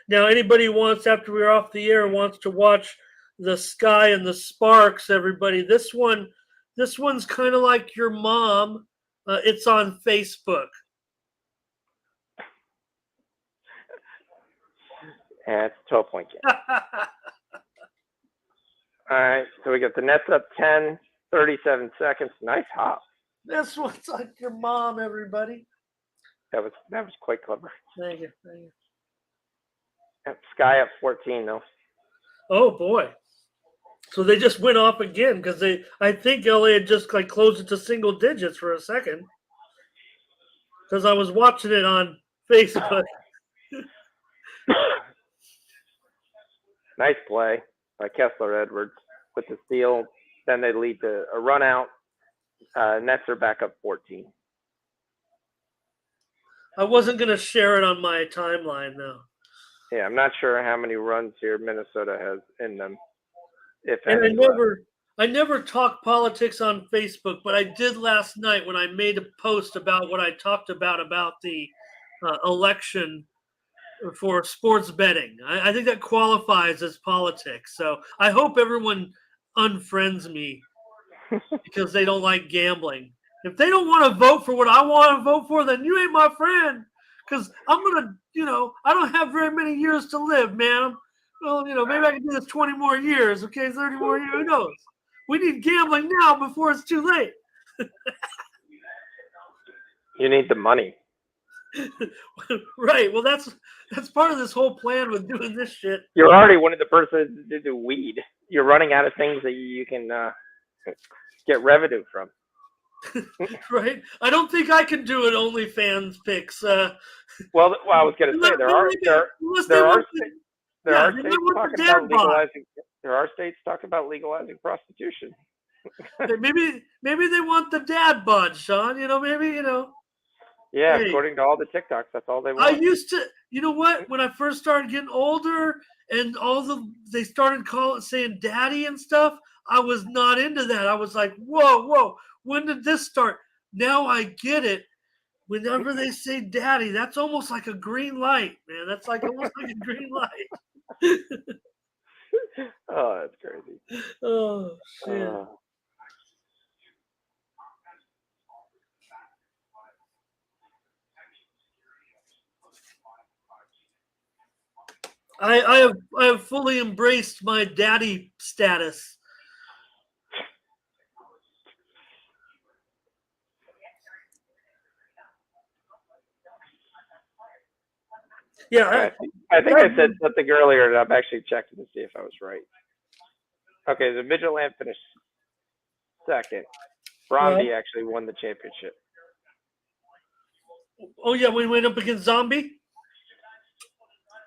Now, anybody wants, after we're off the air, wants to watch the Sky and the Sparks, everybody, this one's kind of like your mom. It's on Facebook. Yeah, it's a 12-point game. All right, so we got the Nets up 10, 37 seconds. Nice hop. This one's like your mom, everybody. That was quite clever. Thank you. Sky up 14 though. Oh boy. So they just went off again because I think LA had just like closed it to single digits for a second. Because I was watching it on Facebook. Nice play by Kessler Edwards with the steal. Then they lead to a run out. Nets are back up 14. I wasn't going to share it on my timeline, though. Yeah, I'm not sure how many runs here Minnesota has in them. And I never talk politics on Facebook, but I did last night when I made a post about what I talked about the election for sports betting. I think that qualifies as politics. So I hope everyone unfriends me because they don't like gambling. If they don't want to vote for what I want to vote for, then you ain't my friend. Because I'm gonna, I don't have very many years to live, man. Well, maybe I can do this 20 more years. Okay, 30 more years. Who knows? We need gambling now before it's too late. You need the money. Right. Well, that's part of this whole plan with doing this shit. You're already one of the persons to do weed. You're running out of things that you can get revenue from. Right. I don't think I can do an OnlyFans picks. Well, I was going to say there are states talking about legalizing. There are states talking about legalizing prostitution. maybe they want the dad bod, Sean. Maybe. Yeah, hey, according to all the TikToks, that's all they want. I used to, when I first started getting older and they started saying daddy and stuff, I was not into that. I was like, whoa, when did this start? Now I get it. Whenever they say daddy, that's almost like a green light, man. That's like almost like a green light. Oh, that's crazy. Oh, shit. I have fully embraced my daddy status. Yeah, I think I said something earlier, and I'm actually checking to see if I was right. Okay, the Midgetland finished second. Bromby actually won the championship. Oh yeah, we went up against Zombie.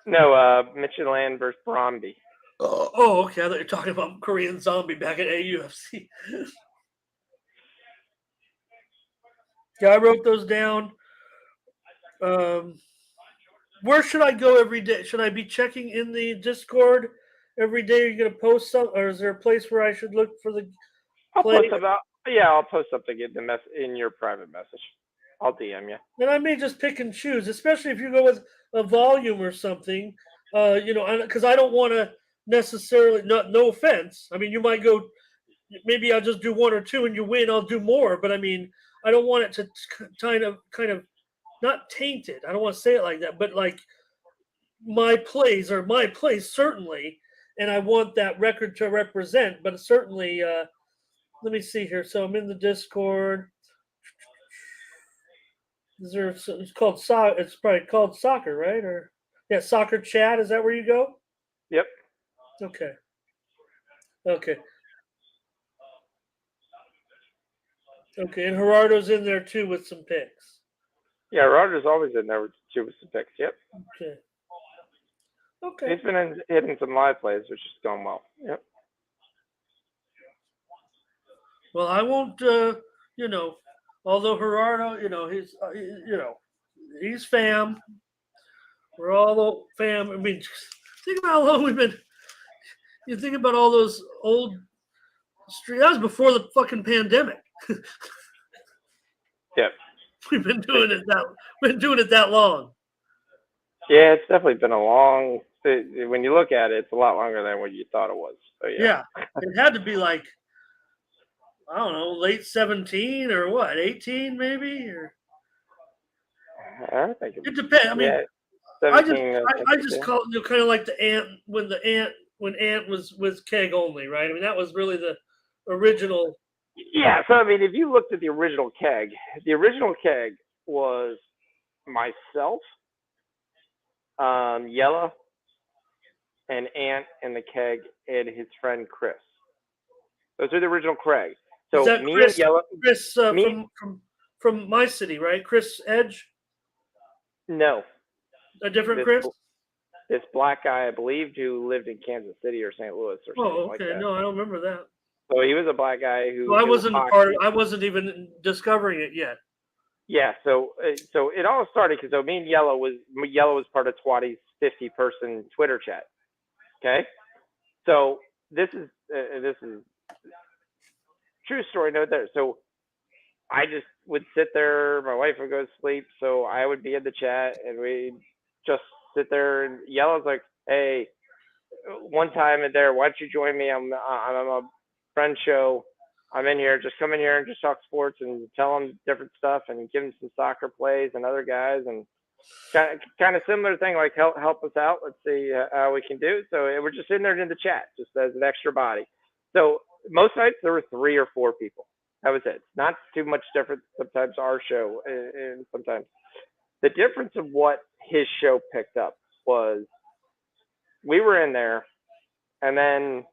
No, Midgetland versus Bromby. Oh, okay. I thought you were talking about Korean Zombie back at AUFC. Yeah, I wrote those down. Where should I go every day? Should I be checking in the Discord every day? Are you going to post something, or is there a place where I should look for the play? I'll post something in your private message. I'll DM you. And I may just pick and choose, especially if you go with a volume or something. Because I don't want to necessarily. No offense. I mean, you might go. Maybe I'll just do one or two, and you win. I'll do more, but I mean, I don't want it to kind of not tainted. I don't want to say it like that, but like my plays are my plays certainly, and I want that record to represent. But certainly, let me see here. So I'm in the Discord. Is there? It's called soccer. It's probably called soccer, right? Or yeah, soccer chat. Is that where you go? Yep. Okay. Okay, and Gerardo's in there too with some picks. Yeah, Roger's always in there with some picks. Yep. Okay. He's been hitting some live plays, which is going well. Yep. Well, I won't. Although Gerardo, he's fam. We're all the fam. I mean, think about how long we've been. You think about all those old street. That was before the fucking pandemic. Yep. We've been doing it that long. Yeah, it's definitely been a long. When you look at it, it's a lot longer than what you thought it was. So yeah. It had to be like, I don't know, late 17 or what, 18 maybe, or. I think it depends. I mean, yeah, I just call it kind of like the Ant when Ant was keg only, right? I mean, that was really the original. Yeah, so I mean, if you looked at the original keg was myself, Yella, and Ant in the keg, and his friend Chris. Those are the original Craig. So is that me Chris, and Yella, Chris from my city, right? Chris Edge. No, a different Chris. This black guy, I believed, who lived in Kansas City or St. Louis or something like that. No, I don't remember that. So he was a black guy who. So I wasn't a part of. I wasn't even discovering it yet. Yeah, so it all started because me and Yellow was part of Twatty's 50-person Twitter chat. Okay, so this is true story note there. So I just would sit there. My wife would go to sleep, so I would be in the chat, and we just sit there and yell. I was like, hey, one time in there, why don't you join me? I'm a friend show. I'm in here. Just come in here and just talk sports and tell them different stuff and give them some soccer plays and other guys and kind of similar thing, like help us out. Let's see how we can do. So we're just in there in the chat, just as an extra body. So most nights there were 3 or 4 people. That was it. Not too much different. Sometimes our show, and sometimes the difference of what his show picked up was we were in there, and then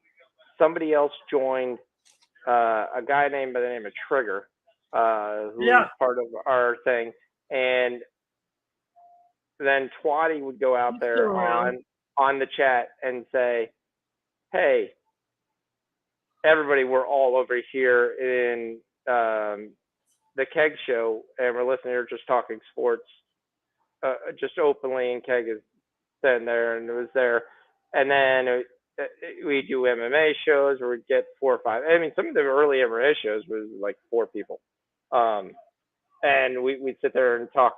somebody else joined, a guy named by the name of Trigger, who's part of our thing, and then Twatty would go out there on the chat and say, "Hey, everybody, we're all over here in the Keg Show, and we're listening here just talking sports, just openly." And Keg is sitting there, and it was there, and then we do MMA shows where we'd get 4 or 5. I mean, some of the early MMA shows was like 4 people, and we'd sit there and talk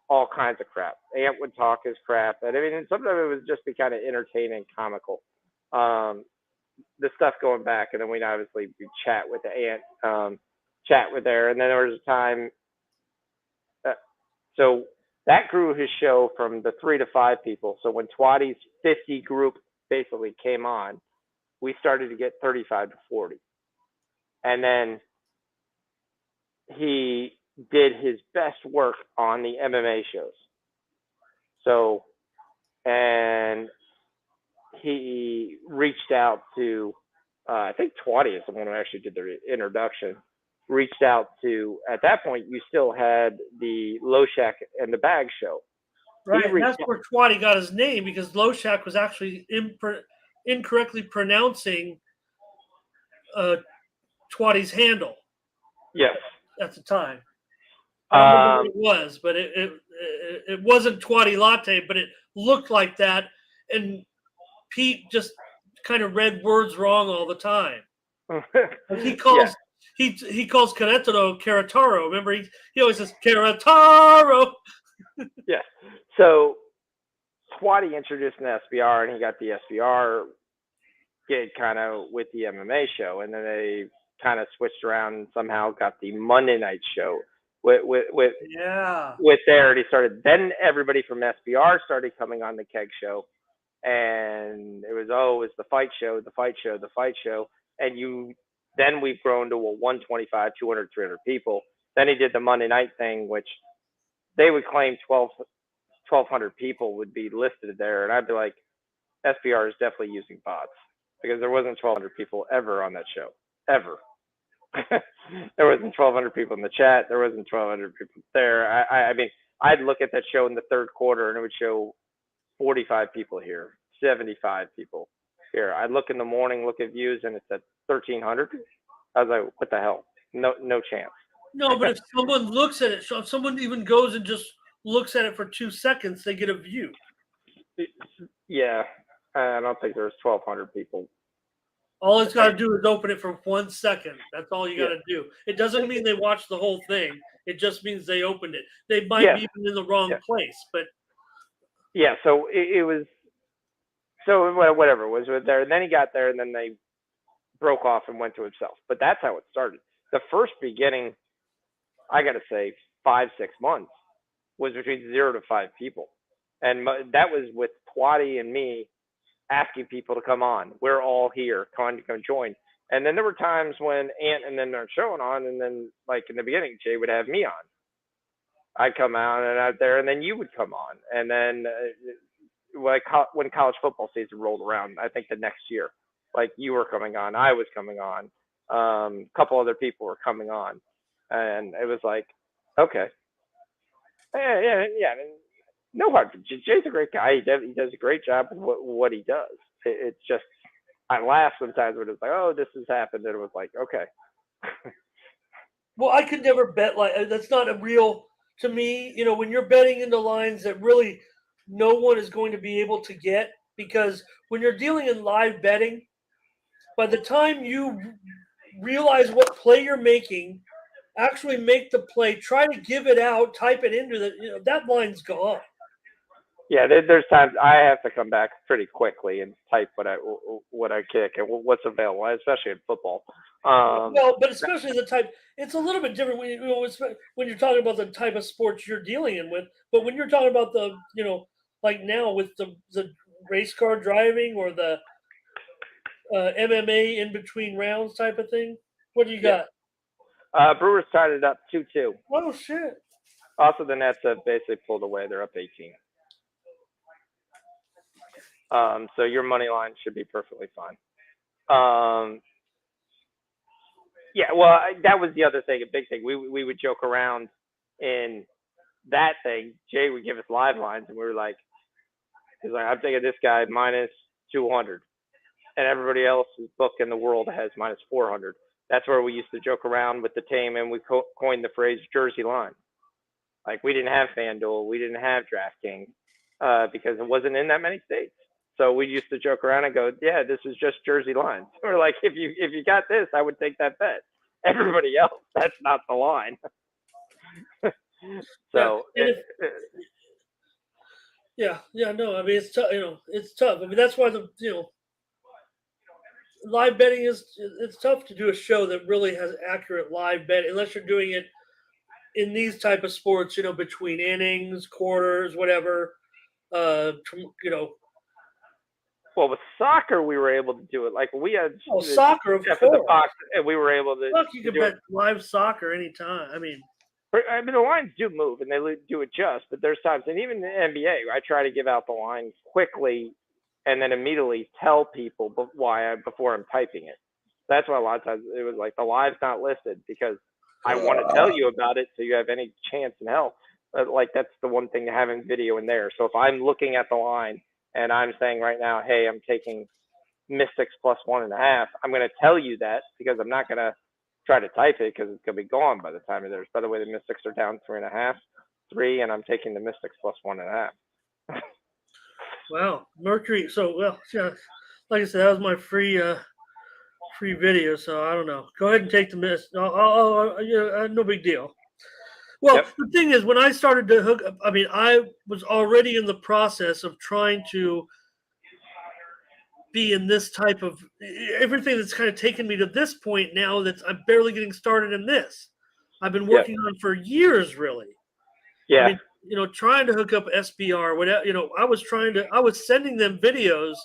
all kinds of crap. Ant would talk his crap, and I mean, sometimes it would just be kind of entertaining, comical. The stuff going back, and then we'd obviously chat with the Ant, chat with there, and then there was a time. So that grew his show from the 3 to 5 people. So when Twatty's 50 group basically came on, we started to get 35 to 40, and then he did his best work on the MMA shows. So, and he reached out to, I think Twatty is the one who actually did the introduction, reached out to, at that point, you still had the Loshak and the Bag show. Right, and that's where Twatty got his name, because Loshak was actually incorrectly pronouncing Twatty's handle. Yes. At the time. I don't remember what it was, but it wasn't Twatty Latte, but it looked like that, and Pete just kind of read words wrong all the time. He calls he calls Carataro. Remember, he always says Carataro. Yeah. So Twatty introduced an SBR, and he got the SBR gig kind of with the MMA show, and then they kind of switched around and somehow got the Monday night show with there, and he started. Then everybody from SBR started coming on the Keg Show, and it was the fight show, and then we've grown to a 125, 200, 300 people. Then he did the Monday night thing, which they would claim 1,200 people would be listed there, and I'd be like, SBR is definitely using bots, because there wasn't 1,200 people ever on that show, ever. There wasn't 1,200 people in the chat. There wasn't 1,200 people there. I mean, I'd look at that show in the third quarter, and it would show 45 people here, 75 people here. I'd look in the morning, look at views, and it said 1,300. I was like, what the hell? No chance. No, but if someone looks at it, so if someone even goes and just looks at it for 2 seconds, they get a view. Yeah, I don't think there's 1,200 people. All it's got to do is open it for 1 second. That's all you got to do. It doesn't mean they watched the whole thing. It just means they opened it. They might be even in the wrong place, but so it was. So whatever it was there, and then he got there, and then they broke off and went to himself. But that's how it started. The first beginning, I got to say, 5-6 months was between 0 to 5 people, and that was with Twatty and me asking people to come on. We're all here. Come join. And then there were times when Ant and then they're showing on, and then like in the beginning, Jay would have me on. I'd come out and out there, and then you would come on. And then like when college football season rolled around, I think the next year, like you were coming on, I was coming on, a couple other people were coming on, and it was like, okay, yeah. No hard. Jay's a great guy. He does a great job with what he does. It's just, I laugh sometimes when it's like, oh, this has happened, and it was like, okay. Well, I could never bet like that's not a real to me. You know, when you're betting into lines that really no one is going to be able to get, because when you're dealing in live betting, by the time you realize what play you're making, actually make the play, try to give it out, type it into that line's gone. Yeah, there's times I have to come back pretty quickly and type what I kick and what's available, especially in football. Um, Well, but especially the type, it's a little bit different when when you're talking about the type of sports you're dealing in with. But when you're talking about the, like now with the race car driving or the MMA in between rounds type of thing, what do you yeah, got? Brewers tied it up 2-2. Oh shit! Also, the Nets have basically pulled away. They're up 18. So your money line should be perfectly fine. Um, yeah, well, that was the other thing, a big thing. We would joke around in that thing. Jay would give us live lines, and we were like, he's like, I'm taking this guy minus 200, and everybody else's book in the world has minus 400. That's where we used to joke around with the team, and we coined the phrase Jersey line. Like we didn't have FanDuel, we didn't have DraftKings, because it wasn't in that many states. So we used to joke around and go, yeah, this is just Jersey lines. We're like, if you got this, I would take that bet. Everybody else, that's not the line. Yeah, So and yeah, no, I mean it's tough. It's tough. I mean that's why the live betting it's tough to do a show that really has accurate live bet unless you're doing it in these type of sports. Between innings, quarters, whatever. Uh, you know, well, with soccer, we were able to do it. Like we had oh, soccer, of Jeff in the course. box, and we were able Fuck, you to can do it. bet live soccer anytime. I mean, I mean, the lines do move and they do adjust, but there's times, and even in the NBA, I try to give out the lines quickly and then immediately tell people before I'm typing it. That's why a lot of times it was like the live's not listed because I want to tell you about it so you have any chance in hell. Like that's the one thing to having video in there. So if I'm looking at the line and I'm saying right now, hey, I'm taking Mystics plus 1.5, I'm going to tell you that because I'm not going to try to type it because it's going to be gone by the time there's. By the way, the Mystics are down 3.5, 3, and I'm taking the Mystics plus 1.5. wow, Mercury. So well, yeah, like I said, that was my free video. So I don't know. Go ahead and take the miss. No big deal. Well, Yep. the thing is, when I started to hook up, I mean, I was already in the process of trying to be in this type of everything that's kind of taken me to this point now that I'm barely getting started in this. I've been Yep. working on for years, really. I Yeah. mean, trying to hook up SBR, whatever, I was sending them videos,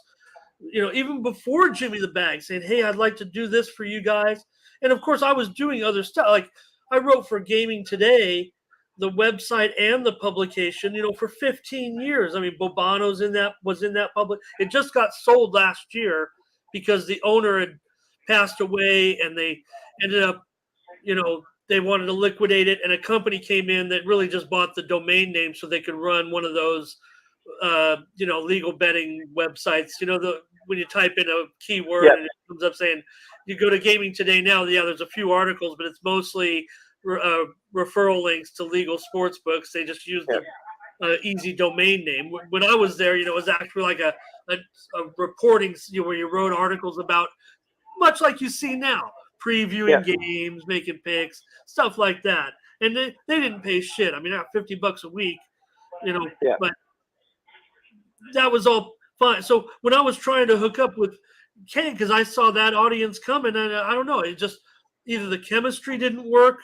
even before Jimmy the Bag saying, hey, I'd like to do this for you guys. And of course, I was doing other stuff. Like I wrote for Gaming Today, the website and the publication, for 15 years. I mean, Bobano's was in that public. It just got sold last year because the owner had passed away and they ended up, they wanted to liquidate it. And a company came in that really just bought the domain name so they could run one of those, legal betting websites, when you type in a keyword Yep. and it comes up saying you go to Gaming Today now. Yeah, there's a few articles, but it's mostly referral links to legal sports books. They just use Yep. the easy domain name. When I was there, it was actually like a reporting, where you wrote articles about, much like you see now, previewing Yep. games, making picks, stuff like that. And they didn't pay shit. I mean, not $50 a week, Yep. but that was all fine. So when I was trying to hook up with Ken, because I saw that audience coming, and I don't know, it just either the chemistry didn't work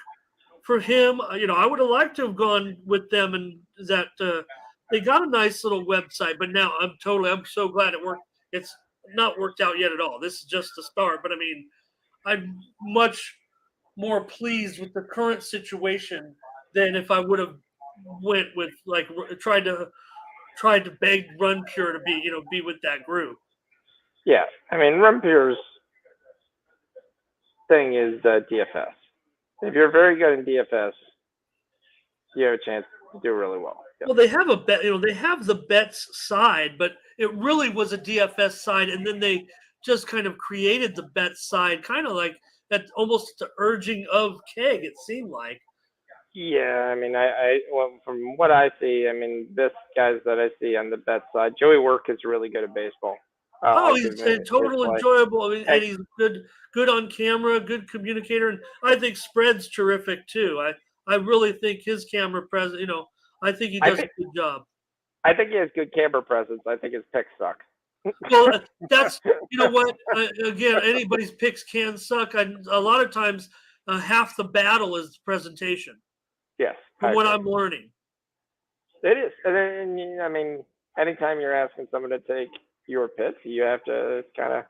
for him. I would have liked to have gone with them, and that they got a nice little website. But now I'm so glad it worked. It's not worked out yet at all. This is just the start. But I mean, I'm much more pleased with the current situation than if I would have went with tried to beg Run Pure to be with that group. Yeah. I mean, Rumpier's thing is DFS. If you're very good in DFS, you have a chance to do really well. Yep. Well, they have a bet. They have the bets side, but it really was a DFS side, and then they just kind of created the bet side, kind of like that, almost the urging of Keg. It seemed like. Yeah, I mean, well, from what I see, I mean, best guys that I see on the bet side, Joey Work is really good at baseball. Oh, Like he's a total enjoyable. I mean, and he's good on camera, good communicator, and I think Spread's terrific too. I really think his camera presence. I think he does a good job. I think he has good camera presence. I think his picks suck. Well, that's what. Again, anybody's picks can suck. A lot of times, half the battle is the presentation. Yes, From what I'm learning, it is. And then, I mean, anytime you're asking someone to take your picks, you have to kind of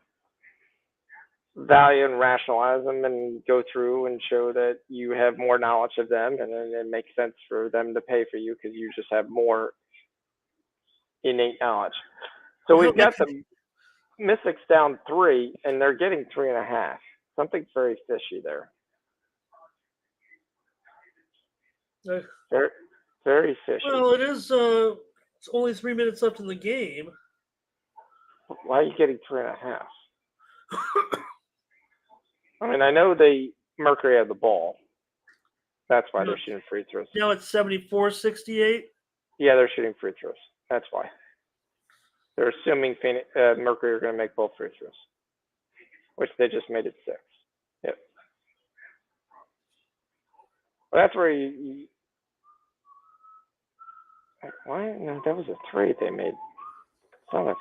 value and rationalize them and go through and show that you have more knowledge of them, and then it makes sense for them to pay for you because you just have more innate knowledge. So we've got the Mystics down 3, and they're getting 3.5. Something's very fishy there. Very, very fishy. Well, it is. It's only 3 minutes left in the game. Why are you getting 3.5? I mean, I know Mercury had the ball. That's why they're shooting free throws. Now it's 74-68. Yeah, they're shooting free throws. That's why. They're assuming Mercury are going to make both free throws, which they just made it 6. Yep. Well, that's where you why? No, that was a 3 they made. It's not a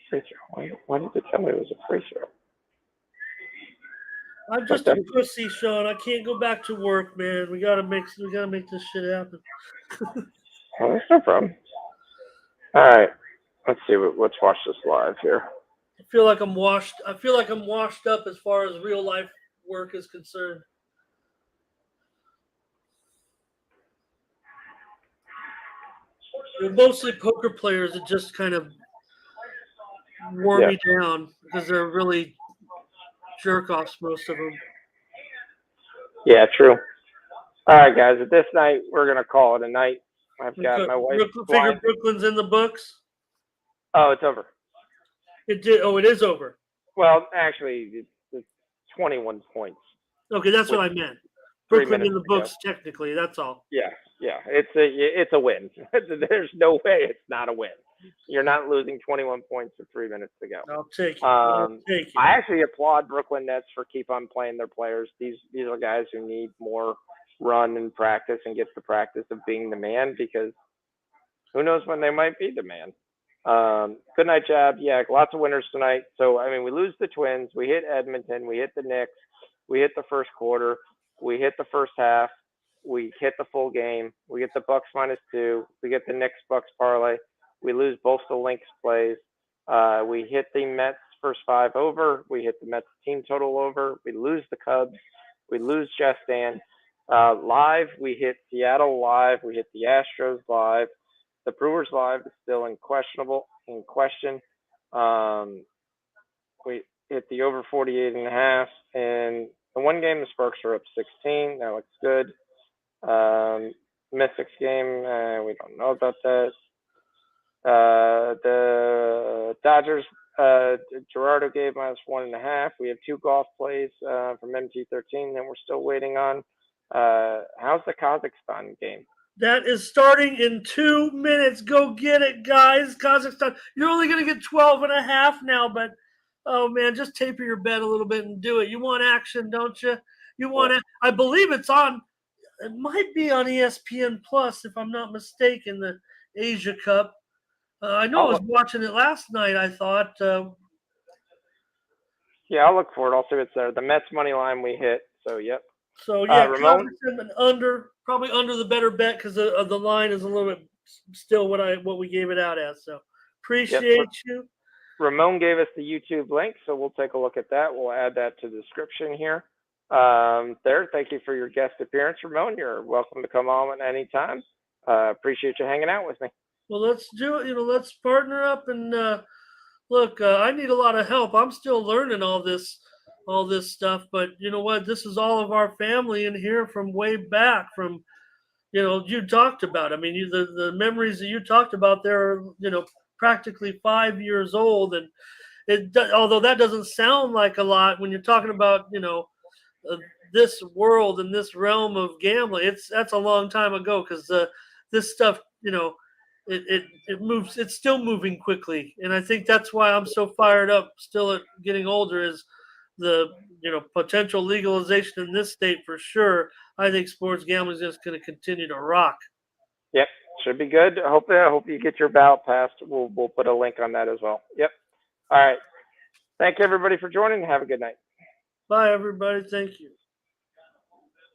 free throw. Why did they tell me it was a free throw? I'm just a pussy, Sean. I can't go back to work, man. We gotta make this shit happen. Well, that's no problem. All right. Let's see. Let's watch this live here. I feel like I'm washed up as far as real life work is concerned. They're mostly poker players that just kind of wore me down because they're really jerk offs, most of them. Yeah, true. All right, guys. At this night, we're gonna call it a night. I've got my wife. Figure Brooklyn's in the books. Oh, it's over. It did. Oh, it is over. Well, actually, it's 21 points. Okay, that's what I meant. Brooklyn in the books, technically. That's all. Yeah. It's a win. There's no way it's not a win. You're not losing 21 points with 3 minutes to go. I'll take it. I actually applaud Brooklyn Nets for keep on playing their players. These are guys who need more run and practice and get the practice of being the man, because who knows when they might be the man. Good night, Jab. Yeah, lots of winners tonight. So, I mean, we lose the Twins. We hit Edmonton. We hit the Knicks. We hit the first quarter. We hit the first half. We hit the full game. We get the Bucks -2. We get the Knicks Bucks parlay. We lose both the Lynx plays. We hit the Mets first 5 over. We hit the Mets team total over. We lose the Cubs. We lose Just Dan. Live, we hit Seattle live. We hit the Astros live. The Brewers live is still in question. We hit the over 48.5. And the one game, the Sparks are up 16. That looks good. Mystics game, we don't know about that. The Dodgers, Gerardo gave -1.5. We have 2 golf plays from MT13 that we're still waiting on. How's the Kazakhstan game? That is starting in 2 minutes. Go get it, guys. Kazakhstan. You're only going to get 12.5 now, but oh man, just taper your bet a little bit and do it. You want action, don't you? You want it. I believe it's on. It might be on ESPN Plus, if I'm not mistaken. The Asia Cup. I know I was watching it last night. I thought. Yeah, I'll look for it. I'll see if it's there. The Mets money line we hit. So yep. So yeah, Ramon, probably under the better bet because the line is a little bit still what we gave it out as. So appreciate you. Ramon gave us the YouTube link, so we'll take a look at that. We'll add that to the description here. Thank you for your guest appearance, Ramon. You're welcome to come on at any time. Appreciate you hanging out with me. Well, let's do it. Let's partner up and look. I need a lot of help. I'm still learning all this stuff, but you know what? This is all of our family in here from way back. From you talked about. I mean, the memories that you talked about there are practically 5 years old, and although that doesn't sound like a lot when you're talking about this world and this realm of gambling, that's a long time ago, because this stuff it moves. It's still moving quickly, and I think that's why I'm so fired up still at getting older, is the potential legalization in this state for sure. I think sports gambling is just going to continue to rock. Yep, Should be good. I hope you get your ballot passed. We'll put a link on that as well. Yep. All right. Thank everybody for joining. Have a good night. Bye, everybody. Thank you.